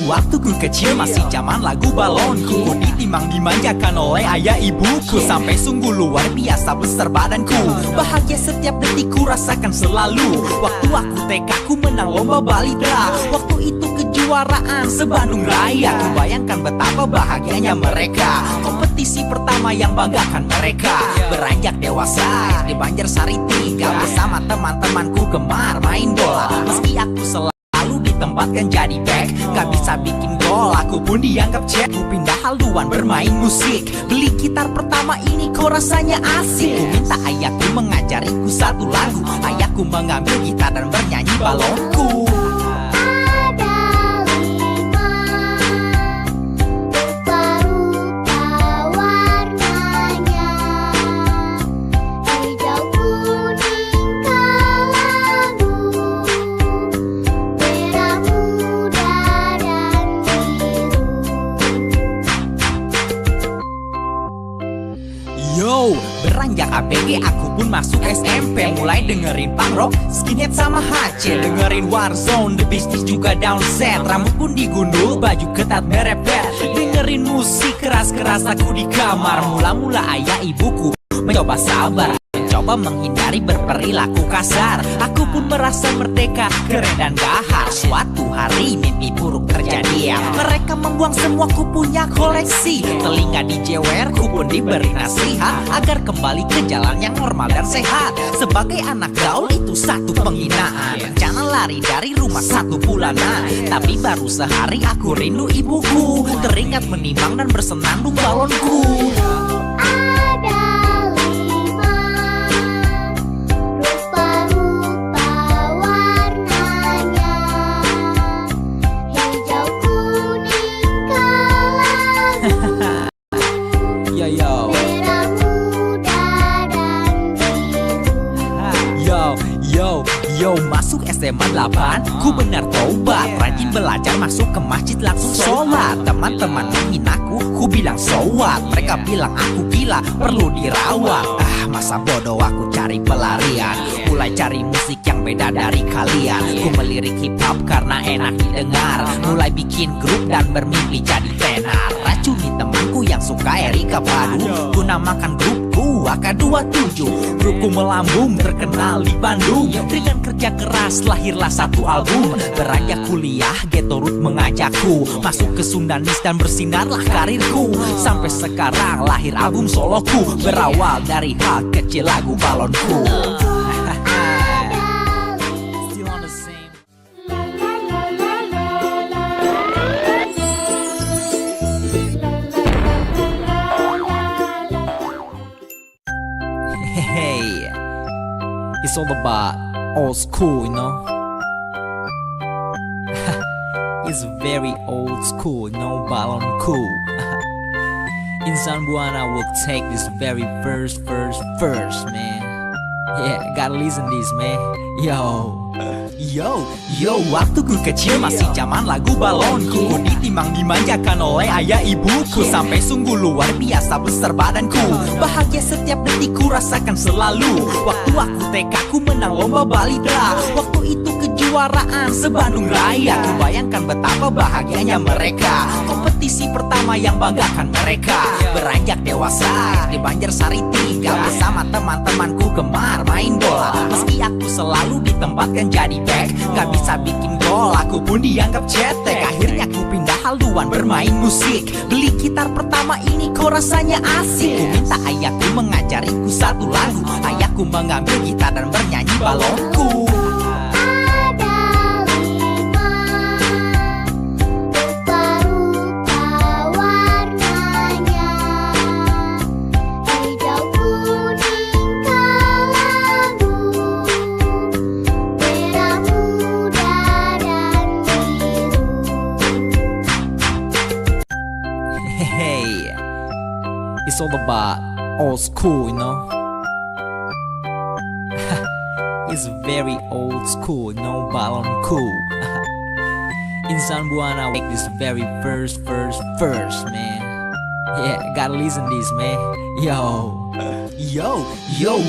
waktu ku kecil masih zaman lagu balonku. Ku ditimang dimanjakan oleh ayah ibuku. Sampai sungguh luar biasa besar badanku. Bahagia setiap detik ku rasakan selalu. Waktu aku TK ku menang lomba balidra. Waktu itu kejuaraan se-Bandung Raya. Ku bayangkan betapa bahagianya mereka. Kompetisi pertama yang banggakan mereka. Beranjak dewasa di Banjarsari 3 bersama teman-temanku gemar main bola. Meski aku selalu ditempatkan jadi back, gak bisa bikin gol, aku pun dianggap cek. Ku pindah haluan bermain musik. Beli gitar pertama ini kok rasanya asik. Ku minta ayahku mengajariku satu lagu. Ayahku mengambil gitar dan bernyanyi balonku. Ada 5 rupa-rupa warnanya, hijau, kuning, kelabu, merah muda dan biru. Yo, beranjak ABG aku pun masuk SMP. Mulai dengerin punk rock, skinhead sama HC. Dengerin Warzone, The Beasties juga downset. Rambut pun digundul, baju ketat merepet. Dengerin musik keras-keras aku di kamar. Mula-mula ayah ibuku mencoba sabar, mencoba menghindari berperilaku kasar. Aku pun merasa merdeka, keren dan gahar. Suatu hari mimpi buruk terjadi ya. Mereka membuang semua ku punya koleksi. Telinga dijewer, ku pun diberi nasihat agar kembali ke jalan yang normal dan sehat. Sebagai anak gaul itu satu penghinaan. Rencana lari dari rumah 1 bulanan, tapi baru sehari aku rindu ibuku. Teringat menimbang dan bersenandung balonku. Ada 5 rupa-rupa warnanya, hijau, kuning, kelabu, Yo, merah muda dan biru. Yo, masuk SMA 8, ku benar taubat. Rajin belajar, masuk ke masjid langsung sholat. Teman-teman menghinaku, ku bilang so what. Mereka bilang aku gila, perlu dirawat. Masa bodoh aku cari pelarian. Mulai cari musik yang beda dari kalian. Ku melirik hip hop karena enak didengar. Mulai bikin grup dan bermimpi jadi tenar. Racuni temanku yang suka Erika Padu. Ku namakan grupku AK27. Grupku melambung terkenal di Bandung. Dengan kerja keras lahirlah satu album. Beranjak kuliah Ghetto Root mengajakku masuk ke Sundanis dan bersinarlah karirku. Sampai sekarang lahir album soloku. Berawal dari hal kecil lagu balonku. Still on the same. Hey, it's all about old school, you know. It's very old school, no balon cool. Insan Buana will take this very first, man. Yeah, gotta listen this, man. Yo, waktu ku kecil masih zaman lagu balonku. Ku ditimang dimanjakan oleh ayah ibuku. Sampai sungguh luar biasa besar badanku. Bahagia setiap detik ku rasakan selalu. Waktu aku TK ku menang lomba balidra. Waktu itu kejuaraan se-Bandung Raya. Ku bayangkan betapa bahagianya mereka. Kompetisi pertama yang banggakan mereka. Beranjak dewasa di Banjarsari 3 bersama teman-temanku gemar main bola. Meski aku selalu ditempatkan jadi back, gak bisa bikin gol, aku pun dianggap cetek. Akhirnya ku pindah haluan bermain musik. Beli gitar pertama ini kok rasanya asik. Ku minta ayahku mengajariku satu lagu. Ayahku mengambil gitar dan bernyanyi balonku. Hey, it's all about old school, you know. It's very old school, no balon cool. Insan Buana make this very first, man. Yeah, gotta listen this, man. Yo,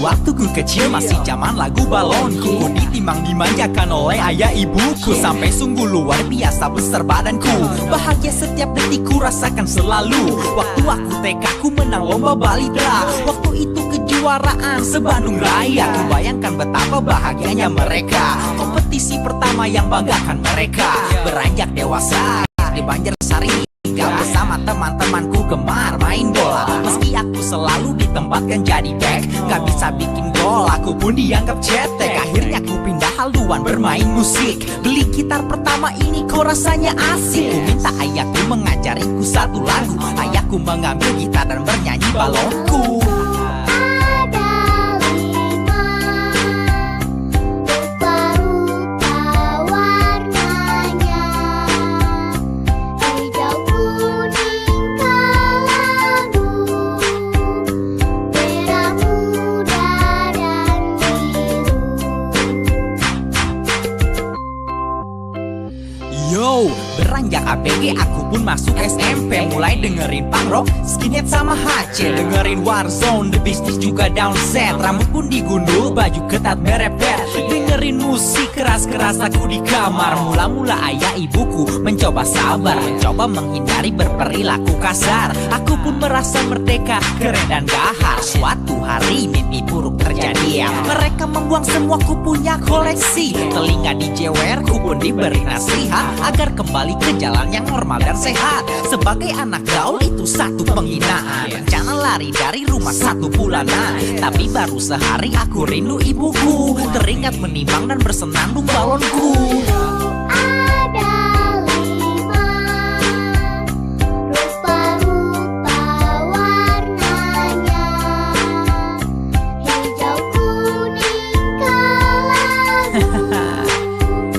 waktu ku kecil masih zaman lagu balonku. Ku ditimang dimanjakan oleh ayah ibuku. Sampai sungguh luar biasa besar badanku. Bahagia setiap detik ku rasakan selalu. Waktu aku TK ku menang lomba balidra. Waktu itu kejuaraan se-Bandung Raya. Ku bayangkan betapa bahagianya mereka. Kompetisi pertama yang banggakan mereka. Beranjak dewasa di Banjarsari bersama teman-temanku gemar main bola. Meski aku selalu ditempatkan jadi back, gak bisa bikin gol, aku pun dianggap cetek. Akhirnya ku pindah haluan bermain musik. Beli gitar pertama ini kok rasanya asik. Ku minta ayahku mengajariku satu lagu. Ayahku mengambil gitar dan bernyanyi balonku. Yo, beranjak ABG ABG aku pun masuk SMP, mulai dengerin punk rock, skinhead sama HC, dengerin Warzone, The Business juga down set. Rambut pun digundul, baju ketat merepet, dengerin musik keras-keras aku di kamar. Mula-mula ayah ibuku mencoba sabar, mencoba menghindari berperilaku kasar. Aku pun merasa merdeka, keren dan gahar. Suatu hari mimpi buruk terjadi, mereka membuang semua ku punya koleksi. Telinga dijewer, ku pun diberi nasihat agar kembali ke jalan yang normal dan sehat. Sebagai anak gaul itu satu penghinaan. Rencana lari dari rumah 1 bulanan, tapi baru sehari aku rindu ibuku. Teringat menimbang dan bersenandung balonku. Ada 5 rupa-rupa warnanya, hijau, kuning, kelabu,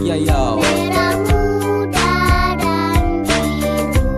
Yo yo, merah muda dan biru.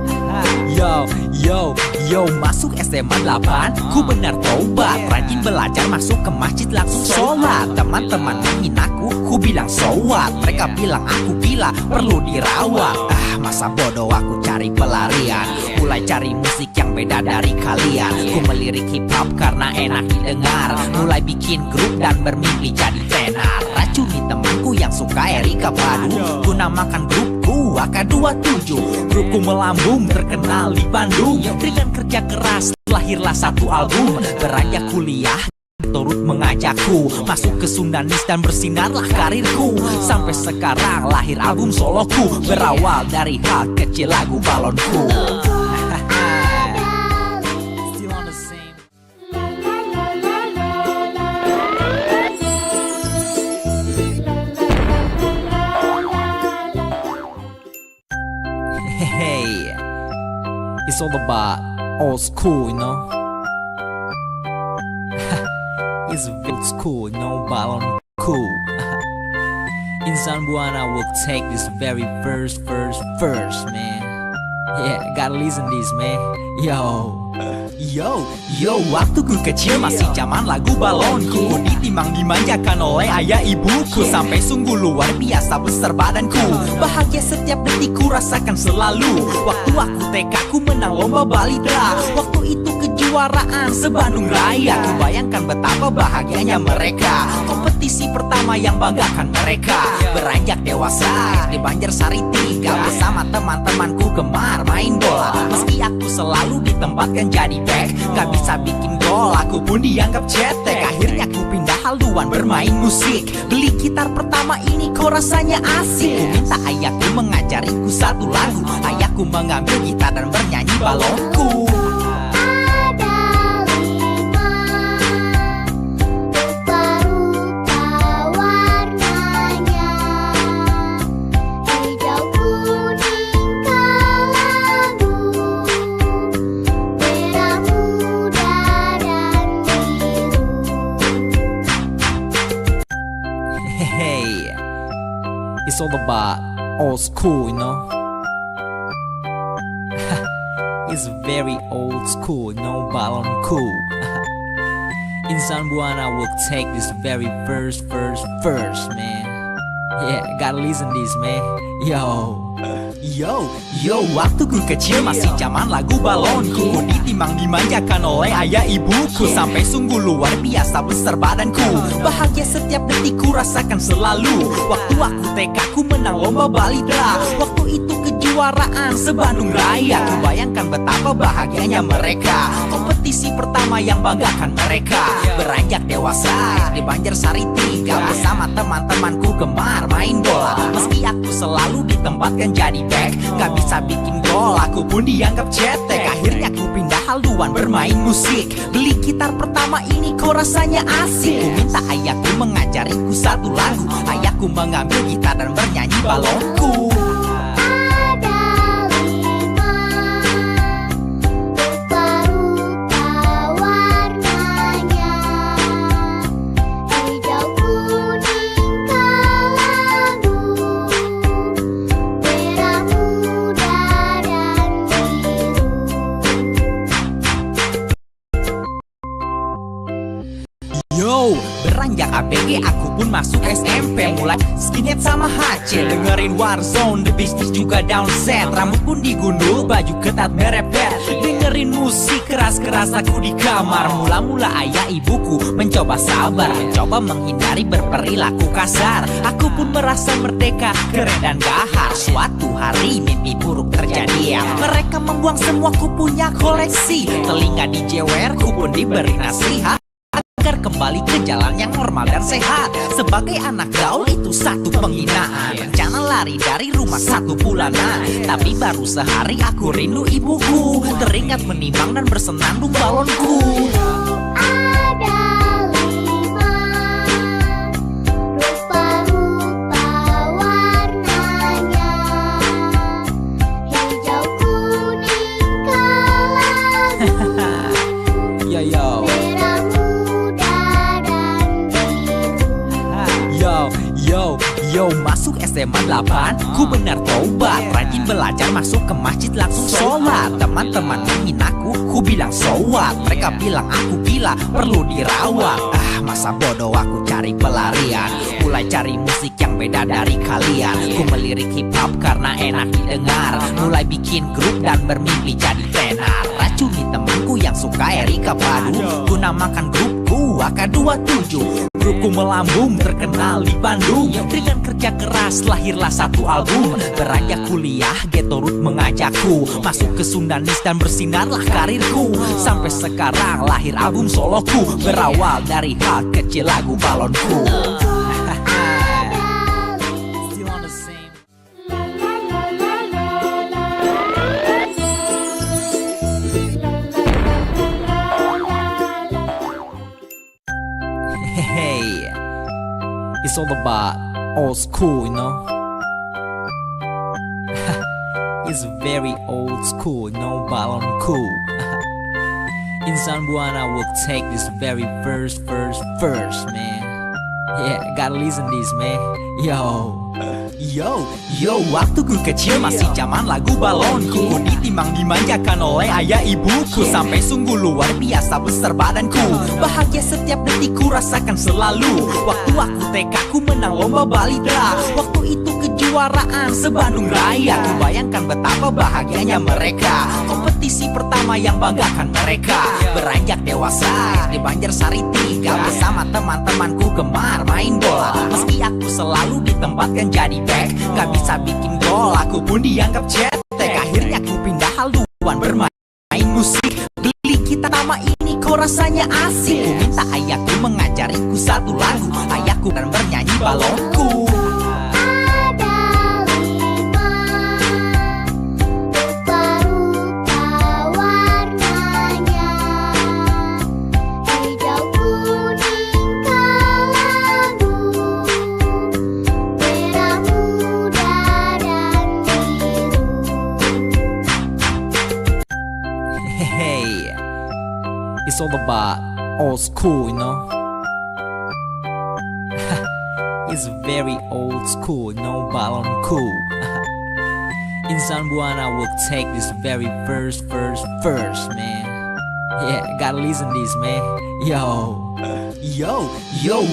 yo, masuk SMA 8, ku benar tobat. Rajin belajar, masuk ke masjid langsung sholat. Teman-teman menghinaku, ku bilang so what. Mereka bilang aku gila, perlu dirawat. Masa bodoh aku cari pelarian, mulai cari musik yang beda dari kalian. Ku melirik hip hop karena enak didengar, mulai bikin grup dan bermimpi jadi tenar. Racuni temanku yang suka Erika Padu, ku namakan grupku AK27. Grupku melambung, terkenal di Bandung. Dengan kerja keras lahirlah satu album. Beranjak kuliah turut mengajakku masuk ke Sundanis dan bersinarlah karirku. Sampai sekarang lahir album soloku, berawal dari hal kecil lagu balonku. Still on the same. Hey, it's all about old school, you know. It's old school, no balon cool. Insan Buana will take this very first, man. Yeah, gotta listen this, man. Yo, waktu ku kecil masih zaman lagu balonku. Ku ditimang dimanjakan oleh ayah ibuku, sampai sungguh luar biasa besar badanku. Bahagia setiap detik ku rasakan selalu. Waktu aku TK ku menang lomba balita. Waktu itu kejuaraan se-Bandung Raya. Ku bayangkan betapa bahagianya mereka. Kompetisi pertama yang banggakan mereka. Beranjak dewasa di Banjarsari 3, bersama teman-temanku gemar main bola. Meski aku selalu ditempatkan jadi back, gak bisa bikin gol, aku pun dianggap cetek. Akhirnya ku pindah haluan bermain musik. Beli gitar pertama ini kok rasanya asik. Ku minta ayahku mengajariku satu lagu. Ayahku mengambil gitar dan bernyanyi balonku. Hey, it's all about old school, you know. It's very old school, no balon cool. Insan Buana will take this very first, man. Yeah, gotta listen this, man. Yo, waktu ku kecil masih zaman lagu balonku. Ku ditimang dimanjakan oleh ayah ibuku, sampai sungguh luar biasa besar badanku. Bahagia setiap detik ku rasakan selalu. Waktu aku TK ku menang lomba balita. Waktu itu kejuaraan se-Bandung Raya. Ku bayangkan betapa bahagianya mereka. Kompetisi pertama yang banggakan mereka. Beranjak dewasa di Banjarsari 3, bersama teman-temanku gemar main bola. Meski aku selalu ditempatkan jadi back, gak bisa bikin gol, aku pun dianggap cetek. Akhirnya ku pindah haluan bermain musik. Beli gitar pertama ini kok rasanya asik. Ku minta ayahku mengajariku satu lagu. Ayahku mengambil gitar dan bernyanyi balonku. Yo, beranjak ABG aku pun masuk SMP. Mulai skinhead sama HC, dengerin Warzone, The Business juga downset. Rambut pun digundul, baju ketat merepet. Dengerin musik keras-keras aku di kamar. Mula-mula ayah ibuku mencoba sabar, mencoba menghindari berperilaku kasar. Aku pun merasa merdeka, keren dan gahar. Suatu hari mimpi buruk terjadi ya. Mereka membuang semua ku punya koleksi. Telinga dijewer, ku pun diberi nasihat agar kembali ke jalan yang normal dan sehat. Sebagai anak gaul itu satu penghinaan. Rencana lari dari rumah 1 bulanan, tapi baru sehari aku rindu ibuku. Teringat menimbang dan bersenandung balonku. Ada 5 rupa-rupa warnanya, hijau, kuning, kelabu, Yo yo, merah muda dan biru. yo, masuk SMA 8, ku benar tobat. Rajin belajar, masuk ke masjid langsung sholat. Teman-teman menghinaku, ku bilang so what. Mereka bilang aku gila, perlu dirawat. Masa bodoh aku cari pelarian. Mulai cari musik yang beda dari kalian. Ku melirik hip hop karena enak didengar. Mulai bikin grup dan bermimpi jadi tenar. Racuni temanku yang suka Erika Padu. Ku namakan grupku AK27. Grupku melambung, terkenal di Bandung. Dengan kerja keras lahirlah satu album. Beranjak kuliah, Ghetto Root mengajakku masuk ke Sundanis dan bersinarlah karirku. Sampai sekarang lahir album soloku, berawal dari hal kecil lagu balonku. Still on the same. Hey, it's all about old school, you know. It's very old school, no balon cool. Insan Buana will take this very first, man. Yeah, gotta listen this, man. Yo, waktu ku kecil masih zaman lagu balonku. Ku ditimbang dimanjakan oleh ayah ibuku. Sampai sungguh luar biasa besar badanku. Bahagia setiap detik ku rasakan selalu. Waktu aku TK ku menang lomba balita. Waktu itu kejuaraan se-Bandung Raya. Ku bayangkan betapa bahagianya mereka. Kompetisi pertama yang banggakan mereka. Beranjak dewasa di Banjarsari 3, bersama teman-temanku gemar main bola. Meski aku selalu ditempatkan jadi back, gak bisa bikin gol, aku pun dianggap cetek. Akhirnya ku pindah haluan bermain musik. Beli gitar nama ini kok rasanya asik. Ku minta ayahku mengajariku satu lagu. Ayahku dan bernyanyi balonku. Ada 5 rupa-rupa warnanya, hijau, kuning, kelabu, merah muda dan biru. Hey, it's all about old school, you know. It's very old school, no balon cool. Insan Buana will take this very first, man. Yeah, gotta listen this, man. Yo,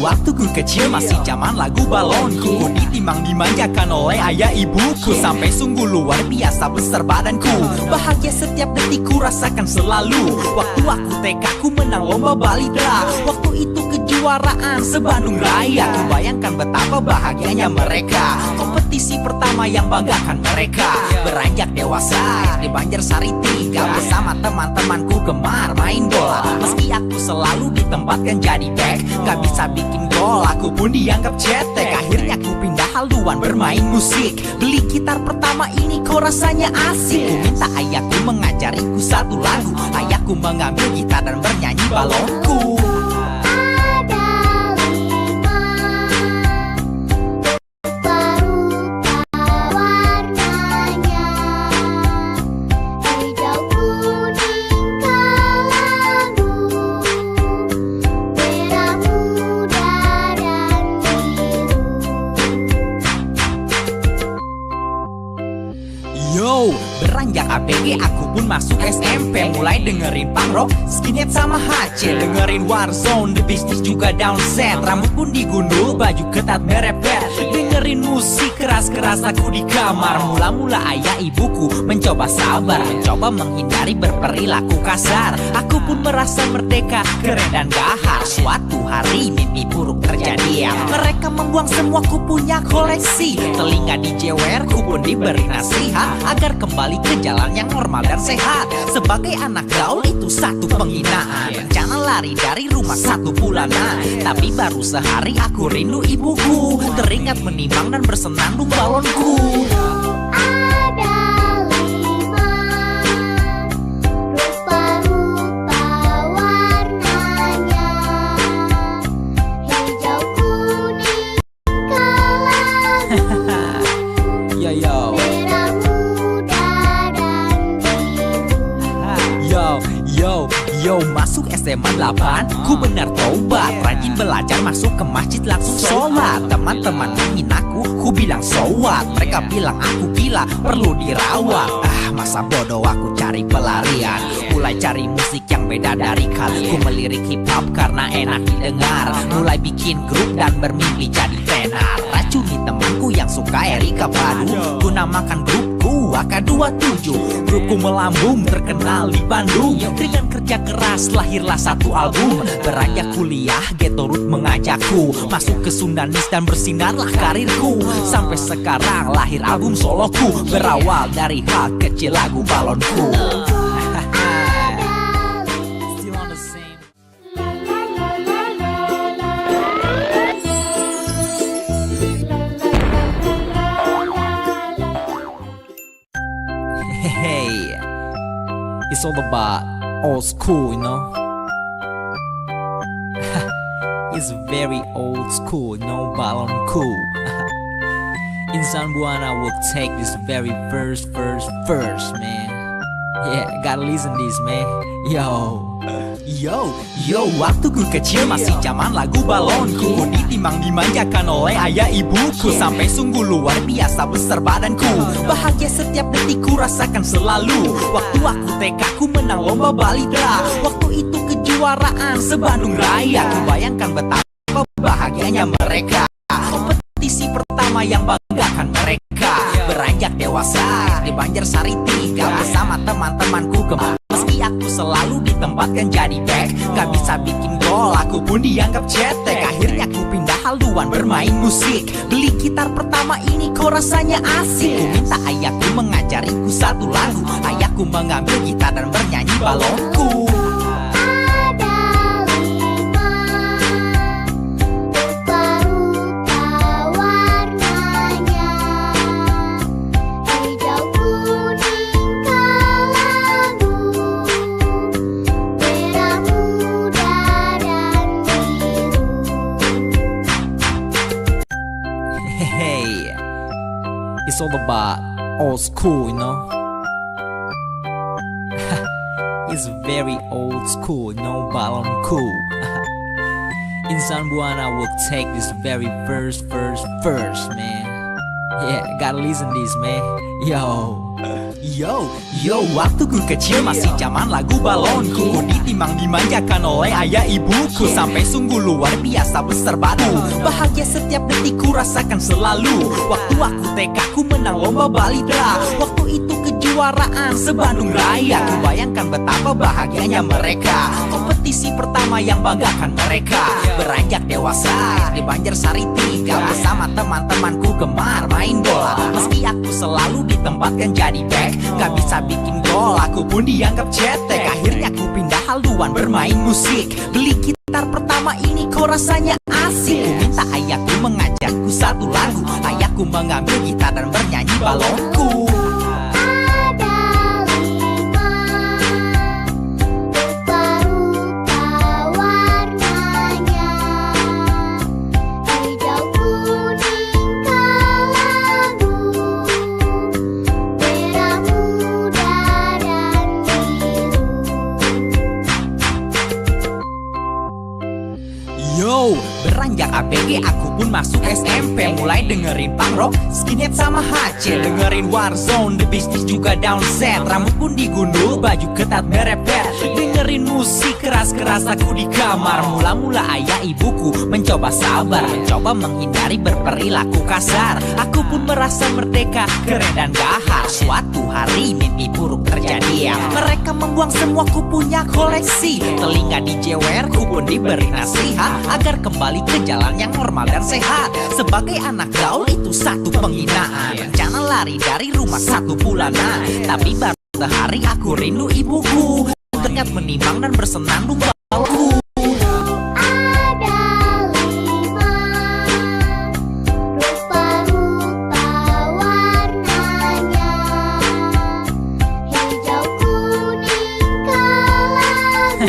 waktu ku kecil masih zaman lagu balonku. Ku ditimbang dimanjakan oleh ayah ibuku. Sampai sungguh luar biasa besar badanku. Bahagia setiap detik ku rasakan selalu. Waktu aku TK ku menang lomba balita. Waktu itu kejuaraan se-Bandung Raya. Ku bayangkan betapa bahagianya mereka. Kompetisi pertama yang banggakan mereka. Beranjak dewasa di Banjarsari 3, bersama teman-temanku gemar main bola. Meski aku selalu ditempatkan jadi back, gak bisa bikin gol, aku pun dianggap cetek. Akhirnya ku pindah haluan bermain musik. Beli gitar pertama ini kok rasanya asik. Ku minta ayahku mengajariku satu lagu. Ayahku mengambil gitar dan bernyanyi balonku. Ada 5 rupa-rupa warnanya, hijau, kuning, kelabu, merah muda dan biru. Yo, beranjak ABG aku pun masuk SMP, mulai dengerin punk rock, skinhead sama HC. Dengerin Warzone, The Business juga downset. Rambut pun digundul, baju ketat merepet. Dengerin musik keras-keras aku di kamar. Mula-mula ayah ibuku mencoba sabar, mencoba menghindari berperilaku kasar. Aku pun merasa merdeka, keren dan gahar. Suatu hari mimpi buruk terjadi ya. Mereka membuang semua ku punya koleksi. Telinga dijewer, ku pun diberi nasihat agar kembali ke jalan yang normal dan sehat. Sebagai anak gaul itu satu penghinaan. Rencana lari dari rumah 1 bulanan, tapi baru sehari aku rindu ibuku. Teringat menimang dan bersenandung balonku. Ada 5 rupa-rupa warnanya, hijau, kuning, kelabu, Yo yo, merah muda dan biru. yo, masuk SMA 8, ku benar tobat. Rajin belajar, masuk ke masjid langsung sholat. Teman-teman menghinaku, ku bilang so what. Mereka bilang aku gila, perlu dirawat. Masa bodoh aku cari pelarian. Mulai cari musik yang beda dari kalian. Ku melirik hip hop karena enak didengar. Mulai bikin grup dan bermimpi jadi tenar. Racuni temanku yang suka Erika Padu. Ku namakan grupku AK27. Grupku melambung, terkenal di Bandung. Dengan kerja keras lahirlah satu album. Beranjak kuliah, Ghetto Root mengajakku masuk ke Sundanis dan bersinarlah karirku. Sampai sekarang lahir album soloku. Berawal dari hal kecil lagu balonku. Still on the same. Hey, it's all about old school, you know. It's very old school, no balon cool. Insan Buana will take this very first, man. Yeah, gotta listen this, man. Yo, waktu ku kecil masih zaman lagu balonku. Ku ditimbang dimanjakan oleh ayah ibuku. Sampai sungguh luar biasa besar badanku. Bahagia setiap detik ku rasakan selalu. Waktu aku TK ku menang lomba balita. Waktu itu kejuaraan se-Bandung Raya. Ku bayangkan betapa bahagianya mereka. Kompetisi pertama yang banggakan mereka. Beranjak dewasa di Banjarsari 3 bersama teman-temanku kembali. Meski aku selalu ditempatkan jadi back, gak bisa bikin gol, aku pun dianggap cetek. Akhirnya ku pindah haluan bermain musik. Beli gitar pertama ini kok rasanya asik. Ku minta ayahku mengajariku satu lagu. Ayahku mengambil gitar dan bernyanyi balonku. It's all about old school, you know. It's very old school, no balon cool. Insan Buana will take this very first, man. Yeah, gotta listen this, man. Yo, waktu ku kecil masih zaman lagu balonku. Ku ditimbang dimanjakan oleh ayah ibuku. Sampai sungguh luar biasa besar badanku. Bahagia setiap detik ku rasakan selalu. Waktu aku TK ku menang lomba balita. Waktu itu kejuaraan se-Bandung Raya. Ku bayangkan betapa bahagianya mereka. Kompetisi pertama yang banggakan mereka. Beranjak dewasa di Banjarsari 3 bersama teman-temanku gemar main bola. Meski aku selalu ditempatkan jadi back, gak bisa bikin gol, aku pun dianggap cetek. Akhirnya ku pindah haluan bermain musik. Beli gitar pertama ini kok rasanya asik. Ku minta ayahku mengajarku satu lagu. Ayahku mengambil gitar dan bernyanyi balonku. Yo, beranjak ABG aku pun masuk SMP. Mulai dengerin punk rock, skinhead sama HC. Dengerin Warzone, The Beasties juga downset. Rambut pun digundul, baju ketat merepet. Dengerin musik keras-keras aku di kamar. Mula-mula ayah ibuku mencoba sabar, mencoba menghindari berperilaku kasar. Aku pun merasa merdeka, keren dan gahar. Suatu hari mimpi buruk terjadi. Mereka membuang semua ku punya koleksi. Telinga dijewer, ku pun diberi nasihat agar kembali ke jalan yang normal dan sehat. Sebagai anak gaul itu satu penghinaan. Rencana lari dari rumah 1 bulanan. Tapi baru sehari aku rindu ibuku. Dekat menimbang dan bersenandung bauku. Ada 5 rupa-rupa warnanya, hijau, kuning, kelabu,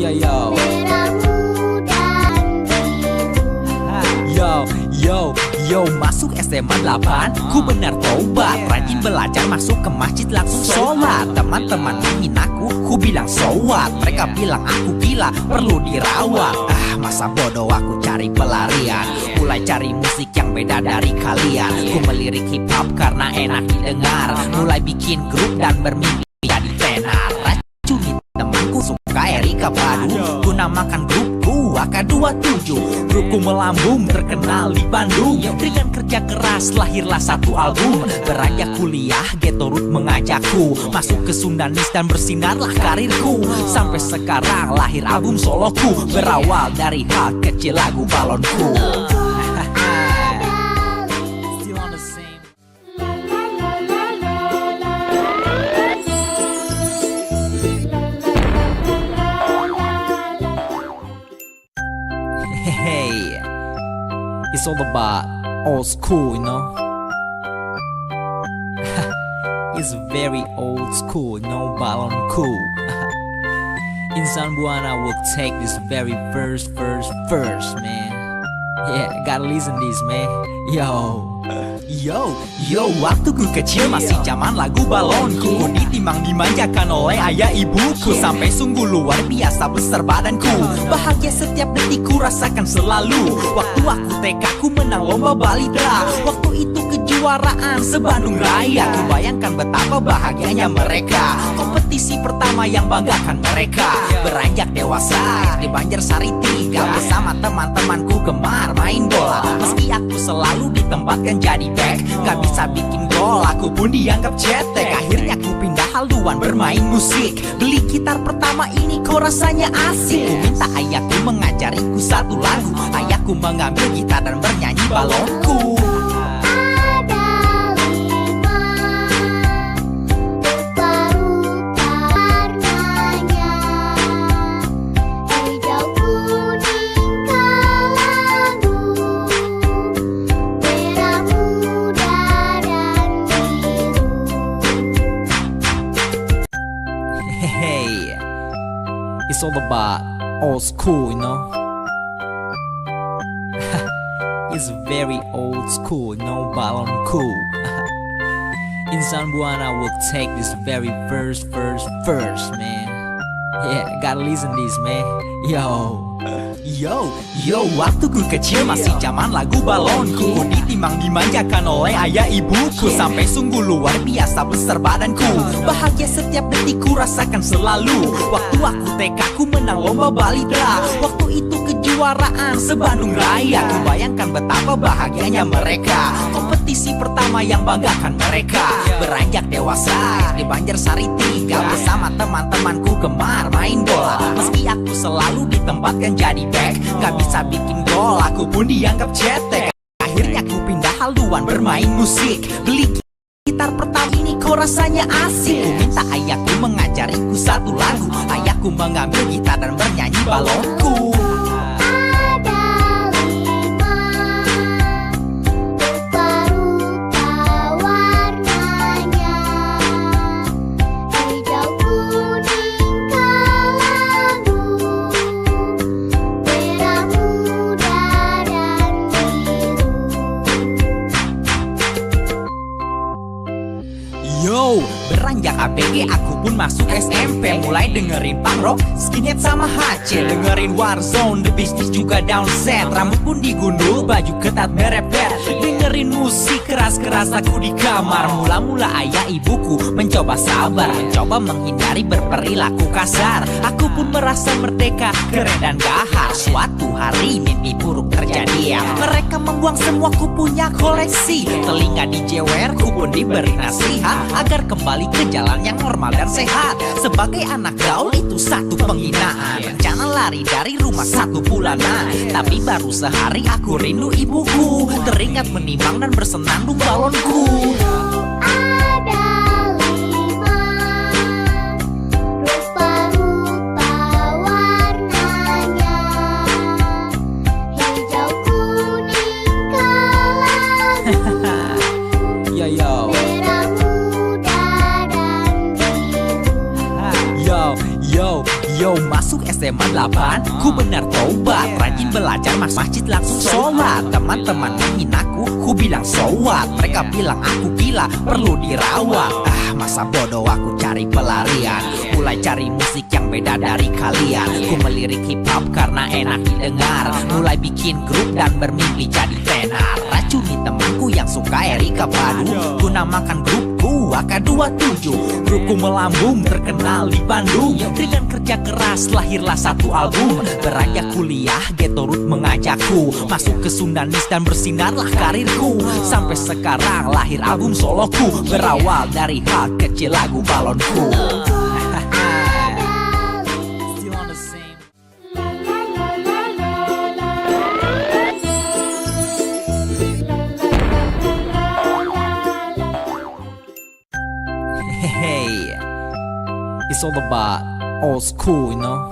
Yo merah muda dan biru. Yo, masuk SMA 8, ku benar tobat. Rajin belajar, masuk ke masjid langsung sholat. Teman-teman menghinaku, ku bilang so what. Mereka bilang aku gila, perlu dirawat. Masa bodoh aku cari pelarian. Mulai cari musik yang beda dari kalian. Ku melirik hip hop karena enak didengar. Mulai bikin grup dan bermimpi jadi tenar. Racuni temanku suka Erika Padu. Ku namakan grupku AK27. Grupku melambung terkenal di Bandung. Dengan kerja keras lahirlah satu album. Beranjak kuliah Ghetto Root mengajakku masuk ke Sundanis dan bersinarlah karirku. Sampai sekarang lahir album soloku. Berawal dari hal kecil lagu balonku. Still on the same. Hey, it's all about old school, you know. It's very old school, no balon cool. Insan Buana will take this very first, man. Yeah, gotta listen this, man. Yo, waktu ku kecil masih zaman lagu balonku. Ku ditimbang dimanjakan oleh ayah ibuku. Sampai sungguh luar biasa besar badanku. Bahagia setiap detik ku rasakan selalu. Waktu aku TK ku menang lomba balidra. Waktu itu kejuaraan se-Bandung Raya. Ku bayangkan betapa bahagianya mereka. Kompetisi pertama yang banggakan mereka. Beranjak dewasa di Banjarsari 3 bersama teman-temanku gemar main bola. Meski aku selalu ditempatkan jadi back, gak bisa bikin gol, aku pun dianggap cetek. Akhirnya ku pindah haluan bermain musik. Beli gitar pertama ini kok rasanya asik. Ku minta ayahku mengajariku satu lagu. Ayahku mengambil gitar dan bernyanyi balonku. Hey, it's all about old school, you know. It's very old school, no balon cool. Insan Buana will take this very first, man. Yeah, gotta listen this, man. Yo, waktu ku kecil masih zaman lagu balonku. Ku ditimbang dimanjakan oleh ayah ibuku. Sampai sungguh luar biasa besar badanku. Bahagia setiap detik ku rasakan selalu. Waktu aku TK ku menang lomba balidra. Waktu itu kejuaraan se-Bandung Raya. Ku bayangkan betapa bahagianya mereka. Kompetisi pertama yang banggakan mereka. Beranjak dewasa di Banjarsari 3 bersama teman-temanku gemar main bola. Meski aku selalu ditempatkan jadi back, gak bisa bikin gol, aku pun dianggap cetek. Akhirnya ku pindah haluan bermain musik. Beli gitar pertama ini kok rasanya asik. Ku minta ayahku mengajariku satu lagu. Ayahku mengambil gitar dan bernyanyi balonku. Yo, beranjak ABG aku pun masuk SMP, mulai dengerin punk rock, skinhead sama HC. Dengerin Warzone, The Beasties juga down set. Rambut pun digundul, baju ketat merepet. Dengerin musik keras-keras aku di kamar. Mula-mula ayah ibuku mencoba sabar, mencoba menghindari berperilaku kasar. Aku pun merasa merdeka, keren dan gahar. Suatu hari mimpi buruk terjadi ya. Mereka membuang semua ku punya koleksi. Telinga dijewer, ku pun diberi nasihat agar kembali ke jalan yang normal dan sehat. Sebagai anak gaul itu satu penghinaan. Rencana lari dari rumah 1 bulanan, tapi baru sehari aku rindu ibuku. Teringat menimbang dan bersenandung balonku. Ada 5 rupa-rupa warnanya, hijau, kuning, kelabu, Yo yo, merah muda dan biru. yo, masuk SMA 8, ku benar tobat. Rajin belajar, masjid langsung sholat. Teman-teman menghinaku, ku bilang so what. Mereka bilang aku gila, perlu dirawat. Masa bodoh aku cari pelarian. Mulai cari musik yang beda dari kalian. Ku melirik hip hop karena enak didengar. Mulai bikin grup dan bermimpi jadi tenar. Racuni temanku yang suka Erika Padu. Ku namakan grupku AK27. Grupku melambung terkenal di Bandung. Dengan kerja keras lahirlah satu album. Beranjak kuliah Ghetto Root mengajakku masuk ke Sundanis dan bersinarlah karirku. Sampai sekarang lahir album soloku. Berawal dari hal kecil lagu balonku. Still on the same. Hey, it's all about old school, you know.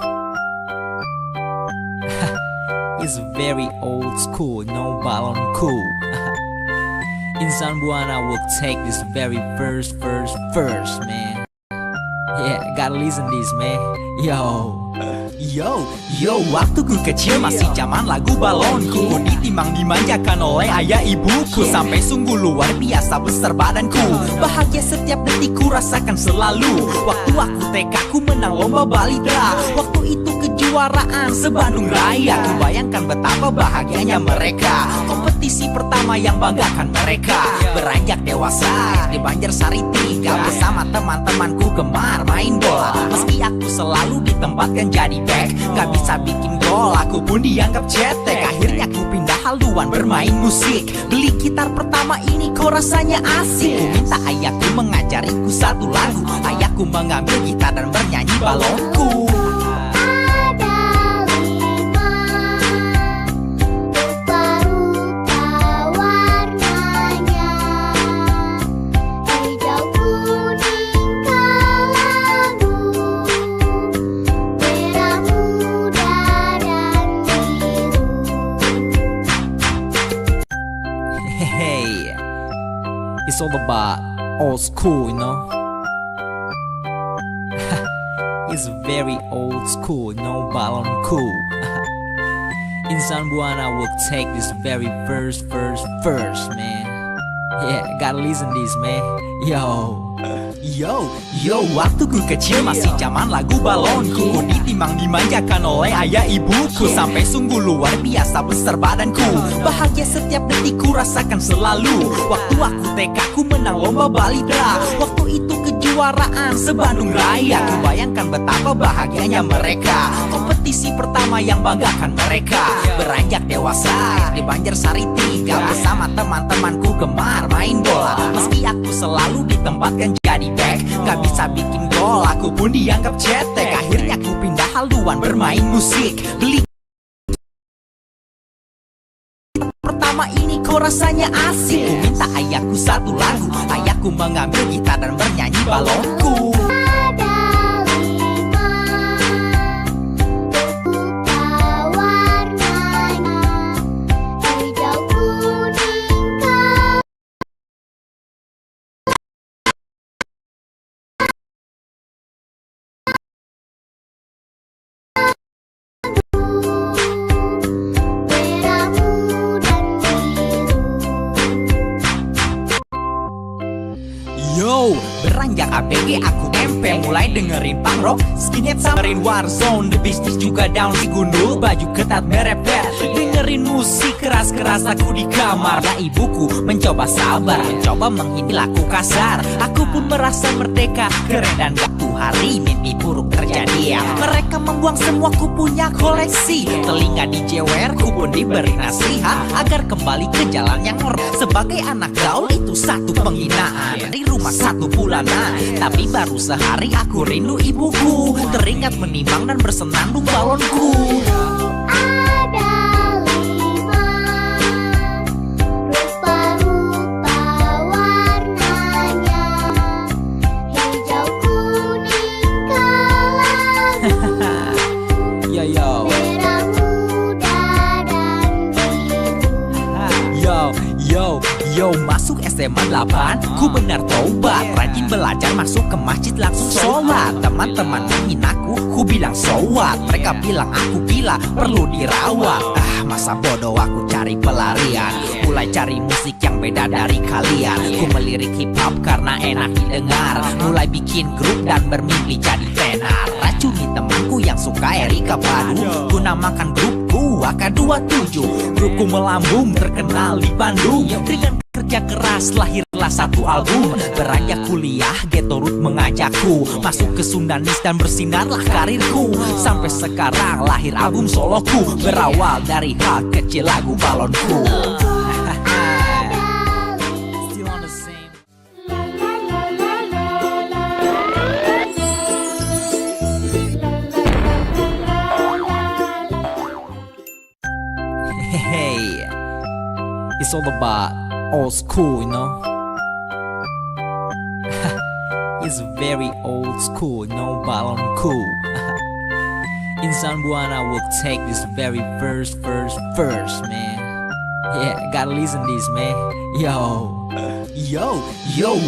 It's very old school, no balon cool. Insan Buana will take this very first, man. Yeah, gotta listen this, man. Yo, waktu ku kecil masih zaman lagu balonku. Ku ditimbang dimanjakan oleh ayah ibuku. Sampai sungguh luar biasa besar badanku. Bahagia setiap detik ku rasakan selalu. Waktu aku TK ku menang lomba balita. Waktu itu kejuaraan se-Bandung Raya. Ku bayangkan betapa bahagianya mereka. Kompetisi pertama yang banggakan mereka. Beranjak dewasa di Banjarsari 3 bersama teman-temanku gemar main bola. Meski aku selalu ditempatkan jadi back, gak bisa bikin gol, aku pun dianggap cetek. Akhirnya ku pindah haluan bermain musik. Beli gitar pertama ini kok rasanya asik. Ku minta ayahku mengajariku satu lagu. Ayahku mengambil gitar dan bernyanyi balonku. It's all about old school, you know. It's very old school, no balon cool. Insan Buana will take this very first, man. Yeah, gotta listen this, man. Yo, waktu ku kecil masih zaman lagu balonku. Ku ditimbang dimanjakan oleh ayah ibuku. Sampai sungguh luar biasa besar badanku. Bahagia setiap detik ku rasakan selalu. Waktu aku TK ku menang lomba balita. Waktu itu kejuaraan se-Bandung Raya. Ku bayangkan betapa bahagianya mereka. Kompetisi pertama yang banggakan mereka. Beranjak dewasa di Banjarsari 3 bersama teman-temanku gemar main bola. Meski aku selalu ditempatkan jadi back, gak bisa bikin gol, aku pun dianggap cetek. Akhirnya ku pindah haluan bermain musik. Beli pertama ini kok rasanya asik. Ku minta ayahku satu lagu. Ayahku mengambil gitar dan bernyanyi balonku. Yo, beranjak ABG aku SMP mulai dengerin punk rock, skinhead samarin Warzone. The bisnis juga down si gundul, baju ketat merepet. Dengerin musik keras-keras aku di kamar. Ya ibuku mencoba sabar, mencoba menghindari laku kasar. Aku pun merasa merdeka, keren dan gak tuh hari mimpi buruk terjadi ya. Mereka membuang semua ku punya koleksi. Telinga dijewer, ku pun diberi nasihat agar kembali ke jalan yang normal. Sebagai anak gaul itu satu penghinaan. Dari rumah 1 bulanan, tapi baru sehari aku rindu ibuku. Teringat menimbang dan bersenandung balonku. Ada 5 rupa-rupa warnanya, hijau, kuning, kelabu, Yo yo, merah muda dan biru. Yo, masuk SMA 8, ku benar taubat. Rajin belajar, masuk ke masjid langsung sholat. Teman-teman menghinaku, ku bilang so what. Mereka bilang aku gila, perlu dirawat. Masa bodoh aku cari pelarian. Mulai cari musik yang beda dari kalian. Ku melirik hip hop karena enak didengar. Mulai bikin grup dan bermimpi jadi tenar. Racuni temanku yang suka Erika Padu. Ku namakan grupku AK27. Grupku melambung terkenal di Bandung. Dengan kerja keras lahirlah satu album. Beranjak kuliah Ghetto Root mengajakku masuk ke Sundanis dan bersinarlah karirku. Sampai sekarang lahir album soloku, berawal dari hal kecil lagu balonku. Still on the same. Hey, it's all about old school, you know. It's very old school, no balon cool. Insan Buana will take this very first, man. Yeah, gotta listen this, man. Yo,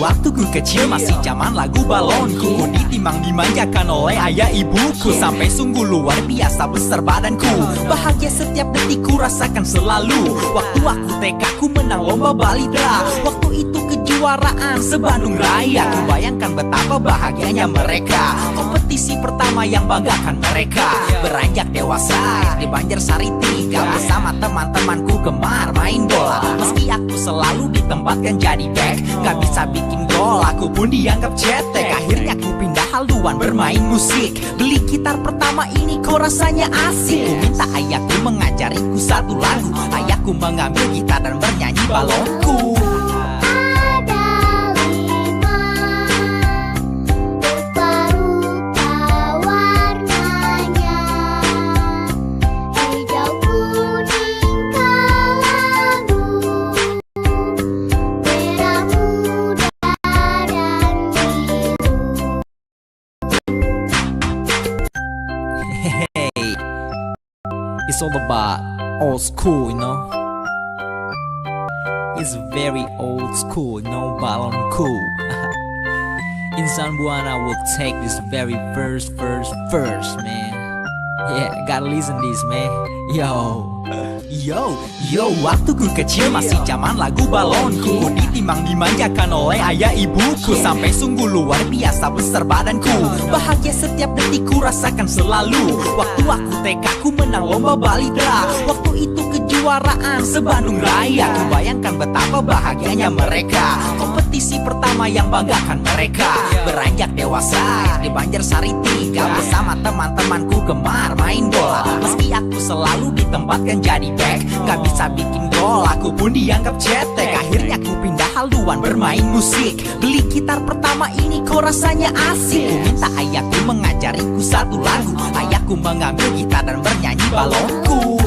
waktu ku kecil masih zaman lagu balonku. Ku ditimbang dimanjakan oleh ayah ibuku. Sampai sungguh luar biasa besar badanku. Bahagia setiap detik ku rasakan selalu. Waktu aku TK ku menang lomba balidra. Waktu itu kejuaraan se-Bandung Raya. Ku bayangkan betapa bahagianya mereka. Kompetisi pertama yang banggakan mereka. Beranjak dewasa di Banjarsari 3 bersama teman-temanku gemar main bola. Meski aku selalu ditempatkan jadi back, gak bisa bikin gol, aku pun dianggap cetek. Akhirnya ku pindah haluan bermain musik. Beli gitar pertama ini kok rasanya asik. Ku minta ayahku mengajariku satu lagu. Ayahku mengambil gitar dan bernyanyi balonku. It's all about old school, you know. It's very old school, no balon cool. Insan Buana will take this very first, man. Yeah, gotta listen this, man. Yo, waktu ku kecil masih zaman lagu balonku. Ku ditimbang dimanjakan oleh ayah ibuku. Sampai sungguh luar biasa besar badanku. Bahagia setiap detik ku rasakan selalu. Waktu aku TK ku menang lomba balidra. Waktu itu kejuaraan se-Bandung Raya. Ku bayangkan betapa bahagianya mereka. Kompetisi pertama yang banggakan mereka. Beranjak dewasa di Banjarsari 3 bersama teman-temanku gemar main bola. Meski aku selalu ditempatkan jadi back, gak bisa bikin gol, aku pun dianggap cetek. Akhirnya ku pindah haluan bermain musik. Beli gitar pertama ini kok rasanya asik. Ku minta ayahku mengajariku satu lagu. Ayahku mengambil gitar dan bernyanyi balonku.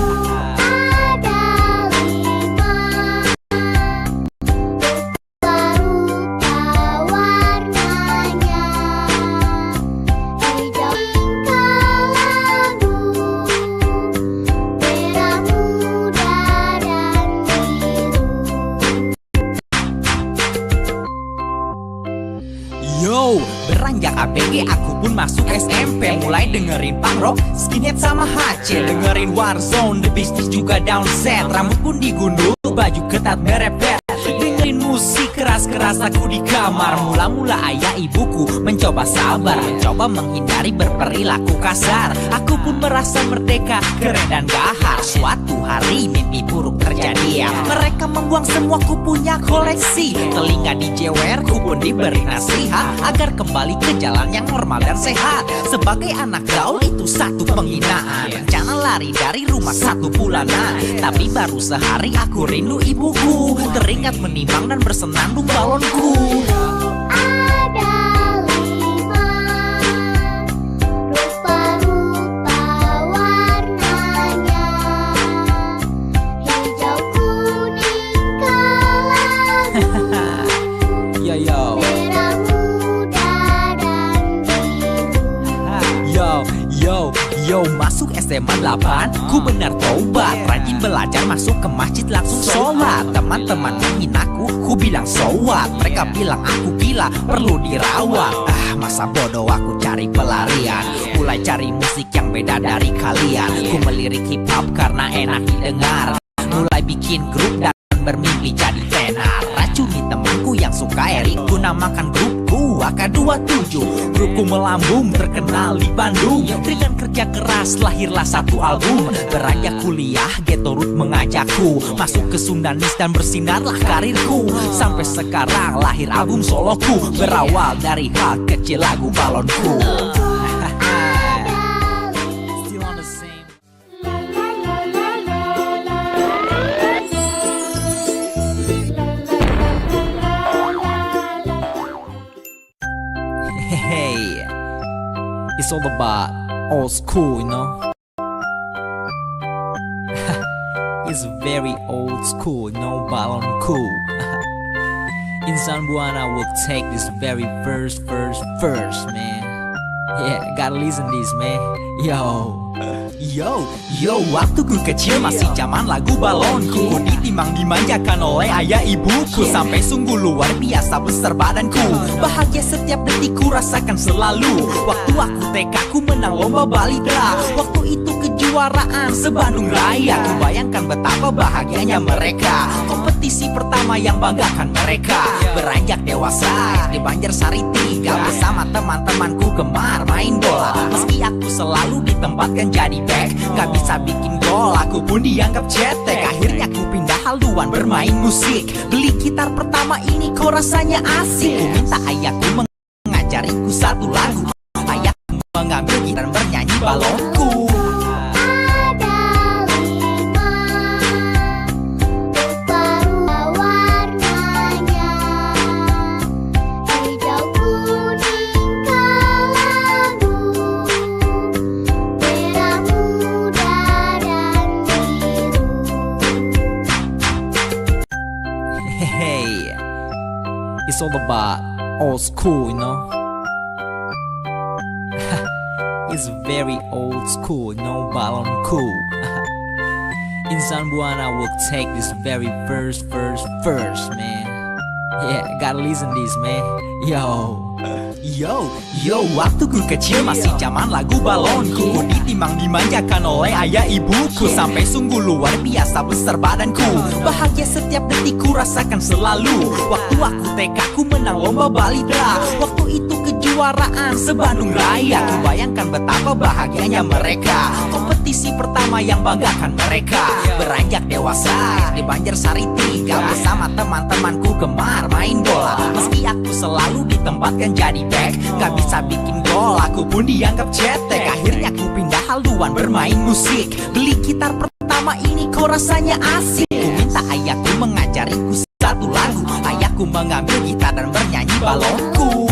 Beranjak ABG aku pun masuk SMP. Mulai dengerin punk rock, skinhead sama HC. Dengerin Warzone, the bisnis juga down set. Rambut pun digundul, baju ketat merepet. Dengerin musik keras keras aku di kamar. Mula-mula ayah ibuku mencoba sabar, mencoba menghindari berperilaku kasar. Aku pun merasa merdeka, keren dan gahar. Suatu hari mimpi buruk terjadi. Mereka membuang semua ku punya koleksi. Telinga dijewer, ku pun diberi nasihat agar kembali ke jalan yang normal dan sehat. Sebagai anak gaul itu satu penghinaan. Rencana lari dari rumah 1 bulanan, tapi baru sehari aku rindu ibuku. Teringat menimbang dan bersenandung balonku. Ada 5 rupa-rupa warnanya, hijau, kuning, kelabu, Yo yo, merah muda dan biru. yo, masuk SMA 8, ku benar tobat. Rajin belajar, masuk ke masjid langsung sholat. Teman-teman menghinaku, ku bilang so what. Mereka bilang aku gila, perlu dirawat. Masa bodoh aku cari pelarian. Mulai cari musik yang beda dari kalian. Ku melirik hip hop karena enak didengar. Mulai bikin grup dan bermimpi jadi tenar. Racuni temanku yang suka Erik, ku namakan grupku AK27. Grupku melambung terkenal di Bandung. Dengan kerja keras lahirlah satu album. Beranjak kuliah Ghetto Root mengajakku masuk ke Sundanis dan bersinarlah karirku. Sampai sekarang lahir album soloku, berawal dari hal kecil lagu balonku. Still on the same. Hey, it's all about old school, you know. It's very old school, no balon cool. Insan Buana will take this very first, man. Yeah, gotta listen this, man. Yo, waktu ku kecil masih zaman lagu balonku. Ku ditimbang dimanjakan oleh ayah ibuku. Sampai sungguh luar biasa besar badanku. Bahagia setiap detik ku rasakan selalu. Waktu aku TK ku menang lomba balidra. Waktu itu kejuaraan se-Bandung Raya. Ku bayangkan betapa bahagianya mereka. Kompetisi pertama yang banggakan mereka. Beranjak dewasa di Banjarsari 3 bersama teman-temanku gemar main bola. Meski aku selalu ditempatkan jadi back, gak bisa bikin gol, aku pun dianggap cetek. Akhirnya ku pindah haluan bermain musik. Beli gitar pertama ini kok rasanya asik. Ku minta ayahku mengajariku satu lagu. Ayahku mengambil gitar bernyanyi balonku. Hey, it's all about old school, you know. It's very old school, no balon cool. Insan Buana will take this very first, man. Yeah, gotta listen this, man. Yo, waktu ku kecil masih zaman lagu balonku. Ku ditimbang dimanjakan oleh ayah ibuku. Sampai sungguh luar biasa besar badanku. Bahagia setiap detik ku rasakan selalu. Waktu aku TK ku menang lomba balidra. Waktu itu kejuaraan se-Bandung Raya. Ku bayangkan betapa bahagianya mereka. Kompetisi pertama yang banggakan mereka. Beranjak dewasa di Banjarsari 3 bersama teman-temanku gemar main bola. Meski aku selalu ditempatkan jadi back, gak bisa bikin gol, aku pun dianggap cetek. Akhirnya ku pindah haluan bermain musik. Beli gitar pertama ini kok rasanya asik. Ku minta ayahku mengajariku satu lagu. Ayahku mengambil gitar dan bernyanyi balonku.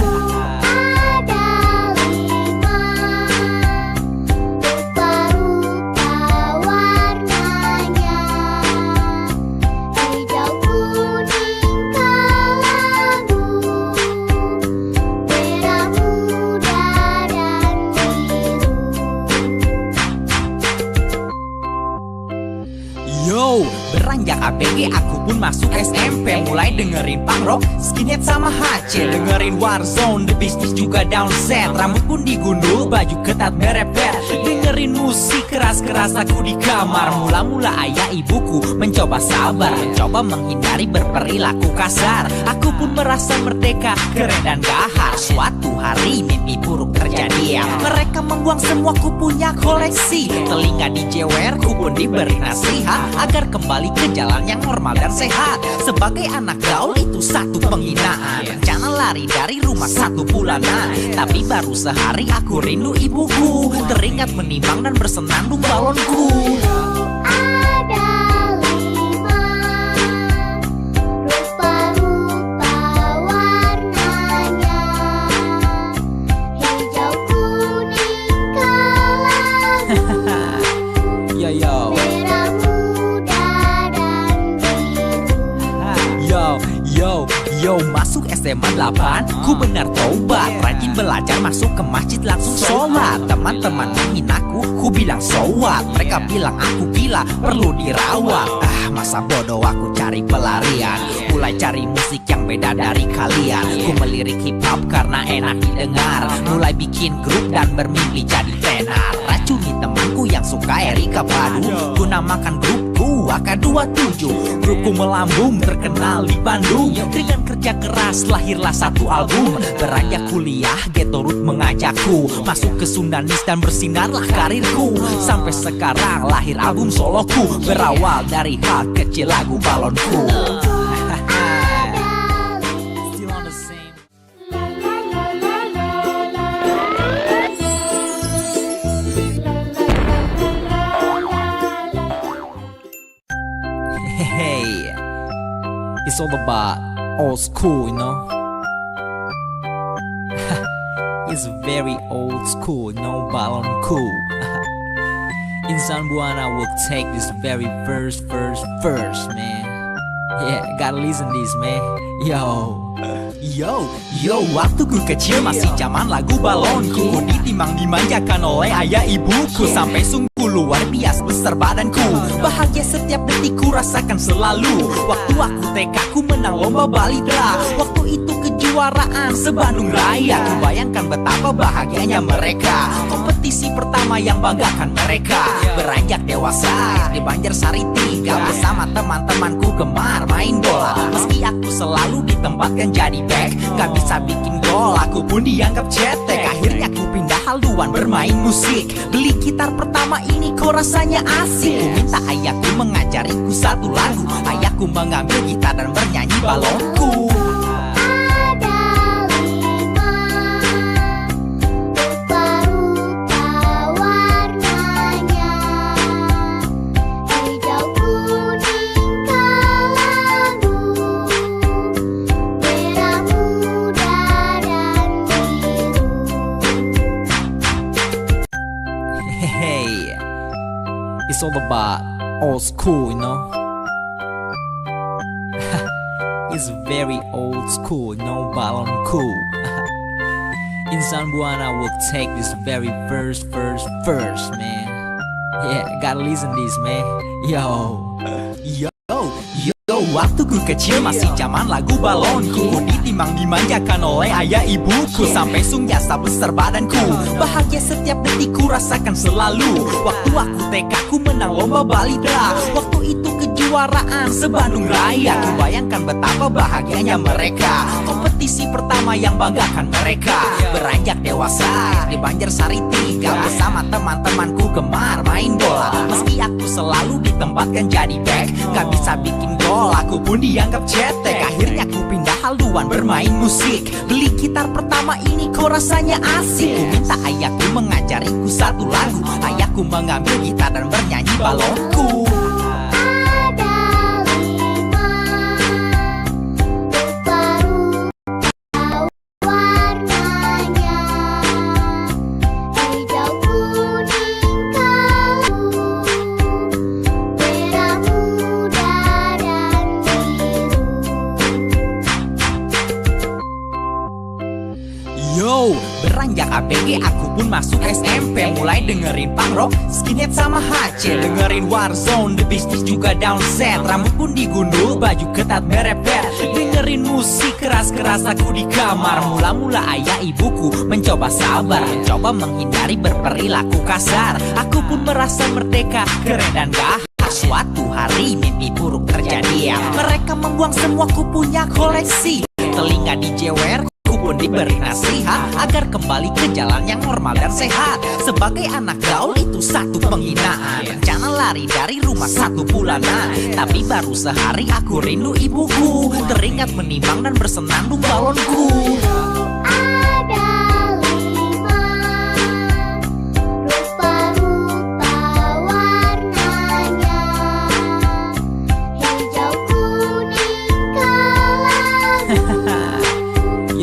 Yo, beranjak ABG aku pun masuk SMP. Mulai dengerin punk rock, skinhead sama HC. Dengerin Warzone, The Beasties juga downset. Rambut pun digundul, baju ketat merepet. Dengerin musik keras-keras aku di kamar. Mula-mula ayah ibuku mencoba sabar, mencoba menghindari berperilaku kasar. Aku pun merasa merdeka, keren dan gahar. Suatu hari mimpi buruk terjadi ya. Mereka membuang semua ku punya koleksi. Telinga dijewer, ku pun diberi nasihat agar kembali ke jalan yang normal dan sehat. Sebagai anak gaul itu satu penghinaan. Rencana lari dari rumah 1 bulanan, tapi baru sehari aku rindu ibuku. Teringat menimang dan bersenandung balonku. Ada 5 rupa-rupa warnanya, hijau, kuning, kelabu, Yo merah muda dan biru. Yo, masuk SMA 8, ku benar taubat. Rajin belajar, masuk ke masjid langsung sholat. Teman-teman menghinaku, ku bilang so what. Mereka bilang aku gila, perlu dirawat. Masa bodoh aku cari pelarian. Mulai cari musik yang beda dari kalian. Ku melirik hip hop karena enak didengar. Mulai bikin grup dan bermimpi jadi tenar. Racuni temanku yang suka Erika Padu. Ku namakan grupku AK27. Grupku melambung terkenal di Bandung. Dengan kerja keras lahirlah satu album. Beranjak kuliah Ghetto Root mengajakku masuk ke Sundanis dan bersinarlah karirku. Sampai sekarang lahir album soloku. Berawal dari hal kecil lagu balonku. Still on the same. Hey, it's all about old school, you know. It's very old school, no balon cool. Insan Buana will take this very first, man. Yeah, gotta listen this, man. Yo, waktu ku kecil masih zaman lagu balonku. Ku ditimang dimanjakan oleh ayah ibuku. Sampai sungguh luar biasa besar badanku. Bahagia setiap detik ku rasakan selalu. Waktu aku TK ku menang lomba balidra. Waktu itu kejuaraan se-Bandung Raya. Ku bayangkan betapa bahagianya mereka. Kompetisi pertama yang banggakan mereka. Beranjak dewasa di Banjarsari 3 bersama teman-temanku gemar main bola. Meski aku selalu ditempatkan jadi back, gak bisa bikin gol, aku pun dianggap cetek. Akhirnya ku pindah haluan bermain musik. Beli gitar pertama ini kok rasanya asik. Ku minta ayahku mengajariku satu lagu. Ayahku mengambil gitar dan bernyanyi balonku. It's all about old school, you know. It's very old school, no balon cool. Insan Buana will take this very first, man. Yeah, gotta listen this, man. Yo, waktu ku kecil masih zaman lagu balonku. Ku ditimang dimanjakan oleh ayah ibuku. Sampai sungguh jasa besar badanku. Bahagia setiap detik ku rasakan selalu. Waktu aku TK ku menang lomba balidra. Waktu itu kejuaraan se-Bandung Raya. Ku bayangkan betapa bahagianya mereka. Kompetisi pertama yang banggakan mereka. Beranjak dewasa di Banjarsari 3 bersama teman-temanku gemar main bola. Meski aku selalu ditempatkan jadi back, gak bisa bikin gol, aku pun dianggap cetek. Akhirnya ku pindah haluan bermain musik. Beli gitar pertama ini kok rasanya asik. Ku minta ayahku mengajariku satu lagu. Ayahku mengambil gitar dan bernyanyi balonku. Yo, beranjak ABG Oke, aku pun masuk SMP, mulai dengerin punk rock, skinhead sama HC, dengerin Warzone, The Beasties juga downset. Rambut pun digundul, baju ketat merepet, dengerin musik keras-keras aku di kamar. Mula-mula ayah ibuku mencoba sabar, mencoba menghindari berperilaku kasar. Aku pun merasa merdeka, keren dan gahar. Suatu hari mimpi buruk terjadi, mereka membuang semua ku punya koleksi. Telinga dijewer, ku pun diberi nasihat agar kembali ke jalan yang normal dan sehat. Sebagai anak gaul itu satu penghinaan. Rencana lari dari rumah 1 bulanan, tapi baru sehari aku rindu ibuku. Teringat menimang dan bersenandung balonku. Ada 5 rupa-rupa warnanya, hijau, kuning, kelabu,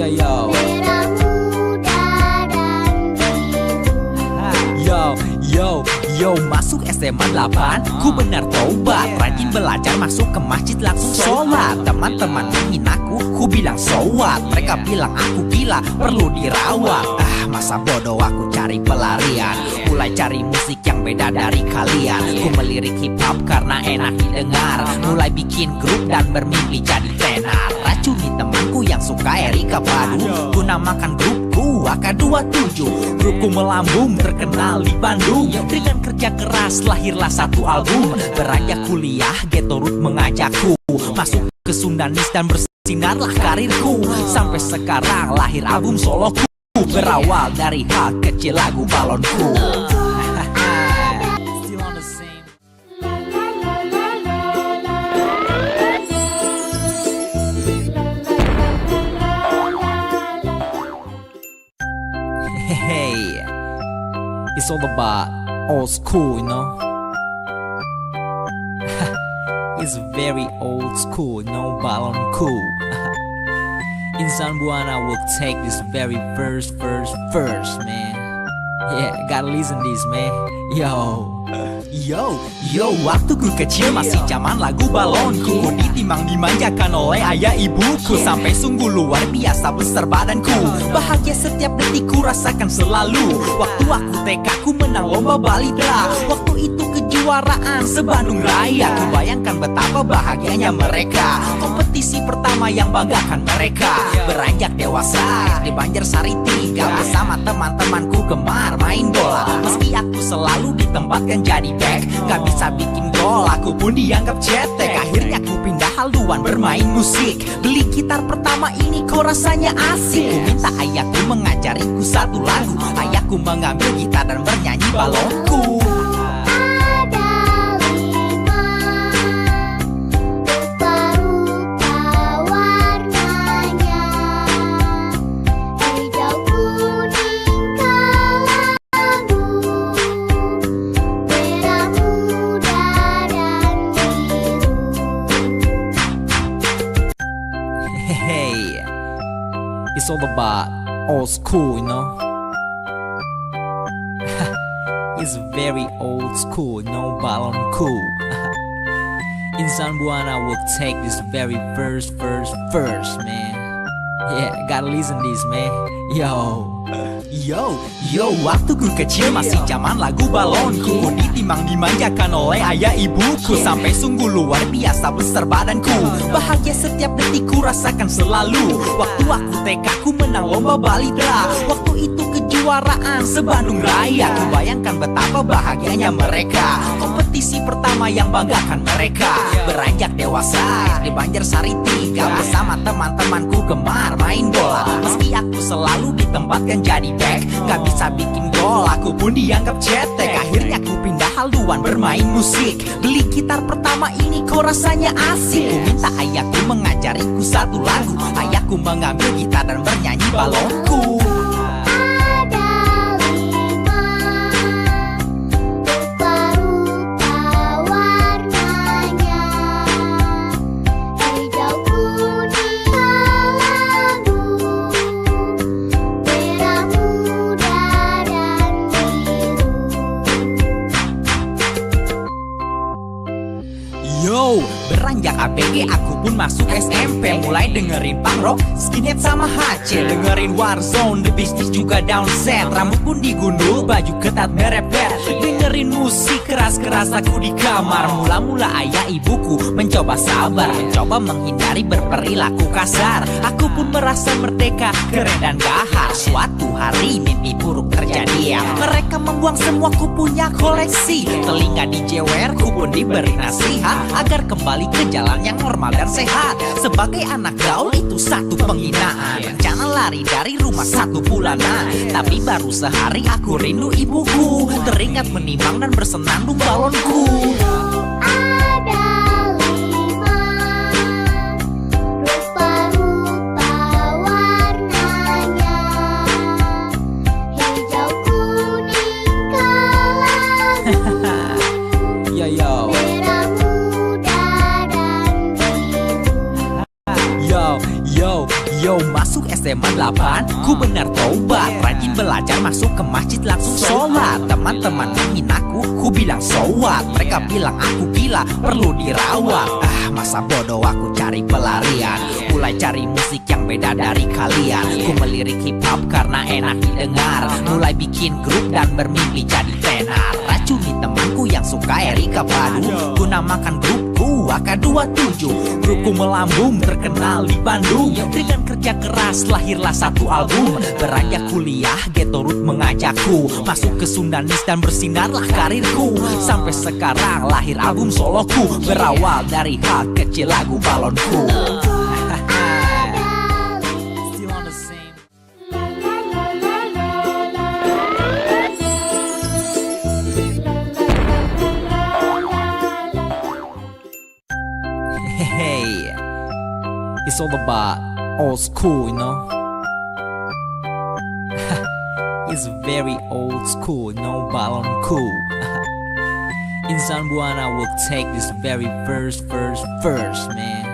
Yo merah muda dan biru. Yo, masuk SMA 8, ku benar taubat, rajin belajar, masuk ke masjid langsung sholat. Teman-teman menghinaku, ku bilang so what. Mereka bilang aku gila, perlu dirawat. Masa bodoh aku cari pelarian, mulai cari musik yang beda dari kalian. Ku melirik hip hop karena enak didengar, mulai bikin grup dan bermimpi jadi tenar. Racuni temanku yang suka Erika Padu, ku namakan grupku AK27. Grupku melambung terkenal di Bandung, dengan kerja keras lahirlah satu album. Beranjak kuliah Ghetto Root mengajakku masuk ke Sundanis dan bersinarlah karirku. Sampai sekarang lahir album soloku, berawal dari hal kecil lagu balonku. Still on the same. Hey, it's all about old school, you know. It's very old school, no balon cool. Insan Buana will take this very first, man. Yeah, gotta listen this, man. Yo, waktu ku kecil masih zaman lagu balonku. Ku ditimang dimanjakan oleh ayah ibuku, sampai sungguh luar biasa besar badanku. Bahagia setiap detik ku rasakan selalu. Waktu aku TK ku menang lomba balita, waktu itu kejuaraan se-Bandung Raya. Ku bayangkan betapa bahagianya mereka, kompetisi pertama yang banggakan mereka. Beranjak dewasa di Banjarsari 3, bersama teman-temanku gemar main bola. Meski aku selalu ditempatkan jadi back, gak bisa bikin gol, aku pun dianggap cetek. Akhirnya ku pindah haluan bermain musik, beli gitar pertama ini kok rasanya asik. Ku minta ayahku mengajariku satu lagu, ayahku mengambil gitar dan bernyanyi balonku. Ada 5 rupa-rupa warnanya, hijau, kuning, kelabu, merah muda dan biru. Hey, it's all about old school, you know. It's very old school, no balon cool. Insan Buana will take this very first, man. Yeah, gotta listen this, man. Yo, waktu ku kecil masih zaman lagu balonku. Ku ditimang dimanjakan oleh ayah ibuku, sampai sungguh luar biasa besar badanku. Bahagia setiap detik ku rasakan selalu. Waktu aku TK ku menang lomba balita, waktu itu kejuaraan se-Bandung Raya. Ku bayangkan betapa bahagianya mereka, kompetisi pertama yang banggakan mereka. Beranjak dewasa di Banjarsari 3, bersama teman-temanku gemar main bola. Meski aku selalu ditempatkan jadi back, gak bisa bikin gol, aku pun dianggap cetek. Akhirnya ku pindah haluan bermain musik, beli gitar pertama ini kok rasanya asik. Ku minta ayahku mengajariku satu lagu, ayahku mengambil gitar dan bernyanyi balonku. Ada 5 rupa-rupa warnanya, hijau, kuning, kelabu, merah muda dan biru. Yo, beranjak ABG aku pun masuk SMP. Mulai dengerin punk rock, skinhead sama HC. Dengerin Warzone, The Beasties juga downset. Rambut pun digundul, baju ketat merepet. Dengerin musik keras-keras aku di kamar. Mula-mula ayah ibuku mencoba sabar, mencoba menghindari berperilaku kasar. Aku pun merasa merdeka, keren dan gahar. Suatu hari mimpi buruk terjadi ya. Mereka membuang semua ku punya koleksi. Telinga dijewer, ku pun diberi nasihat agar kembali ke jalan yang normal dan sehat. Sebagai anak gaul itu satu penghinaan. Rencana lari dari rumah 1 bulanan, tapi baru sehari aku rindu ibuku. Teringat menimang dan bersenandung balonku. Ada 5 rupa-rupa warnanya, hijau, kuning, kelabu, Yo, merah muda dan biru. Yo, masuk SMA 8, ku benar tobat. Rajin belajar, masuk ke masjid langsung sholat. Teman-teman menghinaku, ku bilang so what. Mereka bilang aku gila, perlu dirawat. Masa bodoh aku cari pelarian. Mulai cari musik yang beda dari kalian. Ku melirik hip hop karena enak didengar. Mulai bikin grup dan bermimpi jadi tenar. Racuni temanku yang suka Erika Padu. Ku namakan grupku AK27. Grupku melambung terkenal di Bandung. Dengan kerja keras lahirlah satu album. Beranjak kuliah Ghetto Root mengajakku masuk ke Sundanis dan bersinarlah karirku. Sampai sekarang lahir album soloku. Berawal dari hal kecil lagu balonku. Still on the same. Hey, it's all about old school, you know. It's very old school, no balon cool. Insan Buana will take this very first, man.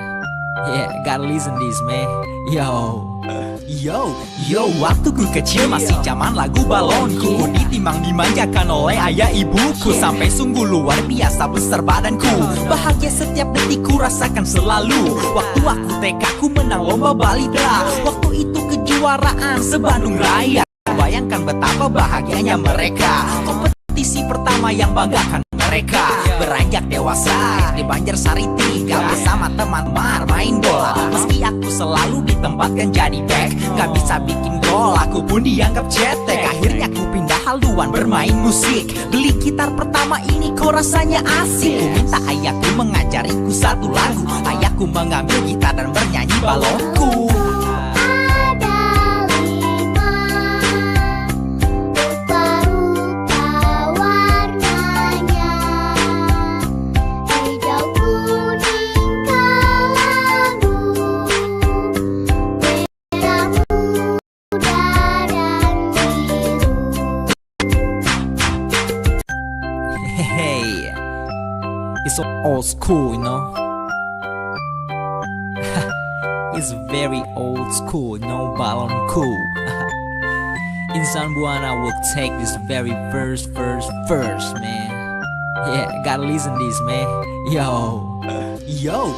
Yeah, gotta listen this, man. Yo, waktu ku kecil masih zaman lagu balonku. Ku ditimang dimanjakan oleh ayah ibuku. Sampai sungguh luar biasa besar badanku. Bahagia setiap detik ku rasakan selalu. Waktu aku TK ku menang lomba balita. Waktu itu kejuaraan se-Bandung Raya. Bayangkan betapa bahagianya mereka. Kompetisi pertama yang banggakan mereka. Beranjak dewasa di Banjarsari 3 bersama teman-teman main bola. Meski aku selalu ditempatkan jadi back, gak bisa bikin gol, aku pun dianggap cetek. Akhirnya ku pindah haluan bermain musik. Beli gitar pertama ini kok rasanya asik. Ku minta ayahku mengajariku satu lagu. Ayahku mengambil gitar dan bernyanyi balonku. Hey, it's old school, you know. It's very old school, no balon cool. Insan Buana will take this very first, man. Yeah, gotta listen this, man. Yo,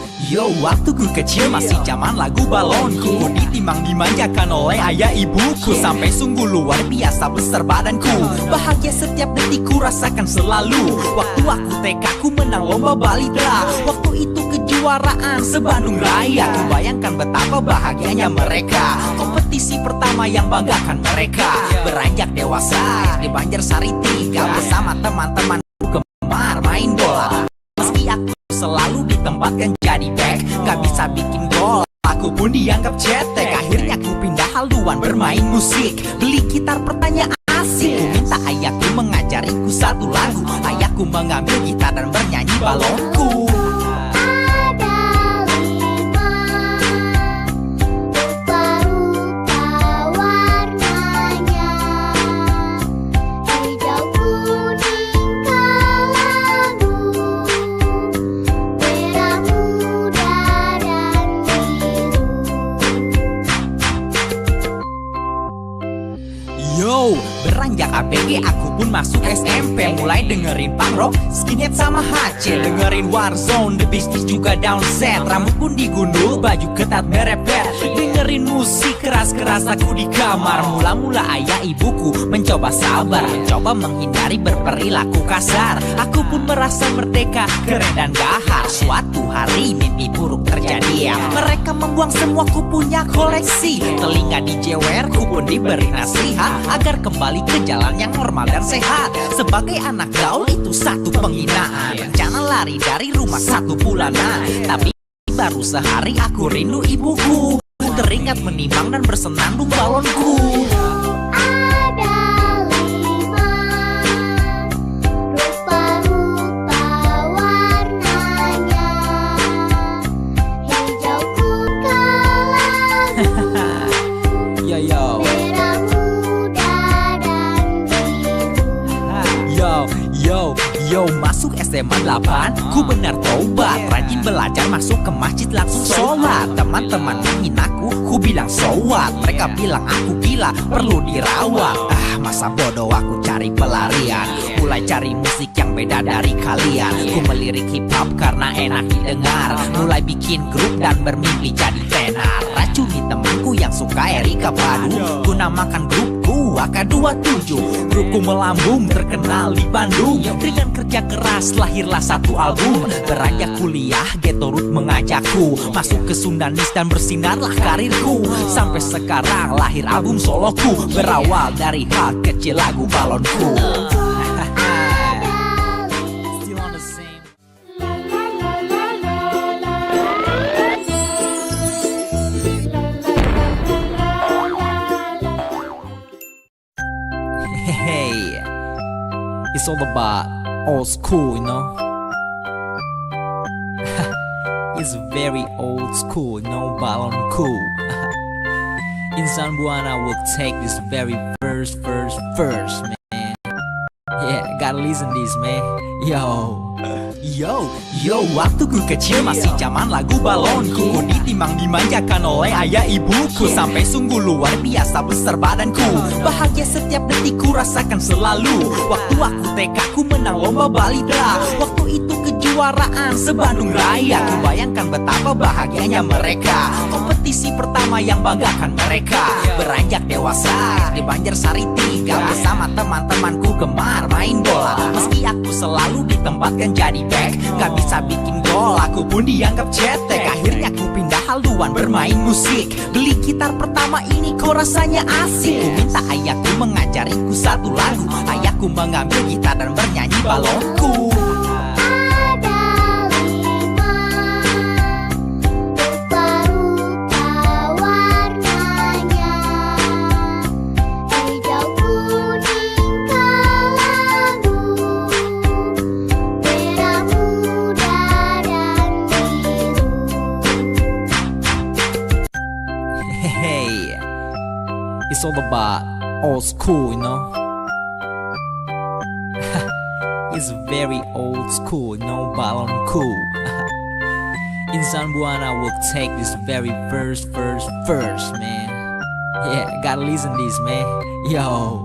waktu ku kecil masih zaman lagu balonku. Ku ditimang dimanjakan oleh ayah ibuku. Sampai sungguh luar biasa besar badanku. Bahagia setiap detik ku rasakan selalu. Waktu aku TK ku menang lomba balita. Waktu itu kejuaraan se-Bandung Raya. Ku bayangkan betapa bahagianya mereka. Kompetisi pertama yang banggakan mereka. Beranjak dewasa di Banjarsari 3 bersama teman-teman gemar main bola. Meski aku selalu ditempatkan jadi back, gak bisa bikin gol, aku pun dianggap cetek. Akhirnya ku pindah haluan bermain musik. Beli gitar pertanyaan asik. Ku minta ayahku mengajariku satu lagu. Ayahku mengambil gitar dan bernyanyi balonku. Yo, beranjak ABG aku pun masuk SMP. Mulai dengerin punk rock, skinhead sama HC. Dengerin Warzone, The Beasties juga down set. Rambut pun digundul, baju ketat merepet. Dengerin musik keras-keras aku di kamar. Mula-mula ayah ibuku mencoba sabar, mencoba menghindari berperilaku kasar. Aku pun merasa merdeka, keren dan gahar. Suatu hari mimpi buruk terjadi ya. Mereka membuang semua ku punya koleksi. Telinga dijewer, ku pun diberi nasihat agar kembali ke jalan yang normal dan sehat. Sebagai anak gaul itu satu penghinaan. Rencana lari dari rumah 1 bulanan, tapi baru sehari aku rindu ibuku. Ku teringat menimbang dan bersenandung balonku. Ada 5 rupa-rupa warnanya. Hijau kelabu, Yo yo, merah muda dan biru. yo, masuk SMA 8, ku benar tobat. Rajin belajar, masuk ke masjid langsung sholat. Teman-teman menghinaku, ku bilang so what. Mereka bilang aku gila, perlu dirawat. Masa bodoh aku cari pelarian. Mulai cari musik yang beda dari kalian. Ku melirik hip hop karena enak didengar. Mulai bikin grup dan bermimpi jadi tenar. Racuni temanku yang suka Erika Padu. Ku namakan grupku AK27. Grupku melambung terkenal di Bandung. Dengan kerja keras lahirlah satu album. Beranjak kuliah Ghetto Root mengajakku masuk ke Sundanis dan bersinarlah karirku. Sampai sekarang lahir album soloku. Berawal dari hal kecil lagu balonku. Still on the same. Hey, it's all about old school, you know. It's very old school, no balon cool. Insan Buana will take this very first, man. Yeah, gotta listen this, man. Yo, waktu ku kecil masih zaman lagu balonku. Ku ditimbang dimanjakan oleh ayah ibuku. Sampai sungguh luar biasa besar badanku. Bahagia setiap detik ku rasakan selalu. Waktu aku TK ku menang lomba balita. Waktu itu kejuaraan se-Bandung Raya. Ku bayangkan betapa bahagianya mereka. Kompetisi pertama yang banggakan mereka. Beranjak dewasa di Banjarsari 3 bersama teman-temanku gemar main bola. Meski aku selalu ditempatkan jadi back, gak bisa bikin gol, aku pun dianggap cetek. Akhirnya ku pindah haluan bermain musik. Beli gitar pertama ini kok rasanya asik. Ku minta ayahku mengajariku satu lagu. Ayahku mengambil gitar dan bernyanyi balonku. Ada 5 rupa-rupa warnanya. Hijau, kuning, kelabu, merah muda dan biru. Hey, it's all about old school, you know. It's very old school, no balon cool. Insan Buana will take this very first, man. Yeah, gotta listen this, man. Yo,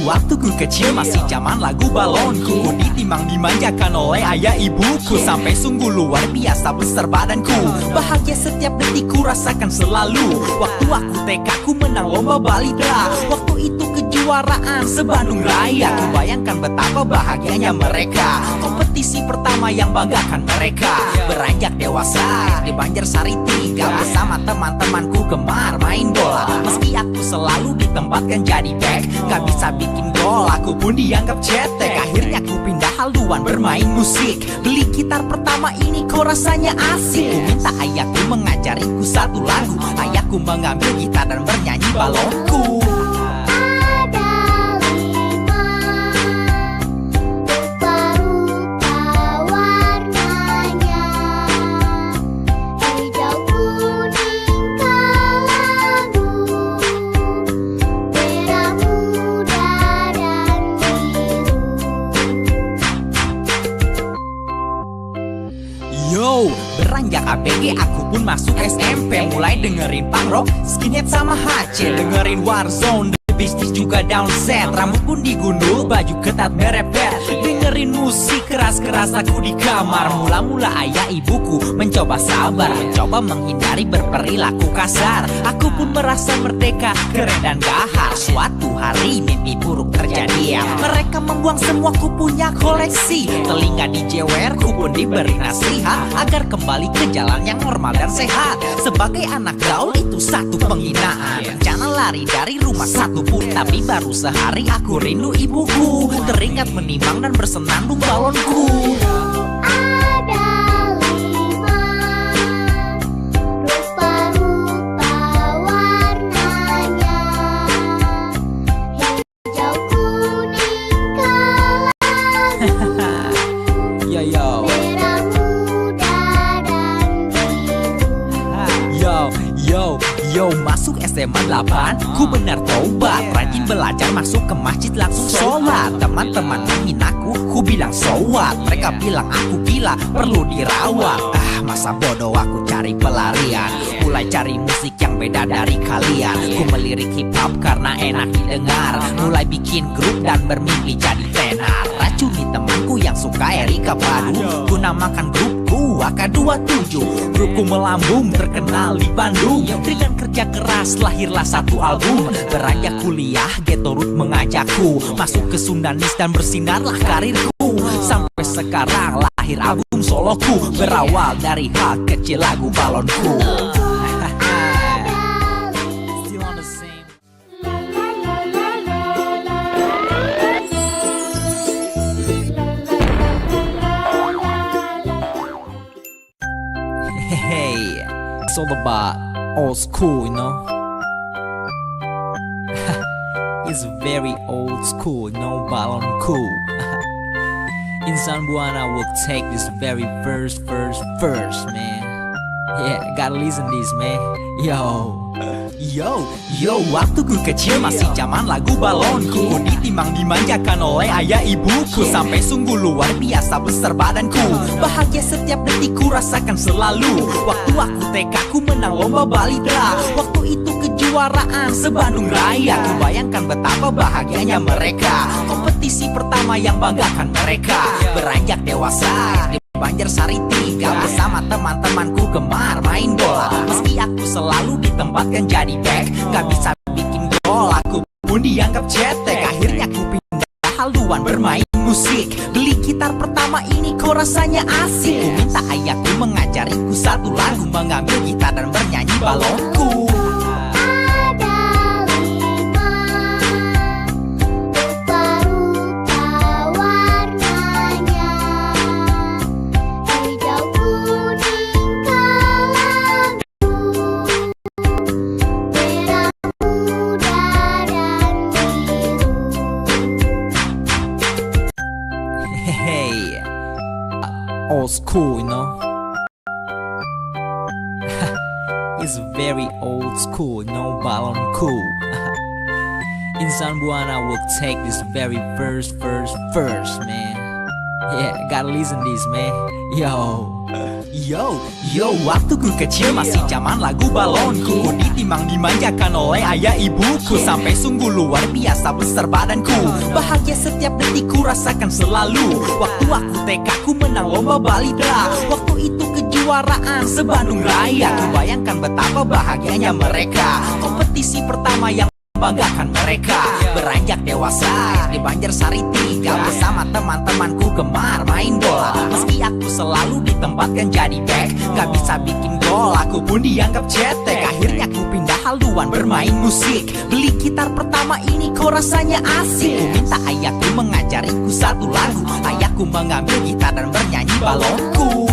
waktu ku kecil masih zaman lagu balonku. Ku ditimbang dimanjakan oleh ayah ibuku. Sampai sungguh luar biasa besar badanku. Bahagia setiap detik ku rasakan selalu. Waktu aku TK ku menang lomba balita. Waktu itu kejuaraan se-Bandung Raya. Ku bayangkan betapa bahagianya mereka. Kompetisi pertama yang banggakan mereka. Beranjak dewasa di Banjarsari 3 bersama teman-temanku gemar main bola. Meski aku selalu ditempatkan jadi back, gak bisa bikin gol, aku pun dianggap cetek. Akhirnya ku pindah haluan bermain musik. Beli gitar pertama ini kok rasanya asik. Ku minta ayahku mengajariku satu lagu. Ayahku mengambil gitar dan bernyanyi balonku. Ada 5 rupa-rupa warnanya. Hijau, kuning, kelabu, merah muda dan biru. Yo, beranjak ABG aku pun masuk SMP. Mulai dengerin punk rock, skinhead sama HC. Dengerin Warzone, The bisnis juga down set. Rambut pun digundul, baju ketat merepet. Dengerin musik keras-keras aku di kamar. Mula-mula ayah ibuku mencoba sabar, mencoba menghindari berperilaku kasar. Aku pun merasa merdeka, keren dan gahar. Suatu hari mimpi buruk terjadi ya. Mereka membuang semua ku punya koleksi. Telinga dijewer, ku pun diberi nasihat agar kembali ke jalan yang normal dan sehat. Sebagai anak gaul itu satu penghinaan. Rencana lari dari rumah satu pun, tapi baru sehari aku rindu ibuku. Teringat menimang dan bersenandung balonku. Ada 5 rupa-rupa warnanya, hijau, kuning, kelabu, Yo merah muda dan biru. Yo masuk SMA 8, ku benar taubat. Rajin belajar, masuk ke masjid langsung sholat. Teman-teman menghinaku, ku bilang so what. Mereka bilang aku gila, perlu dirawat. Masa bodoh aku cari pelarian. Mulai cari musik yang beda dari kalian. Ku melirik hip hop karena enak didengar. Mulai bikin grup dan bermimpi jadi tenar. Racuni temanku yang suka Erika Padu. Ku namakan grupku AK27. Grupku melambung terkenal di Bandung. Dengan kerja keras lahirlah satu album. Beranjak kuliah Ghetto Root mengajakku masuk ke Sundanis dan bersinarlah karirku. Sampai sekarang lahir album soloku. Berawal dari hal kecil lagu balonku. Still on the same. Hey, it's all about old school, you know. It's very old school, no balon cool. Insan Buana will take this very first, man. Yeah, gotta listen this, man. Yo, waktu ku kecil masih zaman lagu balonku. Ku ditimbang dimanjakan oleh ayah ibuku. Sampai sungguh luar biasa besar badanku. Bahagia setiap detik ku rasakan selalu. Waktu aku TK ku menang lomba balidra. Waktu itu kejuaraan se-Bandung Raya. Ku bayangkan betapa bahagianya mereka. Kompetisi pertama yang banggakan mereka. Beranjak dewasa di Banjarsari 3 bersama teman-temanku gemar main bola. Meski aku selalu ditempatkan jadi back, gak bisa bikin gol, aku pun dianggap cetek. Akhirnya ku pindah haluan bermain musik. Beli gitar pertama ini kok rasanya asik. Ku minta ayahku mengajariku satu lagu, mengambil gitar dan bernyanyi balonku. Old school, you know. It's very old school, no balon cool. Insan Buana will take this very first, man. Yeah, gotta listen this, man. Yo, waktu ku kecil masih zaman lagu balonku. Ku ditimbang dimanjakan oleh ayah ibuku. Sampai sungguh luar biasa besar badanku. Bahagia setiap detik ku rasakan selalu. Waktu aku TK ku menang lomba balidra. Waktu itu kejuaraan se-Bandung Raya. Ku bayangkan betapa bahagianya mereka. Kompetisi pertama yang banggakan mereka. Beranjak dewasa di Banjarsari 3 bersama teman-temanku gemar main bola. Meski aku selalu ditempatkan jadi back, gak bisa bikin gol, aku pun dianggap cetek. Akhirnya ku pindah haluan bermain musik. Beli gitar pertama ini kok rasanya asik. Ku minta ayahku mengajariku satu lagu. Ayahku mengambil gitar dan bernyanyi balonku.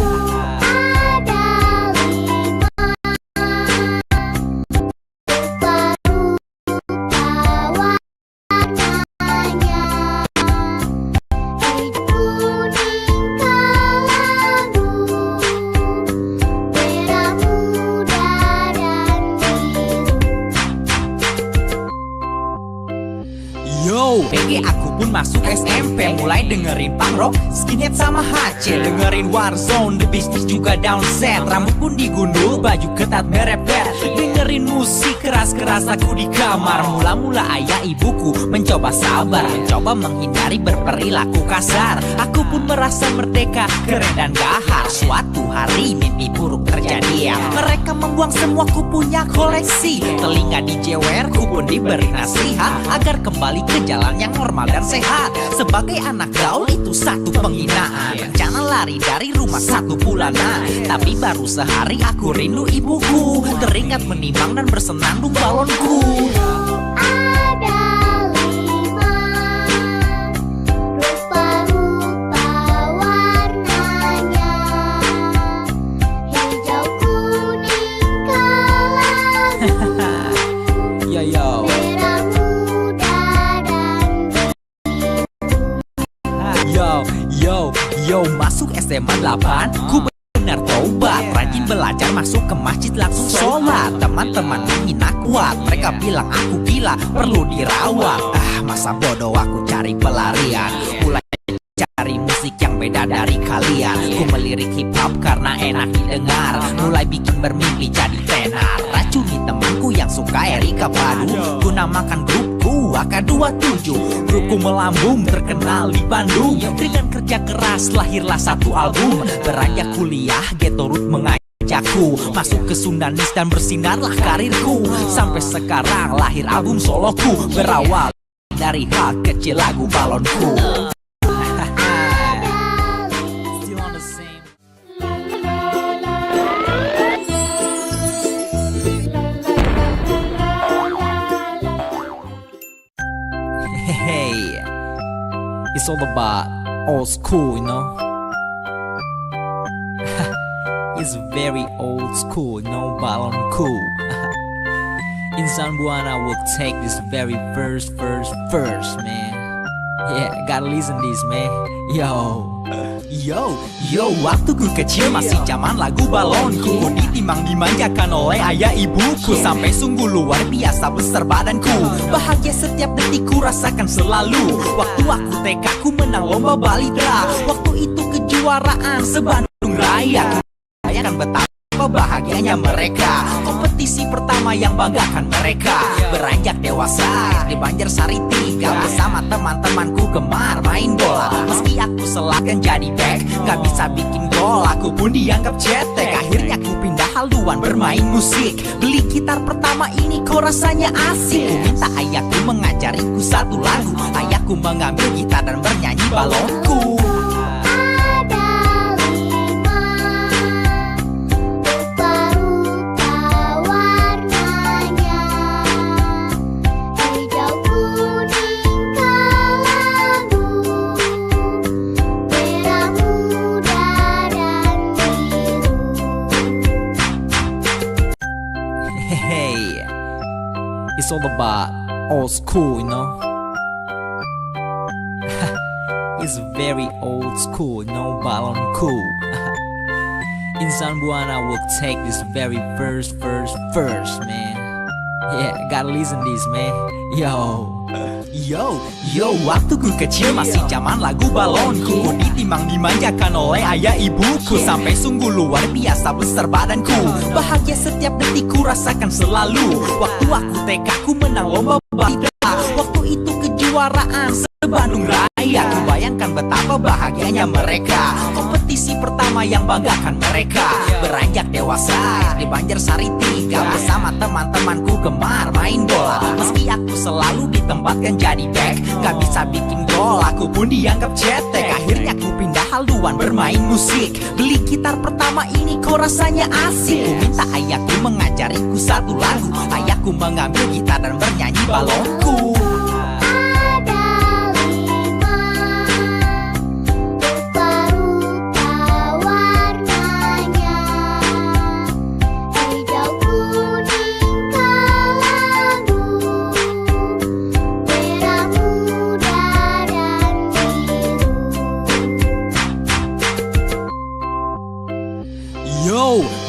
PG aku pun masuk SMP. Mulai dengerin punk rock, skinhead sama HC. Dengerin Warzone, The Bisnis juga down set. Rambut pun digundul, baju ketat merepet. Dengerin musik keras-keras aku di kamar. Mula-mula ayah ibuku mencoba sabar, mencoba menghindari berperilaku kasar. Aku pun merasa merdeka, keren dan gahar. Suatu hari mimpi buruk terjadi. Mereka membuang semua ku punya koleksi. Telinga dijewer, ku pun diberi nasihat agar kembali ke jalan yang normal dan sehat. Sebagai anak gaul itu satu penghinaan. Rencana lari dari rumah 1 bulanan, tapi baru sehari aku rindu ibuku. Teringat menimbang dan bersenandung balonku. Ada 5 rupa-rupa warnanya, hijau, kuning, kelabu, Yo yo, merah muda dan yo, masuk SMA 8, ku benar tobat. Rajin belajar, masuk ke masjid langsung sholat. Teman-teman menghina kuat, mereka bilang aku gila, perlu dirawat. Masa bodoh aku cari pelarian, mulai cari musik yang beda dari kalian. Ku melirik hip hop karena enak didengar, mulai bikin bermimpi jadi tenar. Racuni temanku yang suka Erika Padu, ku namakan grupku AK27. Grupku melambung terkenal di Bandung. Dengan kerja keras lahirlah satu album. Beranjak kuliah Ghetto Root mengajakku masuk ke Sundanis dan bersinarlah karirku. Sampai sekarang lahir album soloku, berawal dari hal kecil lagu balonku. Still on the same. Hey, it's all about old school, you know. It's very old school, no balon cool. Insan Buana will take this very first, man. Yeah, gotta listen this, man. Yo, waktu ku kecil masih zaman lagu balonku. Ku ditimbang dimanjakan oleh ayah ibuku, sampai sungguh luar biasa besar badanku. Bahagia setiap detik ku rasakan selalu. Waktu aku TK ku menang lomba balita. Waktu itu kejuaraan se-Bandung Raya. Bayangkan betapa bahagianya mereka. Kompetisi pertama yang banggakan mereka. Beranjak dewasa di Banjarsari 3, bersama teman-temanku gemar main bola. Meski aku selatan jadi back, gak bisa bikin gol, aku pun dianggap cetek. Akhirnya ku pindah haluan bermain musik. Beli gitar pertama ini kok rasanya asik. Ku minta ayahku mengajariku satu lagu. Ayahku mengambil gitar dan bernyanyi balonku. It's all about old school, you know. It's very old school, no balon cool. Insan Buana will take this very first, man. Yeah, gotta listen this, man. Yo, waktu ku kecil masih zaman lagu balonku. Ku ditimbang dimanjakan oleh ayah ibuku, sampai sungguh luar biasa besar badanku. Bahagia setiap detik ku rasakan selalu. Waktu aku TK ku menang lomba balita. Waktu itu kejuaraan se-Bandung Raya. Ku bayangkan betapa bahagianya mereka. Kompetisi pertama yang banggakan mereka. Beranjak dewasa di Banjarsari 3, bersama teman-temanku gemar main bola. Meski aku selalu ditempatkan jadi back, gak bisa bikin gol, aku pun dianggap cetek. Akhirnya ku pindah haluan bermain musik. Beli gitar pertama ini kok rasanya asik. Ku minta ayahku mengajariku satu lagu. Ayahku mengambil gitar dan bernyanyi balonku.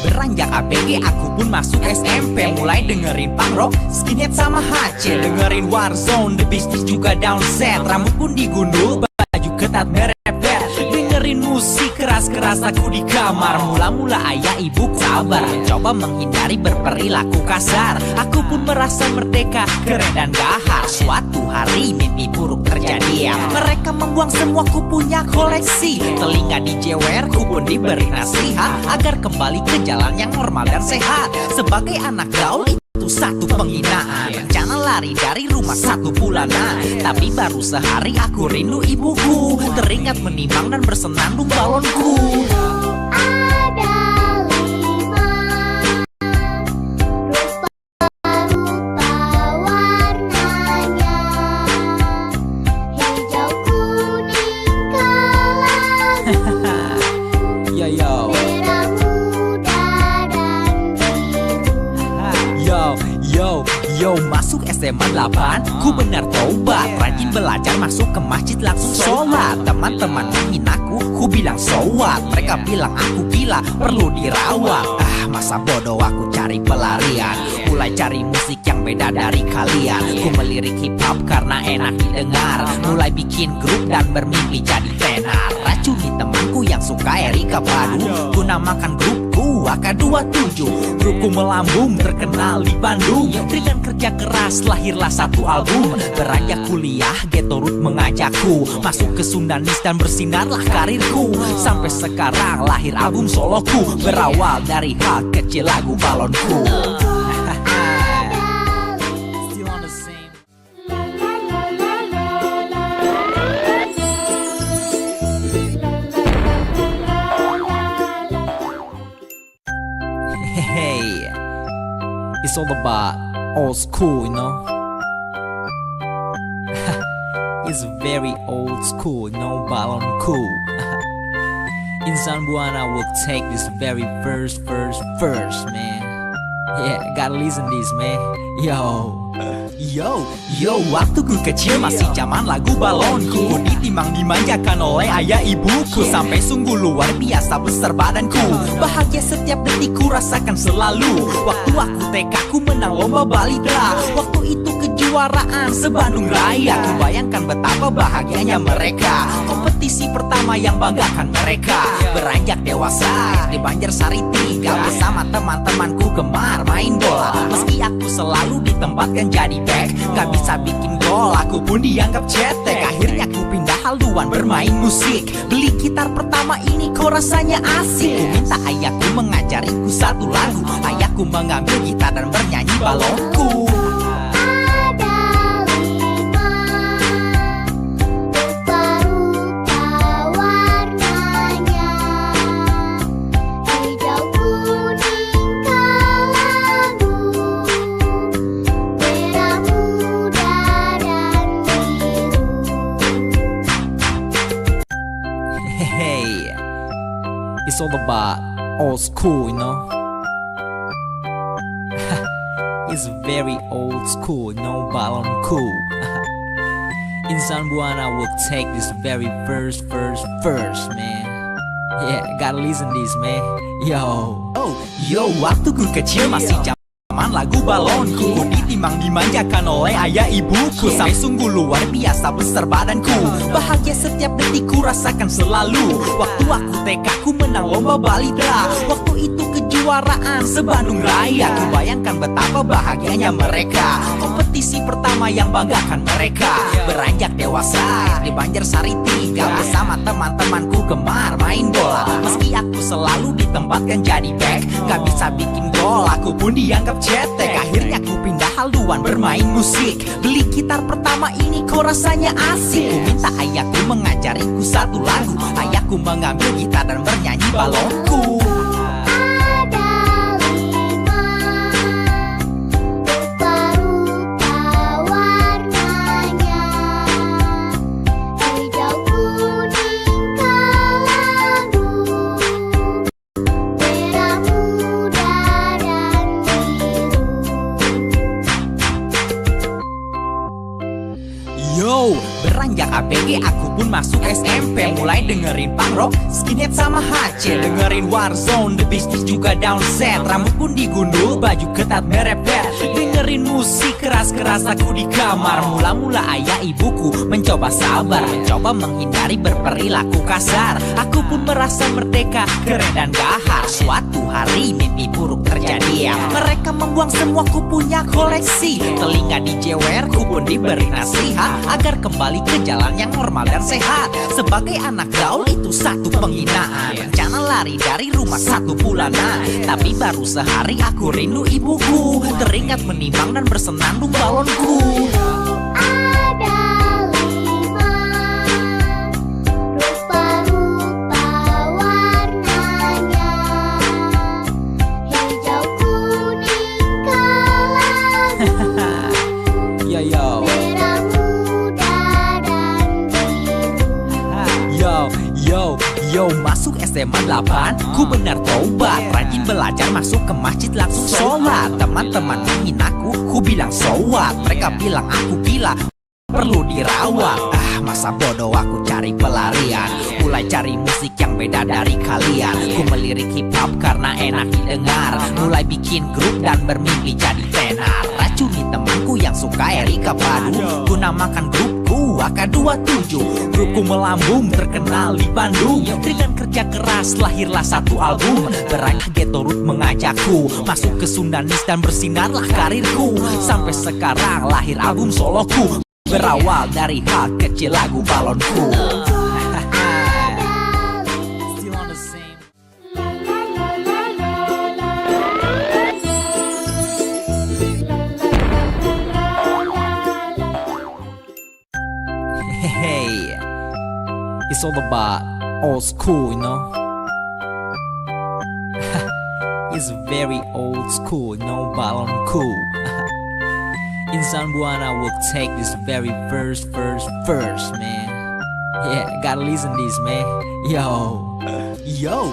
Beranjak ABG aku pun masuk SMP. Mulai dengerin punk rock, skinhead sama HC. Dengerin Warzone, The Beasties juga downset. Rambut pun digundul, baju ketat merepet. Dengerin musik keras keras aku di kamar. Mula-mula ayah ibuku sabar, coba menghindari berperilaku kasar. Aku pun merasa merdeka, keren dan gahar. Suatu hari mimpi buruk terjadi. Mereka membuang semua ku punya koleksi. Telinga dijewer, ku pun diberi nasihat agar kembali ke jalan yang normal dan sehat. Sebagai anak gaul itu satu penghinaan. Rencana lari dari rumah 1 bulanan, tapi baru sehari aku rindu ibuku. Teringat menimang dan bersenandung balonku. Ada 5 rupa-rupa warnanya, hijau, kuning, kelabu, Yo yo merah muda dan biru. Yo, masuk SMA 8, ku benar tobat. Rajin belajar, masuk ke masjid langsung sholat. Teman-teman menghinaku, ku bilang so what. Mereka bilang aku gila, perlu dirawat. Masa bodoh aku cari pelarian. Mulai cari musik yang beda dari kalian. Ku melirik hip hop karena enak didengar. Mulai bikin grup dan bermimpi jadi tenar. Racuni temanku yang suka Erika Padu. Ku namakan grupku AK27. Grupku melambung terkenal di Bandung. Dengan kerja keras lahirlah satu album. Beranjak kuliah Ghetto Root mengajakku masuk ke Sundanis dan bersinarlah karirku. Sampai sekarang lahir album soloku. Berawal dari hal kecil lagu balonku. Still on the same. Hey, it's all about old school, you know. It's very old school, no balon cool. In Zamboana will take this very first, man. Yeah, gotta listen this, man. Yo, waktu ku kecil masih zaman lagu balonku. Ku ditimang dimanjakan oleh ayah ibuku. Sampai sungguh luar biasa besar badanku. Bahagia setiap detik ku rasakan selalu. Waktu aku TK ku menang lomba balidra. Waktu itu kejuaraan se-Bandung Raya. Ku bayangkan betapa bahagianya mereka. Kompetisi pertama yang banggakan mereka. Beranjak dewasa di Banjarsari 3 bersama teman-temanku gemar main bola. Meski aku selalu ditempatkan jadi back, gak bisa bikin gol, aku pun dianggap cetek. Akhirnya ku pindah haluan bermain musik. Beli gitar pertama ini kok rasanya asik. Ku minta ayahku mengajariku satu lagu. Ayahku mengambil gitar dan bernyanyi balonku. It's all about old school, you know. It's very old school, no balon cool. In Zamboana will take this very first, man. Yeah, gotta listen this, man. Yo, waktu ku kecil masih zaman lagu balonku. Ku ditimang dimanjakan oleh ayah ibuku. Sampai sungguh luar biasa besar badanku. Bahagia setiap detik ku rasakan selalu. Waktu aku TK ku menang lomba balidra. Waktu itu kejuaraan se-Bandung Raya. Ku bayangkan betapa bahagianya mereka. Kompetisi pertama yang banggakan mereka. Beranjak dewasa di Banjarsari 3 bersama teman-temanku gemar main bola. Meski aku selalu ditempatkan jadi back, gak bisa bikin gol, aku pun dianggap cetek. Akhirnya ku pindah haluan bermain musik. Beli gitar pertama ini kok rasanya asik. Ku minta ayahku mengajariku satu lagu. Ayahku mengambil gitar dan bernyanyi balonku. Beranjak ABG aku pun masuk SMP. Mulai dengerin punk rock, skinhead sama HC. Dengerin Warzone, The Beasties juga down set. Rambut pun digundul, baju ketat merepet. dengerin musik keras-keras aku di kamar. Mula-mula ayah ibuku mencoba sabar, mencoba menghindari berperilaku kasar. Aku pun merasa merdeka, keren dan gahar. Suatu hari mimpi buruk terjadi, mereka membuang semua ku punya koleksi. Telinga dijewer, ku pun diberi nasihat agar kembali ke jalan yang normal dan sehat. Sebagai anak gaul itu satu penghinaan. Rencana lari dari rumah 1 bulanan, tapi baru sehari aku rindu ibuku. Teringat menimbang dan bersenandung balonku. Ada 5 rupa-rupa warnanya, hijau, kuning, kelabu, Yo merah muda dan biru. Yo masuk SMA 8, ku benar taubat. Rajin belajar, masuk ke masjid langsung sholat. Teman-teman menghinaku, ku bilang so what. Mereka bilang aku gila, perlu dirawat. Masa bodoh aku cari pelarian, mulai cari musik yang beda dari kalian. Ku melirik hip hop karena enak didengar, mulai bikin grup dan bermimpi jadi tenar. Racuni temanku yang suka Erika Padu, ku namakan grupku AK27. Grupku melambung terkenal di Bandung. Dengan kerja keras lahirlah satu album. Berayah Ghetto Root mengajakku masuk ke Sundanis dan bersinarlah karirku. Sampai sekarang lahir album soloku, berawal dari hal kecil lagu balonku. Still on the same. Hey, it's all about old school, you know. It's very old school, no balon cool. Insan Buana will take this very first, man. Yeah, gotta listen this, man. Yo,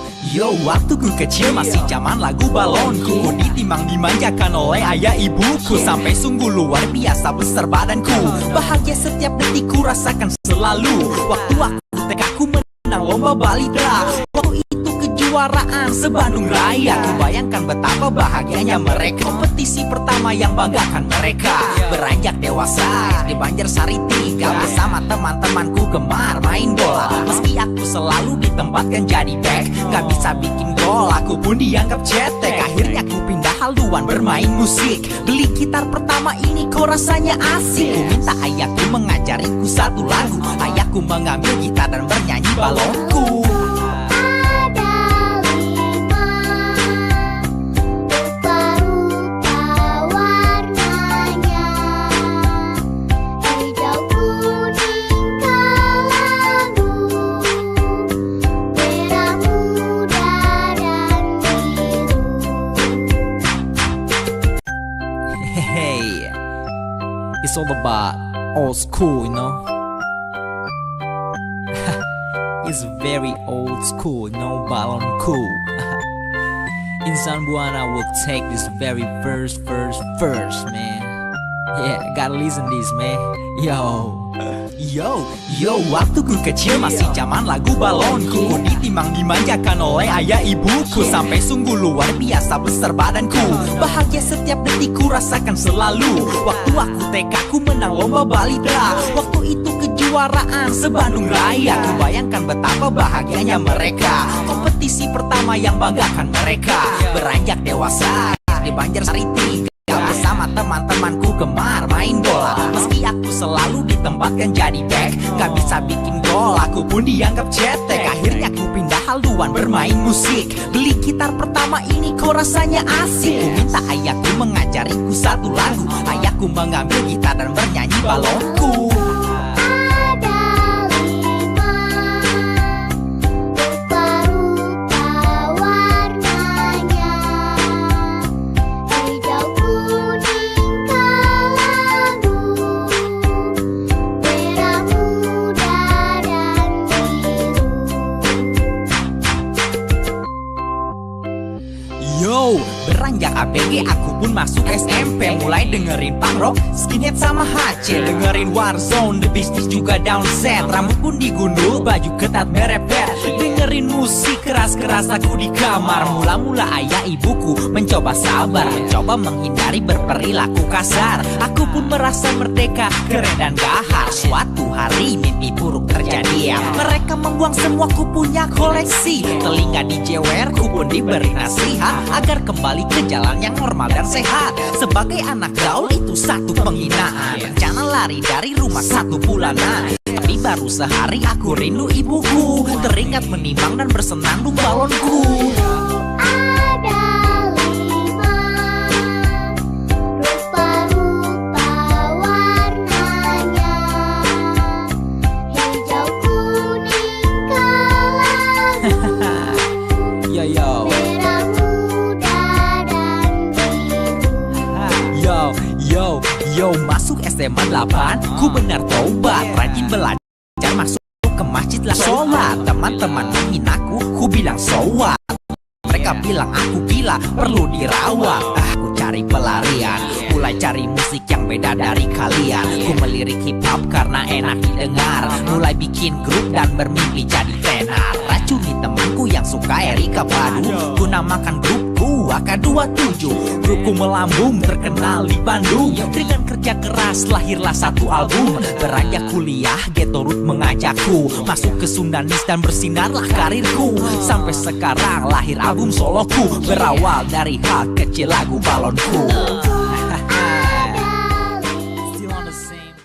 waktu ku kecil masih zaman lagu balonku. Ku ditimbang dimanjakan oleh ayah ibuku, sampai sungguh luar biasa besar badanku. Bahagia setiap detik ku rasakan selalu. Waktu aku TK ku menang lomba balidra. Waktu itu kejuaraan se-Bandung Raya. Ku bayangkan betapa bahagianya mereka. Kompetisi pertama yang banggakan mereka. Beranjak dewasa di Banjarsari 3, bersama teman-temanku gemar main bola. Meski aku selalu ditempatkan jadi back, gak bisa bikin gol, aku pun dianggap cetek. Akhirnya ku pindah haluan bermain musik. Beli gitar pertama ini kok rasanya asik. Ku minta ayahku mengajariku satu lagu. Ayahku mengambil gitar dan bernyanyi balonku. It's all about old school, you know. It's very old school, no balon cool. Insan Buana will take this very first, man. Yeah, gotta listen this, man. Yo, waktu ku kecil masih zaman lagu balonku. Ku ditimbang dimanjakan oleh ayah ibuku, sampai sungguh luar biasa besar badanku. Bahagia setiap detik ku rasakan selalu. Waktu aku TK ku menang lomba balidra. Waktu itu kejuaraan se-Bandung Raya. Ku bayangkan betapa bahagianya mereka. Kompetisi pertama yang banggakan mereka. Beranjak dewasa di Banjarsari 3, bersama teman-temanku gemar main bola. Meski aku selalu ditempatkan jadi back, gak bisa bikin gol, aku pun dianggap cetek. Akhirnya ku pindah haluan bermain musik. Beli gitar pertama ini kok rasanya asik. Ku minta ayahku mengajariku satu lagu. Ayahku mengambil gitar dan bernyanyi balonku. Beranjak ABG aku pun masuk SMP. Mulai dengerin punk rock, skinhead sama HC. Dengerin Warzone, The Beasties juga down set. Rambut pun digundul, baju ketat berepet. dengerin musik keras-keras aku di kamar. Mula-mula ayah ibuku mencoba sabar, mencoba menghindari berperilaku kasar. Aku pun merasa merdeka, keren dan gahar. Suatu hari mimpi buruk terjadi ya. Mereka membuang semua ku punya koleksi. Telinga dijewer, ku pun diberi nasihat agar kembali ke jalan yang normal dan sehat. Sebagai anak gaul itu satu penghinaan. Rencana lari dari rumah 1 bulanan, tapi baru sehari aku rindu ibuku. Teringat menimbang dan bersenandung balonku. Ada 5 rupa-rupa warnanya, hijau, kuning, kelabu, Yo yo, merah muda dan biru. yo, masuk SMA 8, ku benar tobat, rajin belajar, masuk ke masjid lah sholat. Teman-teman menghinaku, ku bilang so what. Mereka bilang aku gila, perlu dirawat. Aku cari pelarian, mulai cari musik yang beda dari kalian. Ku melirik hip hop karena enak didengar. Mulai bikin grup dan bermimpi jadi tenar. Racuni temanku yang suka Erika Padu, ku namakan grupku AK27. Grupku melambung terkenal di Bandung. Dengan kerja keras lahirlah satu album. Beranjak kuliah Ghetto Root mengajakku masuk ke Sundanis dan bersinarlah karirku. Sampai sekarang lahir album soloku, berawal dari hal kecil lagu balonku. Still on the same.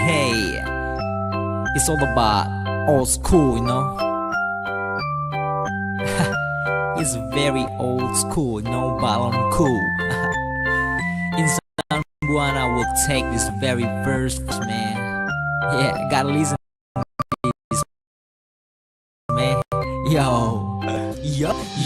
Hey, it's all about old school, you know. It's very old school, no balon cool. In San Buana, we'll take this very first, man. Yeah, gotta listen to this, man.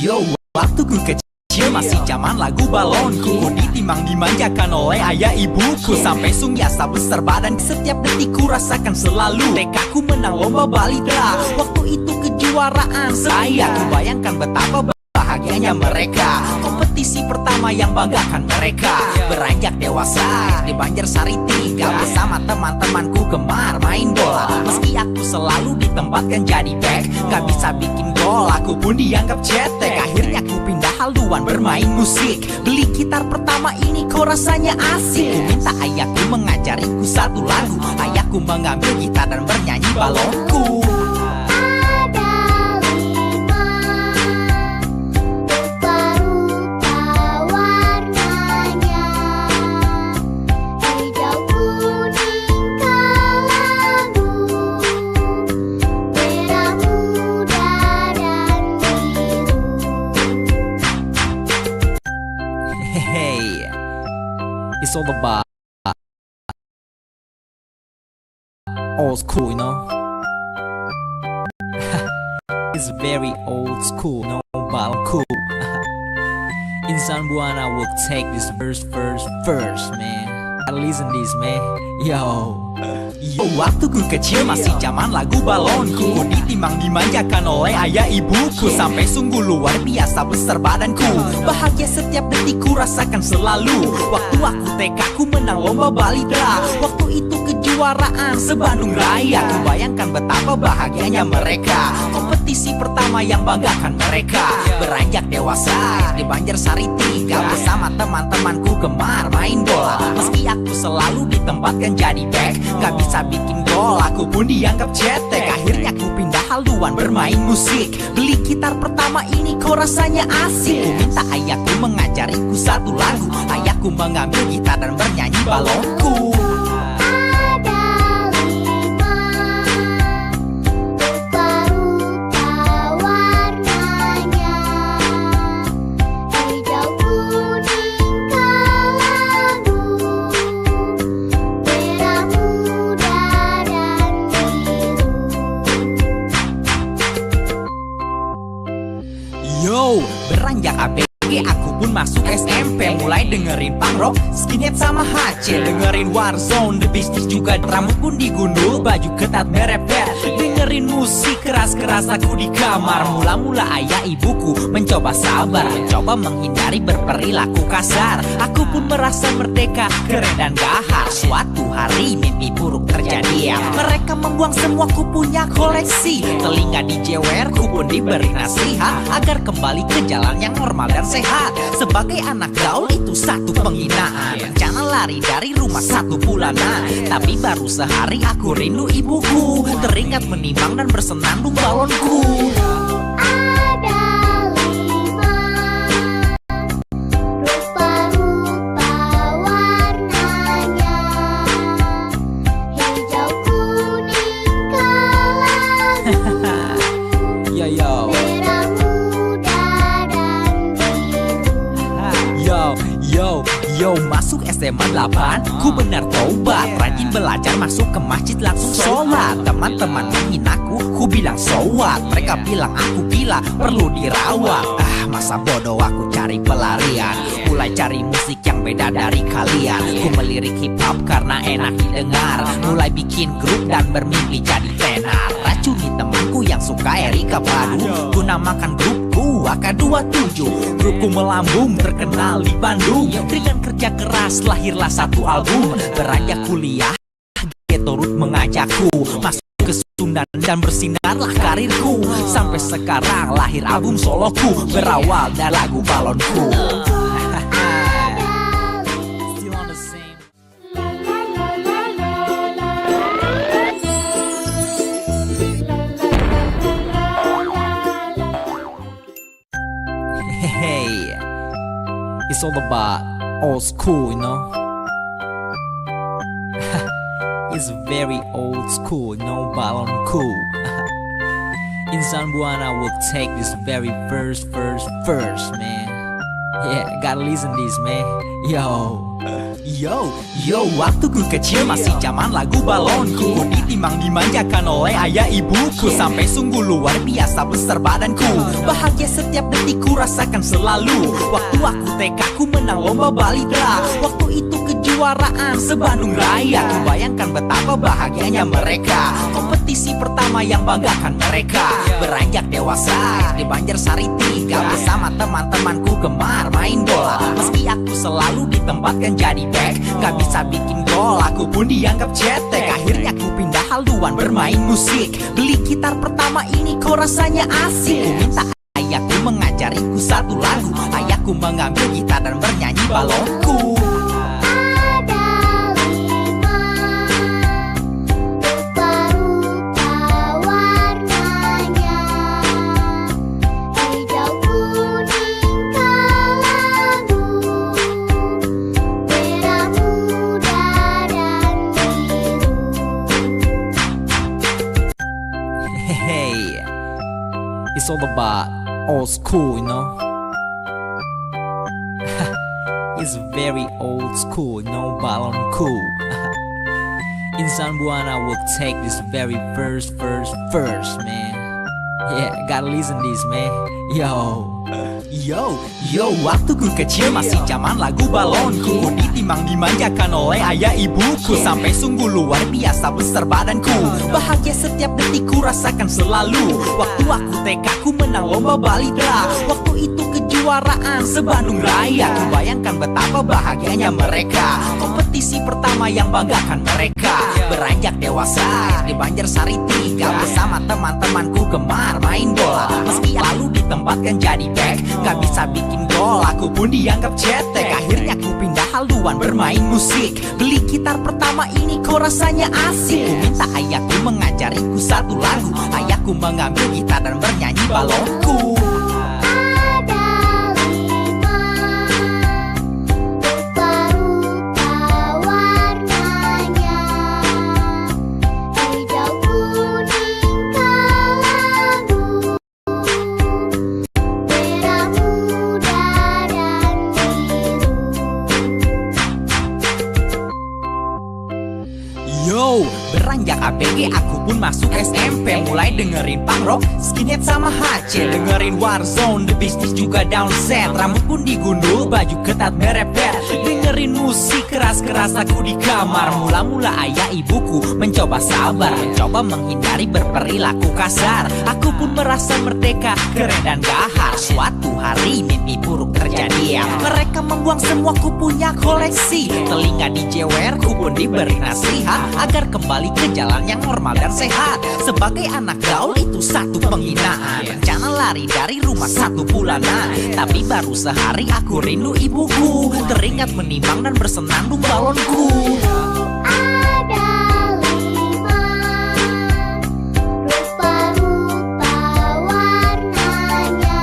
Yo, waktu ku kecil masih zaman lagu balonku. Ku ditimbang dimanjakan oleh ayah ibuku. Sampai sungyasa besar badan, setiap detik ku rasakan selalu. TK ku menang lomba balita, waktu itu kejuaraan saya. Ku bayangkan betapa bahagianya mereka. Kompetisi pertama yang banggakan mereka. Beranjak dewasa di Banjarsari 3, bersama teman-temanku gemar main bola. Meski aku selalu ditempatkan jadi back, gak bisa bikin gol, aku pun dianggap cetek. Akhirnya ku pindah haluan bermain musik. Beli gitar pertama ini kok rasanya asik. Ku minta ayahku mengajariku satu lagu. Ayahku mengambil gitar dan bernyanyi balonku. Hey, it's all about old school, you know. It's very old school, no balon cool. In San Buana, we'll take this first, man. I listen this, man. Yo, waktu ku kecil masih zaman lagu balonku. Ku ditimbang dimanjakan oleh ayah ibuku. Sampai sungguh luar biasa besar badanku. Bahagia setiap detik ku rasakan selalu. Waktu aku TK ku menang lomba balita. Waktu itu kejuaraan se-Bandung Raya. Ku bayangkan betapa bahagianya mereka. Kompetisi pertama yang banggakan mereka. Beranjak dewasa di Banjarsari 3, bersama teman-temanku gemar main bola. Meski aku selalu ditempatkan jadi back, gak bisa bikin gol, aku pun dianggap cetek. Akhirnya ku pindah haluan bermain musik. Beli gitar pertama ini kok rasanya asik. Ku minta ayahku mengajariku satu lagu. Ayahku mengambil gitar dan bernyanyi balonku. Yo, beranjak ABG aku pun masuk SMP. Mulai dengerin punk rock, skinhead sama HC. Dengerin Warzone, The Beasties juga. Rambut pun digundul, baju ketat merepet. Dengerin dengerin musik keras-keras aku di kamar. Mula-mula ayah ibuku mencoba sabar, mencoba menghindari berperilaku kasar. Aku pun merasa merdeka, keren dan gahar. Suatu hari mimpi buruk terjadi. Mereka membuang semua ku punya koleksi. Telinga dijewer, ku pun diberi nasihat agar kembali ke jalan yang normal dan sehat. Sebagai anak gaul itu satu penghinaan. Rencana lari dari rumah 1 bulanan, tapi baru sehari aku rindu ibuku. Teringat menimbang dan bersenandung balonku. Ada 5 rupa-rupa warnanya, hijau, kuning, kelabu, Yo yo, merah muda dan biru. yo, masuk SMA 8, ku benar taubat. Rajin belajar, masuk ke masjid langsung sholat. Teman-teman menghinaku, ku bilang so what. Mereka bilang aku gila, perlu dirawat. Masa bodoh aku cari pelarian, mulai cari musik yang beda dari kalian. Ku melirik hip hop karena enak didengar, mulai bikin grup dan bermimpi jadi tenar. Racuni temanku yang suka Erika Padu, ku namakan grupku AK27. Grupku melambung terkenal di Bandung. Dengan kerja keras lahirlah satu album. Beranjak kuliah, Ghetto Root mengajakku masuk ke Sunda dan bersinarlah karirku. Sampai sekarang lahir album soloku, berawal dari lagu balonku. Still on the same. Hey, it's all about old school, you know. It's very old school, no balon cool. In Zamboana will take this very first, man. Yeah, gotta listen this, man. Yo, waktu ku kecil masih zaman lagu balonku. Ku ditimang dimanjakan oleh ayah ibuku, sampai sungguh luar biasa besar badanku. Bahagia setiap detik ku rasakan selalu. Waktu aku TK ku menang lomba balita. Waktu itu kejuaraan se-Bandung Raya. Ku bayangkan betapa bahagianya mereka. Kompetisi pertama yang banggakan mereka. Beranjak dewasa di Banjarsari 3, bersama teman-temanku gemar main bola. Meski aku selalu ditempatkan jadi back, gak bisa bikin gol, aku pun dianggap cetek. Akhirnya ku pindah haluan bermain musik. Beli gitar pertama ini kok rasanya asik. Ku minta ayahku mengajariku satu lagu. Ayahku mengambil gitar dan bernyanyi balonku. Ada 5 rupa-rupa warnanya, hijau, kuning, kelabu, merah muda dan biru. Hey, it's all about old school, you know. It's very old school, no balon cool. In Zamboana will take this very first, man. Yeah, gotta listen this, man. Yo, waktu ku kecil masih zaman lagu balonku. Ku ditimang dimanjakan oleh ayah ibuku, sampai sungguh luar biasa besar badanku. Bahagia setiap detik ku rasakan selalu. Waktu aku TK ku menang lomba balita. Waktu itu kejuaraan se-Bandung Raya. Ku bayangkan betapa bahagianya mereka. Kompetisi pertama yang banggakan mereka. Beranjak dewasa di Banjarsari 3, bersama teman-temanku gemar main bola. Meski lalu ditempatkan jadi back, gak bisa bikin gol, aku pun dianggap cetek. Akhirnya ku pindah haluan bermain musik. Beli gitar pertama ini kok rasanya asik. Ku minta ayahku mengajariku satu lagu. Ayahku mengambil gitar dan bernyanyi balonku. Ada 5 rupa-rupa warnanya, hijau, kuning, kelabu, merah muda dan biru. Beranjak ABG aku pun masuk SMP. Mulai dengerin punk rock, skinhead sama HC. Dengerin Warzone, The Business juga downset. Rambut pun digundul, baju ketat merepet. Dengerin musik keras-keras aku di kamar. Mula-mula ayah ibuku mencoba sabar, mencoba menghindari berperilaku kasar. Aku pun merasa merdeka, keren dan gahar. Suatu hari mimpi buruk terjadi ya. Mereka membuang semua ku punya koleksi. Telinga dijewer, ku pun diberi nasihat agar kembali ke jalan yang normal dan sehat. Sebagai anak gaul itu satu penghinaan. Rencana lari dari rumah 1 bulanan, tapi baru sehari aku rindu ibuku. Teringat menimang dan bersenandung balonku. Ada 5 rupa-rupa warnanya,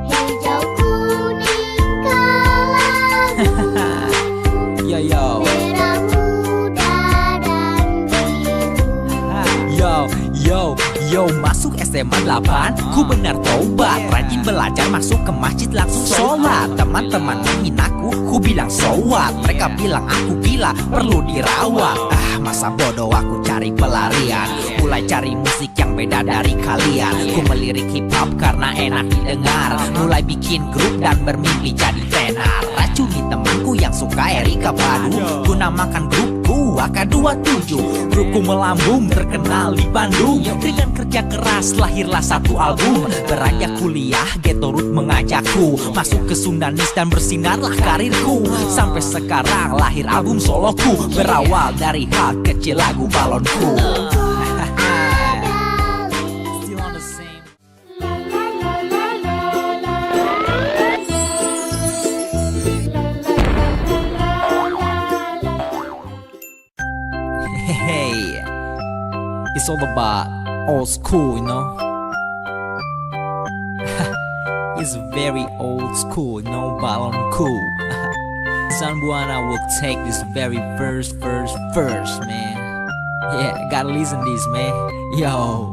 hijau, kuning, kelabu, Yo merah muda dan biru. Yo masuk SMA 8, ku benar tobat. Rajin belajar, masuk ke masjid langsung sholat. Teman-teman menghinaku, ku bilang so what. Mereka bilang aku gila, perlu dirawat. Masa bodoh aku cari pelarian. Mulai cari musik yang beda dari kalian. Ku melirik hip hop karena enak didengar. Mulai bikin grup dan bermimpi jadi tenar. Racuni temanku yang suka Erika Padu. Ku namakan grupku AK27. Grupku melambung terkenal di Bandung. Dengan kerja keras lahirlah satu album. Beranjak kuliah Ghetto Root mengajakku masuk ke Sundanis dan bersinarlah karirku. Sampai sekarang lahir album soloku. Berawal dari hal kecil lagu balonku. Still on the same. Hey, it's all about old school, you know. It's very old school, no balon cool. San Buana will take this very first, man. Yeah, gotta listen this, man. Yo,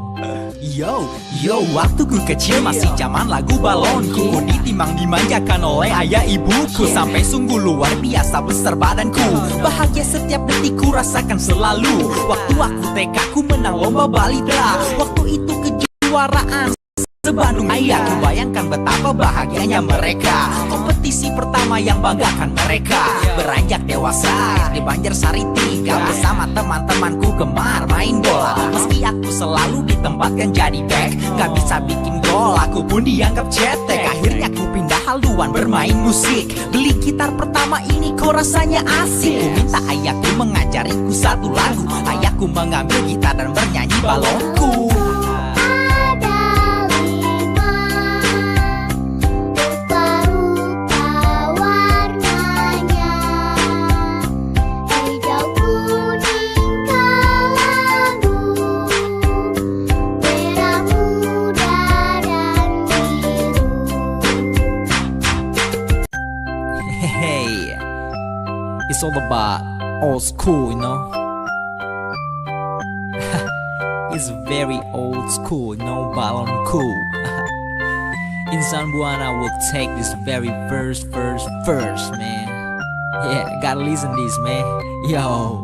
waktu ku kecil masih zaman lagu balonku. Ku ditimang dimanjakan oleh ayah ibuku. Sampai sungguh luar biasa besar badanku. Bahagia setiap detik ku rasakan selalu. Waktu aku TK ku menang lomba balita. Waktu itu kejuaraan se-Bandung Raya. Ku bayangkan betapa bahagianya mereka. Kompetisi pertama yang banggakan mereka. Beranjak dewasa di Banjarsari 3 bersama teman-temanku gemar main bola. Meski aku selalu ditempatkan jadi back, gak bisa bikin gol, aku pun dianggap cetek. Akhirnya ku pindah haluan bermain musik. Beli gitar pertama ini kok rasanya asik. Ku minta ayahku mengajariku satu lagu. Ayahku mengambil gitar dan bernyanyi balonku. It's all about old school, you know. It's very old school, no balon cool. Insan Buana will take this very first, man. Yeah, gotta listen this, man. Yo,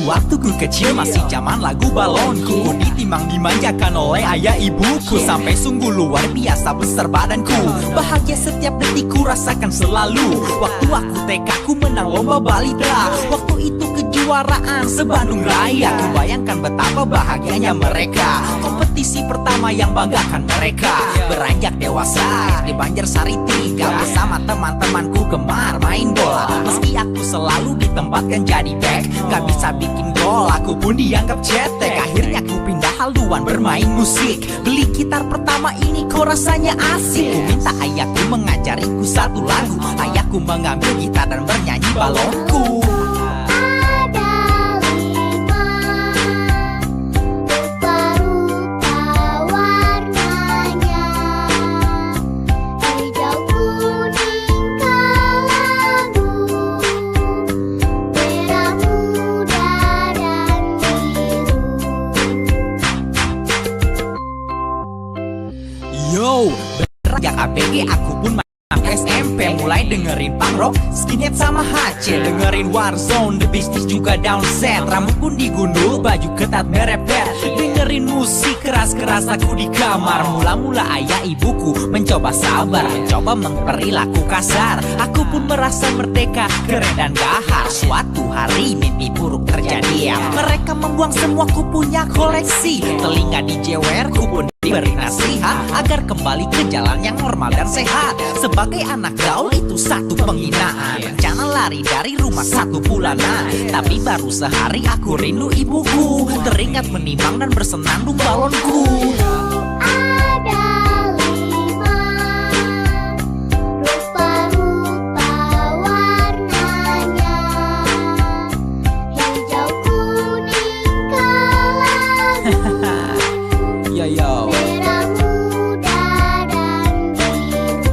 waktu ku kecil masih zaman lagu balonku. Ku ditimang dimanjakan oleh ayah ibuku. Sampai sungguh luar biasa besar badanku. Bahagia setiap detik ku rasakan selalu. Waktu aku TK ku menang lomba balita. Waktu itu kejuaraan se-Bandung Raya. Ku bayangkan betapa bahagianya mereka. Kompetisi pertama yang banggakan mereka. Beranjak dewasa di Banjarsari 3 bersama teman-temanku gemar main bola. Meski aku selalu ditempatkan jadi back, gak bisa bikin gol, aku pun dianggap cetek. Akhirnya ku pindah haluan bermain musik. Beli gitar pertama ini kok rasanya asik. Ku minta ayahku mengajariku satu lagu. Ayahku mengambil gitar dan bernyanyi balonku. Beranjak ABG aku pun masuk SMP. Mulai dengerin punk rock, skinhead sama sama HC, dengerin Warzone, The Bisnis juga down set. Rambut pun digundul, baju ketat merepet. Dengerin musik keras-keras aku di kamar. Mula-mula ayah ibuku mencoba sabar, mencoba memperilaku kasar. Aku pun merasa merdeka, keren dan gahar. Suatu hari mimpi buruk terjadi ya. Mereka membuang semua ku punya koleksi. Telinga dijewer, ku pun diberi nasihat agar kembali ke jalan yang normal dan sehat. Sebagai anak gaul itu satu penghinaan. Rencana lari dari rumah 1 bulanan, tapi baru sehari aku rindu ibuku. Teringat menimang dan bersenandung balonku. Ada 5 rupa-rupa warnanya, hijau, kuning, kelabu, Yo merah muda dan biru.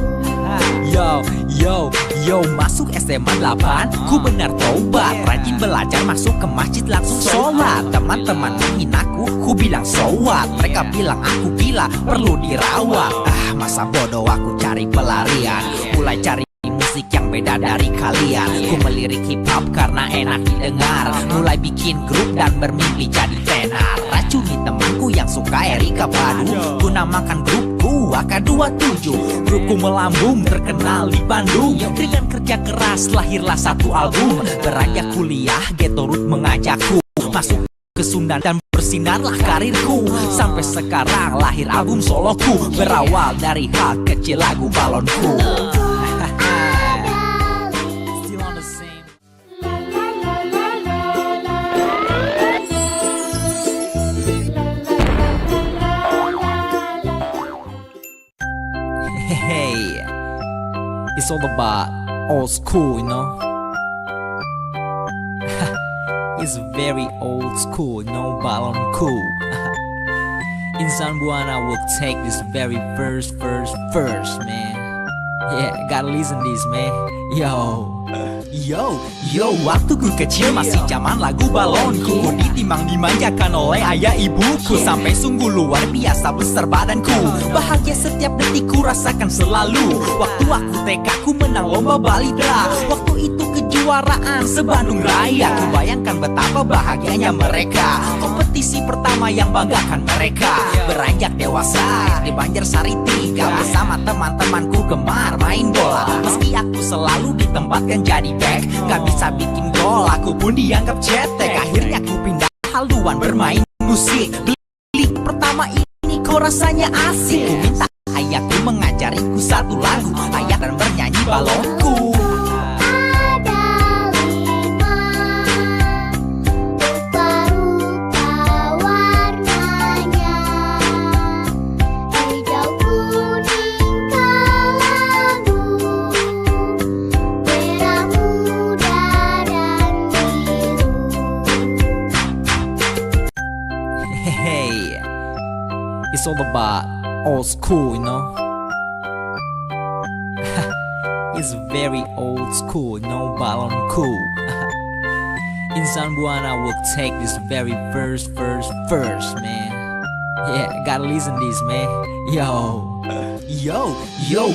Yo masuk SMA 8, ku benar tobat. Rajin belajar, masuk ke masjid langsung sholat. Teman-teman menghinaku, ku bilang so what. Mereka bilang aku gila, perlu dirawat. Masa bodoh aku cari pelarian, mulai cari musik yang beda dari kalian. Ku melirik hip hop karena enak didengar. Mulai bikin grup dan bermimpi jadi tenar. Racuni temanku yang suka Erika Padu, ku namakan grupku AK27. Grupku melambung terkenal di Bandung. Dengan kerja keras lahirlah satu album. Beranjak kuliah Ghetto Root mengajakku masuk ke Sunda dan bersinarlah karirku. Sampai sekarang lahir album soloku, berawal dari hal kecil lagu balonku. Still on the same. Hey, it's all about old school, you know. It's very old school, no balon cool. Insan Buana will take this very first, man. Yeah, gotta listen this, man. Yo, waktu ku kecil masih zaman lagu balonku. Ku ditimang dimanjakan oleh ayah ibuku, sampai sungguh luar biasa besar badanku. Bahagia setiap detik ku rasakan selalu. Waktu aku TK ku menang lomba balidra. Waktu itu kejuaraan se-Bandung Raya. Ku bayangkan betapa bahagianya mereka. Kompetisi pertama yang banggakan mereka. Beranjak dewasa di Banjarsari 3, bersama teman-temanku gemar main bola. Meski aku selalu ditempatkan jadi back, gak bisa bikin gol, aku pun dianggap cetek. Akhirnya ku pindah haluan bermain musik. Beli pertama ini kok rasanya asik. Ku minta ayahku mengajariku satu lagu, layak dan bernyanyi balonku. It's all about old school, you know. It's very old school, no balon cool. Insan Buana will take this very first, man. Yeah, gotta listen this, man. Yo,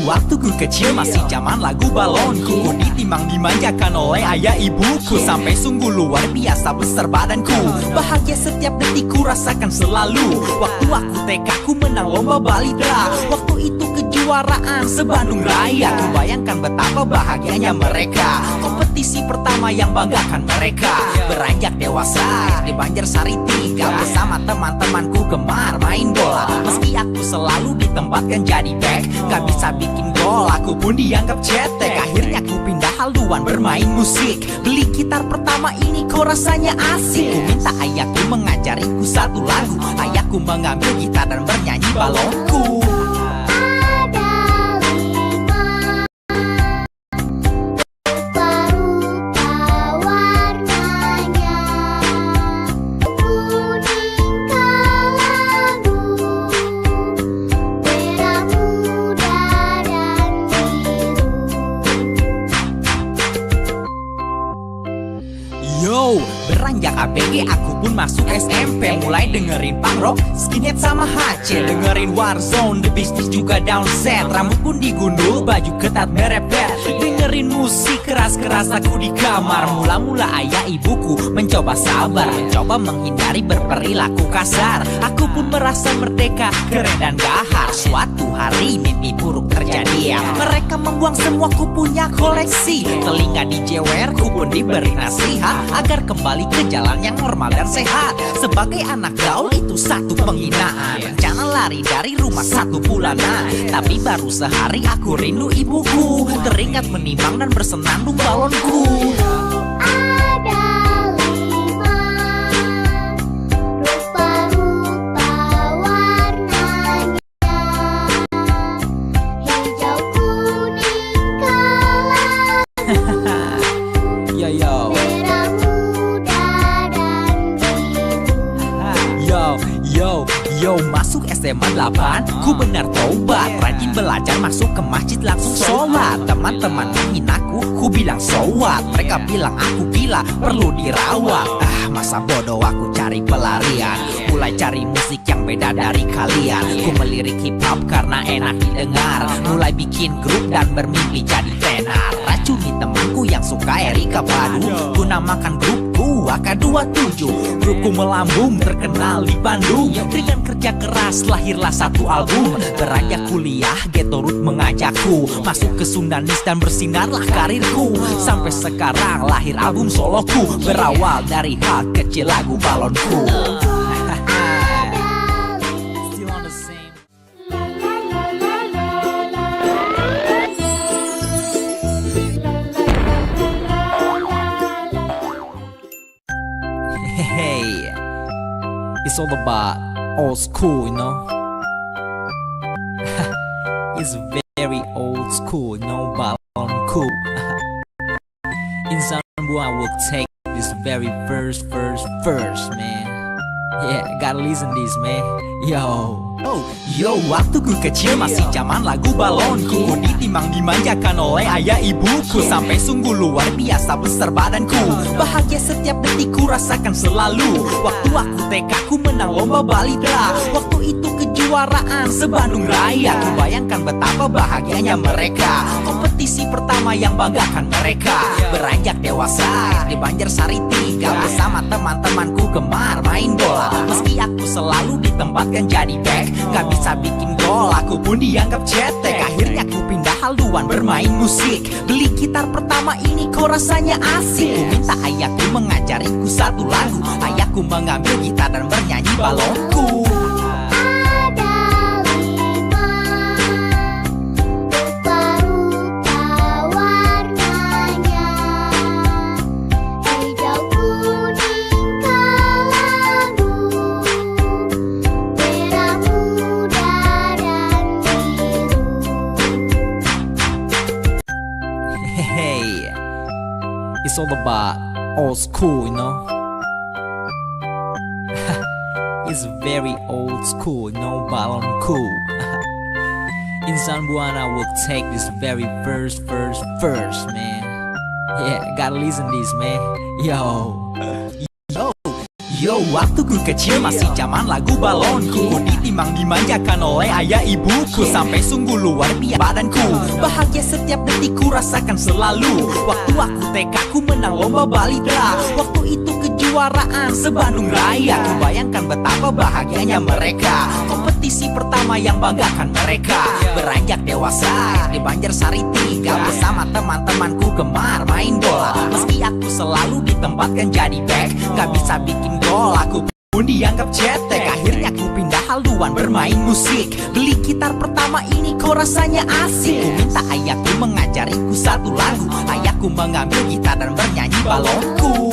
waktu ku kecil masih zaman lagu balonku. Ku ditimang dimanjakan oleh ayah ibuku, sampai sungguh luar biasa besar badanku. Bahagia setiap detik ku rasakan selalu. Waktu aku TK ku menang lomba balidra. Waktu itu kejuaraan se-Bandung Raya. Ku bayangkan betapa bahagianya mereka. Kompetisi pertama yang banggakan mereka. Beranjak dewasa di Banjarsari 3, bersama teman-temanku gemar main bola. Meski aku selalu ditempatkan jadi back, gak bisa bikin gol, aku pun dianggap cetek. Akhirnya ku pindah haluan bermain musik. Beli gitar pertama ini kok rasanya asik. Ku minta ayahku mengajariku satu lagu, ayahku mengambil gitar dan bernyanyi balonku. Beranjak ABG aku pun masuk SMP. Mulai dengerin punk rock, skinhead sama HC. Dengerin Warzone, The Bisnis juga down set. Rambut pun digundul, baju ketat merepet. Dengerin musik keras-keras aku di kamar. Mula-mula ayah ibuku mencoba sabar, mencoba menghindari berperilaku kasar. Aku pun merasa merdeka, keren dan gahar. Suatu hari mimpi buruk terjadi ya. Mereka membuang semua ku punya koleksi. Telinga dijewer, ku pun diberi nasihat agar kembali ke jalan yang normal dan sehat. Sebagai anak gaul itu satu penghinaan. Rencana lari dari rumah 1 bulanan, tapi baru sehari aku rindu ibuku. Teringat menimbang dan bersenandung balonku. Ada 5 rupa-rupa warnanya, hijau, kuning, kelabu, Yo merah muda dan biru. Yo masuk SMA 8, ku benar taubat. Rajin belajar, masuk ke masjid langsung sholat. Teman-teman menghinaku, ku bilang so what. Mereka bilang aku gila, perlu dirawat. Masa bodoh aku cari pelarian, mulai cari musik yang beda dari kalian. Ku melirik hip hop karena enak didengar. Mulai bikin grup dan bermimpi jadi tenar. Racuni temanku yang suka Erika Padu, ku namakan grupku AK27. Grupku melambung terkenal di Bandung. Dengan kerja keras lahirlah satu album. Beranjak kuliah Ghetto Root mengajakku masuk ke Sundanis dan bersinarlah karirku. Sampai sekarang lahir album soloku, berawal dari hal kecil lagu balonku. Still on the same. Hey, it's all about old school, you know. It's very old school, no balon cool. In Zambu I will take this very first, man. Yeah, gotta listen this, man. Yo, waktu ku kecil masih zaman lagu balonku. Ku ditimbang dimanjakan oleh ayah ibuku. Sampai sungguh luar biasa besar badanku. Bahagia setiap detik ku rasakan selalu. Waktu aku TK ku menang lomba balita. Waktu itu kejuaraan se-Bandung Raya. Ku bayangkan betapa bahagianya mereka. Kompetisi pertama yang banggakan mereka. Beranjak dewasa di Banjarsari 3 bersama teman-temanku gemar main bola. Meski aku selalu ditempatkan jadi back, gak bisa bikin gol, aku pun dianggap cetek. Akhirnya ku pindah haluan bermain musik. Beli gitar pertama ini kok rasanya asik. Ku minta ayahku mengajariku satu lagu. Ayahku mengambil gitar dan bernyanyi balonku. It's all about old school, you know. It's very old school, no balon cool. In Zambuan I will take this very first, man. Yeah, gotta listen this, man. Yo, waktu ku kecil masih zaman lagu balonku. Ku ditimbang dimanjakan oleh ayah ibuku. Sampai sungguh luar biasa badanku. Bahagia setiap detik ku rasakan selalu. Waktu aku TK ku menang lomba balita. Waktu itu kejuaraan se-Bandung Raya. Ku bayangkan betapa bahagianya mereka. Kompetisi pertama yang banggakan mereka. Beranjak dewasa di Banjarsari 3 bersama teman-temanku gemar main bola. Meski aku selalu ditempatkan jadi back, gak bisa bikin gol, aku pun dianggap cetek. Akhirnya ku pindah haluan bermain musik. Beli gitar pertama ini kok rasanya asik. Ku minta ayahku mengajariku satu lagu. Ayahku mengambil gitar dan bernyanyi balonku.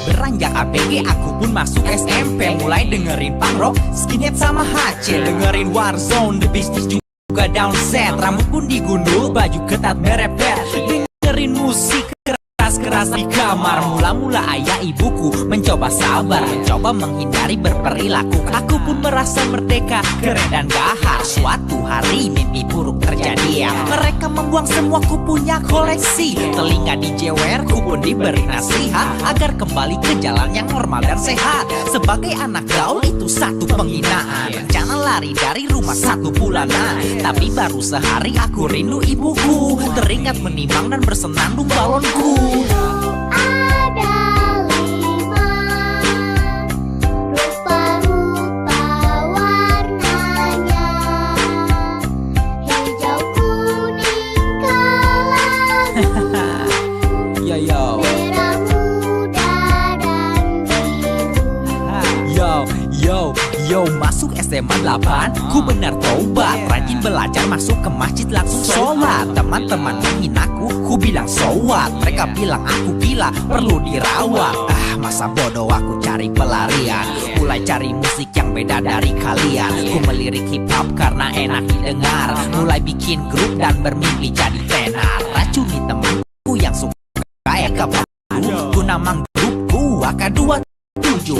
Beranjak ABG aku pun masuk SMP. Mulai dengerin punk rock, skinhead sama HC. Dengerin Warzone, The Beasties juga down set. Rambut pun digundul, baju ketat merepet. Dengerin musik keras keras di kamar. Mula-mula ayah ibuku mencoba sabar, mencoba menghindari berperilaku. Aku pun merasa merdeka, keren dan gahar. Suatu hari mimpi buruk terjadi. Mereka membuang semua ku punya koleksi. Telinga dijewer, ku pun diberi nasihat agar kembali ke jalan yang normal dan sehat. Sebagai anak gaul itu satu penghinaan. Rencana lari dari rumah 1 bulanan, tapi baru sehari aku rindu ibuku. Teringat menimang dan bersenandung balonku. Ada 5 rupa-rupa warnanya, hijau, kuning, kelabu, Yo yo. merah muda dan biru. Yo, masuk SMA 8, ku benar taubat. Rajin belajar, masuk ke masjid langsung sholat. Teman-teman menghinaku, ku bilang so what. Mereka bilang aku gila, perlu dirawat. Masa bodoh aku cari pelarian. Mulai cari musik yang beda dari kalian. Ku melirik hip hop karena enak didengar. Mulai bikin grup dan bermimpi jadi tenar. Racuni temanku yang suka kayak kepaku. Ku namang grupku AK2